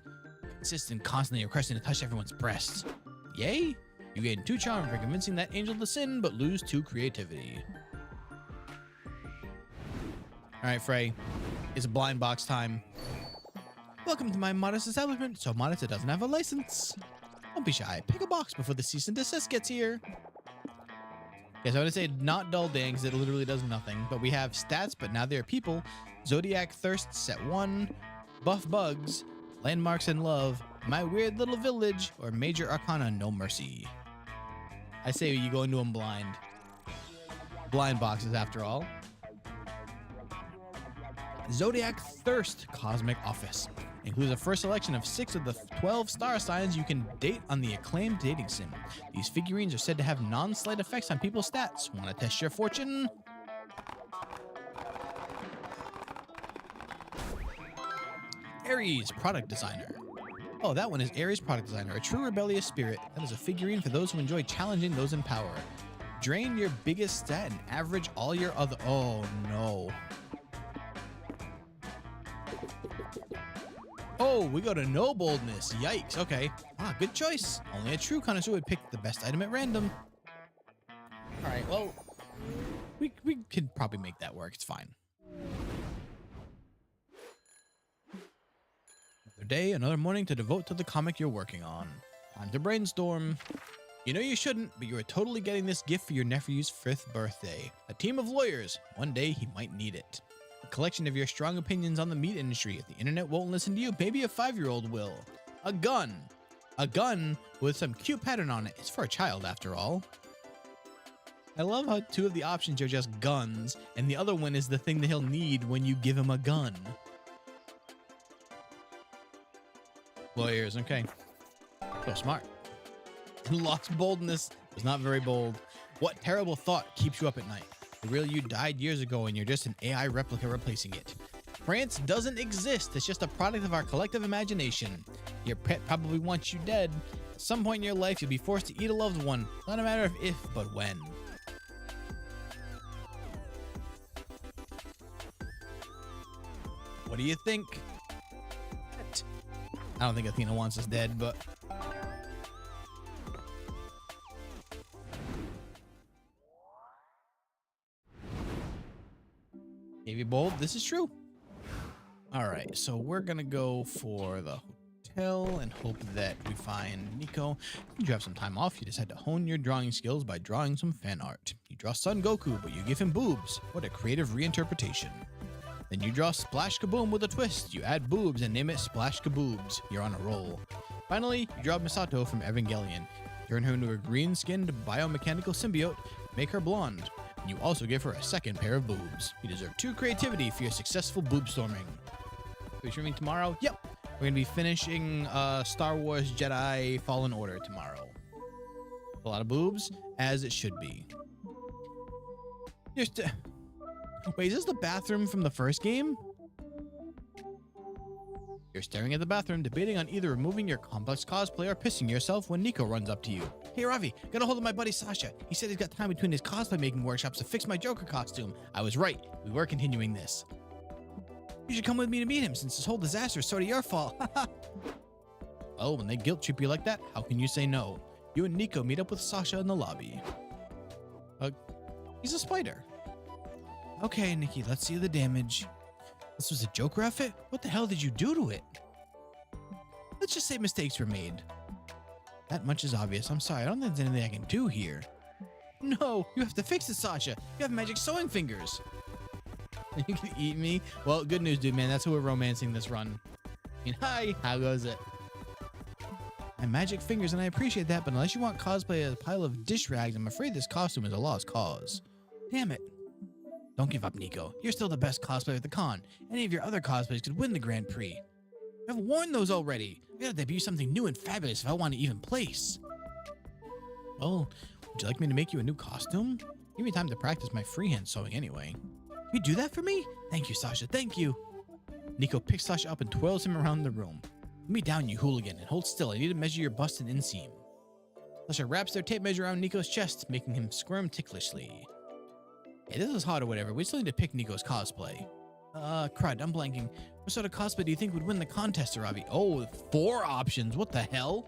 in constantly requesting to touch everyone's breasts. Yay! You gain 2 charm for convincing that angel to sin, but lose 2 creativity. Alright, Frey. It's blind box time. Welcome to my modest establishment. So modest it doesn't have a license. Don't be shy. Pick a box before the cease and desist gets here. Okay, so I'm going to say not dull dang because it literally does nothing. But we have stats, but now they're people. Zodiac Thirst set 1. Buff Bugs. Landmarks and Love. My Weird Little Village. Or Major Arcana No Mercy. I say you go into them blind. Blind boxes after all. Zodiac Thirst Cosmic Office. Includes a first selection of 6 of the 12 star signs you can date on the acclaimed dating sim. These figurines are said to have non-slight effects on people's stats. Want to test your fortune? Aries Product Designer. Oh, that one is Aries Product Designer, a true rebellious spirit. That is a figurine for those who enjoy challenging those in power. Drain your biggest stat and average all your other... Oh, no. Oh, we go to no boldness. Yikes. Okay. Ah, good choice. Only a true connoisseur would pick the best item at random. All right, well, we could probably make that work. It's fine. day, another morning to devote to the comic you're working on. Time to brainstorm. You know you shouldn't, but you are totally getting this gift for your nephew's 5th birthday. A team of lawyers. One day he might need it. A collection of your strong opinions on the meat industry. If the internet won't listen to you, maybe a 5-year-old will. A gun. A gun with some cute pattern on it. It's for a child, after all. I love how 2 of the options are just guns, and the other one is the thing that he'll need when you give him a gun. Lawyers, okay. So smart. Lost boldness was not very bold. What terrible thought keeps you up at night? The real you died years ago and you're just an AI replica replacing it. France doesn't exist. It's just a product of our collective imagination. Your pet probably wants you dead. At some point in your life, you'll be forced to eat a loved one. Not a matter of if, but when. What do you think? I don't think Athena wants us dead, but... Navy bold, this is true. All right, so we're gonna go for the hotel and hope that we find Nico. You have some time off. You decide to hone your drawing skills by drawing some fan art. You draw Son Goku, but you give him boobs. What a creative reinterpretation. Then you draw Splash Kaboom with a twist. You add boobs and name it Splash Kaboobs. You're on a roll. Finally, you draw Misato from Evangelion. Turn her into a green-skinned biomechanical symbiote. Make her blonde. You also give her a 2nd pair of boobs. You deserve 2 creativity for your successful boob storming. Are we streaming tomorrow? Yep. We're going to be finishing Star Wars Jedi Fallen Order tomorrow. A lot of boobs, as it should be. Just, wait, is this the bathroom from the first game? You're staring at the bathroom, debating on either removing your complex cosplay or pissing yourself when Nico runs up to you. Hey Ravi, got a hold of my buddy Sasha. He said he's got time between his cosplay making workshops to fix my Joker costume. I was right. We were continuing this. You should come with me to meet him since this whole disaster is sort of your fault. Well, when they guilt trip you like that, how can you say no? You and Nico meet up with Sasha in the lobby. He's a spider. Okay, Nikki, let's see the damage. This was a Joker outfit? What the hell did you do to it? Let's just say mistakes were made. That much is obvious. I'm sorry, I don't think there's anything I can do here. No, you have to fix it, Sasha. You have magic sewing fingers. You can eat me? Well, good news, dude, man. That's who we're romancing this run. I mean, hi, how goes it? My magic fingers, and I appreciate that, but unless you want cosplay as a pile of dish rags, I'm afraid this costume is a lost cause. Damn it. Don't give up, Nico. You're still the best cosplayer at the con. Any of your other cosplays could win the Grand Prix. I've worn those already. I gotta debut something new and fabulous if I want to even place. Well, would you like me to make you a new costume? Give me time to practice my freehand sewing anyway. Can you do that for me? Thank you, Sasha. Thank you. Nico picks Sasha up and twirls him around the room. Put me down, you hooligan, and hold still. I need to measure your bust and inseam. Sasha wraps their tape measure around Nico's chest, making him squirm ticklishly. Hey, this is hot or whatever. We still need to pick Nico's cosplay. Crud, I'm blanking. What sort of cosplay do you think would win the contest, Arabi? Oh, 4 options. What the hell?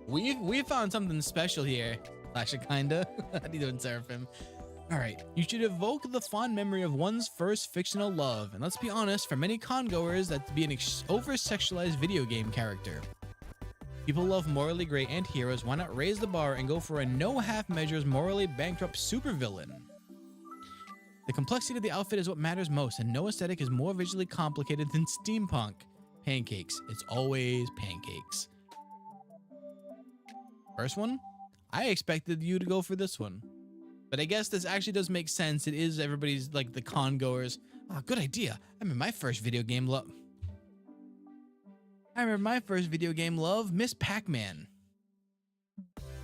We found something special here. Sasha, kinda. How do you doing, Seraphim? Alright, you should evoke the fond memory of one's first fictional love. And let's be honest, for many con-goers, that'd be an over-sexualized video game character. People love morally great anti-heroes. Why not raise the bar and go for a no-half-measures morally bankrupt supervillain? The complexity of the outfit is what matters most, and no aesthetic is more visually complicated than steampunk. Pancakes. It's always pancakes. First one? I expected you to go for this one. But I guess this actually does make sense. It is everybody's, like, the con-goers. Ah, good idea. I remember my first video game love, Miss Pac-Man.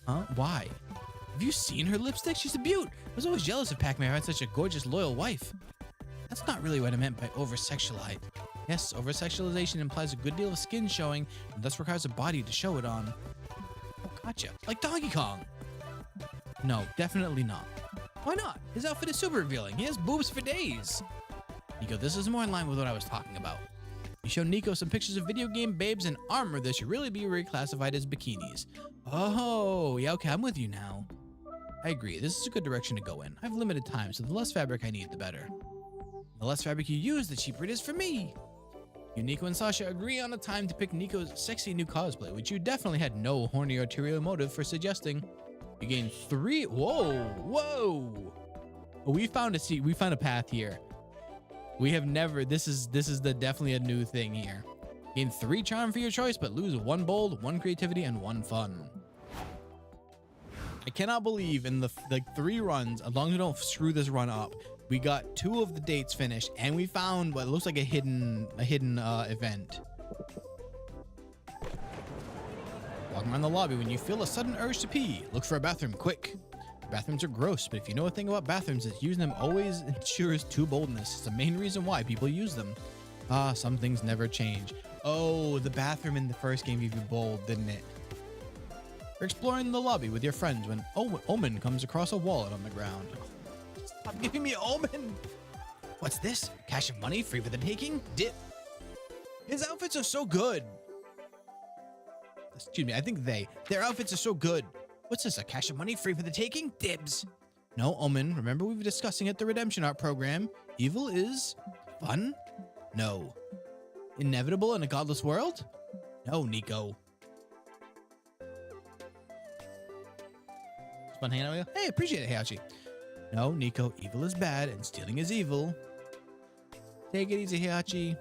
Huh? Why? Have you seen her lipstick? She's a beaut. I was always jealous of Pac-Man had such a gorgeous, loyal wife. That's not really what I meant by over-sexualized. Yes, over-sexualization implies a good deal of skin showing, and thus requires a body to show it on. Oh, gotcha. Like Donkey Kong. No, definitely not. Why not? His outfit is super revealing. He has boobs for days. Nico, this is more in line with what I was talking about. You show Nico some pictures of video game babes and armor that should really be reclassified as bikinis. Oh, yeah, okay, I'm with you now. I agree, this is a good direction to go in. I have limited time, so the less fabric I need, the better. The less fabric you use, the cheaper it is for me. You, Nico, and Sasha agree on a time to pick Nico's sexy new cosplay, which you definitely had no horny ulterior motive for suggesting. You gain 3. Whoa. We found a path here. We have never. This is definitely a new thing here. Gain 3 charm for your choice, but lose 1 bold, 1 creativity, and 1 fun. I cannot believe in the 3 runs, as long as we don't screw this run up, we got 2 of the dates finished, and we found what looks like a hidden event. Walking around the lobby when you feel a sudden urge to pee. Look for a bathroom, quick. Bathrooms are gross, but if you know a thing about bathrooms, it's using them always ensures 2 boldness. It's the main reason why people use them. Some things never change. Oh, the bathroom in the first game gave you bold, didn't it? You're exploring the lobby with your friends when Omen comes across a wallet on the ground. Stop giving me Omen! What's this? Cash of money free for the taking? Dip. His outfits are so good. Excuse me, I think their outfits are so good. What's this, a cache of money free for the taking? Dibs. No, Omen, remember we were discussing at the Redemption Art program. Evil is fun? No. Inevitable in a godless world? No, Nico. It's fun hanging out with you? Hey, appreciate it, Hayashi. No, Nico, evil is bad and stealing is evil. Take it easy, Hayashi.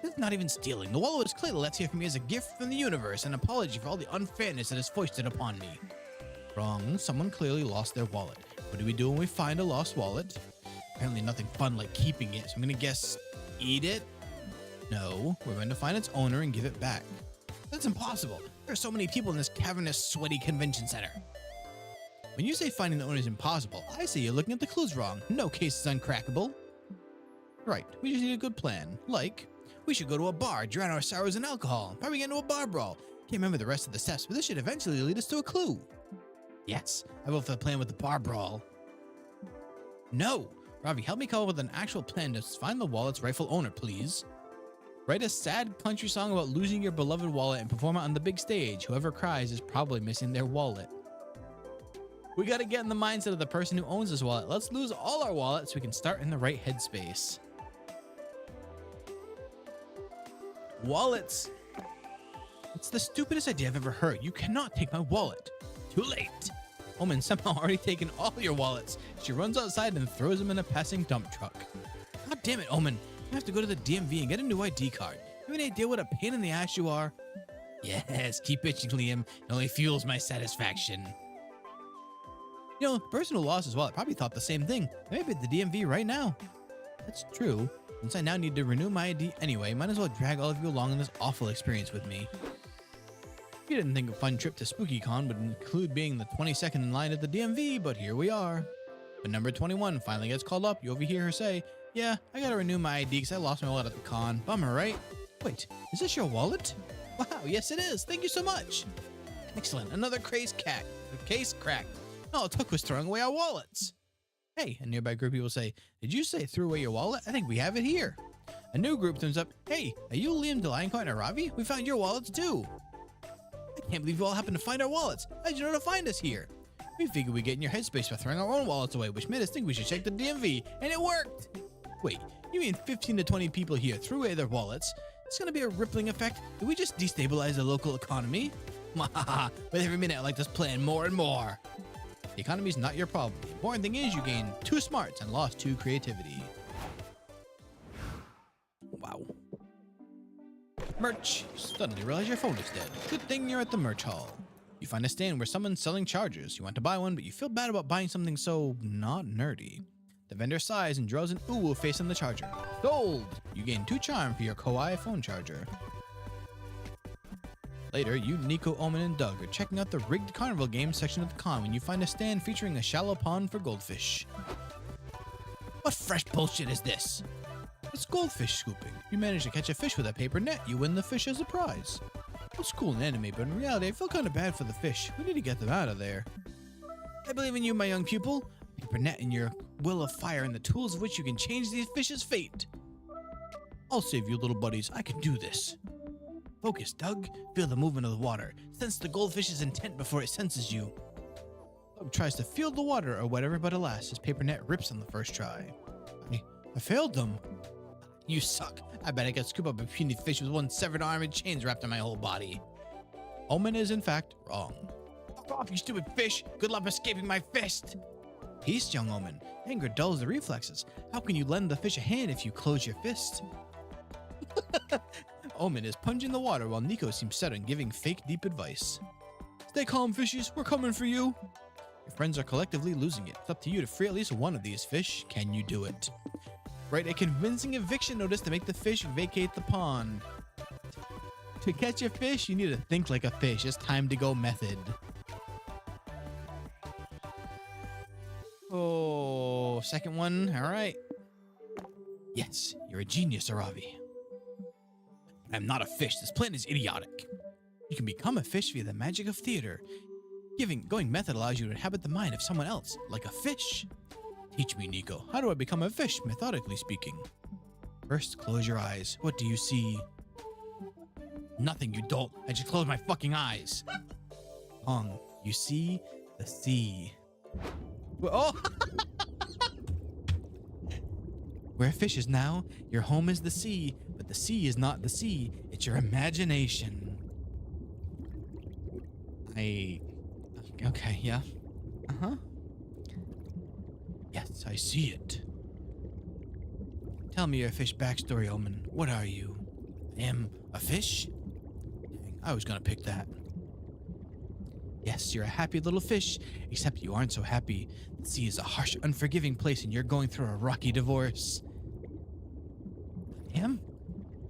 This is not even stealing. The wallet was clearly left here for me as a gift from the universe, an apology for all the unfairness that is foisted upon me. Wrong. Someone clearly lost their wallet. What do we do when we find a lost wallet? Apparently nothing fun like keeping it, so I'm gonna guess eat it? No, we're going to find its owner and give it back. That's impossible. There are so many people in this cavernous, sweaty convention center. When you say finding the owner is impossible, I say you're looking at the clues wrong. No case is uncrackable. Right, we just need a good plan. Like, we should go to a bar, drown our sorrows in alcohol, probably get into a bar brawl. Can't remember the rest of the steps, but this should eventually lead us to a clue. Yes, I vote for the plan with the bar brawl. No! Ravi, help me come up with an actual plan to find the wallet's rightful owner, please. Write a sad country song about losing your beloved wallet and perform it on the big stage. Whoever cries is probably missing their wallet. We gotta get in the mindset of the person who owns this wallet. Let's lose all our wallets so we can start in the right headspace. Wallets! It's the stupidest idea I've ever heard. You cannot take my wallet. Too late. Omen's somehow already taken all your wallets. She runs outside and throws them in a passing dump truck. God damn it, Omen. You have to go to the DMV and get a new ID card. You have any idea what a pain in the ass you are? Yes, keep bitching, Liam. It only fuels my satisfaction. You know, the person who lost his wallet probably thought the same thing. Maybe at the DMV right now. That's true. Since I now need to renew my ID anyway, might as well drag all of you along on this awful experience with me. You didn't think a fun trip to SpookyCon would include being the 22nd in line at the DMV, but here we are. When number 21 finally gets called up, you overhear her say, "Yeah, I gotta renew my ID because I lost my wallet at the con. Bummer, right? Wait, is this your wallet? Wow, yes it is. Thank you so much. Excellent. Another case cracked. All it took was throwing away our wallets." Hey, a nearby group of people say, "Did you say threw away your wallet? I think we have it here." A new group thumbs up, "Hey, are you Liam Deliancourt and Ravi? We found your wallets too." I can't believe you all happened to find our wallets. How did you know to find us here? We figured we'd get in your headspace by throwing our own wallets away, which made us think we should check the DMV, and it worked. Wait, you mean 15 to 20 people here threw away their wallets? It's gonna be a rippling effect. Did we just destabilize the local economy? Mwahaha, with every minute I like this plan more and more. The economy's not your problem. The important thing is you gained 2 smarts and lost 2 creativity. Wow. Merch. You suddenly realize your phone is dead. Good thing you're at the merch hall. You find a stand where someone's selling chargers. You want to buy one, but you feel bad about buying something so not nerdy. The vendor sighs and draws an ooh face on the charger. Sold! You gain 2 charm for your Kowai phone charger. Later, you, Nico, Omen, and Doug are checking out the rigged carnival games section of the con when you find a stand featuring a shallow pond for goldfish. What fresh bullshit is this? It's goldfish scooping. You manage to catch a fish with a paper net, you win the fish as a prize. It's cool in anime, but in reality, I feel kind of bad for the fish. We need to get them out of there. I believe in you, my young pupil. Paper net and your will of fire and the tools of which you can change these fish's fate. I'll save you, little buddies. I can do this. Focus, Doug. Feel the movement of the water. Sense the goldfish's intent before it senses you. Doug tries to feel the water or whatever, but alas, his paper net rips on the first try. I failed them. You suck. I bet I could scoop up a puny fish with one severed arm and chains wrapped in my whole body. Omen is in fact wrong. Fuck off, you stupid fish. Good luck escaping my fist. Peace, young Omen. Anger dulls the reflexes. How can you lend the fish a hand if you close your fist? Omen is punching the water while Nico seems set on giving fake deep advice. Stay calm, fishies. We're coming for you. Your friends are collectively losing it. It's up to you to free at least one of these fish. Can you do it? Write a convincing eviction notice to make the fish vacate the pond. To catch a fish, you need to think like a fish. It's time to go method. Oh, second one. All right. Yes, you're a genius, Aravi. I'm not a fish. This plan is idiotic. You can become a fish via the magic of theater. Going method allows you to inhabit the mind of someone else, like a fish. Teach me, Nico. How do I become a fish, methodically speaking? First, close your eyes. What do you see? Nothing, you dolt. I just closed my fucking eyes. Tongue, you see the sea. Oh! Where a fish is now, your home is the sea, but the sea is not the sea. It's your imagination. Okay, yeah. Uh-huh. Yes, I see it. Tell me your fish backstory, Omen. What are you? I am a fish? Dang, I was gonna pick that. Yes, you're a happy little fish, except you aren't so happy. The sea is a harsh, unforgiving place and you're going through a rocky divorce. I am?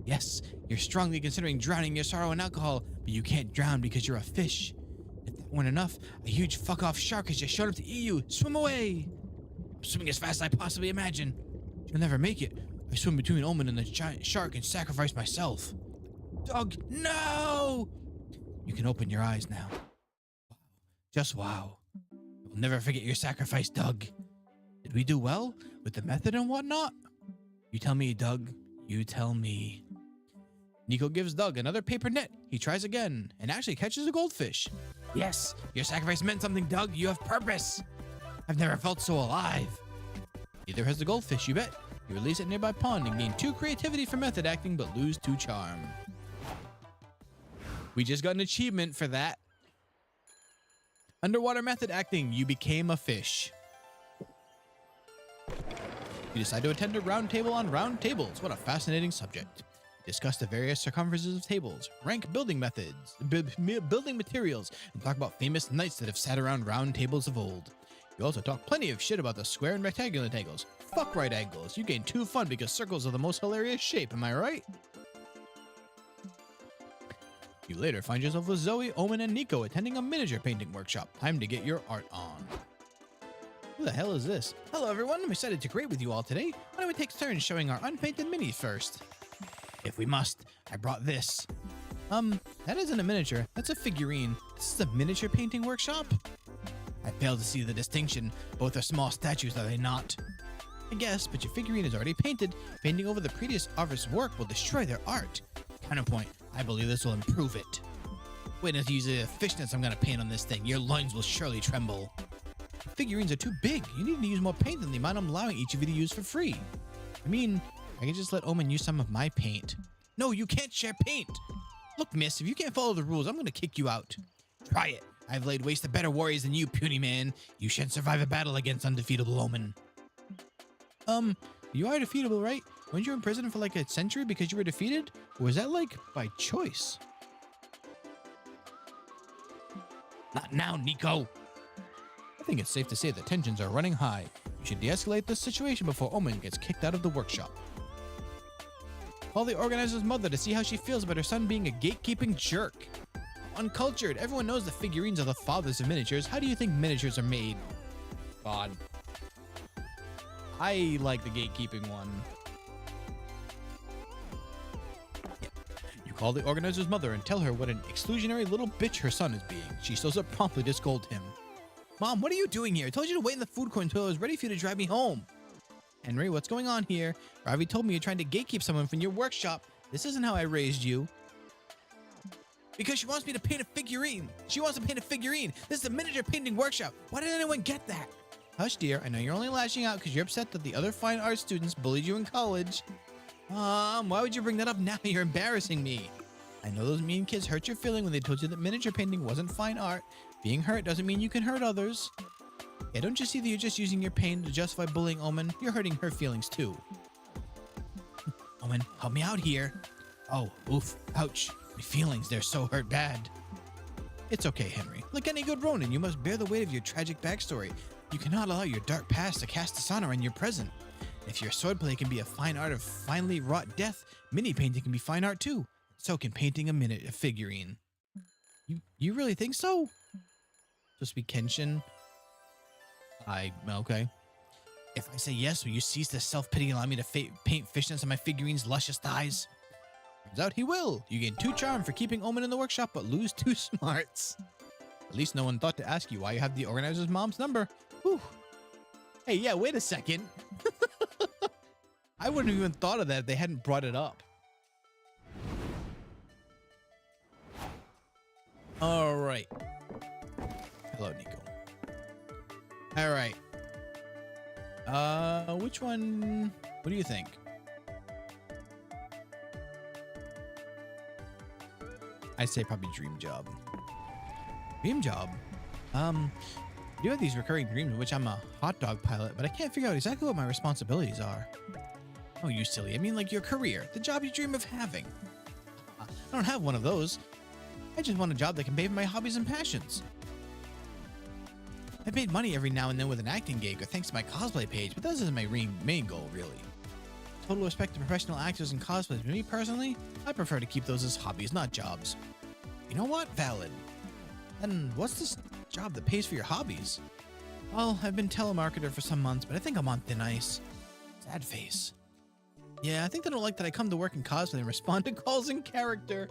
Yes, you're strongly considering drowning your sorrow in alcohol, but you can't drown because you're a fish. If that weren't enough, a huge fuck-off shark has just showed up to eat you. Swim away! I'm swimming as fast as I possibly imagine. You'll never make it. I swim between Omen and the giant shark and sacrifice myself. Doug, no! You can open your eyes now. Wow. Just wow. You'll never forget your sacrifice, Doug. Did we do well with the method and whatnot? You tell me, Doug. You tell me. Nico gives Doug another paper net. He tries again and actually catches a goldfish. Yes, your sacrifice meant something, Doug. You have purpose. I've never felt so alive. Neither has the goldfish, you bet. You release it nearby pond and gain 2 creativity for method acting, but lose 2 charm. We just got an achievement for that. Underwater method acting, you became a fish. You decide to attend a round table on round tables. What a fascinating subject. Discuss the various circumferences of tables, rank building methods, building materials, and talk about famous knights that have sat around round tables of old. You also talk plenty of shit about the square and rectangular tables. Fuck right angles. You gain 2 fun because circles are the most hilarious shape, am I right? You later find yourself with Zoe, Omen, and Nico attending a miniature painting workshop. Time to get your art on. Who the hell is this? Hello everyone, I'm excited to create with you all today. Why don't we take turns showing our unpainted minis first? If we must, I brought this. That isn't a miniature, that's a figurine. This is a miniature painting workshop? I fail to see the distinction. Both are small statues, are they not? I guess, but your figurine is already painted. Painting over the previous artist's work will destroy their art. Counterpoint, I believe this will improve it. Wait until you use the fishnets I'm gonna paint on this thing. Your loins will surely tremble. Figurines are too big. You need to use more paint than the amount I'm allowing each of you to use for free. I mean, I can just let Omen use some of my paint. No, you can't share paint. Look, miss, if you can't follow the rules, I'm gonna kick you out. Try it. I've laid waste to better warriors than you, puny man. You shan't survive a battle against undefeatable Omen. You are defeatable, right? Weren't you in prison for like a century because you were defeated? Or was that like by choice? Not now, Nico. I think it's safe to say the tensions are running high. You should de-escalate this situation before Omen gets kicked out of the workshop. Call the organizer's mother to see how she feels about her son being a gatekeeping jerk. Uncultured. Everyone knows the figurines are the fathers of miniatures. How do you think miniatures are made? God. I like the gatekeeping one. Yeah. You call the organizer's mother and tell her what an exclusionary little bitch her son is being. She shows up promptly to scold him. Mom, what are you doing here? I told you to wait in the food court until I was ready for you to drive me home. Henry, what's going on here? Ravi told me you're trying to gatekeep someone from your workshop. This isn't how I raised you. Because she wants me to paint a figurine. She wants to paint a figurine. This is a miniature painting workshop. Why didn't anyone get that? Hush, dear. I know you're only lashing out because you're upset that the other fine arts students bullied you in college. Why would you bring that up now? You're embarrassing me. I know those mean kids hurt your feeling when they told you that miniature painting wasn't fine art. Being hurt doesn't mean you can hurt others. Yeah, don't you see that you're just using your pain to justify bullying Omen? You're hurting her feelings too. Omen, help me out here. Oh, oof, ouch. My feelings, they're so hurt bad. It's okay, Henry. Like any good Ronin, you must bear the weight of your tragic backstory. You cannot allow your dark past to cast dishonor on your present. If your swordplay can be a fine art of finely wrought death, mini painting can be fine art too. So can painting a figurine. You really think so? Supposed to be Kenshin? Okay. If I say yes, will you cease this self-pity and allow me to paint fishnets on my figurine's luscious thighs? Turns out he will. You gain 2 charm for keeping Omen in the workshop, but lose 2 smarts. At least no one thought to ask you why you have the organizer's mom's number. Whew. Hey, yeah, wait a second. I wouldn't have even thought of that if they hadn't brought it up. All right. Hello, Nico. All right. Which one? What do you think? I'd say probably dream job. Dream job? I do have these recurring dreams in which I'm a hot dog pilot, but I can't figure out exactly what my responsibilities are. Oh, you silly. I mean, like your career, the job you dream of having. I don't have one of those. I just want a job that can pay for my hobbies and passions. I've made money every now and then with an acting gig or thanks to my cosplay page, but that isn't my main goal, really. Total respect to professional actors and cosplays, but me personally, I prefer to keep those as hobbies, not jobs. You know what? Valid. Then what's this job that pays for your hobbies? Well, I've been telemarketer for some months, but I think I'm on thin ice. Sad face. Yeah, I think they don't like that I come to work in cosplay and respond to calls in character.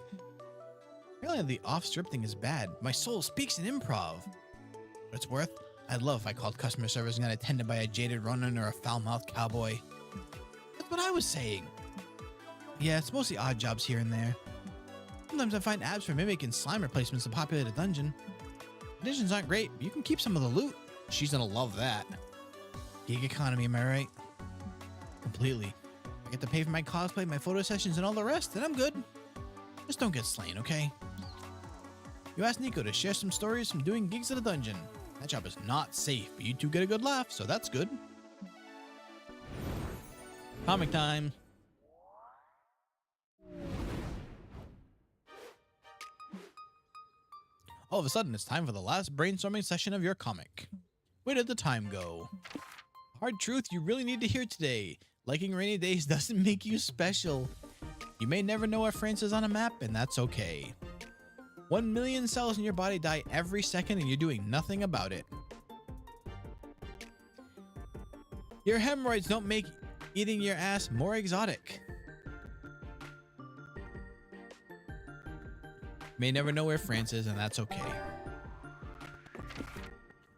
Apparently the off-strip thing is bad. My soul speaks in improv. What it's worth, I'd love if I called customer service and got attended by a jaded Ronin or a foul-mouthed cowboy. That's what I was saying. Yeah, it's mostly odd jobs here and there. Sometimes I find ads for mimic and slime replacements to populate a dungeon. Conditions aren't great, but you can keep some of the loot. She's gonna love that. Gig economy, am I right? Completely. I get to pay for my cosplay, my photo sessions, and all the rest, and I'm good. Just don't get slain, okay? You asked Nico to share some stories from doing gigs at a dungeon. That job is not safe, but you two get a good laugh, so that's good. Comic time. All of a sudden, it's time for the last brainstorming session of your comic. Where did the time go? Hard truth you really need to hear today. Liking rainy days doesn't make you special. You may never know where France is on a map, and that's okay. 1 million cells in your body die every second, and you're doing nothing about it. Your hemorrhoids don't make eating your ass more exotic. May never know where France is, and that's okay.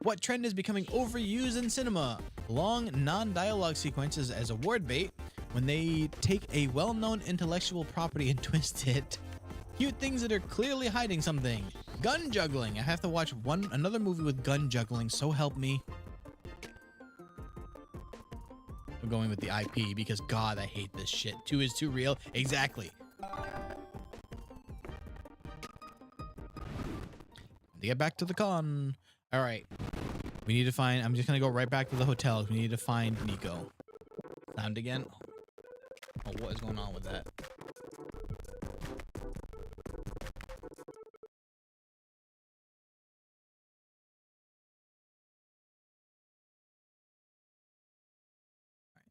What trend is becoming overused in cinema? Long, non-dialogue sequences as award bait when they take a well-known intellectual property and twist it. Cute things that are clearly hiding something. Gun juggling. I have to watch another movie with gun juggling, so help me. I'm going with the IP because God, I hate this shit. 2 is too real. Exactly. To get back to the con. All right. We need to find, I'm just going to go right back to the hotel. We need to find Nico. Sound again? Oh, what is going on with that?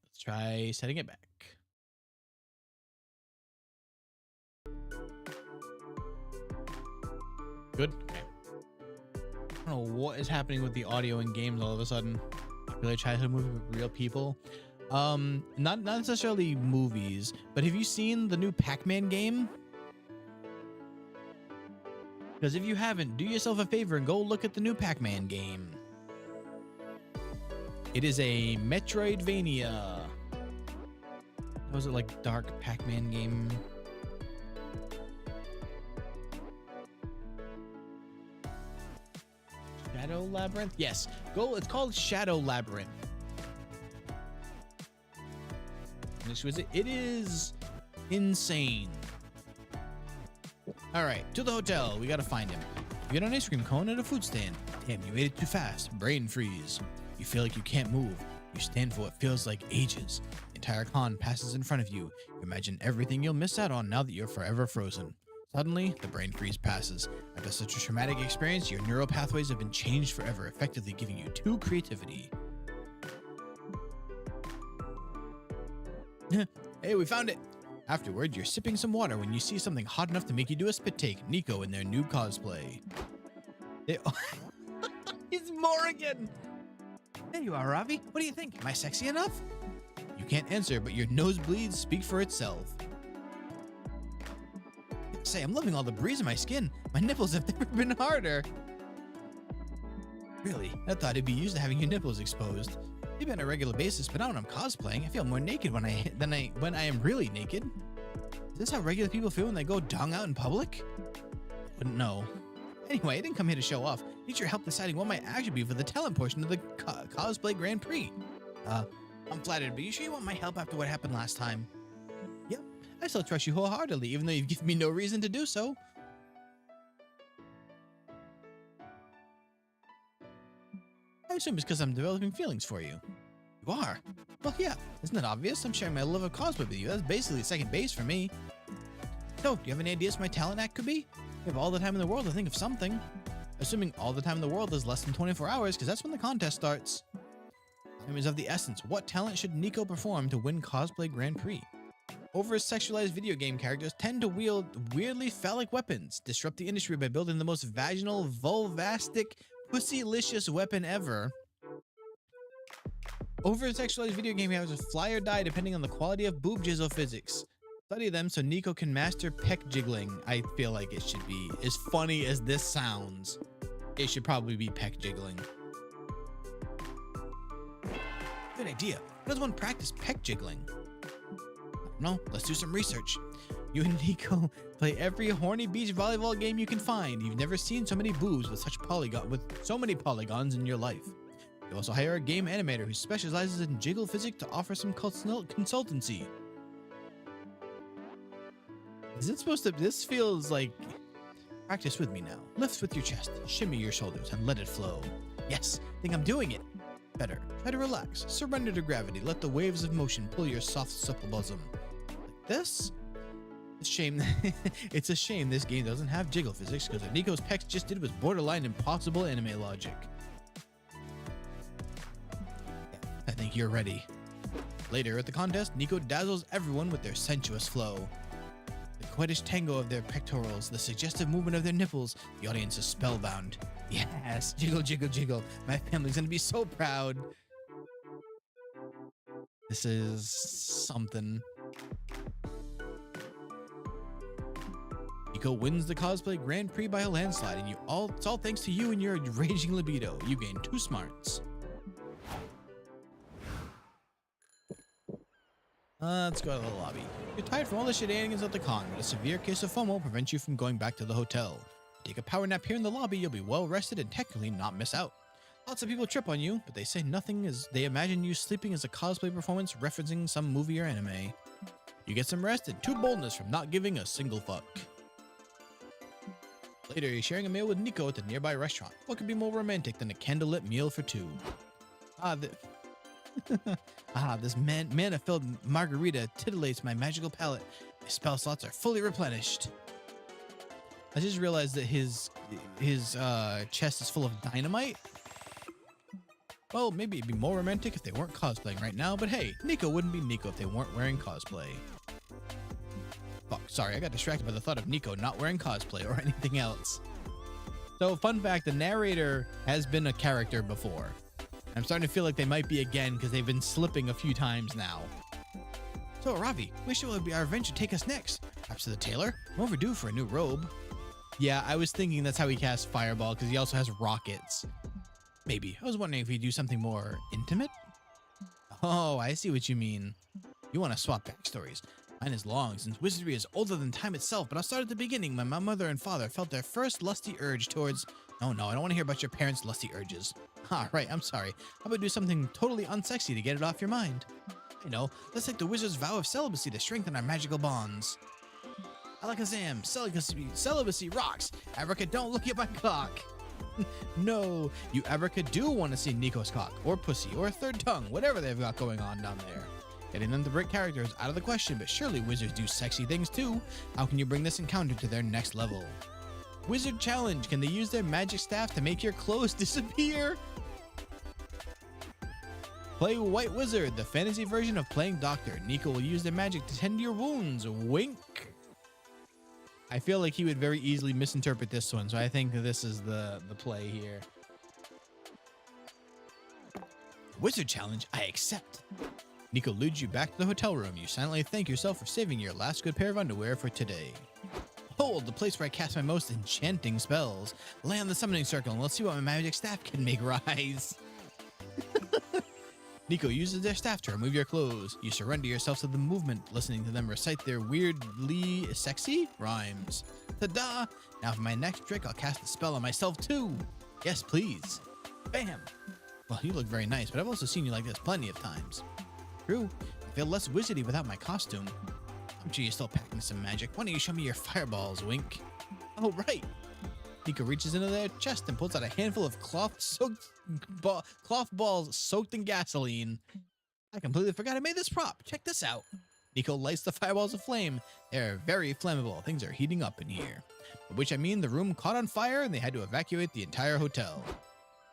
Let's try setting it back. Good. Okay. I don't know what is happening with the audio in games all of a sudden. Really try to movie with real people. Not necessarily movies, but have you seen the new Pac-Man game? Because if you haven't, do yourself a favor and go look at the new Pac-Man game. It is a Metroidvania. Was it like Dark Pac-Man game? Shadow Labyrinth? Yes. Go. It's called Shadow Labyrinth. exquisite. It is insane. All right, to the hotel. We gotta find him. You get an ice cream cone at a food stand. Damn, you ate it too fast. Brain freeze. You feel like you can't move. You stand for what feels like ages. The entire con passes in front of you. You imagine everything you'll miss out on now that you're forever frozen. Suddenly, the brain freeze passes. After such a traumatic experience, your neural pathways have been changed forever, effectively giving you 2 creativity. Hey, we found it! Afterward, you're sipping some water when you see something hot enough to make you do a spit take. Nico in their new cosplay. He's Morrigan! There you are, Ravi. What do you think? Am I sexy enough? You can't answer, but your nosebleeds speak for itself. Say, I'm loving all the breeze in my skin. My nipples have never been harder. Really? I thought it'd be used to having your nipples exposed. Maybe on a regular basis, but now when I'm cosplaying, I feel more naked when I am really naked. Is this how regular people feel when they go dong out in public? Wouldn't know. Anyway, I didn't come here to show off. I need your help deciding what my act should be for the talent portion of the cosplay Grand Prix. I'm flattered, but you sure you want my help after what happened last time? Yep, I still trust you wholeheartedly, even though you've given me no reason to do so. I assume it's because I'm developing feelings for you. You are? Well, yeah. Isn't that obvious? I'm sharing my love of cosplay with you. That's basically second base for me. So, do you have any ideas what my talent act could be? We have all the time in the world to think of something. Assuming all the time in the world is less than 24 hours, because that's when the contest starts. Time is of the essence. What talent should Nico perform to win Cosplay Grand Prix? Over-sexualized video game characters tend to wield weirdly phallic weapons, disrupt the industry by building the most vaginal, vulvastic, pussylicious weapon ever. Over-sexualized video game characters fly or die depending on the quality of boob jizzle physics. Study them so Nico can master peck jiggling. I feel like it should be. As funny as this sounds, it should probably be peck jiggling. Good idea. How does one practice peck jiggling? No, let's do some research. You and Nico play every horny beach volleyball game you can find. You've never seen so many boobs with so many polygons in your life. You also hire a game animator who specializes in jiggle physics to offer some consultancy. Is it supposed to? This feels like practice with me now. Lift with your chest, shimmy your shoulders, and let it flow. Yes, I think I'm doing it. Better. Try to relax. Surrender to gravity. Let the waves of motion pull your soft, supple bosom. Like this? It's a shame this game doesn't have jiggle physics, because what Nico's pecs just did was borderline impossible anime logic. I think you're ready. Later at the contest, Nico dazzles everyone with their sensuous flow. The coquettish tango of their pectorals, the suggestive movement of their nipples, the audience is spellbound. Yes, jiggle, jiggle, jiggle. My family's gonna be so proud. This is something. Nico wins the cosplay Grand Prix by a landslide, and it's all thanks to you and your raging libido. You gain 2 smarts. Let's go to the lobby. You're tired from all the shenanigans at the con, but a severe case of FOMO prevents you from going back to the hotel. Take a power nap here in the lobby, you'll be well rested and technically not miss out. Lots of people trip on you, but they say nothing as they imagine you sleeping as a cosplay performance referencing some movie or anime. You get some rest and 2 boldness from not giving a single fuck. Later, you're sharing a meal with Nico at the nearby restaurant. What could be more romantic than a candlelit meal for 2? This mana-filled margarita titillates my magical palate. My spell slots are fully replenished. I just realized that his chest is full of dynamite. Well, maybe it'd be more romantic if they weren't cosplaying right now, but hey, Nico wouldn't be Nico if they weren't wearing cosplay. Fuck, sorry, I got distracted by the thought of Nico not wearing cosplay or anything else. So, fun fact, the narrator has been a character before. I'm starting to feel like they might be again because they've been slipping a few times now. So, Ravi, which will be our adventure take us next? Perhaps to the tailor? I'm overdue for a new robe. Yeah, I was thinking that's how he casts Fireball because he also has rockets. Maybe. I was wondering if he'd do something more intimate? Oh, I see what you mean. You want to swap backstories. Mine is long, since wizardry is older than time itself, but I'll start at the beginning when my mother and father felt their first lusty urge towards... No, I don't want to hear about your parents' lusty urges. Right, I'm sorry. How about do something totally unsexy to get it off your mind? You know, let's take the wizard's vow of celibacy to strengthen our magical bonds. Alakazam, celibacy rocks. Abraca, don't look at my cock. No, you Abraca do want to see Nico's cock, or pussy, or a third tongue, whatever they've got going on down there. Getting them to break characters out of the question, but surely wizards do sexy things too. How can you bring this encounter to their next level? Wizard challenge, can they use their magic staff to make your clothes disappear? Play White Wizard, the fantasy version of playing doctor. Nico will use their magic to tend to your wounds. Wink. I feel like he would very easily misinterpret this one, so I think that this is the play here. Wizard challenge, I accept. Nico leads you back to the hotel room. You silently thank yourself for saving your last good pair of underwear for today. Hold, the place where I cast my most enchanting spells. Lay on the summoning circle and let's see what my magic staff can make rise. Nico uses their staff to remove your clothes. You surrender yourself to the movement, listening to them recite their weirdly sexy rhymes. Ta-da! Now for my next trick, I'll cast the spell on myself too. Yes, please. Bam! Well, you look very nice, but I've also seen you like this plenty of times. True, I feel less wizardy without my costume. I'm sure you're still packing some magic. Why don't you show me your fireballs, Wink? Oh, right. Nico reaches into their chest and pulls out a handful of cloth balls soaked in gasoline. I completely forgot I made this prop. Check this out. Nico lights the fireballs aflame. They're very flammable. Things are heating up in here. By which I mean the room caught on fire and they had to evacuate the entire hotel. I'm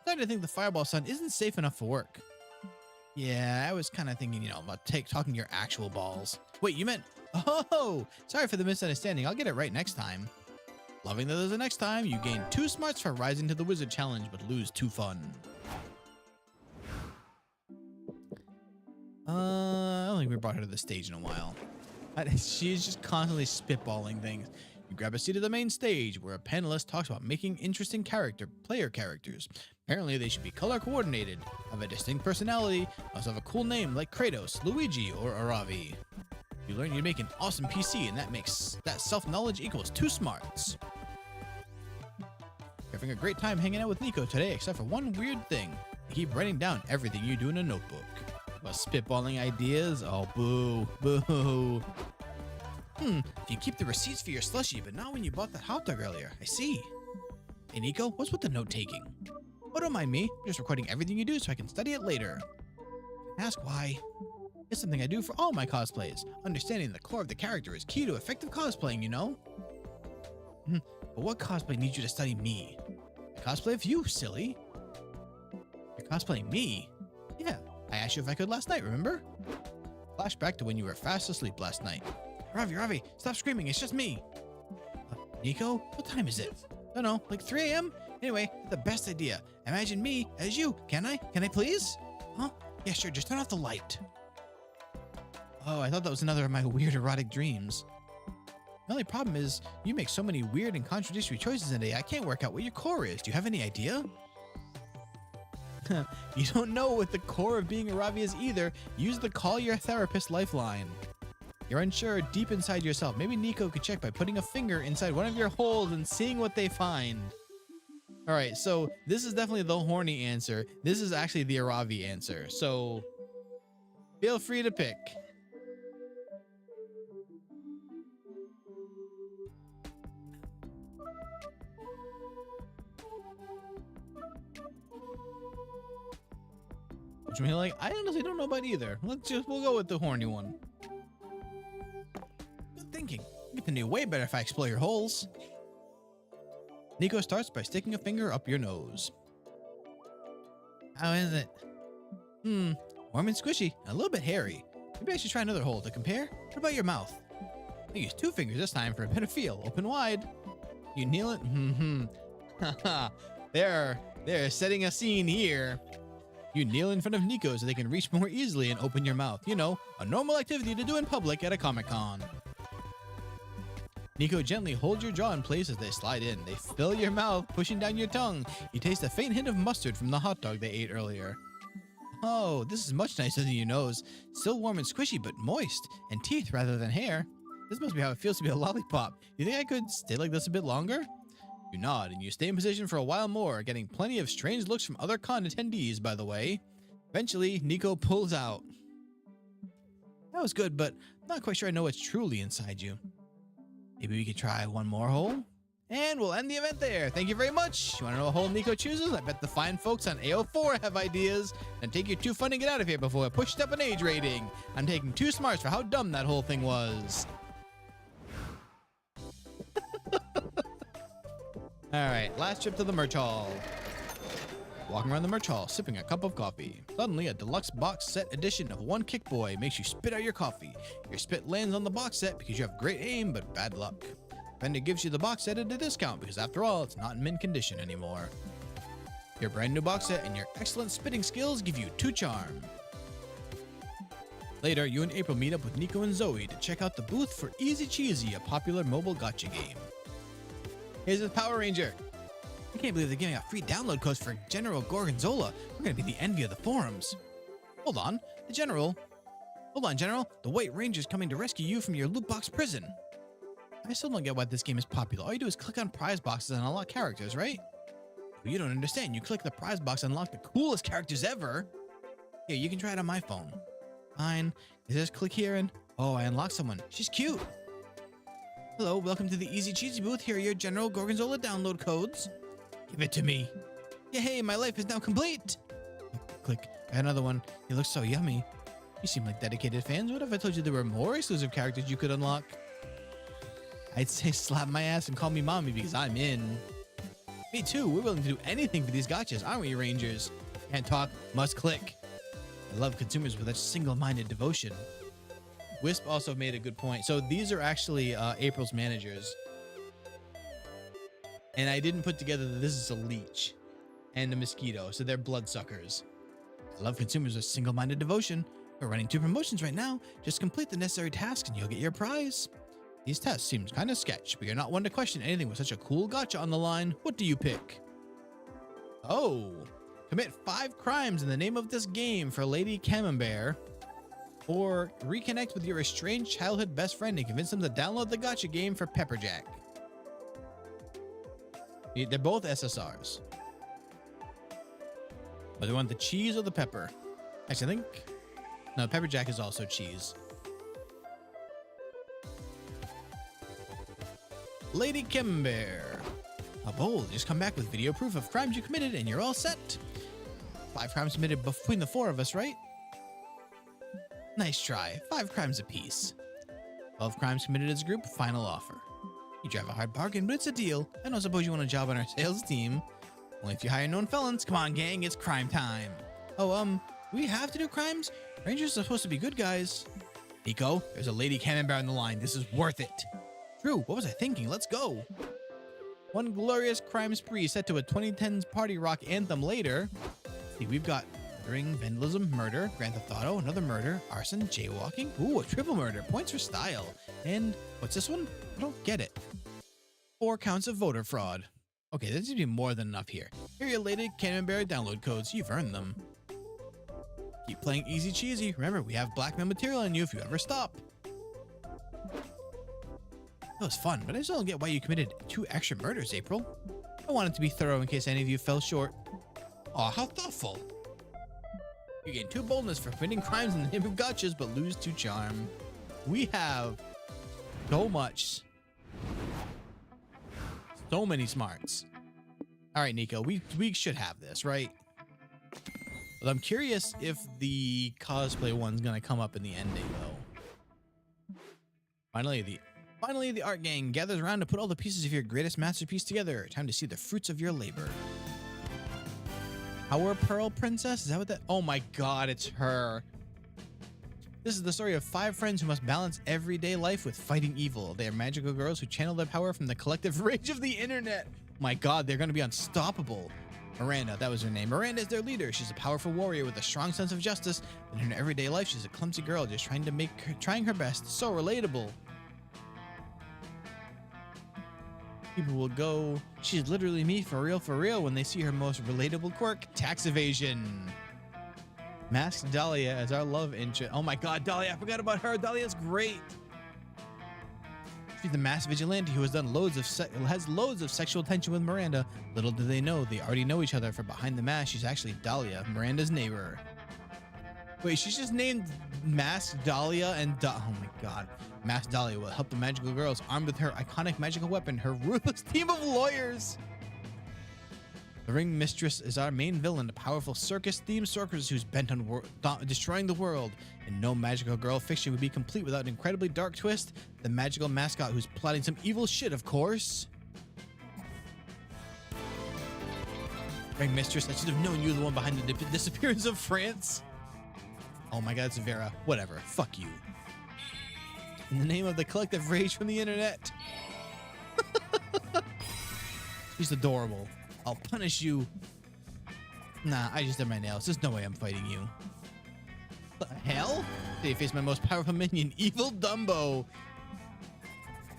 starting to think the fireball sun isn't safe enough for work. Yeah, I was kind of thinking, about talking your actual balls. Wait, you meant... Oh, sorry for the misunderstanding. I'll get it right next time. Loving that there's a next time, you gain 2 smarts for rising to the wizard challenge, but lose 2 fun. I don't think we brought her to the stage in a while. She's just constantly spitballing things. You grab a seat at the main stage, where a panelist talks about making interesting player characters. Apparently, they should be color coordinated, have a distinct personality, also have a cool name like Kratos, Luigi, or Aravi. You learn you make an awesome PC, and that self-knowledge equals 2 smarts. You're having a great time hanging out with Nico today, except for one weird thing. You keep writing down everything you do in a notebook. About spitballing ideas? Oh, boo, boo. You keep the receipts for your slushie, but not when you bought that hot dog earlier. I see. Hey, Nico, what's with the note-taking? Oh, don't mind me. I'm just recording everything you do so I can study it later. Ask why. It's something I do for all my cosplays. Understanding the core of the character is key to effective cosplaying, you know? But what cosplay needs you to study me? I cosplay of you, silly. You're cosplaying me? Yeah, I asked you if I could last night, remember? Flashback to when you were fast asleep last night. Ravi, stop screaming, it's just me. Nico, what time is it? I don't know, like 3 a.m.? Anyway, the best idea. Imagine me as you. Can I? Can I please? Huh? Yeah, sure, just turn off the light. Oh, I thought that was another of my weird erotic dreams. The only problem is, you make so many weird and contradictory choices in a day, I can't work out what your core is. Do you have any idea? You don't know what the core of being a Ravi is either. Use the call your therapist lifeline. You're unsure deep inside yourself. Maybe Nico could check by putting a finger inside one of your holes and seeing what they find. All right, so this is definitely the horny answer. This is actually the Aravi answer. So feel free to pick. Which means, like, I honestly don't know about either. We'll go with the horny one. Good thinking. You can do way better if I explore your holes. Nico starts by sticking a finger up your nose. How is it? Warm and squishy, and a little bit hairy. Maybe I should try another hole to compare. What about your mouth? I use 2 fingers this time for a better feel. Open wide. You kneel it? Haha. They're setting a scene here. You kneel in front of Nico so they can reach more easily and open your mouth. You know, a normal activity to do in public at a Comic-Con. Nico gently holds your jaw in place as they slide in. They fill your mouth, pushing down your tongue. You taste a faint hint of mustard from the hot dog they ate earlier. Oh, this is much nicer than your nose. Still warm and squishy, but moist. And teeth rather than hair. This must be how it feels to be a lollipop. You think I could stay like this a bit longer? You nod, and you stay in position for a while more, getting plenty of strange looks from other con attendees, by the way. Eventually, Nico pulls out. That was good, but I'm not quite sure I know what's truly inside you. Maybe we could try one more hole? And we'll end the event there. Thank you very much. You want to know what hole Nico chooses? I bet the fine folks on AO4 have ideas. And take your too fun to get out of here before I push up an age rating. I'm taking 2 smarts for how dumb that whole thing was. Alright, last trip to the merch hall. Walking around the merch hall, sipping a cup of coffee. Suddenly, a deluxe box set edition of One Kick Boy makes you spit out your coffee. Your spit lands on the box set because you have great aim, but bad luck. Vendor gives you the box set at a discount because after all, it's not in mint condition anymore. Your brand new box set and your excellent spitting skills give you 2 charm. Later, you and April meet up with Nico and Zoe to check out the booth for Easy Cheesy, a popular mobile gacha game. Here's his Power Ranger. I can't believe they're giving out free download codes for General Gorgonzola. We're gonna be the envy of the forums. Hold on, General. The White Ranger's coming to rescue you from your loot box prison. I still don't get why this game is popular. All you do is click on prize boxes and unlock characters, right? Well, you don't understand. You click the prize box and unlock the coolest characters ever. Here, you can try it on my phone. Fine. Just click here and... Oh, I unlocked someone. She's cute. Hello, welcome to the Easy Cheesy booth. Here are your General Gorgonzola download codes. Give it to me. Yay, my life is now complete. Click. I got another one. You look so yummy. You seem like dedicated fans. What if I told you there were more exclusive characters you could unlock? I'd say slap my ass and call me mommy because I'm in. Me too. We're willing to do anything for these gotchas, aren't we, Rangers? Can't talk, must click. I love consumers with such single-minded devotion. Wisp also made a good point. So these are actually April's managers. And I didn't put together that this is a leech and a mosquito, so they're bloodsuckers. I love consumers with single-minded devotion. We're running 2 promotions right now. Just complete the necessary tasks and you'll get your prize. These tests seem kind of sketch, but you're not one to question anything with such a cool gotcha on the line. What do you pick? Oh, commit 5 crimes in the name of this game for Lady Camembert. Or reconnect with your estranged childhood best friend and convince them to download the gotcha game for Pepperjack. They're both SSRs. But they want the cheese or the pepper? Actually, I think... No, Pepperjack is also cheese. Lady Camembert. A bowl. Just come back with video proof of crimes you committed and you're all set. 5 crimes committed between the 4 of us, right? Nice try. 5 crimes apiece. 12 crimes committed as a group. Final offer. You drive a hard bargain, but it's a deal. I don't suppose you want a job on our sales team. Only if you hire known felons. Come on, gang. It's crime time. Oh, we have to do crimes? Rangers are supposed to be good guys. Nico, there's a Lady Camembert on the line. This is worth it. True. What was I thinking? Let's go. One glorious crime spree set to a 2010s party rock anthem later. See, we've got murdering, vandalism, murder, Grand Theft Auto, another murder, arson, jaywalking. Ooh, a triple murder. Points for style. And what's this one? I don't get it. 4 counts of voter fraud. Okay, there seems to be more than enough here. Here are your Lady Camembert download codes. You've earned them. Keep playing Easy Cheesy. Remember, we have blackmail material on you if you ever stop. That was fun, but I still don't get why you committed 2 extra murders, April. I wanted to be thorough in case any of you fell short. Aw, how thoughtful. You gain 2 boldness for committing crimes in the name of gotchas, but lose 2 charm. We have so much. So many smarts. All right, Nico, we should have this, right? But I'm curious if the cosplay one's gonna come up in the ending, though. Finally, the art gang gathers around to put all the pieces of your greatest masterpiece together. Time to see the fruits of your labor. Our Pearl Princess? Is that what that... Oh my god, it's her. This is the story of 5 friends who must balance everyday life with fighting evil. They are magical girls who channel their power from the collective rage of the internet. My god, they're going to be unstoppable. Miranda, that was her name. Miranda is their leader. She's a powerful warrior with a strong sense of justice. But in her everyday life, she's a clumsy girl just trying her best. So relatable. People will go, she's literally me for real when they see her most relatable quirk, tax evasion. Masked Dahlia as our love interest. Oh my god, Dahlia, I forgot about her. Dahlia's great. She's the masked vigilante who has done loads of sexual tension with Miranda. Little do they know, they already know each other, for behind the mask, she's actually Dahlia, Miranda's neighbor. Wait, she's just named Masked Dahlia and oh my god. Masked Dahlia will help the magical girls armed with her iconic magical weapon, her ruthless team of lawyers. The Ring Mistress is our main villain, a powerful circus-themed sorceress who's bent on destroying the world. And no magical girl fiction would be complete without an incredibly dark twist. The magical mascot who's plotting some evil shit, of course. Ring Mistress, I should have known you were the one behind the disappearance of France. Oh my god, it's Vera. Whatever. Fuck you. In the name of the collective rage from the internet. She's adorable. I'll punish you. Nah, I just did my nails. There's no way I'm fighting you. What the hell? They face my most powerful minion, Evil Dumbo.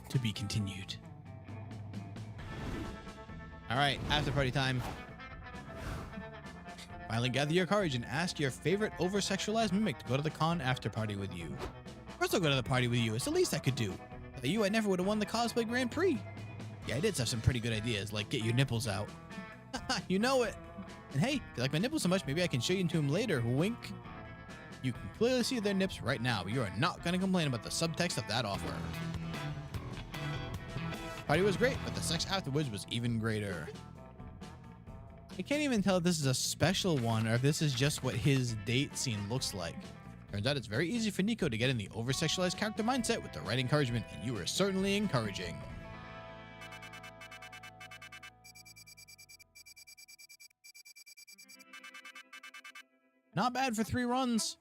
To be continued. Alright, after party time. Finally gather your courage and ask your favorite over-sexualized mimic to go to the con after party with you. First I'll go to the party with you. It's the least I could do. Without you, I never would have won the cosplay Grand Prix. Yeah, I did have some pretty good ideas, like get your nipples out. You know it. And hey, if you like my nipples so much, maybe I can show you into them later. Wink. You can clearly see their nips right now, but you are not going to complain about the subtext of that offer. Party was great, but the sex afterwards was even greater. I can't even tell if this is a special one or if this is just what his date scene looks like. Turns out it's very easy for Nico to get in the over-sexualized character mindset with the right encouragement, and you are certainly encouraging. Not bad for 3 runs.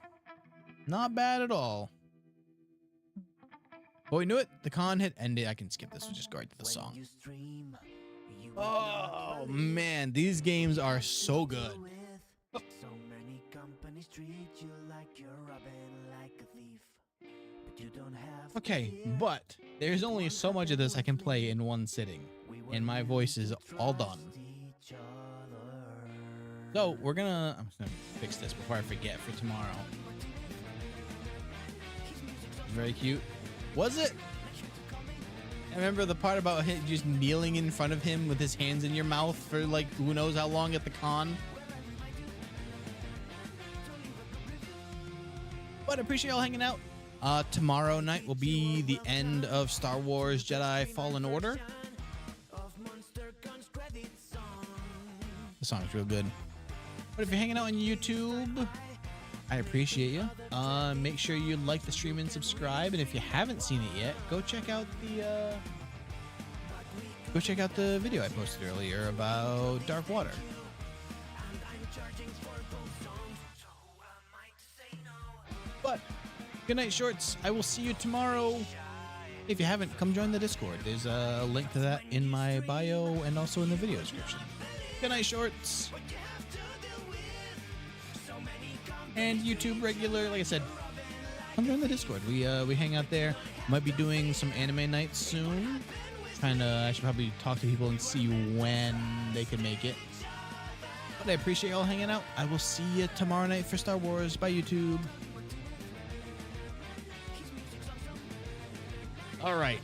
Not bad at all. But we knew it. The con had ended. I can skip this. We'll just go right to the song. Oh, man. These games are so good. So many companies treat you like you're robbing like a thief. But you don't have Okay, but there's only so much of this I can play in one sitting. And my voice is all done. So I'm just gonna fix this before I forget for tomorrow. Very cute. Was it? I remember the part about him just kneeling in front of him with his hands in your mouth for like who knows how long at the con. But I appreciate y'all hanging out. Tomorrow night will be the end of Star Wars Jedi Fallen Order. The song's real good. But if you're hanging out on YouTube, I appreciate you. Make sure you like the stream and subscribe. And if you haven't seen it yet, go check out the video I posted earlier about Dark Water. But good night, shorts. I will see you tomorrow. If you haven't, come join the Discord. There's a link to that in my bio and also in the video description. Good night, shorts. And YouTube regular, like I said, come join the Discord. We hang out there. Might be doing some anime nights soon. I should probably talk to people and see when they can make it. But I appreciate y'all hanging out. I will see you tomorrow night for Star Wars by YouTube. All right.